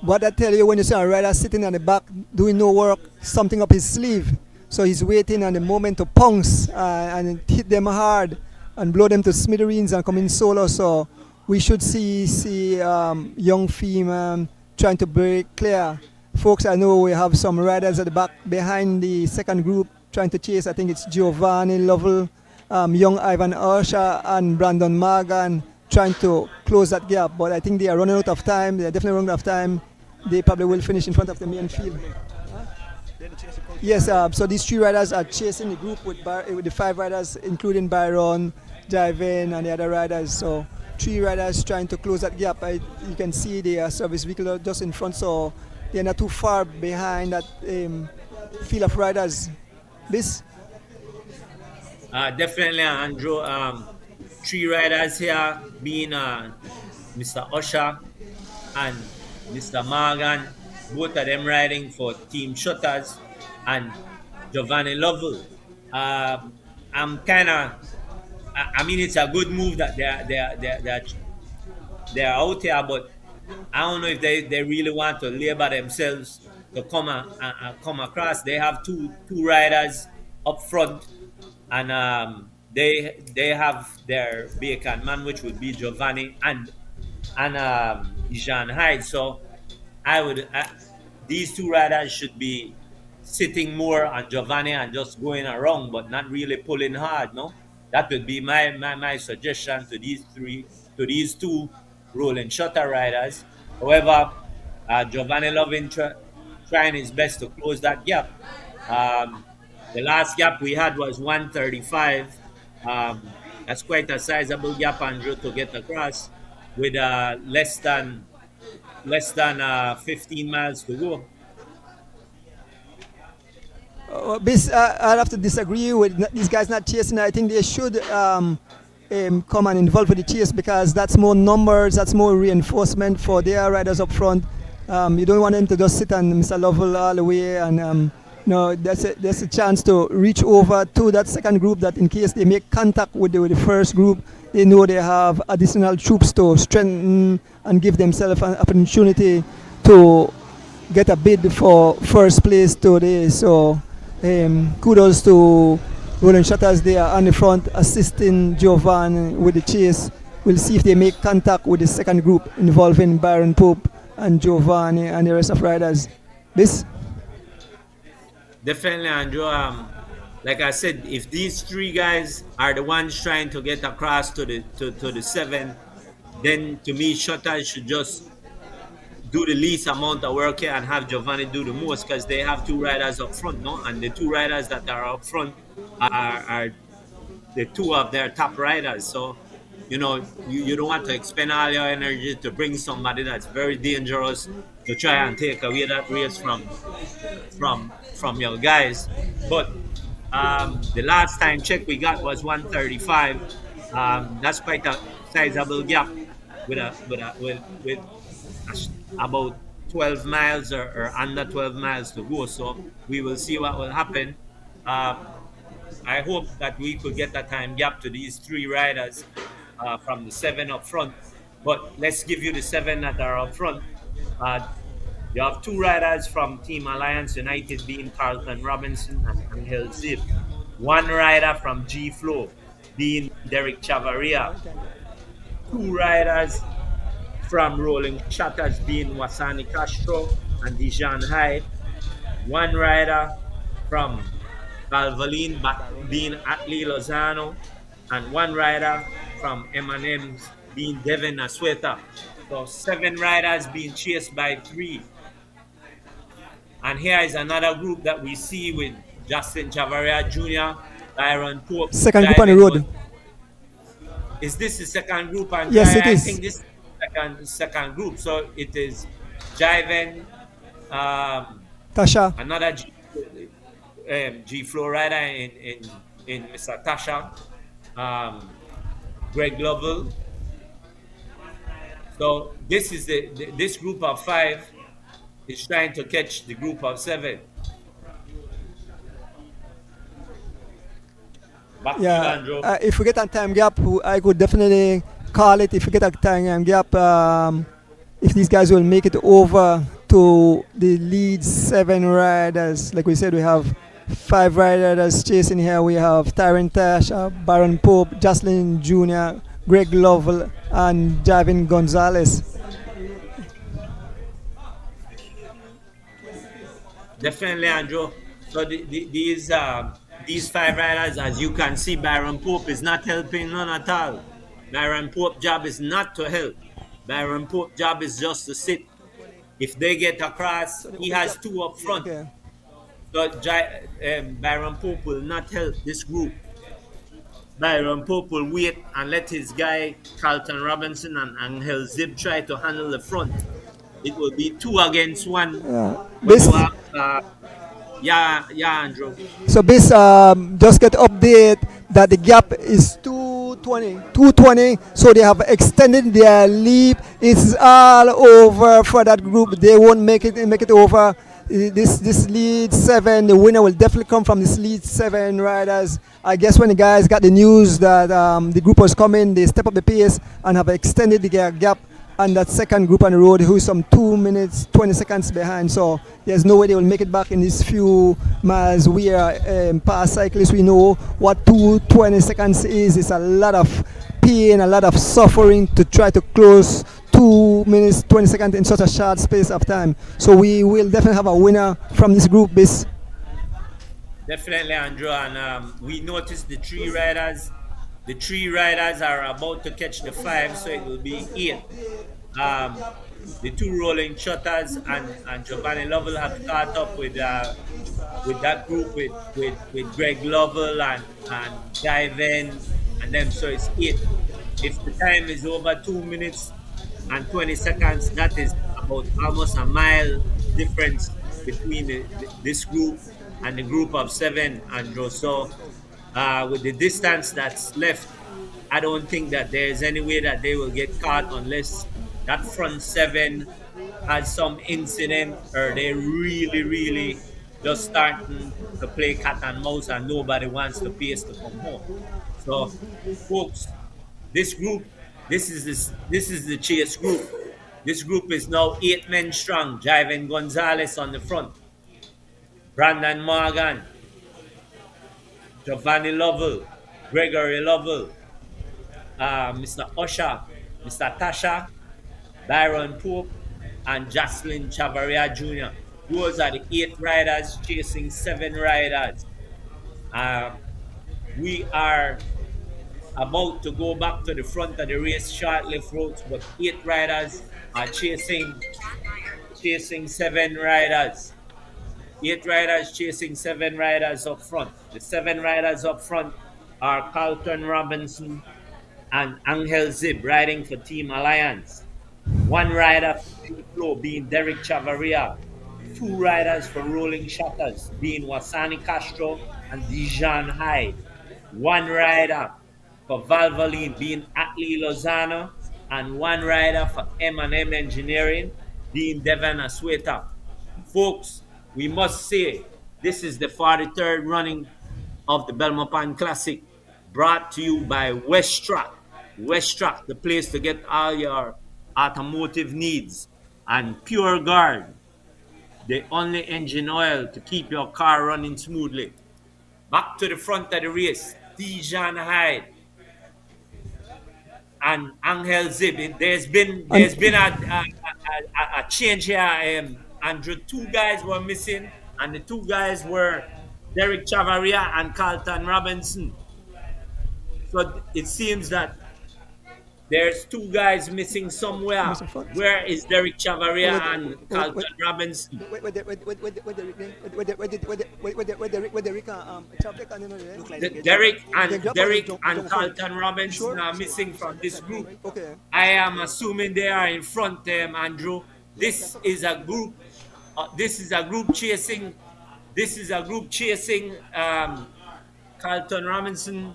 what I tell you, when you see a rider sitting on the back doing no work, something up his sleeve. So he's waiting on the moment to pounce and hit them hard and blow them to smithereens and come in solo. So we should see young female trying to break clear. Folks, I know we have some riders at the back behind the second group trying to chase. I think it's Giovanni Lovell, young Ivan Ursha and Brandon Morgan trying to close that gap. But I think they are running out of time. They're definitely running out of time. They probably will finish in front of the main field. Yes, so these 3 riders are chasing the group with the 5 riders, including Byron, Javin, and the other riders. So 3 riders trying to close that gap. You can see the service vehicle just in front, so they're not too far behind that field of riders. This? Definitely, Andrew. 3 riders here being Mr. Usher and Mr. Morgan, both of them riding for Team Shutters, and Giovanni Lovell. I'm kind of, I mean, it's a good move that they're out here, but I don't know if they really want to labor themselves to come across. They have two riders up front, and they have their bacon man, which would be Giovanni and Jean Hyde. So these 2 riders should be sitting more on Giovanni and just going around, but not really pulling hard. No, that would be my suggestion to these 2 rolling shutter riders. However, Giovanni Lovin trying his best to close that gap. The last gap we had was 135. That's quite a sizable gap, Andrew, to get across with less than 15 miles to go. I'd have to disagree with these guys not chasing. I think they should come and involve with the chase because that's more numbers, that's more reinforcement for their riders up front. You don't want them to just sit on Mr. Lovell all the way and No, that's a chance to reach over to that second group, that in case they make contact with the first group, they know they have additional troops to strengthen and give themselves an opportunity to get a bid for first place today. So kudos to Roland Shutters. They are on the front assisting Jovan with the chase. We'll see if they make contact with the second group involving Byron Pope and Giovanni and the rest of riders. This? Definitely, Andrew. Like I said, if these three guys are the ones trying to get across to the seven, then to me, Shutters should just do the least amount of work here and have Giovanni do the most, because they have two riders up front, no? And the two riders that are up front are the two of their top riders. So, you don't want to expend all your energy to bring somebody that's very dangerous to try and take away that race from your guys. But the last time check we got was 135. That's quite a sizable gap with about 12 miles or under 12 miles to go. So we will see what will happen. I hope that we could get a time gap to these three riders from the seven up front. But let's give you the seven that are up front. You have two riders from Team Alliance United, being Carlton Robinson and Angel Zip. One rider from G Flow, being Derek Chavaria. Two riders from Rolling Shutters, being Wasani Castro and Dijon Hyde. One rider from Valvoline, being Atlee Lozano. And one rider from M&M's, being Devin Asueta. So 7 riders being chased by 3. And here is another group that we see with Justin Chavaria Jr., Byron Pope. Second group on the road. Is this the second group? And yes, it is. I think this is the second group. So it is Jiven, Tasha, another G Flow rider in Mr. Tasha, Greg Lovell. So this is this group of 5 is trying to catch the group of 7. If we get a time gap, I could definitely call it. If we get a time gap, if these guys will make it over to the lead 7 riders. Like we said, we have 5 riders chasing here. We have Tyron Tash, Baron Pope, Jocelyn Jr., Greg Lovell, and Javin Gonzalez. Definitely, Andrew. So these 5 riders, as you can see, Byron Pope is not helping none at all. Byron Pope's job is not to help. Byron Pope's job is just to sit. If they get across, he has 2 up front. Okay. So Byron Pope will not help this group. Byron Pope will wait and let his guy Carlton Robinson and Angel Zib try to handle the front. It will be 2 against 1. Andrew. So this just get update that the gap is 220. So they have extended their lead. It's all over for that group. They won't make it over. This lead 7, the winner will definitely come from this lead 7 riders. I guess when the guys got the news that the group was coming, they step up the pace and have extended the gap. And that second group on the road, who is some 2 minutes 20 seconds behind. So there's no way they will make it back in these few miles. We are past cyclists. We know what 2:20 seconds is. It's a lot of pain, a lot of suffering to try to close 2 minutes 20 seconds in such a short space of time. So we will definitely have a winner from this group. Definitely, Andrew. And we noticed the 3 riders. The 3 riders are about to catch the 5, so it will be 8. The 2 Rolling Shutters and Giovanni Lovell have caught up with that group with Greg Lovell and Diven and them, so it's 8. If the time is over 2 minutes and 20 seconds, that is about almost a mile difference between this group and the group of 7, Andrew. So with the distance that's left, I don't think that there's any way that they will get caught unless that front 7 has some incident or they really just starting to play cat and mouse, and nobody wants the pace to come home. So, folks, this group, this is the chase group. This group is now 8 men strong. Jivin Gonzalez on the front, Brandon Morgan, Giovanni Lovell, Gregory Lovell, Mr. Usher, Mr. Tasha, Byron Pope, and Jocelyn Chavaria Jr. Those are the 8 riders chasing 7 riders. We are about to go back to the front of the race shortly, folks, but 8 riders are chasing 7 riders. 8 riders chasing 7 riders up front. The 7 riders up front are Carlton Robinson and Angel Zib riding for Team Alliance. 1 rider for Pure Flow being Derek Chavaria. 2 riders for Rolling Shutters being Wasani Castro and Dijon Hyde. 1 rider for Valvoline being Atlee Lozano, and 1 rider for M&M Engineering being Devon Asweta. Folks, we must say this is the 43rd running of the Belmopan Classic, brought to you by Westrac. Westrac, the place to get all your automotive needs, and Pure Guard, the only engine oil to keep your car running smoothly. Back to the front of the race, Dijon Hyde and Angel Zib. There's been a change here. Andrew, 2 guys were missing, and the 2 guys were Derek Chavaria and Carlton Robinson. So it seems that there's 2 guys missing somewhere. Where is Derek Chavaria and Carlton Robinson? Derek and Carlton Robinson are missing from this group. I am assuming they are in front, Andrew. This is a group. This is a group chasing. Carlton Robinson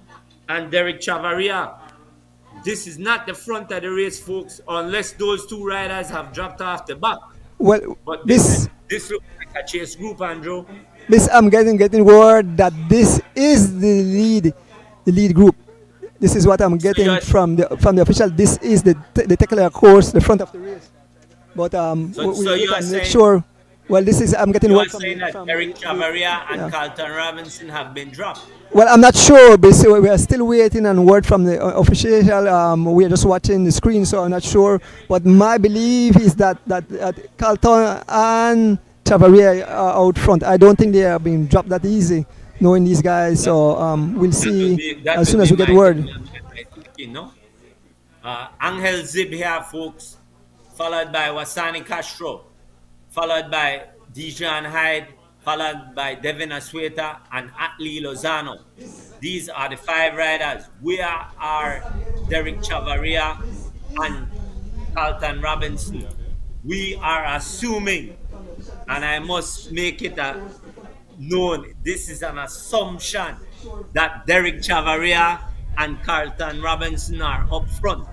and Derek Chavaria. This is not the front of the race, folks, unless those 2 riders have dropped off the back. Well, but this looks like a chase group, Andrew. This I'm getting word that this is the lead group. This is what I'm getting from the official. This is the technical course, the front of the race. But we can make sure. Well, this is I'm getting word from Derek Chavaria and Carlton Robinson have been dropped. Well, I'm not sure, but we are still waiting on word from the official. We are just watching the screen, so I'm not sure. But my belief is that Carlton and Chavaria are out front. I don't think they are being dropped that easy, knowing these guys. So we'll see as soon as we get word. Angel Zib here, folks, followed by Wasani Castro, followed by Dijon Hyde, followed by Devin Asweta and Atlee Lozano. These are the 5 riders. Where are Derek Chavaria and Carlton Robinson? We are assuming, and I must make it known, this is an assumption, that Derek Chavaria and Carlton Robinson are up front.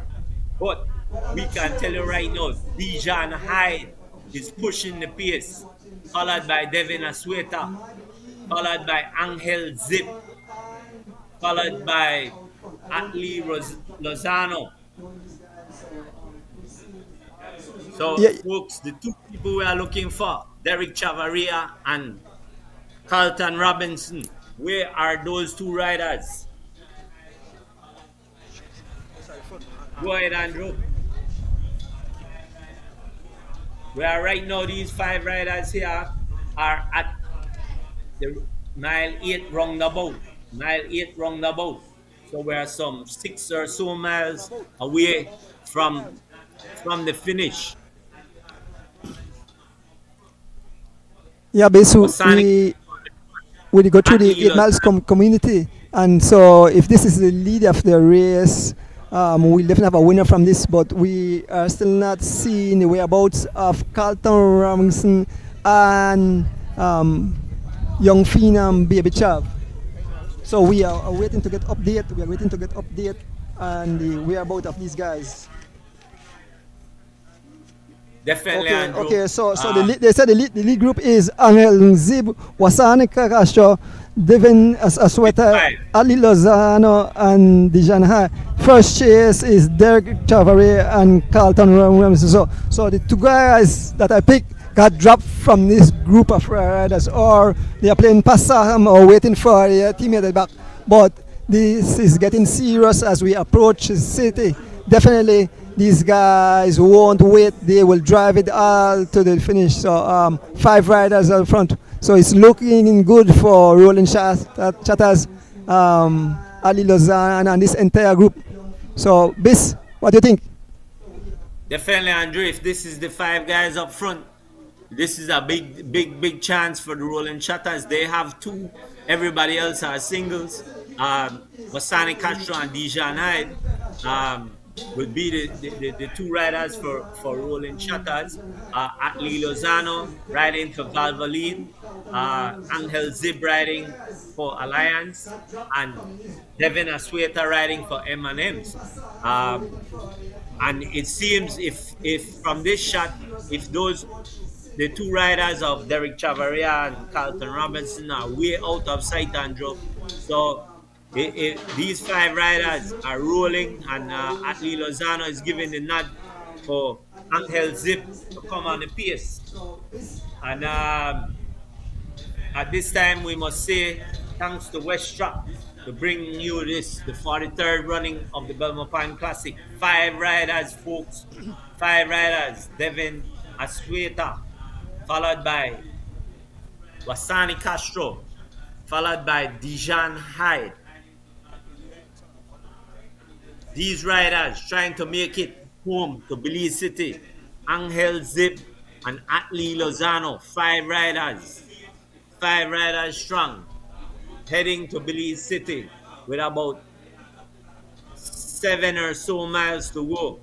But we can tell you right now, Dijon Hyde is pushing the pace, followed by Devin Asweta, followed by Angel Zip, followed by Atlee Lozano. So, folks, the 2 people we are looking for, Derek Chavaria and Carlton Robinson, where are those 2 riders? Go ahead, Andrew. Where right now these 5 riders here are at the mile 8 roundabout. Mile 8 roundabout. So we're some 6 or so miles away from the finish. Yeah, basically we go through the 8 miles community, and so if this is the lead of the race, we'll definitely have a winner from this, but we are still not seeing the whereabouts of Carlton Robinson and young phenom Baby Chav. So we are waiting to get update. We are waiting to get update on the whereabouts of these guys. Definitely, Okay, Andrew. okay. So they said the lead group is Angel Zib, Wasani Castro, Devin Asweta, Ali Lozano, and Dijan High. First chase is Derek Chavare and Carlton Ramsey. So the two guys that I picked got dropped from this group of riders, or they are playing past them or waiting for their teammate at the back. But this is getting serious as we approach the city. Definitely, these guys won't wait. They will drive it all to the finish. So 5 riders up front. So it's looking good for Rolling Chatters, Ali Lozan, and this entire group. So, Bis, what do you think? Definitely, Andrew. If this is the 5 guys up front, this is a big chance for the Rolling Chatters. They have 2. Everybody else are singles. Wasani Castro and Dijan Hyde will be the 2 riders for Rolling Chatters. Atlee Lozano riding for Valvoline. Angel Zib riding for Alliance. And Devin Asweta riding for M&M's. And it seems if from this shot, if the 2 riders of Derek Chavaria and Carlton Robinson are way out of sight, Andrew. So these 5 riders are rolling, and Atlee Lozano is giving the nod for Angel Zip to come on the pace. And at this time, we must say thanks to Westrac to bring you the 43rd running of the Belmopan Classic. 5 riders, folks. 5 riders. Devin Asweta, followed by Wasani Castro, followed by Dijan Hyde. These riders trying to make it home to Belize City. Angel Zip and Atlee Lozano, 5 riders. 5 riders strong, heading to Belize City with about 7 or so miles to go.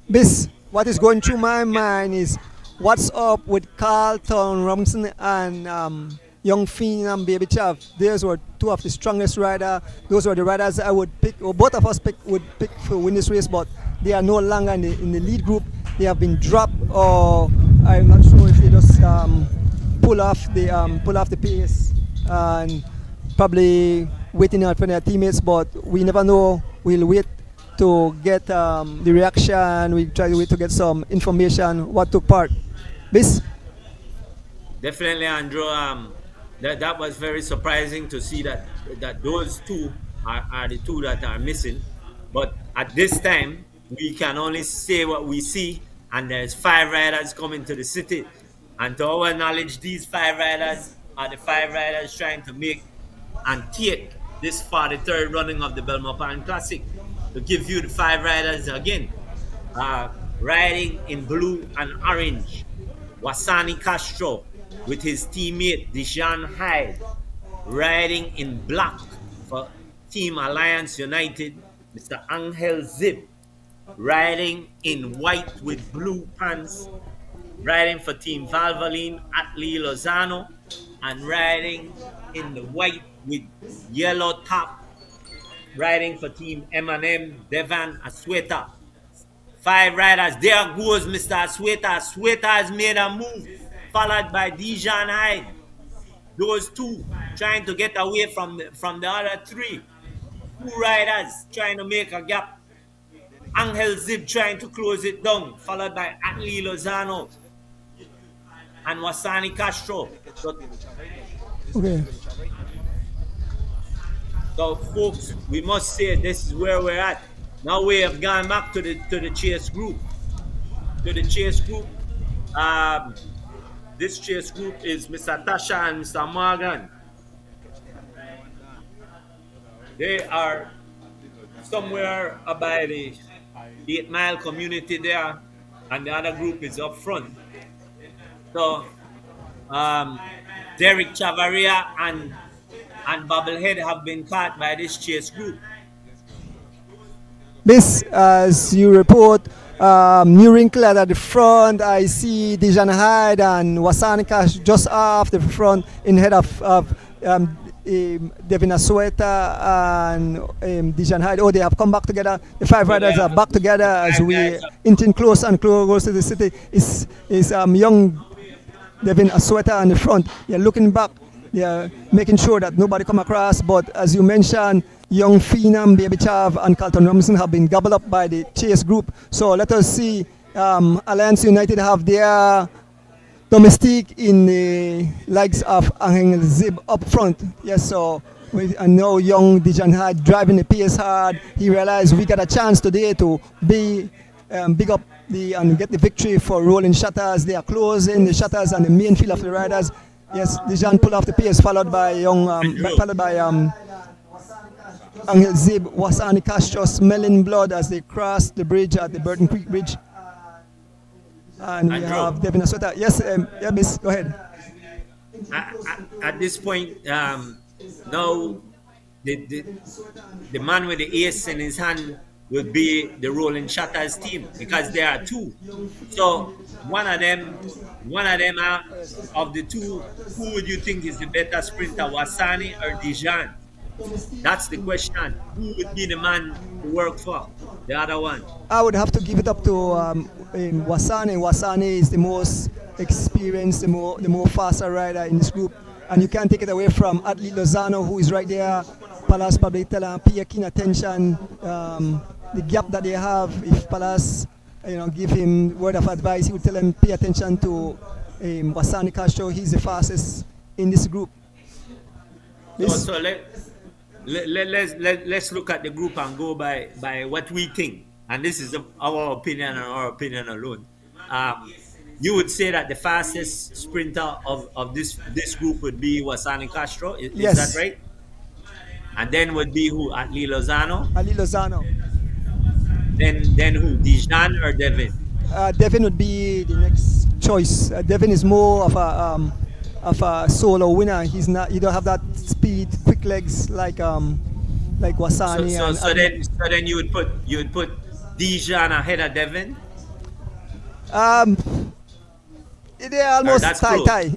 Bis, what is going through my mind is what's up with Carlton Robinson and Young Fiend and Baby Chav. Those were 2 of the strongest riders. Those were the riders I would pick, or both of us would pick for win this race, but they are no longer in the lead group. They have been dropped, or I'm not sure if they just pull off the pace and probably waiting out for their teammates, but we never know. We'll wait to get the reaction. We try to wait to get some information what took part. Bis? Definitely, Andrew. That was very surprising to see that those 2 are the 2 that are missing. But at this time, we can only say what we see, and there's 5 riders coming to the city. And to our knowledge, these 5 riders are the 5 riders trying to make and take this 43rd running of the Belmopan Classic. To give you the 5 riders again, riding in blue and orange, Wasani Castro with his teammate Dijan Hyde. Riding in black for Team Alliance United, Mr. Angel Zib. Riding in white with blue pants, riding for Team Valvoline, Atlee Lozano, and riding in the white with yellow top, riding for Team M&M, Devan Asweta. 5 riders. There goes Mr. Asweta. Asweta has made a move, followed by Dijan Hyde. Those 2 trying to get away from the other 3. 2 riders trying to make a gap. Angel Zib trying to close it down, followed by Atlee Lozano and Wasani Castro. Okay. So, folks, we must say this is where we're at. Now we have gone back to the chase group. To the chase group. This chase group is Mr. Tasha and Mr. Morgan. They are somewhere by the 8 Mile community there, and the other group is up front. So, Derek Chavaria and Bubblehead have been caught by this chase group. This, as you report, New Wrinkle at the front. I see Dijan Hyde and Wasanika just off the front in head of Devin Asueta and Dijan Hyde. Oh, they have come back together. The five riders are back together as we inching close and close to the city. Is young Devin Asueta on the front. They're looking back. They're making sure that nobody come across. But as you mentioned, young Phenom, Baby Chav, and Carlton Robinson have been gobbled up by the Chase group. So let us see Alliance United have their domestique in the likes of Angel Zib up front. Yes, so I know young Dijan Hyde driving the pace hard. He realized we got a chance today to be big up and get the victory for rolling shutters. They are closing the shutters and the main field of the riders. Yes, Dijan pull off the pace, followed by Angel Zib, Wasani Castro smelling blood as they cross the bridge at the Burton Creek Bridge. And we have Devin Asueta. Yes, yeah, miss, go ahead. At this point, now the man with the ace in his hand will be the Rolling Shutters team because there are two. So one of them are, of the two, who would you think is the better sprinter, Wasani or Dijan? That's the question. Who would be the man to work for? The other one. I would have to give it up to Wasani. Wasani is the most experienced, the more faster rider in this group. And you can't take it away from Atlee Lozano, who is right there. Palace probably tell him, pay keen attention. The gap that they have, if Palace give him word of advice, he would tell him, pay attention to Wasani Castro. He's the fastest in this group. So let's look at the group and go by what we think, and this is our opinion and our opinion alone. You would say that the fastest sprinter of this group would be Wasani Castro. Is that right? And then would be who? Atlee Lozano. Atlee Lozano. Then who? Dijan or Devin? Devin would be the next choice. Devin is more of a solo winner. He's not. He don't have that speed, quick legs like Wasani. So then you would put Dijan ahead of Devin. They're almost tie.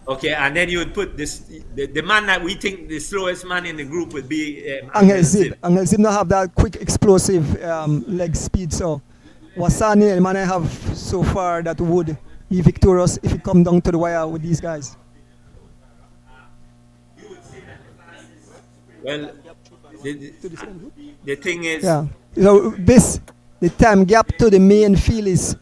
Okay, and then you would put the man that we think the slowest man in the group would be Angel Zib. Angel Zib not have that quick, explosive leg speed. So Wasani, the man I have so far that would be victorious if it come down to the wire with these guys. Well, the thing is, so the time gap to the main field is,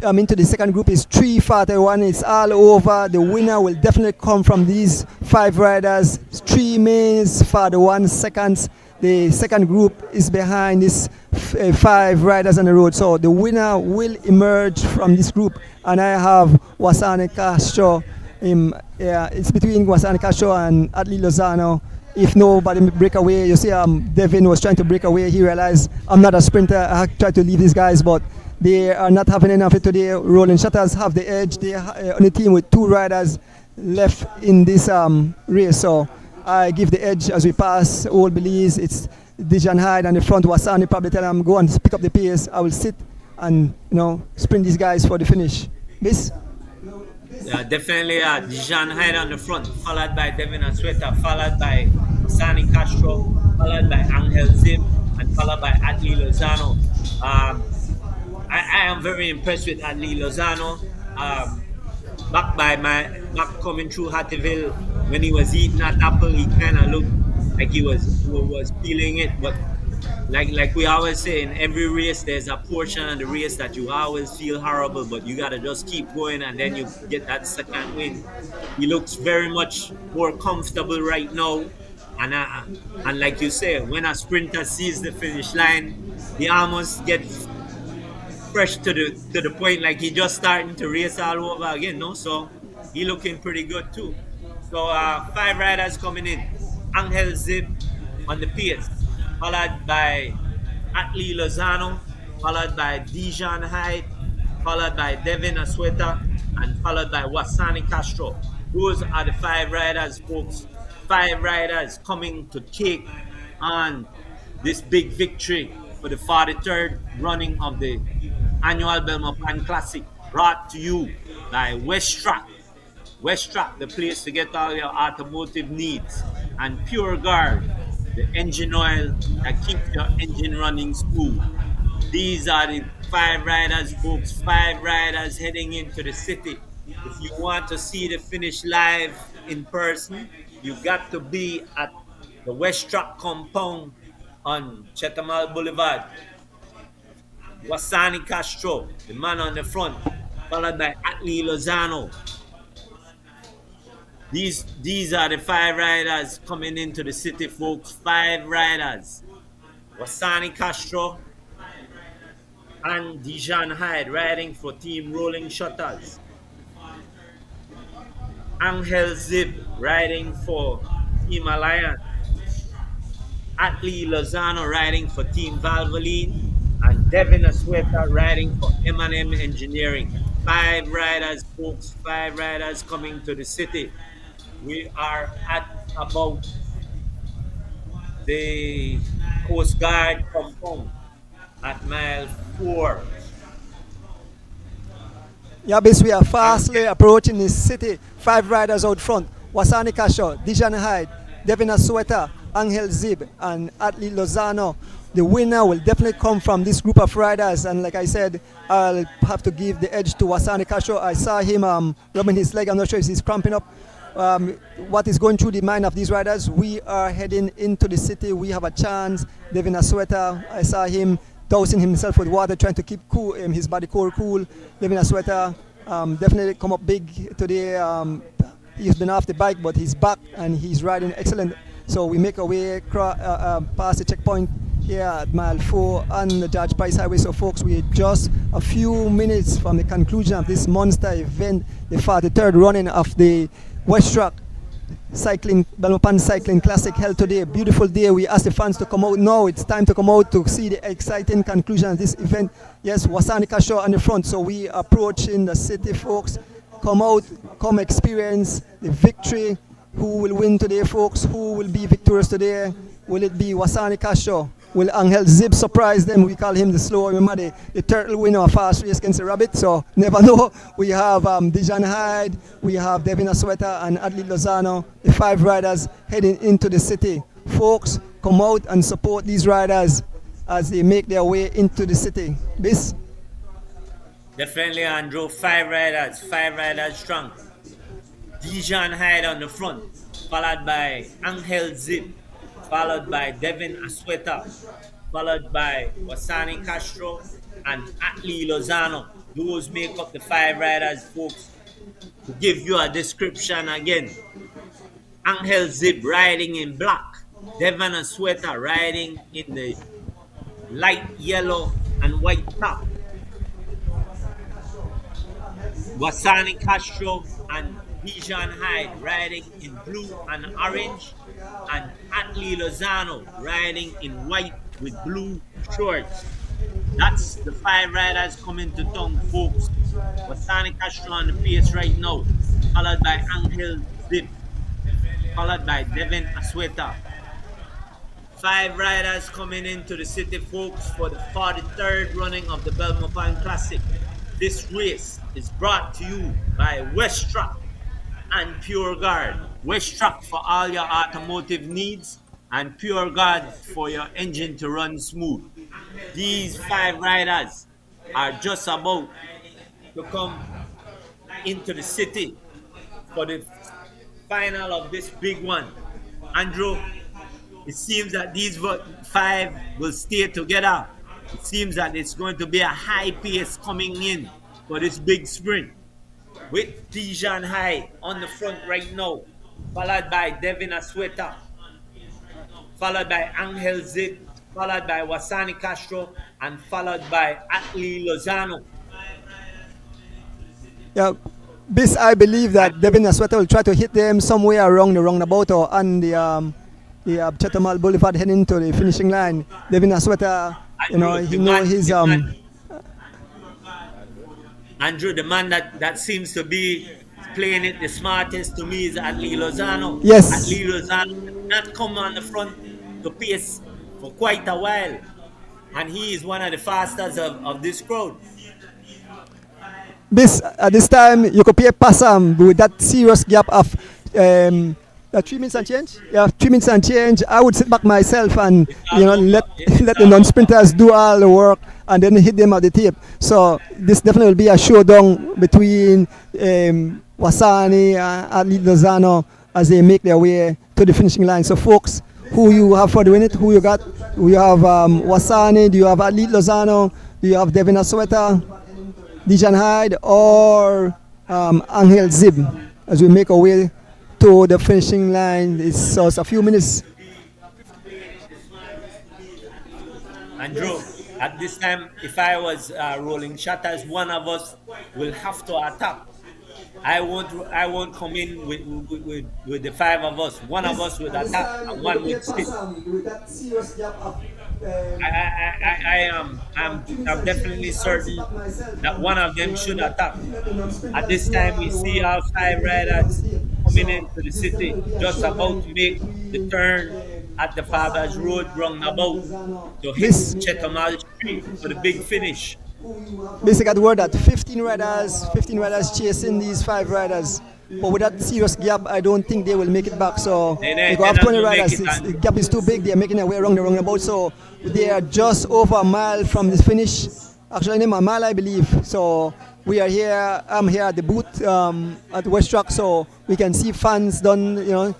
to the second group is 3:41. It's all over. The winner will definitely come from these five riders. 3 minutes 41 seconds. The second group is behind these five riders on the road. So the winner will emerge from this group. And I have Wasani Castro. It's between Wasani Castro and Atlee Lozano. If nobody break away, you see Devin was trying to break away. He realized I'm not a sprinter. I tried to leave these guys, but they are not having enough of it today. Rolling Shutters have the edge. They are on the team with 2 riders left in this race. So I give the edge as we pass Old Belize. It's Dijan Hyde and the front. Wasani probably tell them, go and pick up the pace. I will sit and sprint these guys for the finish. Miss? Definitely Dijan Hyde on the front, followed by Devin Asueta, followed by Wasani Castro, followed by Angel Zib, and followed by Atlee Lozano. I am very impressed with Atlee Lozano. Back coming through Hattieville, when he was eating that apple, he kind of looked like he was feeling it. But like we always say, in every race, there's a portion of the race that you always feel horrible, but you gotta just keep going, and then you get that second win. He looks very much more comfortable right now, and like you say, when a sprinter sees the finish line, he almost gets fresh to the point like he just starting to race all over again, no? So he looking pretty good too. So 5 riders coming in. Angel Zib on the pace, followed by Atlee Lozano, followed by Dijan Hyde, followed by Devin Asueta, and followed by Wasani Castro. Those are the 5 riders, folks. 5 riders coming to take on this big victory for the 43rd running of the annual Belmopan Classic, brought to you by Westrac Westrac, the place to get all your automotive needs. And Pure Guard, the engine oil that keeps your engine running smooth. These are the five riders, folks. Five riders heading into the city. If you want to see the finish live in person, you got to be at the Westrac compound on Chetamal Boulevard. Wasani Castro, the man on the front, followed by Atlee Lozano. These are the five riders coming into the city, folks. Five riders. Wasani Castro and Dijon Hyde riding for Team Rolling Shutters. Angel Zib riding for Team Alliance. Atlee Lozano riding for Team Valvoline. And Devin Asueta riding for M&M Engineering. Five riders, folks. Five riders coming to the city. We are at about the Coast Guard compound at mile 4. Yeah, bis we are fastly approaching the city. Five riders out front. Wasani Kasho, Dijon Hyde, Devin Asueta, Angel Zib, and Atlee Lozano. The winner will definitely come from this group of riders. And like I said, I'll have to give the edge to Wasani Kasho. I saw him rubbing his leg. I'm not sure if he's cramping up. What is going through the mind of these riders? We are heading into the city. We have a chance. Devin Asueta, I saw him dousing himself with water, trying to keep cool, his body core cool. Devin Asueta definitely come up big today. He's been off the bike, but he's back and he's riding excellent. So we make our way past the checkpoint here at mile 4 on the George Price Highway. So folks, we're just a few minutes from the conclusion of this monster event, the 43rd running of the Westrac Cycling Belmopan Cycling Classic held today. Beautiful day. We asked the fans to come out. Now it's time to come out to see the exciting conclusion of this event. Yes, Wasani Kasho on the front. So we are approaching the city, folks. Come out, come experience the victory. Who will win today, folks? Who will be victorious today? Will it be Wasani Kasho? Will Angel Zib surprise them? We call him the slow, remember the turtle winner of fast race against the rabbit, so never know. We have Dijon Hyde, we have Devin Asueta and Atlee Lozano, the five riders heading into the city. Folks, come out and support these riders as they make their way into the city. Bis? Definitely, Andrew. Five riders strong. Dijon Hyde on the front, followed by Angel Zib, followed by Devin Asueta, followed by Wasani Castro and Atlee Lozano. Those make up the five riders, folks. To give you a description again, Angel Zib riding in black, Devin Asueta riding in the light yellow and white top, Wasani Castro and Dijon Hyde riding in blue and orange, and Atlee Lozano riding in white with blue shorts. That's the five riders coming to town, folks. Wasani Castro on the pace right now, followed by Angel Zip, followed by Devin Asueta. Five riders coming into the city, folks, for the 43rd running of the Belmopan Classic. This race is brought to you by Westrac and Pure Guard. Westrac for all your automotive needs and Pure Guard for your engine to run smooth. These five riders are just about to come into the city for the final of this big one. Andrew, it seems that these five will stay together. It seems that it's going to be a high pace coming in for this big sprint. With Dijon Hyde on the front right now, followed by Devin Asueta, followed by Angel Zib, followed by Wasani Castro, and followed by Atlee Lozano. Yeah, Bis, I believe that Devin Asueta will try to hit them somewhere around the roundabout or on the Chetamal Boulevard heading to the finishing line. Devin Asueta, he's Andrew, the man that seems to be playing it the smartest to me is Atlee Lozano. Yes. Atlee Lozano did not come on the front to pace for quite a while. And he is one of the fastest of this crowd. this time you could pay Passam with that serious gap of 3 minutes and change. Yeah, 3 minutes and change. I would sit back myself and let let the non-sprinters do all the work and then hit them at the tape. So this definitely will be a showdown between Wasani and Ali Lozano as they make their way to the finishing line. So folks, who you have for the win it? Who you got? You have Wasani. Do you have Ali Lozano? Do you have Devin Asweta, Dijan Hyde, or Angel Zib as we make our way to the finishing line? It's a few minutes. Andrew, at this time, if I was rolling shutters, one of us will have to attack. I won't come in with the five of us. One of us would attack and one would sit. I'm definitely certain that one of them should attack. At this time, we see our five riders coming into the city, just about to make the turn at the Father's Road roundabout to hit Chetamal Street for the big finish. Basically, I got the word that 15 riders chasing these 5 riders. But with that serious gap, I don't think they will make it back. So they go have 20 riders. The gap is too big. They're making their way around the roundabout. So they are just over a mile from the finish. Actually, a mile, I believe. So we are here. I'm here at the booth at Westrac. So we can see fans done,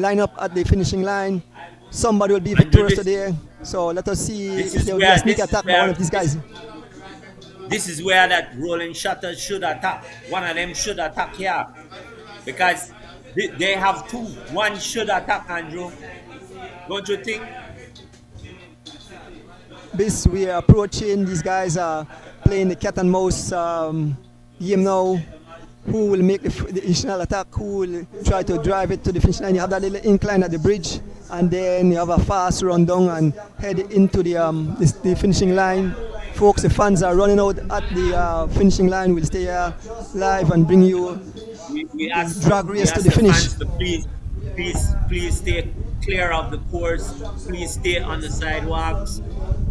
line up at the finishing line. Somebody will be victorious today. So let us see if there will be a sneak attack by one of these guys. This is where that rolling shutters should attack. One of them should attack here. Because they have 2. One should attack, Andrew. Don't you think? We are approaching. These guys are playing the cat and mouse game now. Who will make the initial attack? Who will try to drive it to the finish line? You have that little incline at the bridge, and then you have a fast run down and head into the finishing line. Folks, the fans are running out at the finishing line. We'll stay live and bring you we ask, drag race to the the finish. Fans to please stay clear of the course. Please stay on the sidewalks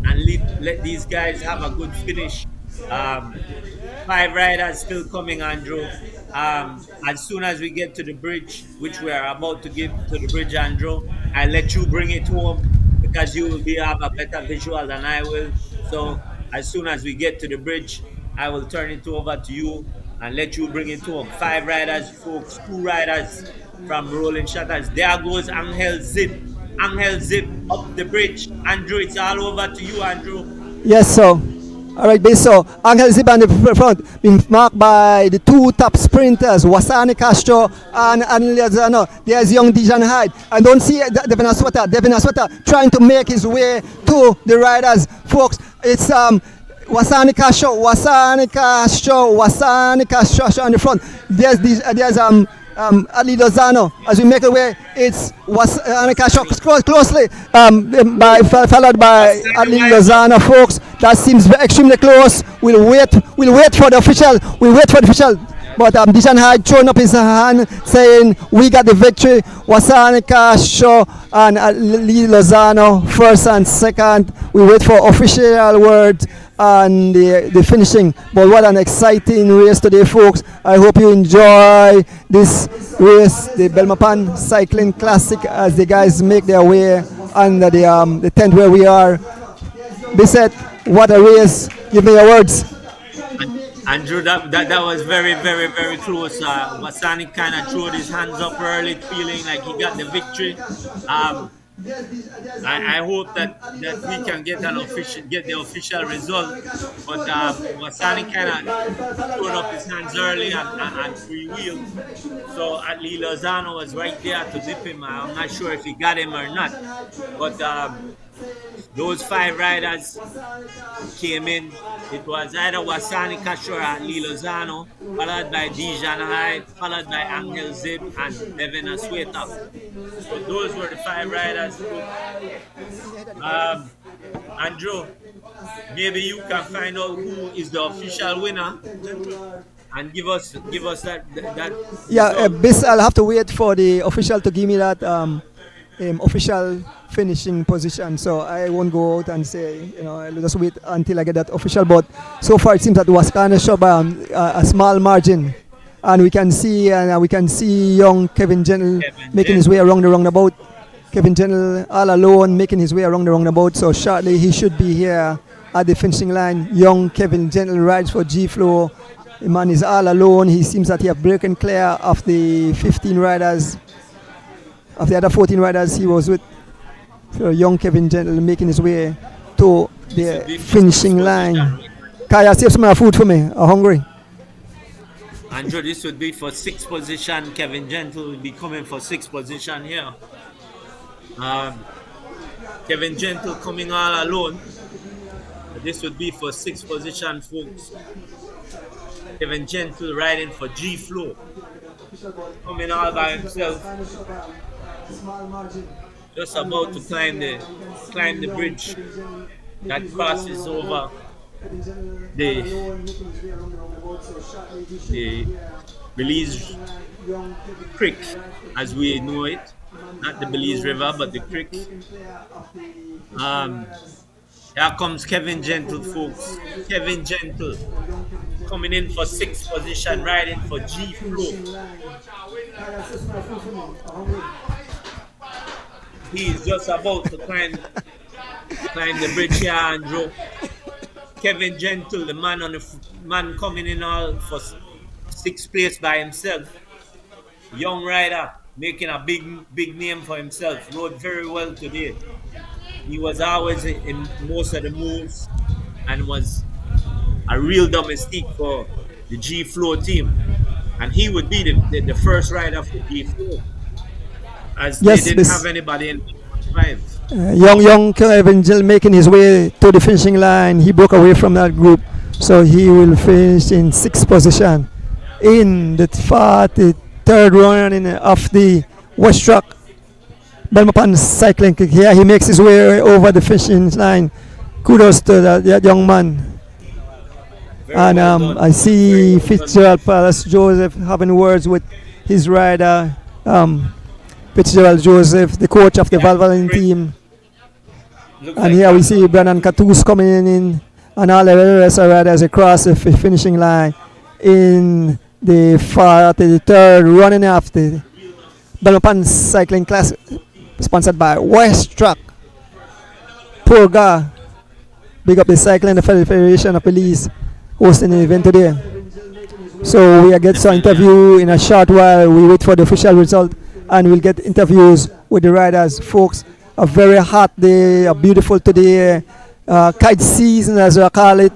and let these guys have a good finish. 5 riders still coming, Andrew. As soon as we get to the bridge, which we are about to get to the bridge, Andrew, I'll let you bring it home because you will have a better visual than I will. So as soon as we get to the bridge, I will turn it over to you and let you bring it home. 5 riders, folks, 2 riders from Rolling Shutters. There goes Angel Zip. Angel Zip up the bridge. Andrew, it's all over to you, Andrew. Yes, so. All right, base. So Angel Zip on the front, been marked by the 2 top sprinters, Wasani Castro and Lozano. There's young Dijan Hyde. I don't see Devin Asweta. Devin Asweta trying to make his way to the riders. Folks, it's Wasani Castro on the front. There's Ali Lozano. As we make our way, it's Wasani Castro closely followed by Ali Lozano, folks. That seems extremely close. We'll wait for the official. But Dijan Hyde throwing up his hand saying, we got the victory. Wasani Castro and Ali Lozano first and second. We wait for official word and the finishing. But what an exciting race today, folks. I hope you enjoy this race, the Belmopan Cycling Classic, as the guys make their way under the tent where we are. Bissett, what a race. Give me your words. Andrew, that was very, very, very close. Wasani kind of threw his hands up early, feeling like he got the victory. I hope that we can get the official result. But Wasani kind of threw up his hands early and freewheeled. So Ali Lozano was right there to nip him. I'm not sure if he got him or not. But those 5 riders came in. It was either Wasani Castro or Ali Lozano, followed by Dijan Hyde, followed by Angel Zib and Devin Asweta. So those were the 5 riders. Andrew, maybe you can find out who is the official winner and give us that. Yeah, I'll have to wait for the official to give me that official finishing position. So I won't go out and say, I'll just wait until I get that official. But so far it seems that it was kind of short by a small margin. And we can see young Kevin Gentle making his way around the roundabout. Kevin Gentle all alone making his way around the roundabout. So shortly he should be here at the finishing line. Young Kevin Gentle rides for G-Flow. The man is all alone. He seems that he have broken clear of the 15 riders. Of the other 14 riders he was with. So young Kevin Gentle making his way to the finishing line. Kaya, save some food for me. I'm hungry. Andrew, this would be for 6th position. Kevin Gentle will be coming for 6th position here. Kevin Gentle coming all alone. This would be for 6th position, folks. Kevin Gentle riding for G-Flow. Coming all by himself. Just about to climb the bridge that crosses over the Belize Creek as we know it. Not the Belize River, but the creek. Here comes Kevin Gentle, folks. Kevin Gentle coming in for 6th position, riding for G-Flow. He's just about to climb the bridge here, Andrew. Kevin Gentle, the man coming in all for 6th place by himself. Young rider, making a big name for himself. Rode very well today. He was always in most of the moves and was a real domestique for the G-Flow team. And he would be the first rider for G-Flow, as they didn't have anybody in the five. Young Kevin Gentle making his way to the finishing line. He broke away from that group, so he will finish in 6th position in the 43rd running of the Westrac Belmopan cycling. Here he makes his way over the finishing line. Kudos to that young man. And I see Fitzgerald Palace Joseph having words with his rider, Fitzgerald Joseph, the coach of the Valvoline team. And here we see Brandon Cattouse coming in and all the rest of riders across the finishing line in the 43rd running of the Belmopan Cycling Classic, sponsored by Westrac. Purga, big up the cycling, the Federation of Police, hosting the event today. So we get some interview in a short while. We wait for the official result and we'll get interviews with the riders. Folks, a very hot day, a beautiful today, kite season as we call it.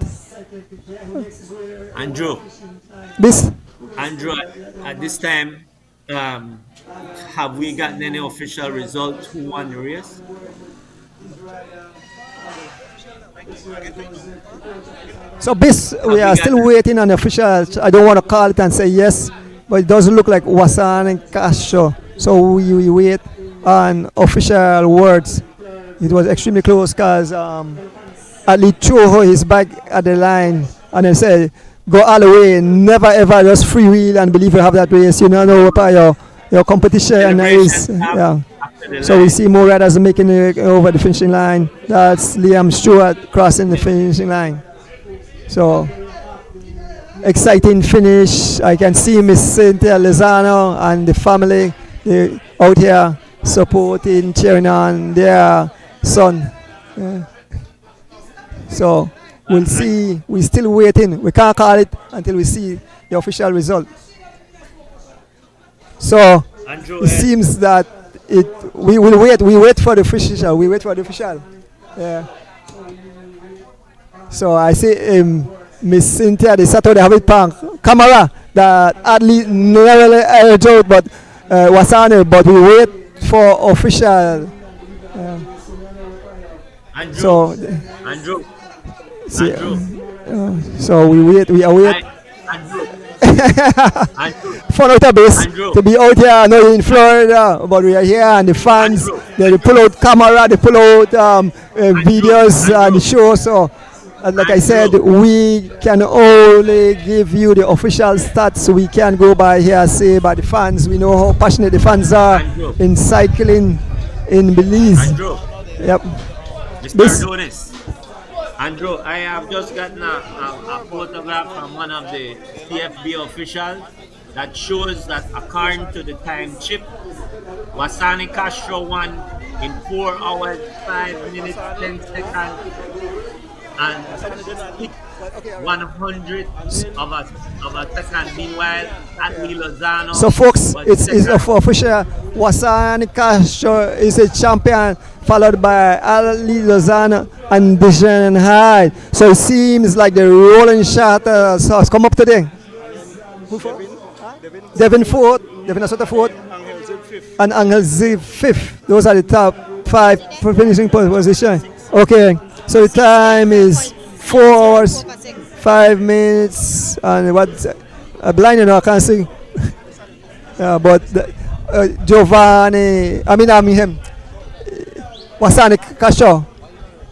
Andrew, at this time, have we gotten any official result who won the race? So we are still waiting on the official. I don't want to call it and say yes, but it doesn't look like Wasan and Castro. So we wait on official words. It was extremely close because Ali threw his bag at the line and then said, go all the way, never ever just freewheel and believe you have that race. You know what your competition is. Yeah. So we see more riders making it over the finishing line. That's Liam Stewart crossing the finishing line. So exciting finish. I can see Miss Cynthia Lozano and the family out here supporting, cheering on their son. Yeah. So we'll see. We're still waiting. We can't call it until we see the official result. So it seems that we will wait. We wait for the official. We wait for the official. Yeah. So I see Miss Cynthia, the Saturday have it punk camera that at least never aired out, but was on it. But we wait for official. Andrew. So we wait. We await. Fun out of base to be out here, not in Florida, but we are here and the fans, they pull out camera, they pull out videos and the show. So like I said, we can only give you the official stats. We can go by here, say by the fans. We know how passionate the fans are in cycling. in Belize. Andrew. Yep. Mr. This, Adonis. Andrew, I have just gotten a photograph from one of the CFB officials that shows that according to the time chip, Wasani Castro won in 4 hours, 5 minutes, 10 seconds, and 100 of a second. Meanwhile, Ali Lozano. so folks, was it's second. official. Wasani Castro is a champion, followed by Ali Lozano and Dijon Hyde. So it seems like the rolling shot has come up today. Who for? Devin fourth, Devin Asota fourth, and Angel Zib fifth. Those are the top 5 finishing position. Okay, so the time is 4 hours, 5 minutes, and what? Blind, you know, I can't see. But Giovanni, I mean him. Wasani Castro,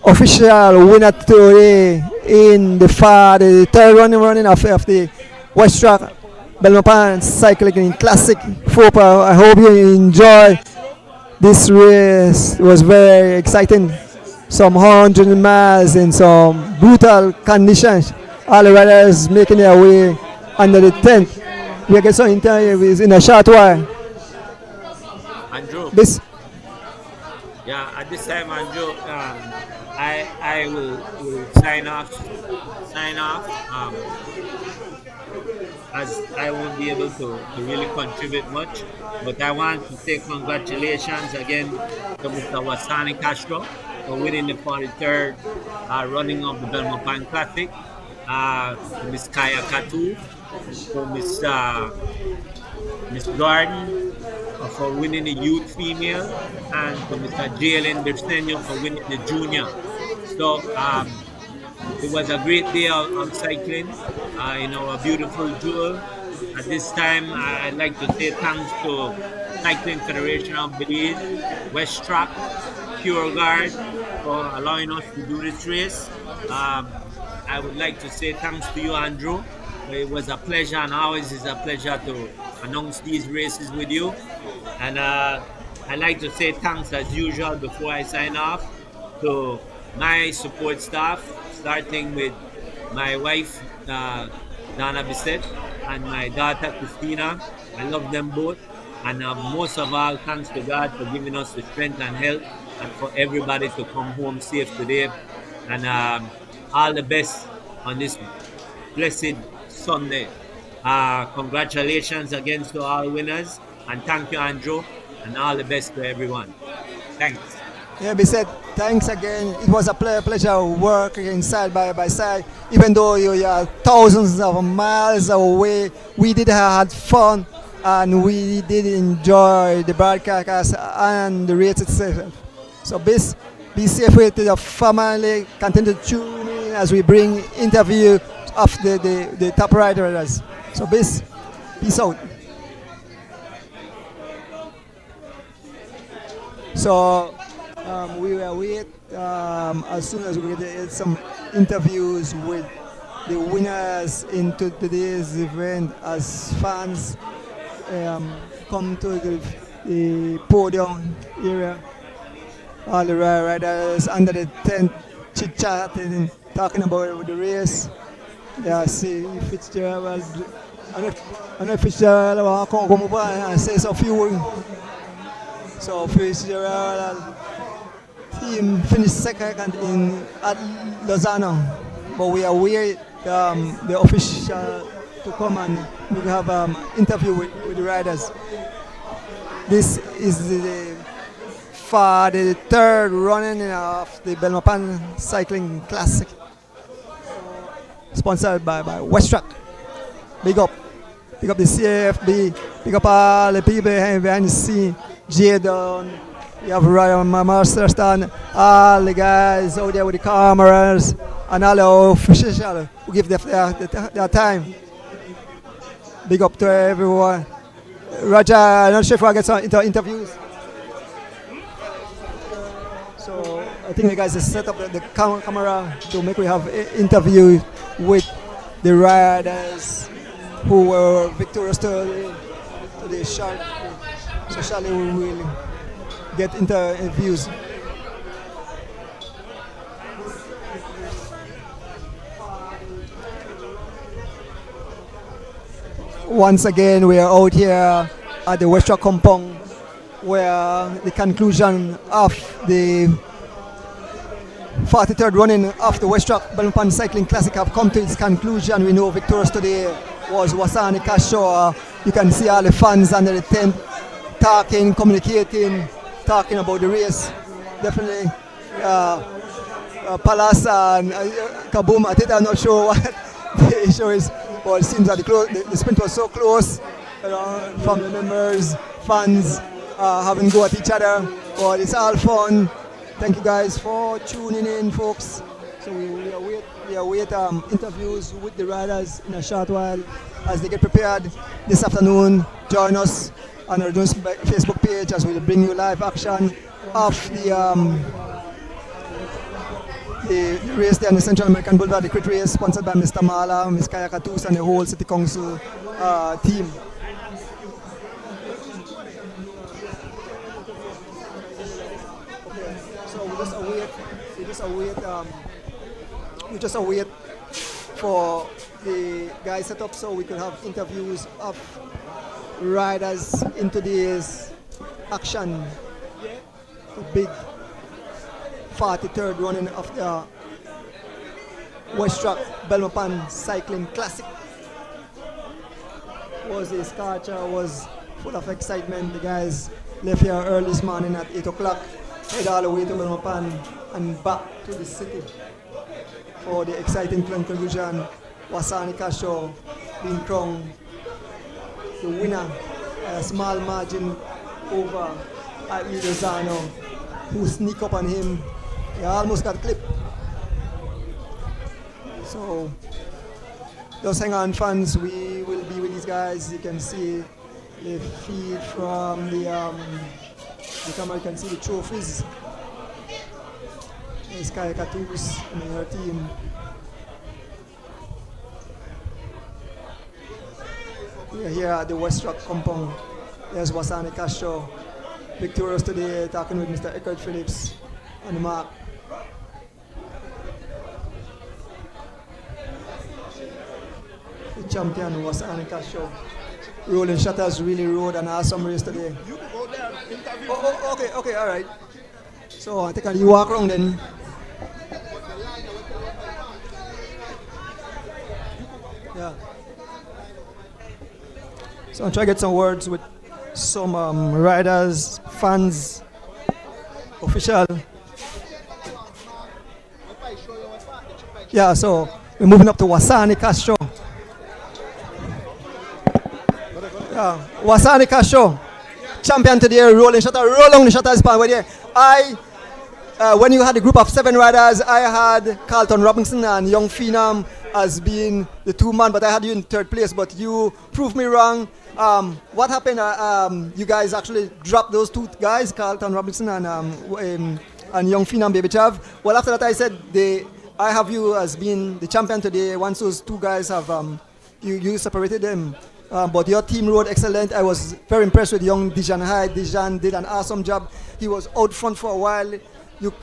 official winner today in the third running of the Westrac Belmopan Cycling Classic FOPA. I hope you enjoy this race. It was very exciting. Some 100 miles in some brutal conditions. All the riders making their way under the tent. We get some interviews in a short while. Andrew. This. Yeah, at this time, Andrew, I will sign off. As I won't be able to really contribute much, but I want to say congratulations again to Mr. Wasani Castro for winning the 43rd running of the Belmopan Classic, to Miss Kaya Katu, to Miss Gordon for winning the youth female, and to Mr. Jalen Bersenio for winning the junior. So it was a great day of cycling in our beautiful Jewel. At this time, I'd like to say thanks to Cycling Federation of Belize, Westrac, Pure Guard for allowing us to do this race. I would like to say thanks to you, Andrew. It was a pleasure, and always is a pleasure to announce these races with you. And I'd like to say thanks as usual before I sign off to my support staff, starting with my wife, Dana Bissett, and my daughter, Christina. I love them both. And most of all, thanks to God for giving us the strength and health, and for everybody to come home safe today. And all the best on this blessed Sunday. Congratulations again to all winners. And thank you, Andrew. And all the best to everyone. Thanks. Yeah, we said thanks again. It was a pleasure working side by side. Even though you are thousands of miles away, we did have fun, and we did enjoy the broadcast and the race itself. So be safe with your family. Continue to tune in as we bring interview of the top riders. So peace out. So we will wait as soon as we get some interviews with the winners into today's event, as fans come to the podium area. All the riders under the tent chit-chatting, talking about the race. Yeah, see Fitzgerald. I don't know if Fitzgerald will come over and say a few words. So Fitzgerald team finished second at Lozano, but we are waiting the official to come and we have interview with the riders. This is for the third running of the Belmopan Cycling Classic, sponsored by Westrac. Big up the CFB, big up all the people behind the scene. Jadon, you have Ryan Masterston, all the guys out there with the cameras, and all the officials who give their time. Big up to everyone. Roger, I'm not sure if I get some interviews. So I think the guys have set up the camera to make we have interview with the riders who were victorious to the shot. So Charlie will get interviews. Once again, we are out here at the Westrac compound, where the conclusion of the 43rd running of the Westrac Belmopan Cycling Classic have come to its conclusion. We know victorious today was Wasani Kasho. You can see all the fans under the tent talking, communicating, talking about the race. Definitely Palace and Kaboom, I think I'm not sure what the issue is, but it seems that the sprint was so close. Family members, fans having go at each other, but it's all fun. Thank you guys for tuning in, folks. So we await interviews with the riders in a short while as they get prepared this afternoon. Join us on our Facebook page as we'll bring you live action of the race there on the Central American Boulevard, the crit race sponsored by Mr. Mala, Ms. Kaya Katus and the whole City Council team. So we just await for the guys set up so we could have interviews of riders in today's action. The big 43rd running of the Westrac Belmopan Cycling Classic. The sculpture was full of excitement. The guys left here early this morning at 8 o'clock, head all the way to Belmopan and back to the city for the exciting conclusion. Wasani Kasho being crowned the winner by a small margin over Ali Lozano, who sneak up on him. He almost got clipped. So just hang on, fans. We will be with these guys. You can see the feed from the camera. You can see the trophies. There's Kaya Katus and her team. We are here at the Westrac compound. There's Wasani Castro, victorious today, talking with Mr. Eckhart Phillips on the mark. The champion Wasani Castro. Rolling Shutters really rode an awesome race today. Okay, all right. So I think you walk around then. Yeah. So I'll try to get some words with some riders, fans, official. Yeah, so we're moving up to Wasani Castro. Yeah, Wasani Castro, champion today, rolling shutter, roll on the shutters pan. When you had a group of 7 riders, I had Carlton Robinson and Young Phenom as being the 2-man, but I had you in 3rd place, but you proved me wrong. What happened? You guys actually dropped those 2 guys, Carlton Robinson and Young Phenom Baby Chav. Well, after that I said I have you as being the champion today. Once those 2 guys have you separated them. But your team rode excellent. I was very impressed with young Dijon Hyde. Dijon did an awesome job. He was out front for a while.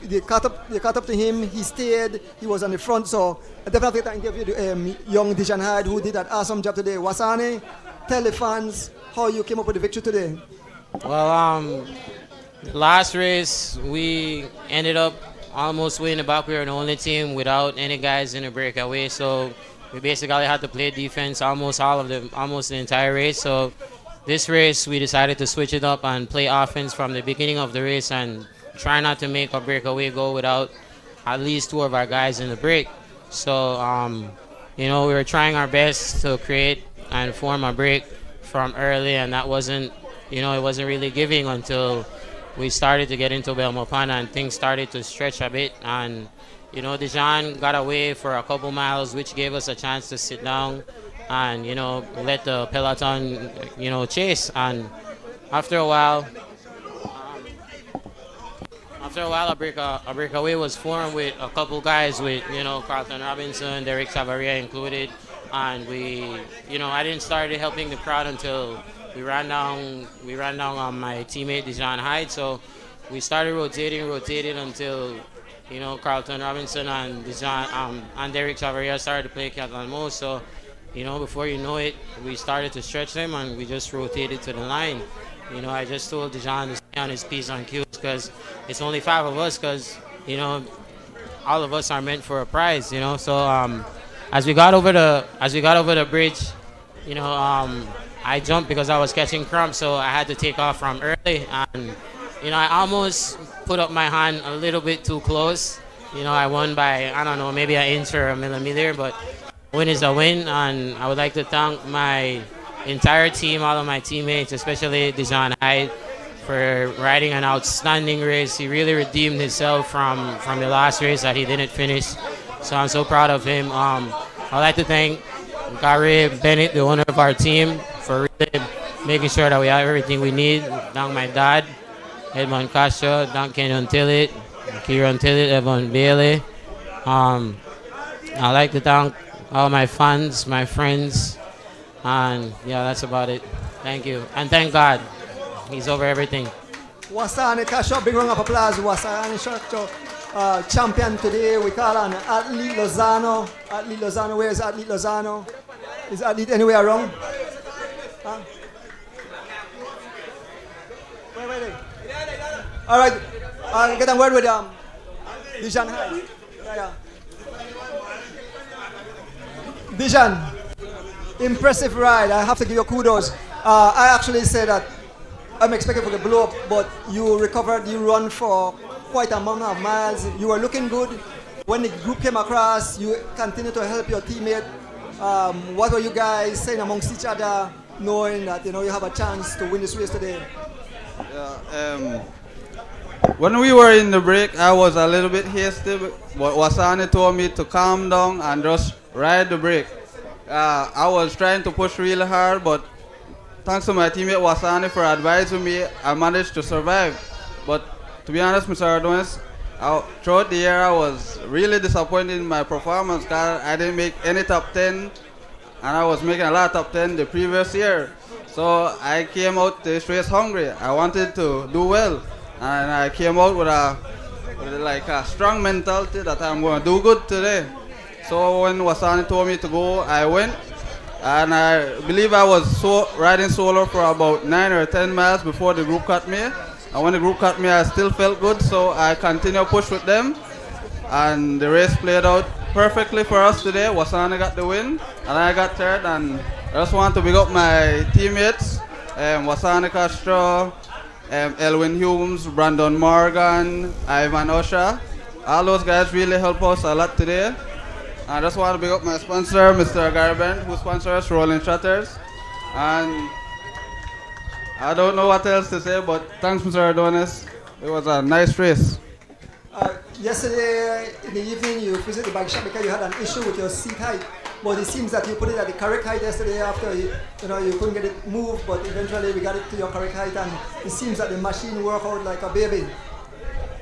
They caught up to him. He stayed. He was on the front. So I definitely interviewed young Dijon Hyde, who did an awesome job today. Wasani, tell the fans how you came up with the victory today. Well, last race we ended up almost winning the back. We were the only team without any guys in the breakaway. So we basically had to play defense almost the entire race. So this race we decided to switch it up and play offense from the beginning of the race and try not to make a breakaway go without at least 2 of our guys in the break. So we were trying our best to create and form a break from early, and that wasn't it wasn't really giving until we started to get into Belmopan and things started to stretch a bit. And Dijon got away for a couple miles, which gave us a chance to sit down and, let the peloton, chase. And after a while, a breakaway was formed with a couple guys with, Carlton Robinson, Derek Savaria included. And I didn't start helping the crowd until we ran down on my teammate Dijon Hyde. So we started rotating until, you know, Carlton Robinson and Dijon, and Derek Chavarria started to play Catalan Mo. So, you know, before you know it, we started to stretch them and we just rotated to the line. You know, I just told Dijon to stay on his P's and Q's because it's only 5 of us because, you know, all of us are meant for a prize, you know. So as we got over the bridge, you know, I jumped because I was catching cramps, so I had to take off from early, and you know, I almost put up my hand a little bit too close. You know, I won by, I don't know, maybe an inch or a millimeter, but win is a win, and I would like to thank my entire team, all of my teammates, especially Dijon Hyde, for riding an outstanding race. He really redeemed himself from the last race that he didn't finish, so I'm so proud of him. I'd like to thank Gary Bennett, the owner of our team, for really making sure that we have everything we need. Thank my dad, Edmond Castro, thank Kenyon Tillett, Kieran Tillett, Evan Bailey. I'd like to thank all my fans, my friends, and yeah, that's about it. Thank you. And thank God. He's over everything. Wasani Kasho, big round of applause. Wasani Shorto, champion today. We call on Athlete Lozano. Athlete Lozano, where is Athlete Lozano? Is Athlete anywhere around? Huh? Where are they? All right, I'll get a word with Dijon High. Yeah. Dijon, impressive ride. I have to give you kudos. I actually said that I'm expecting for the blow up, but you recovered, you run for quite a amount of miles. You were looking good. When the group came across, you continued to help your teammate. What were you guys saying amongst each other, knowing that you have a chance to win this race today? Yeah, when we were in the break, I was a little bit hasty, but Wasani told me to calm down and just ride the break. I was trying to push really hard, but thanks to my teammate Wasani for advising me, I managed to survive. But to be honest, Mr. Adonis, throughout the year I was really disappointed in my performance because I didn't make any top 10, and I was making a lot of top 10 the previous year. So I came out this race hungry. I wanted to do well, and I came out with a strong mentality that I'm going to do good today. So when Wasani told me to go, I went. And I believe I was riding solo for about 9 or 10 miles before the group cut me. And when the group cut me, I still felt good, so I continued push with them. And the race played out perfectly for us today. Wasani got the win, and I got third. And I just want to big up my teammates, Wasani Castro, Elwin Humes, Brandon Morgan, Ivan Osha. All those guys really helped us a lot today. I just want to big up my sponsor, Mr. Garben, who sponsors Rolling Shutters. And I don't know what else to say, but thanks, Mr. Adonis. It was a nice race. Yesterday in the evening, you visited the bike shop because you had an issue with your seat height. But it seems that you put it at the correct height yesterday after you couldn't get it moved, but eventually we got it to your correct height, and it seems that the machine worked out like a baby.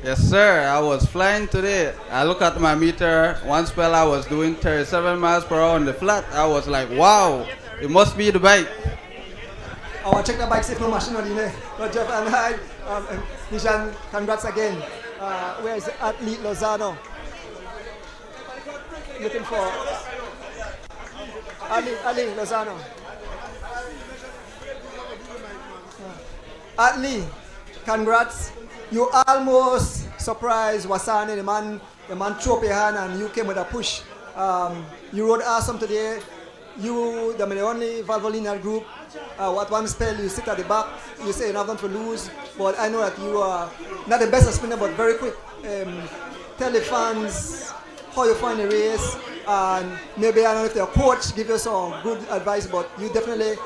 Yes, sir. I was flying today. I look at my meter. One spell I was doing 37 miles per hour on the flat. I was like, wow, it must be the bike. I want to check the bike, see if no machine on there. But Jeff and I, Dijon, congrats again. Where is the Athlete Lozano? Looking for Ali Lozano. Athlete, congrats. You almost surprised Wasani, the man threw up your hand and you came with a push. You rode awesome today. You, the only Valvoline group. At one spell you sit at the back, you say you have nothing to lose, but I know that you are not the best sprinter, but very quick. Tell the fans how you find the race, and maybe I don't know if their coach give you some good advice, but you definitely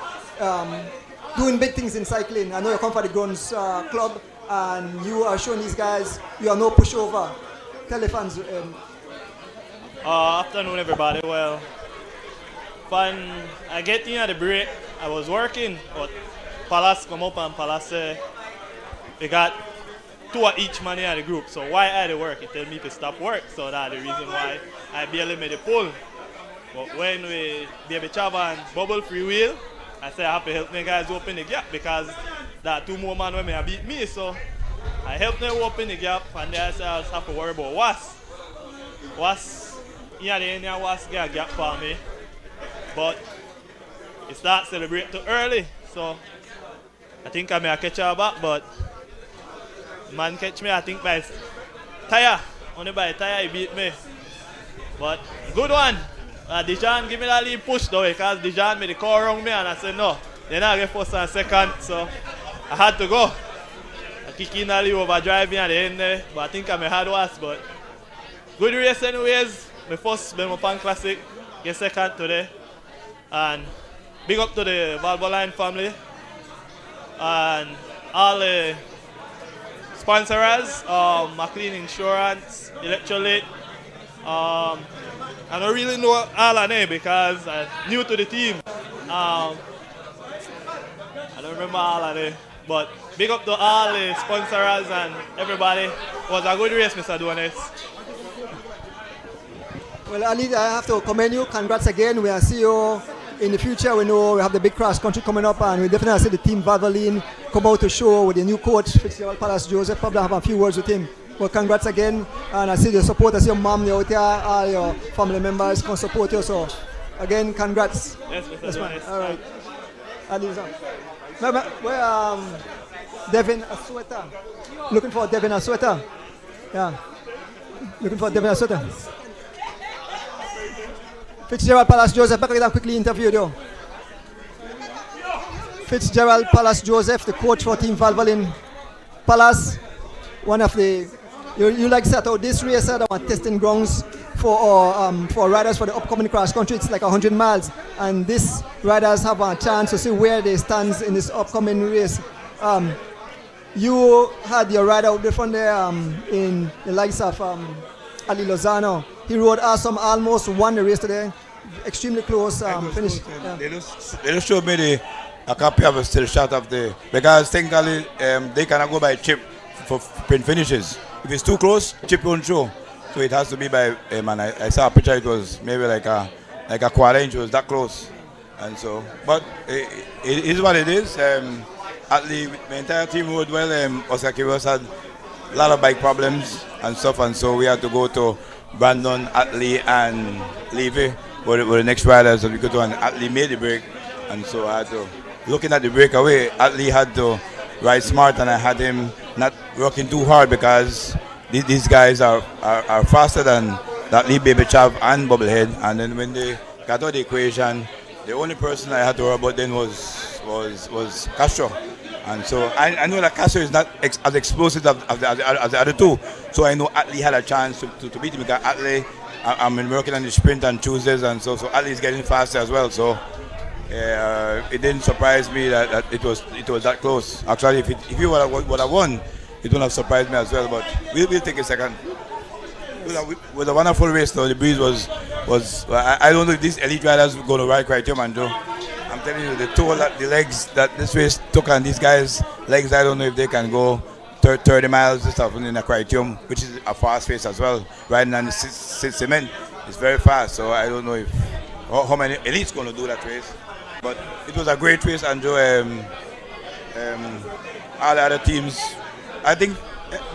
doing big things in cycling. I know you come from the Grounds Club, and you are showing these guys you are no pushover. Tell the fans. Afternoon, everybody. Well, when I get in at the break, I was working, but Palace come up and Palace, they got 2 of each man in the group. So why I had to work? He tell me to stop work. So that's the reason why I barely made a pull. But when we Baby Chava and Bubble Freewheel, I said I have to help my guys open the gap because there are 2 more men when they beat me. So I helped them open the gap, and then I said I have to worry about Was the end Was get a gap for me. But it starts to celebrate too early, so I think I may catch her back, but man catch me, I think by tire. Only by tire he beat me. But good one. Dijon give me that lead push though, because Dijon made the car around me and I said no. Then I get first and second, so I had to go. I kick in that lead overdrive me at the end there, but I think I may had worse, but good race anyways. My first Belmopan Classic, get second today. And big up to the Valvoline family and all the sponsors, McLean Insurance, Electrolyte. I don't really know all of them because I'm new to the team. I don't remember all of them, but big up to all the sponsors and everybody. It was a good race, Mr. Duanes. Well, Ali, I have to commend you. Congrats again. We'll see you in the future. We know we have the big cross country coming up, and we definitely see the team Valvoline come out to show with the new coach, Fitzgerald Palace Joseph. Probably have a few words with him. Well, congrats again, and I see the support. I see your mom out there, all your family members can support you. So, again, congrats. Yes, Mr. Yes, man. Jonas. All right. Ali's on. Where Devin Asweta? Looking for Devin Asweta. Yeah. Looking for Devin Asweta. Fitzgerald Palace Joseph, back again quickly interviewed you. Fitzgerald Palace Joseph, the coach for Team Valvoline Palace. One of the, you like set out this race at our testing grounds for riders for the upcoming cross country. It's like 100 miles, and these riders have a chance to see where they stand in this upcoming race. You had your rider out there from there in the likes of Ali Lozano. He rode awesome, almost won the race today. Extremely close finish. Yeah. They just showed me a copy of a still shot of the, because technically they cannot go by chip for pin finishes. If it's too close, chip won't show. So it has to be by, and I saw a picture, it was maybe like a quarter inch, it was that close. And so, but it is what it is. Atlee, the entire team rode well. Oscar Kivos had a lot of bike problems and stuff, and so we had to go to Brandon, Atlee, and Levy were the next riders that we could do, and Atlee made the break, and so I had to, looking at the breakaway, Atlee had to ride smart, and I had him not working too hard because these guys are faster than Atlee, Baby Chav, and Bubblehead, and then when they got out of the equation, the only person I had to worry about then was Castro. And so I know that Castro is not as explosive as the other two. So I know Atlee had a chance to beat him, because Atlee, I've been working on the sprint on Tuesdays, and so Atlee is getting faster as well. So it didn't surprise me that it was that close. Actually, if he would have won, it wouldn't have surprised me as well. But we'll take a second. With a wonderful race though, the breeze was I don't know if these elite riders are going to ride Criterium, and Joe. I'm telling you, the legs that this race took on these guys' legs, I don't know if they can go 30 miles and stuff in a Criterium, which is a fast race as well. Riding on the cement is very fast, so I don't know how many elites going to do that race. But it was a great race, and Joe, all the other teams, I think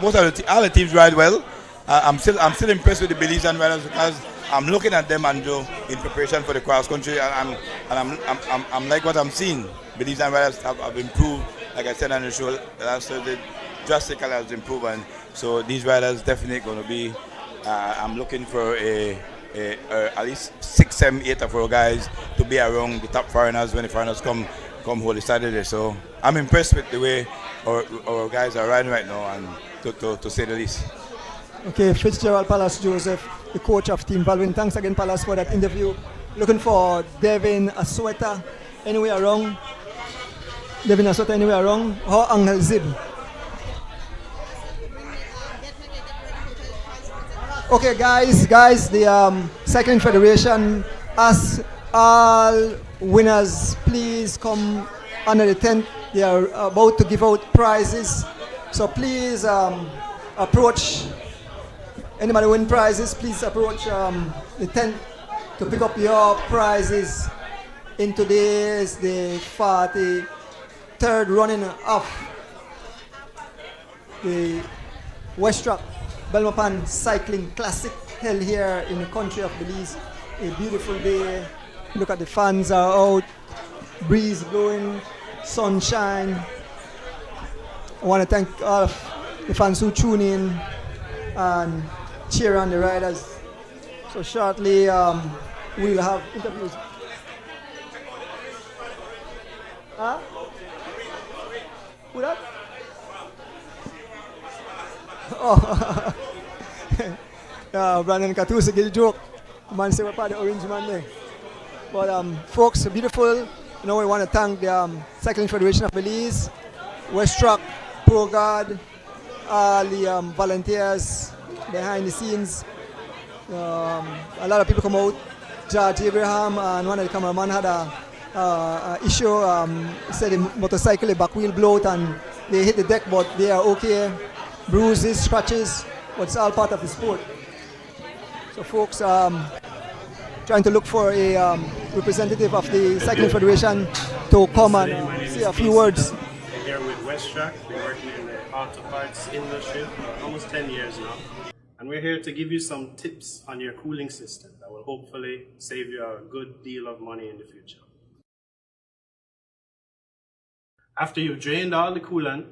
most of all the teams ride well. I'm still impressed with the Belizean riders, because I'm looking at them, and Joe, in preparation for the cross country, and I'm like what I'm seeing. Belizean riders have improved, like I said on the show last Thursday, drastically has improved, and so these riders definitely going to be. I'm looking for at least 6, 7, 8 of our guys to be around the top foreigners when the foreigners come hold the Saturday. So I'm impressed with the way our guys are riding right now, and to say the least. Okay, Fitzgerald Palace Joseph, the coach of Team Valvoline. Thanks again, Palace, for that interview. Looking for Devin Asweta. Anywhere wrong? Devin Asweta, anywhere wrong? How Angel Zib? Okay, guys, the Cycling Federation asks all winners, please come under the tent. They are about to give out prizes. So please approach. Anybody win prizes, please approach the tent to pick up your prizes in today's the 43rd running of the Westrac Belmopan Cycling Classic held here in the country of Belize. A beautiful day. Look at the fans are out, breeze blowing, sunshine. I want to thank all of the fans who tune in and cheer on the riders. So shortly we'll have interviews. Huh? Who that? Oh, Brandon Katusa get a joke. Man say we're part of the orange man there. But folks, beautiful. You know, we want to thank the Cycling Federation of Belize, Westrac, Pro Guard, all the volunteers behind the scenes. A lot of people come out. George Abraham and one of the cameramen had a issue. Said the motorcycle, the back wheel blew out and they hit the deck, but they are okay. Bruises, scratches, but it's all part of the sport. So folks, trying to look for a representative of the Cycling Federation to come and say a few words. I'm here with Westrac. Been working in the auto parts industry for almost 10 years now. And we're here to give you some tips on your cooling system that will hopefully save you a good deal of money in the future. After you've drained all the coolant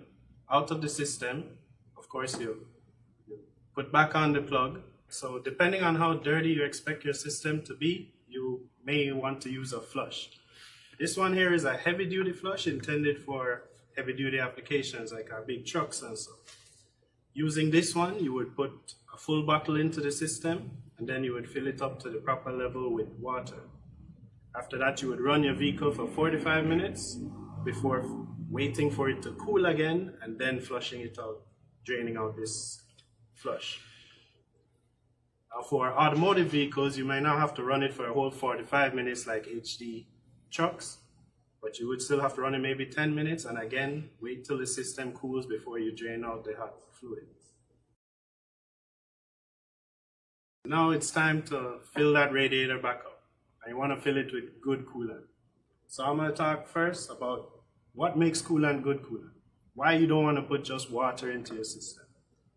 out of the system, of course you put back on the plug. So depending on how dirty you expect your system to be, you may want to use a flush. This one here is a heavy duty flush intended for heavy duty applications like our big trucks and so. Using this one, you would put a full bottle into the system and then you would fill it up to the proper level with water. After that, you would run your vehicle for 45 minutes before waiting for it to cool again and then flushing it out, draining out this flush. Now for automotive vehicles, you may not have to run it for a whole 45 minutes like HD trucks, but you would still have to run it maybe 10 minutes and again, wait till the system cools before you drain out the hot fluid. Now it's time to fill that radiator back up. And you want to fill it with good coolant. So I'm going to talk first about what makes coolant good coolant. Why you don't want to put just water into your system.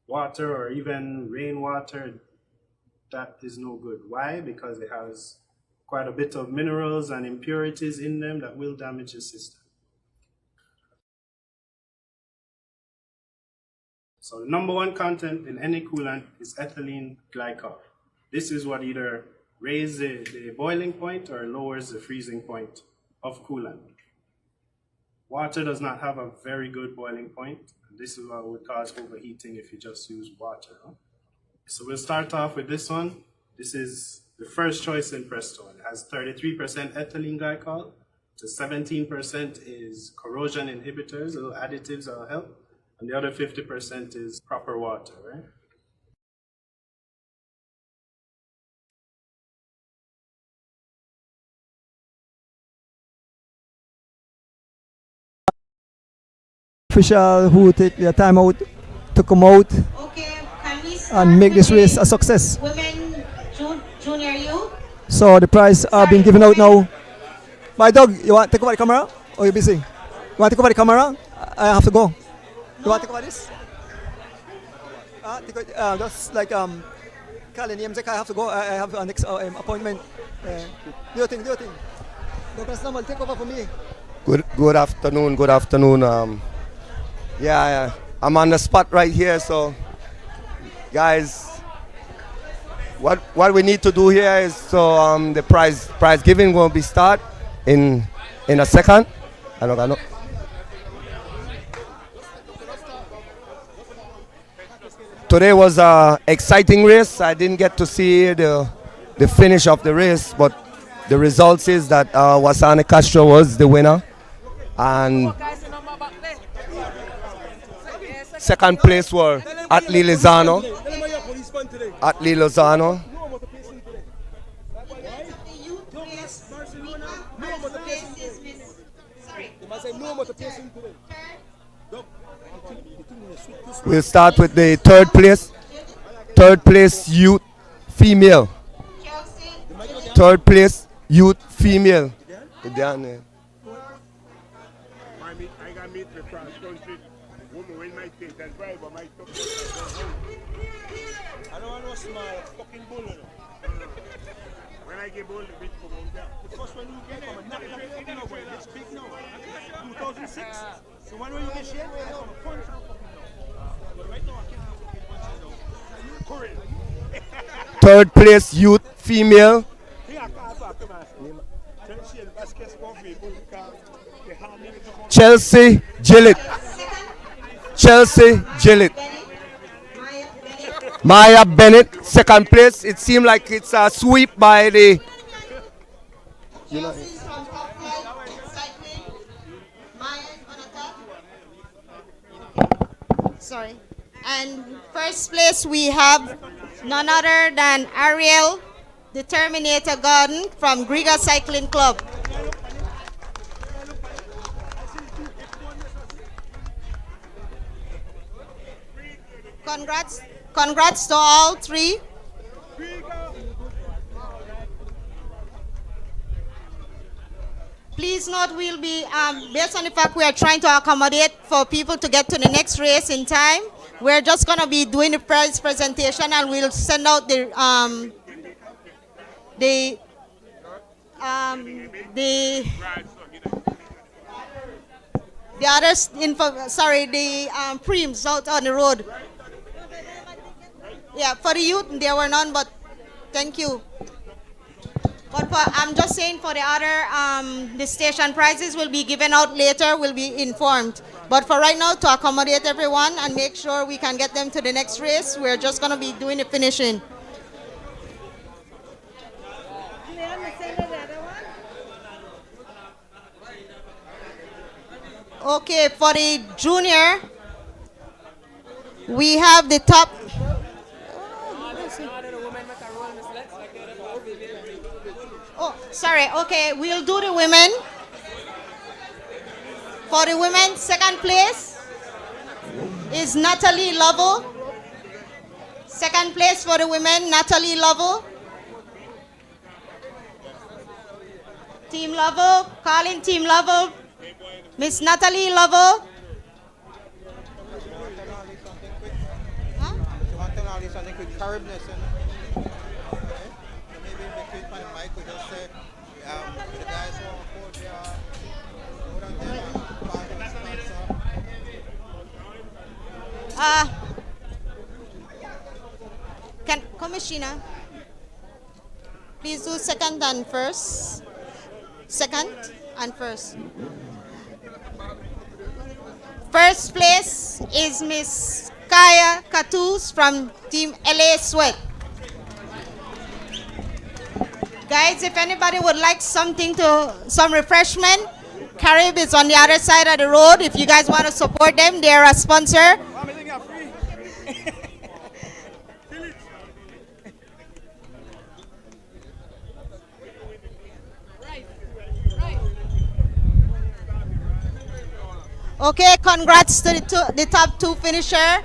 Water or even rainwater, that is no good. Why? Because it has quite a bit of minerals and impurities in them that will damage your system. So the number one content in any coolant is ethylene glycol. This is what either raises the boiling point or lowers the freezing point of coolant. Water does not have a very good boiling point. And this is what would cause overheating if you just use water. Huh? So we'll start off with this one. This is the first choice in Presto. It has 33% ethylene glycol to 17% is corrosion inhibitors, little additives that will help. And the other 50% is proper water, right? Official who take their time out to come out and make this race a success. Women, junior youth. So the prize are being given out now. My dog, you want to take over the camera? Or you busy? You want to take over the camera? I have to go. You want to take over this? Just like calling names, I have to go. I have a next appointment. Do your thing. Dr. Samuel, take over for me. Good afternoon. Yeah, I'm on the spot right here, so guys, what we need to do here is so the prize giving will be start in a second. Today was an exciting race. I didn't get to see the finish of the race, but the results is that Wasani Castro was the winner, and second place were Atli Lozano. We'll start with the third place. Third place youth female. Third place youth female. I got meet the cross country woman win my thing. I don't want no small fucking bull, you know. When I get bull, the big come out there. The first one you get, come and knock it up, you know, boy, it's big now. 2006. So when you get shit, I come and punch and fucking now. But right now, I can't fucking punch it now. Third place, youth, female. Chelsea Gillett. Chelsea Gillett. Maya Bennett, second place. It seemed like it's a sweep by the. You know. Sorry. And first place we have none other than Ariel, the Terminator Garden from Griga Cycling Club. Congrats to all three. Please note we'll be, based on the fact we are trying to accommodate for people to get to the next race in time, we're just going to be doing the prize presentation and we'll send out the others the preams out on the road. Yeah, for the youth there were none, but thank you. But I'm just saying for the other, the station prizes will be given out later, will be informed. But for right now, to accommodate everyone and make sure we can get them to the next race, we're just going to be doing the finishing. Okay, for the junior, we have the top. Oh, sorry. Okay, we'll do the women. For the women, second place is Natalie Lovell. Second place for the women, Natalie Lovell. Team Lovell, calling Team Lovell, Miss Natalie Lovell. Can Commissioner please do second and first? Second and first. First place is Miss Kaya Katus from Team LA Sweat. Guys, if anybody would like some refreshment, Carib is on the other side of the road. If you guys want to support them, they're a sponsor. Okay, congrats to the top two finisher.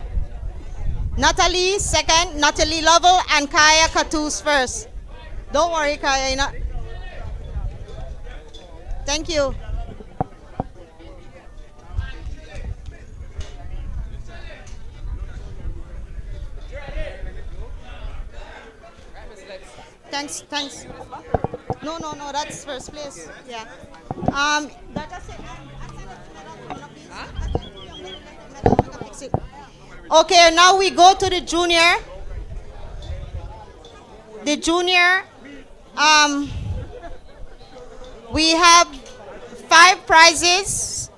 Natalie second, Natalie Lovell, and Kaya Katus first. Don't worry, Kaya. You're not. Thank you. Thanks. No, that's first place. Yeah. Okay, now we go to the junior. The junior, we have 5 prizes.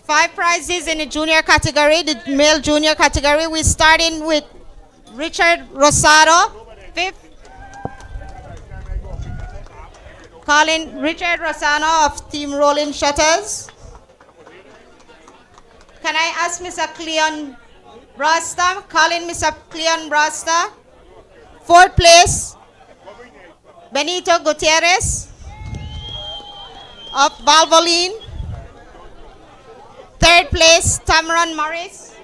5 prizes in the junior category, the male junior category. We're starting with Richard Rosado, 5th. Calling Richard Rosano of Team Rolling Shutters. Can I ask Mr. Cleon Brasta? Calling Mr. Cleon Brasta. 4th place, Benito Gutierrez of Valvoline. 3rd place, Tamron Morris.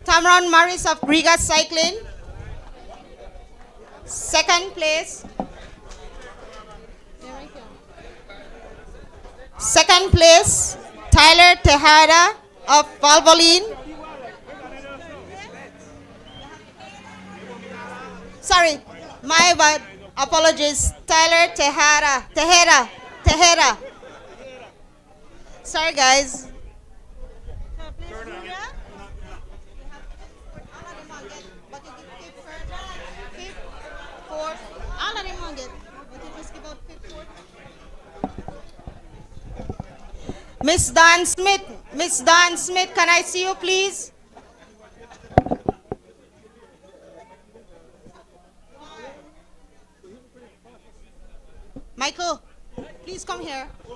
Tamron Morris of Riga Cycling. 2nd place. 2nd place, Tyler Tejada of Valvoline. Sorry, my bad. Apologies. Tyler Tejeda. Sorry, guys. Miss Dawn Smith, can I see you, please? Michael, please come here. I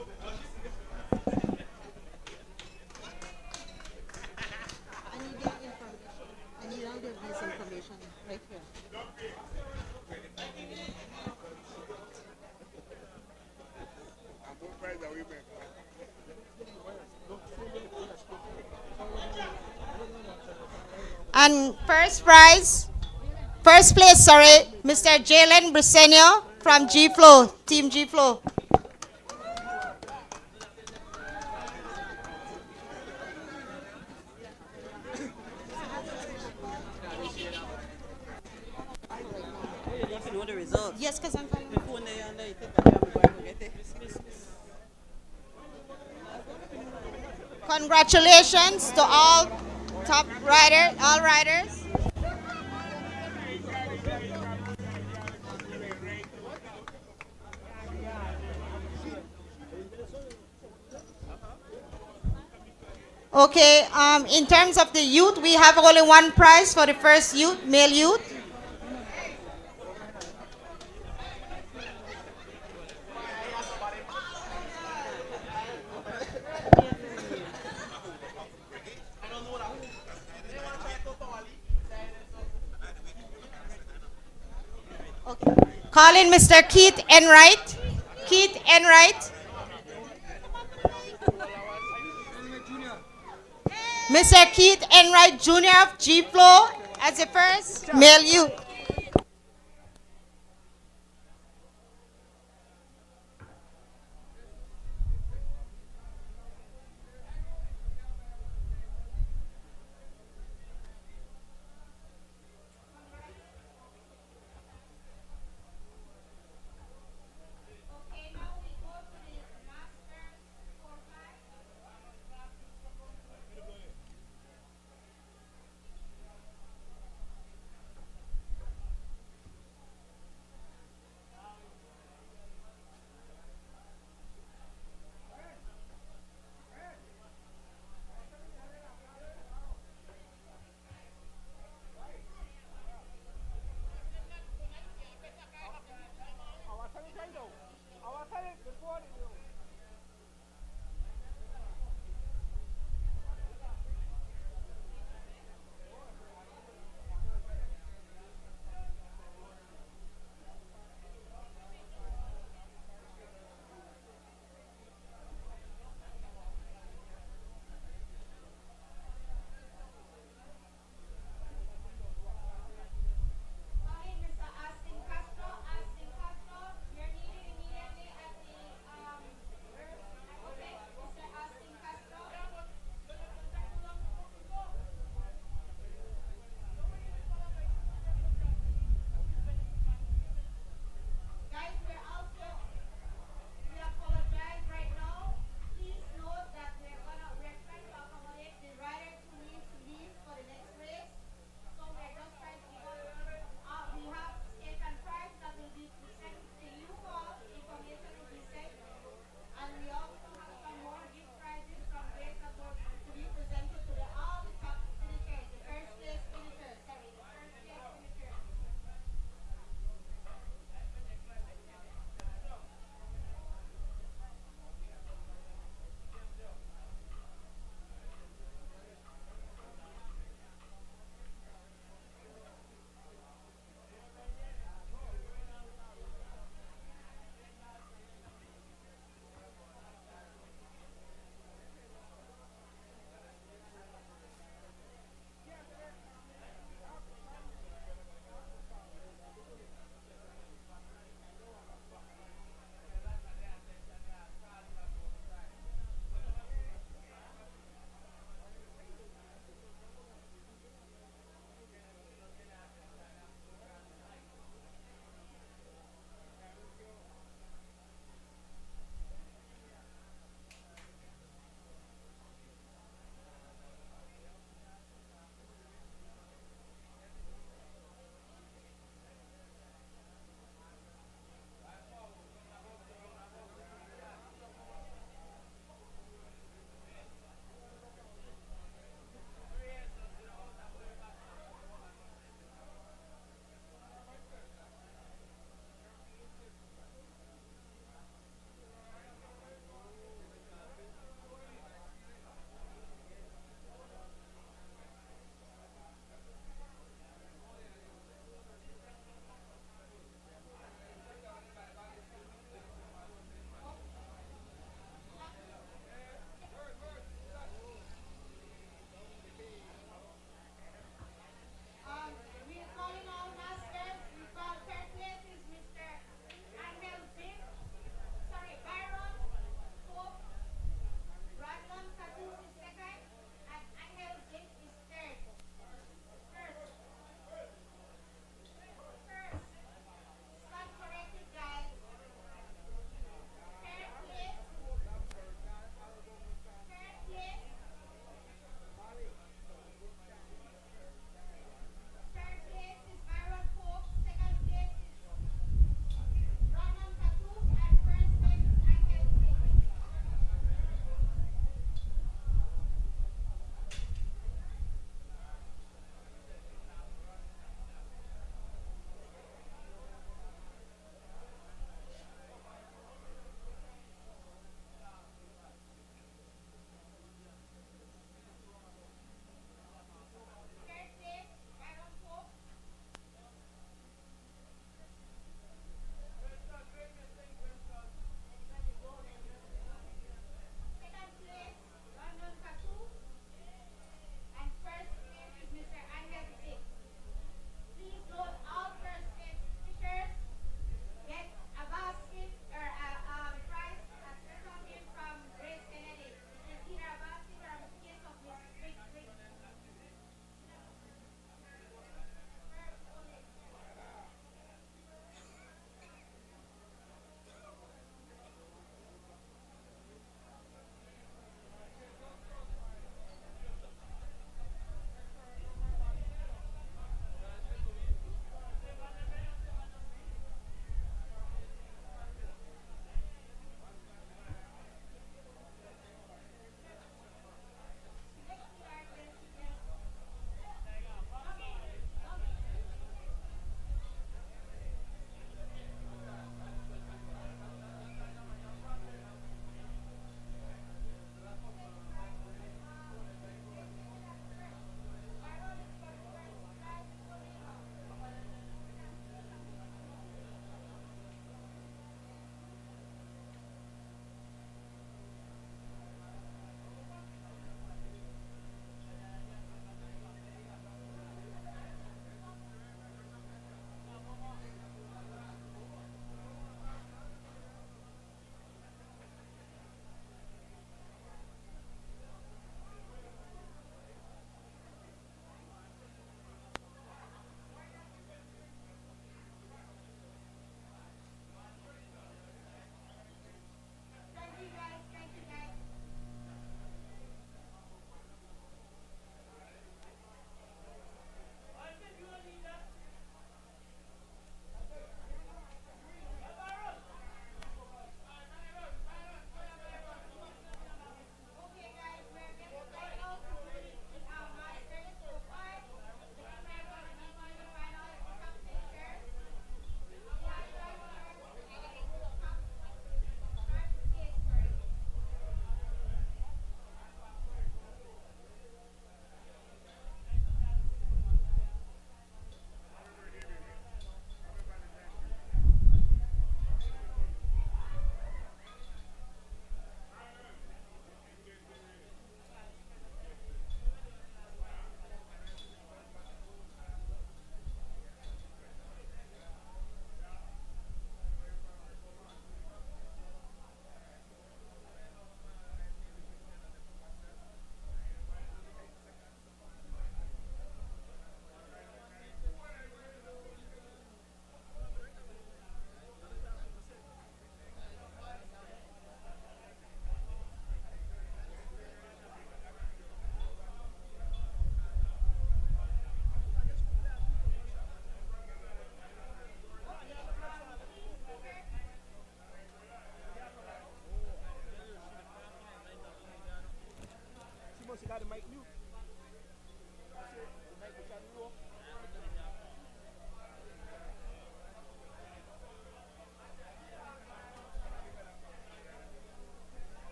need all this information right here. And first place, Mr. Jalen Brisenio from G-Flow, Team G-Flow. Yes, because I'm coming. Congratulations to all riders. Okay, in terms of the youth, we have only one prize for the first youth, male youth. Okay. Call in Mr. Keith Enright. Mr. Keith Enright Jr. of G-Flow as the first male youth.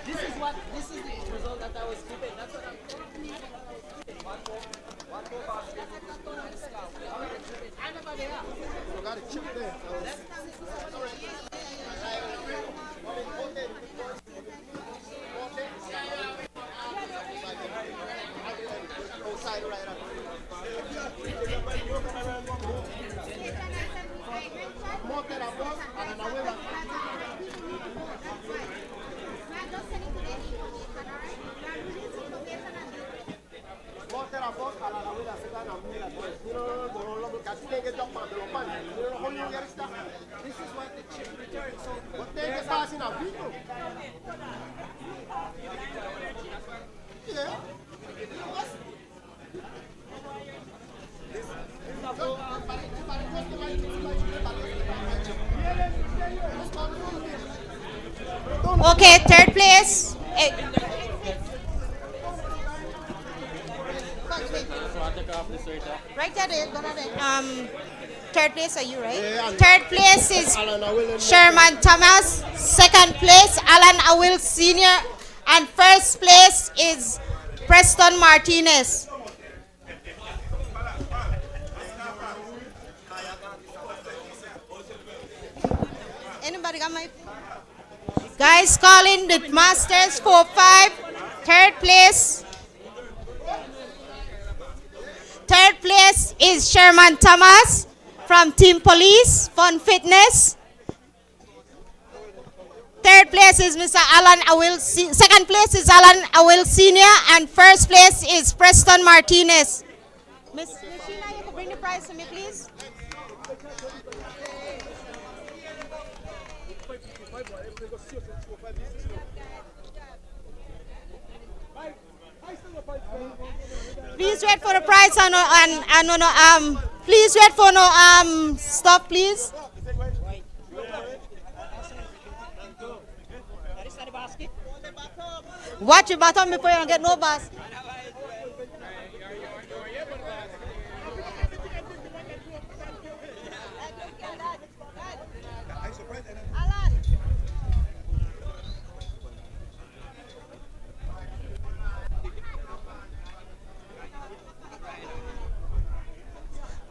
This is the result that I was given. That's what I'm I never there. You got a chip there. Outside right up. This is what the chip returns. So what they get passing up people. Yeah. Okay, third place. Right there. Third place, are you right? Yeah. Third place is Sherman Thomas. Second place, Alan Awil Sr. And first place is Preston Martinez. Anybody got my... Guys, calling the Masters 4-5. Third place. Third place is Sherman Thomas from Team Police, Fun Fitness. Third place is Mr. Alan Awil. Second place is Alan Awil Sr. And first place is Preston Martinez. Miss Sheila, you could bring the prize to me, please. Please wait for the prize and please wait for no stop, please. Watch your bottom before you don't get no basket.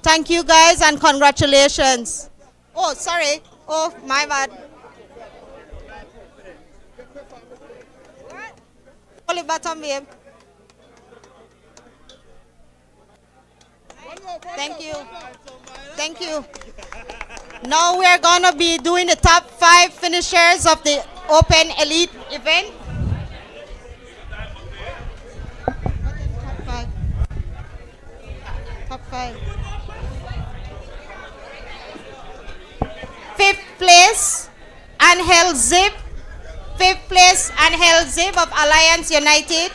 Thank you guys and congratulations. Oh, sorry. Oh, my bad. Hold it bottom, babe. Thank you. Thank you. Now we're going to be doing the top 5 finishers of the Open Elite event. Zib. 5th place, Angel Zib of Alliance United.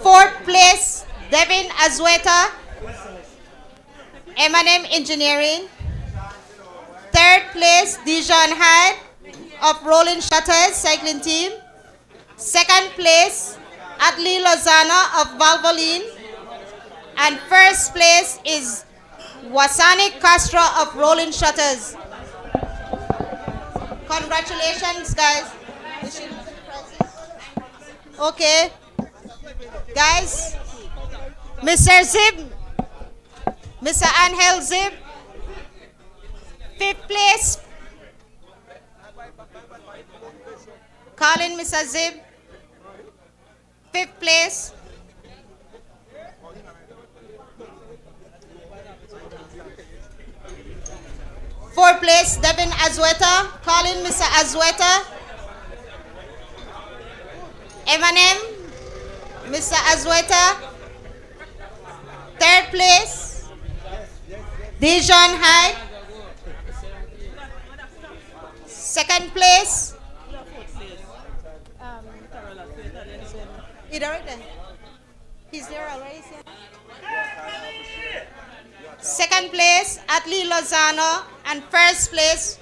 4th place, Devin Azueta, M&M Engineering. 3rd place, Dijon Hyde of Rolling Shutters Cycling Team. 2nd place, Adli Lozano of Valvoline. And 1st place is Wasani Castro of Rolling Shutters. Congratulations, guys. Okay. Guys, Mr. Zib, Mr. Angel Zib, 5th place. Colin, Mr. Zib, 5th place. Fourth place, Devin Azueta. Colin, Mr. Azueta. M&M, Mr. Azueta. 3rd place, Dijon Hyde. 2nd place, he's there already. 2nd place, Atli Lozano. And 1st place,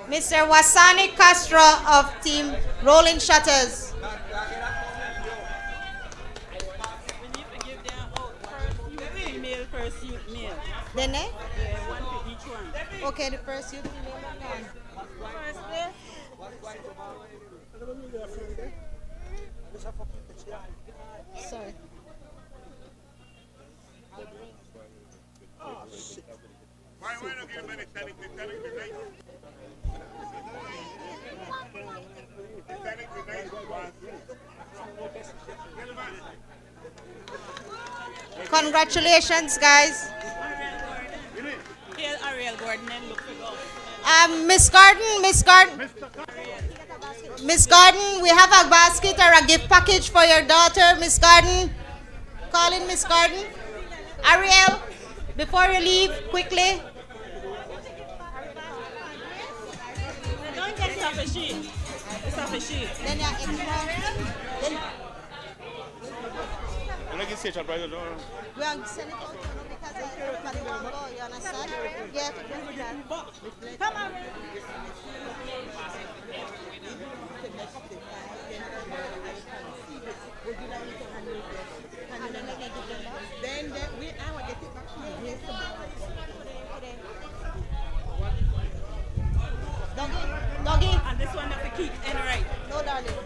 Mr. Wasani Castro of Team Rolling Shutters. First youth male. Then, eh? Yeah, one for each one. Okay, the first youth male. First place. Sorry. Congratulations, guys. Miss Garden, we have a basket or a gift package for your daughter, Miss Garden. Call in Miss Garden. Ariel, before you leave, quickly. Don't get it off a sheet. It's off a sheet. Then you're extra. I'm not going to say it, brother. We are sending it out because everybody won't go, you understand? Yeah, to do that. Come on. Then I will get it back to you tomorrow. Doggy. And this one have to keep in right. No, darling.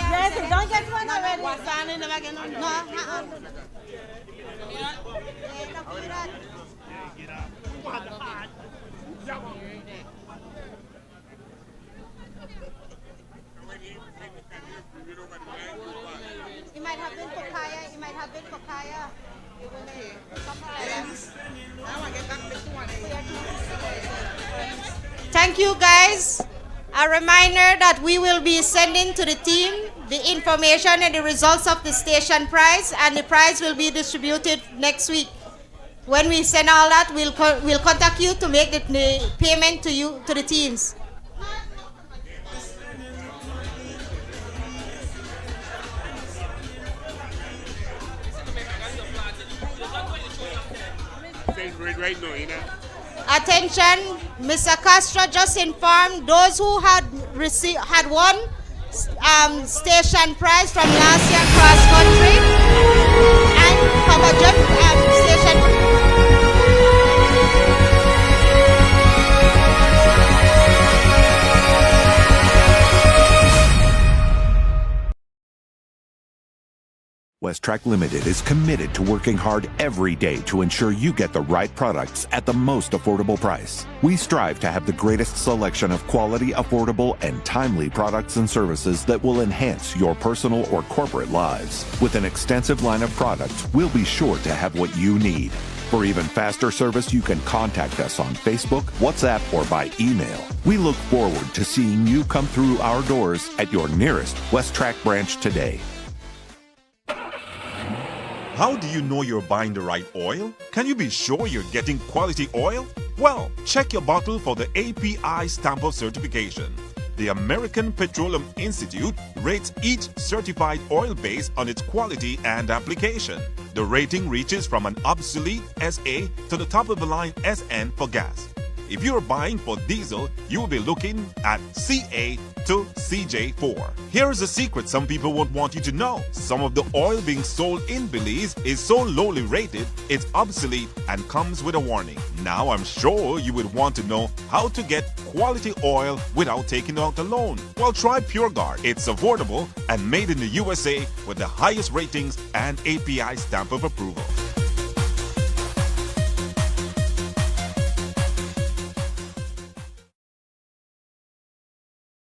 Yes, don't get one already. Wasani never get on. No, It might have been papaya. It might have been papaya. Thank you, guys. A reminder that we will be sending to the team the information and the results of the station prize, and the prize will be distributed next week. When we send all that, we'll contact you to make the payment to you, to the teams. Right now, you know. Attention, Mr. Castro just informed those who had won station prize from last year cross country and Papa John station. Westrac Limited is committed to working hard every day to ensure you get the right products at the most affordable price. We strive to have the greatest selection of quality, affordable, and timely products and services that will enhance your personal or corporate lives. With an extensive line of products, we'll be sure to have what you need. For even faster service, you can contact us on Facebook, WhatsApp, or by email. We look forward to seeing you come through our doors at your nearest Westrac branch today. How do you know you're buying the right oil? Can you be sure you're getting quality oil? Well, check your bottle for the API stamp of certification. The American Petroleum Institute rates each certified oil based on its quality and application. The rating reaches from an obsolete SA to the top of the line SN for gas. If you're buying for diesel, you will be looking at CA to CJ4. Here's a secret some people won't want you to know. Some of the oil being sold in Belize is so lowly rated, it's obsolete and comes with a warning. Now I'm sure you would want to know how to get quality oil without taking out a loan. Well, try PureGuard. It's affordable and made in the USA with the highest ratings and API stamp of approval.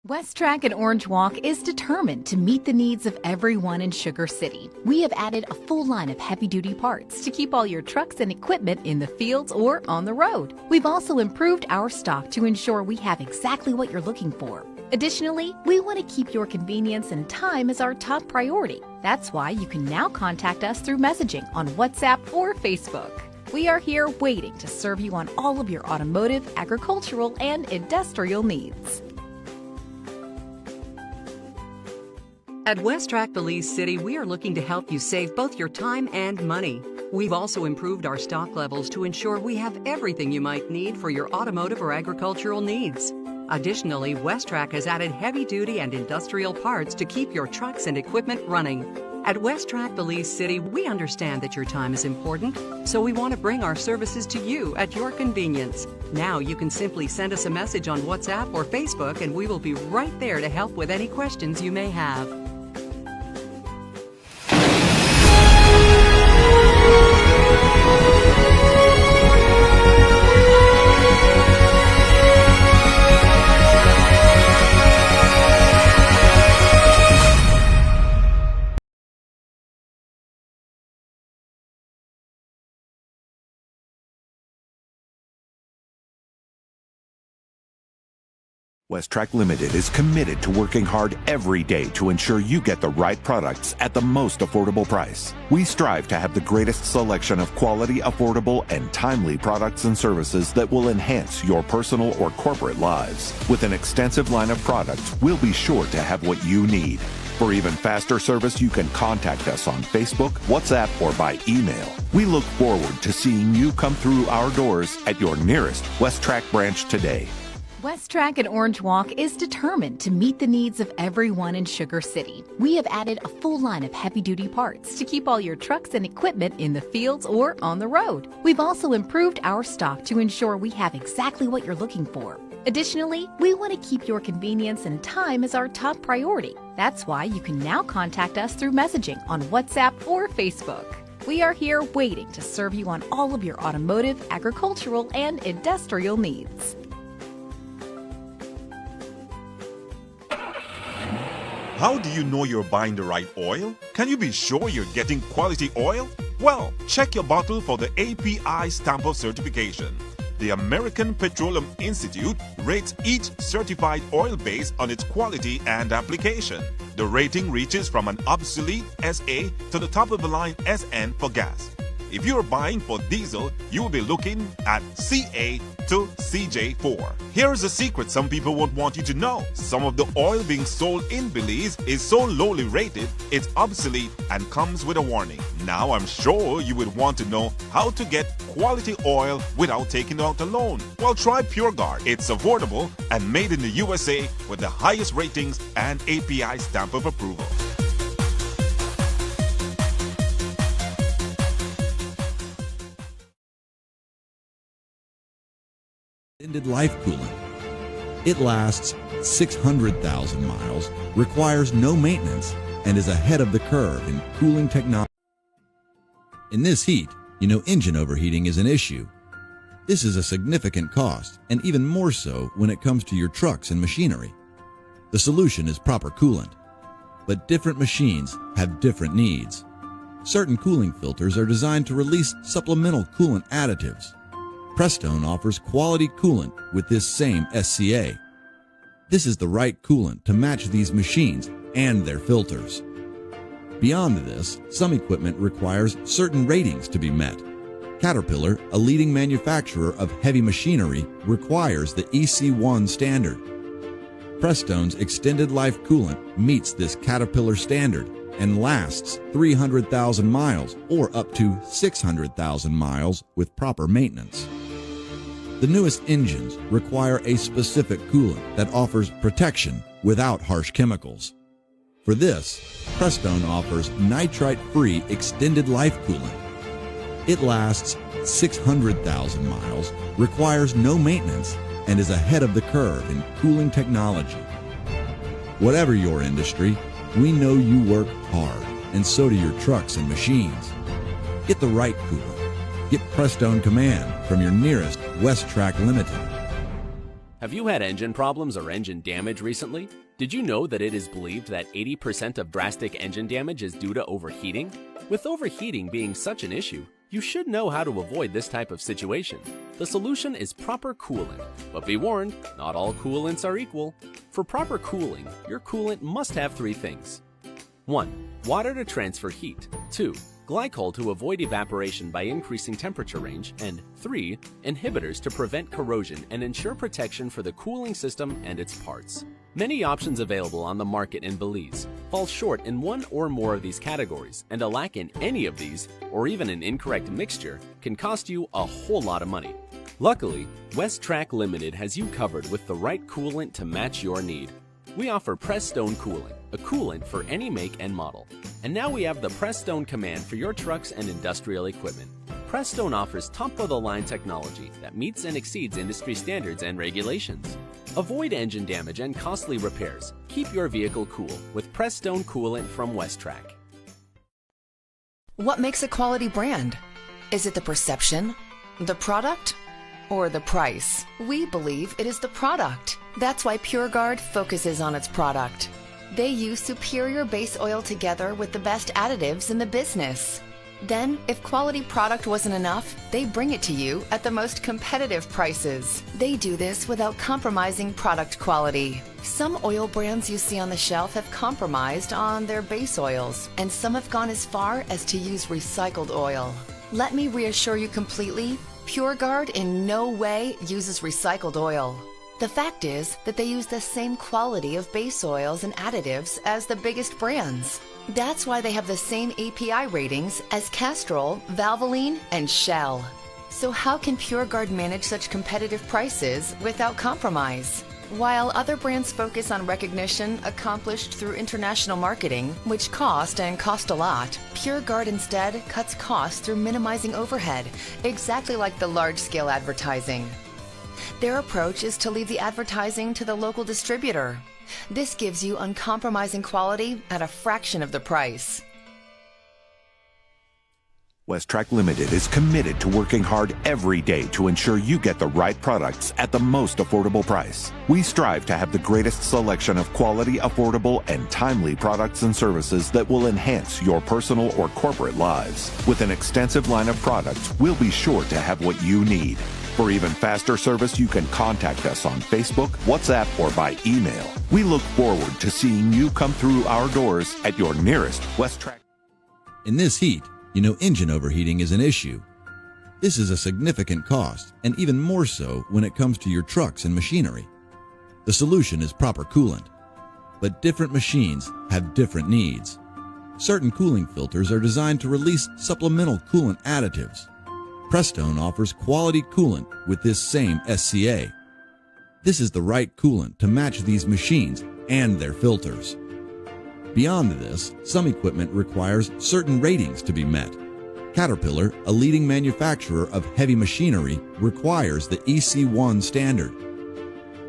Westrac and Orange Walk is determined to meet the needs of everyone in Sugar City. We have added a full line of heavy-duty parts to keep all your trucks and equipment in the fields or on the road. We've also improved our stock to ensure we have exactly what you're looking for. Additionally, we want to keep your convenience and time as our top priority. That's why you can now contact us through messaging on WhatsApp or Facebook. We are here waiting to serve you on all of your automotive, agricultural, and industrial needs. At Westrac Belize City, we are looking to help you save both your time and money. We've also improved our stock levels to ensure we have everything you might need for your automotive or agricultural needs. Additionally, Westrac has added heavy-duty and industrial parts to keep your trucks and equipment running. At Westrac Belize City, we understand that your time is important, so we want to bring our services to you at your convenience. Now you can simply send us a message on WhatsApp or Facebook, and we will be right there to help with any questions you may have. Westrac Limited is committed to working hard every day to ensure you get the right products at the most affordable price. We strive to have the greatest selection of quality, affordable, and timely products and services that will enhance your personal or corporate lives. With an extensive line of products, we'll be sure to have what you need. For even faster service, you can contact us on Facebook, WhatsApp, or by email. We look forward to seeing you come through our doors at your nearest Westrac branch today. Westrac and Orange Walk is determined to meet the needs of everyone in Sugar City. We have added a full line of heavy-duty parts to keep all your trucks and equipment in the fields or on the road. We've also improved our stock to ensure we have exactly what you're looking for. Additionally, we want to keep your convenience and time as our top priority. That's why you can now contact us through messaging on WhatsApp or Facebook. We are here waiting to serve you on all of your automotive, agricultural, and industrial needs. How do you know you're buying the right oil? Can you be sure you're getting quality oil? Well, check your bottle for the API stamp of certification. The American Petroleum Institute rates each certified oil based on its quality and application. The rating reaches from an obsolete SA to the top of the line SN for gas. If you're buying for diesel, you will be looking at CA to CJ4. Here's a secret some people won't want you to know. Some of the oil being sold in Belize is so lowly rated, it's obsolete and comes with a warning. Now I'm sure you would want to know how to get quality oil without taking out a loan. Well, try PureGuard. It's affordable and made in the USA with the highest ratings and API stamp of approval. Extended life coolant. It lasts 600,000 miles, requires no maintenance, and is ahead of the curve in cooling technology. In this heat, you know engine overheating is an issue. This is a significant cost, and even more so when it comes to your trucks and machinery. The solution is proper coolant, but different machines have different needs. Certain cooling filters are designed to release supplemental coolant additives. Prestone offers quality coolant with this same SCA. This is the right coolant to match these machines and their filters. Beyond this, some equipment requires certain ratings to be met. Caterpillar, a leading manufacturer of heavy machinery, requires the EC1 standard. Prestone's extended life coolant meets this Caterpillar standard and lasts 300,000 miles or up to 600,000 miles with proper maintenance. The newest engines require a specific coolant that offers protection without harsh chemicals. For this, Prestone offers nitrite-free extended life coolant. It lasts 600,000 miles, requires no maintenance, and is ahead of the curve in cooling technology. Whatever your industry, we know you work hard, and so do your trucks and machines. Get the right coolant. Get Prestone Command from your nearest Westrac Limited. Have you had engine problems or engine damage recently? Did you know that it is believed that 80% of drastic engine damage is due to overheating? With overheating being such an issue, you should know how to avoid this type of situation. The solution is proper coolant, but be warned, not all coolants are equal. For proper cooling, your coolant must have 3 things. 1. Water to transfer heat. 2. Glycol to avoid evaporation by increasing temperature range. And 3. Inhibitors to prevent corrosion and ensure protection for the cooling system and its parts. Many options available on the market in Belize fall short in one or more of these categories, and a lack in any of these, or even an incorrect mixture, can cost you a whole lot of money. Luckily, Westrac Limited has you covered with the right coolant to match your need. We offer Prestone Coolant, a coolant for any make and model. And now we have the Prestone Command for your trucks and industrial equipment. Prestone offers top-of-the-line technology that meets and exceeds industry standards and regulations. Avoid engine damage and costly repairs. Keep your vehicle cool with Prestone Coolant from Westrac. What makes a quality brand? Is it the perception, the product, or the price? We believe it is the product. That's why PureGuard focuses on its product. They use superior base oil together with the best additives in the business. Then, if quality product wasn't enough, they bring it to you at the most competitive prices. They do this without compromising product quality. Some oil brands you see on the shelf have compromised on their base oils, and some have gone as far as to use recycled oil. Let me reassure you completely, PureGuard in no way uses recycled oil. The fact is that they use the same quality of base oils and additives as the biggest brands. That's why they have the same API ratings as Castrol, Valvoline, and Shell. So how can PureGuard manage such competitive prices without compromise? While other brands focus on recognition accomplished through international marketing, which cost a lot, PureGuard instead cuts costs through minimizing overhead, exactly like the large-scale advertising. Their approach is to leave the advertising to the local distributor. This gives you uncompromising quality at a fraction of the price. Westrac Limited is committed to working hard every day to ensure you get the right products at the most affordable price. We strive to have the greatest selection of quality, affordable, and timely products and services that will enhance your personal or corporate lives. With an extensive line of products, we'll be sure to have what you need. For even faster service, you can contact us on Facebook, WhatsApp, or by email. We look forward to seeing you come through our doors at your nearest Westrac. In this heat, you know engine overheating is an issue. This is a significant cost, and even more so when it comes to your trucks and machinery. The solution is proper coolant. But different machines have different needs. Certain cooling filters are designed to release supplemental coolant additives. Prestone offers quality coolant with this same SCA. This is the right coolant to match these machines and their filters. Beyond this, some equipment requires certain ratings to be met. Caterpillar, a leading manufacturer of heavy machinery, requires the EC1 standard.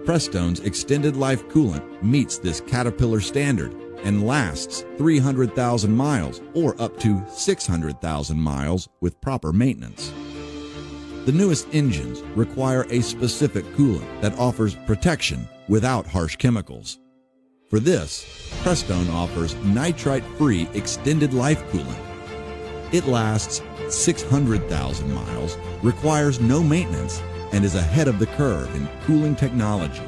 Prestone's extended life coolant meets this Caterpillar standard and lasts 300,000 miles or up to 600,000 miles with proper maintenance. The newest engines require a specific coolant that offers protection without harsh chemicals. For this, Prestone offers nitrite-free extended life coolant. It lasts 600,000 miles, requires no maintenance, and is ahead of the curve in cooling technology.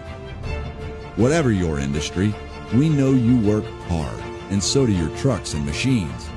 Whatever your industry, we know you work hard, and so do your trucks and machines.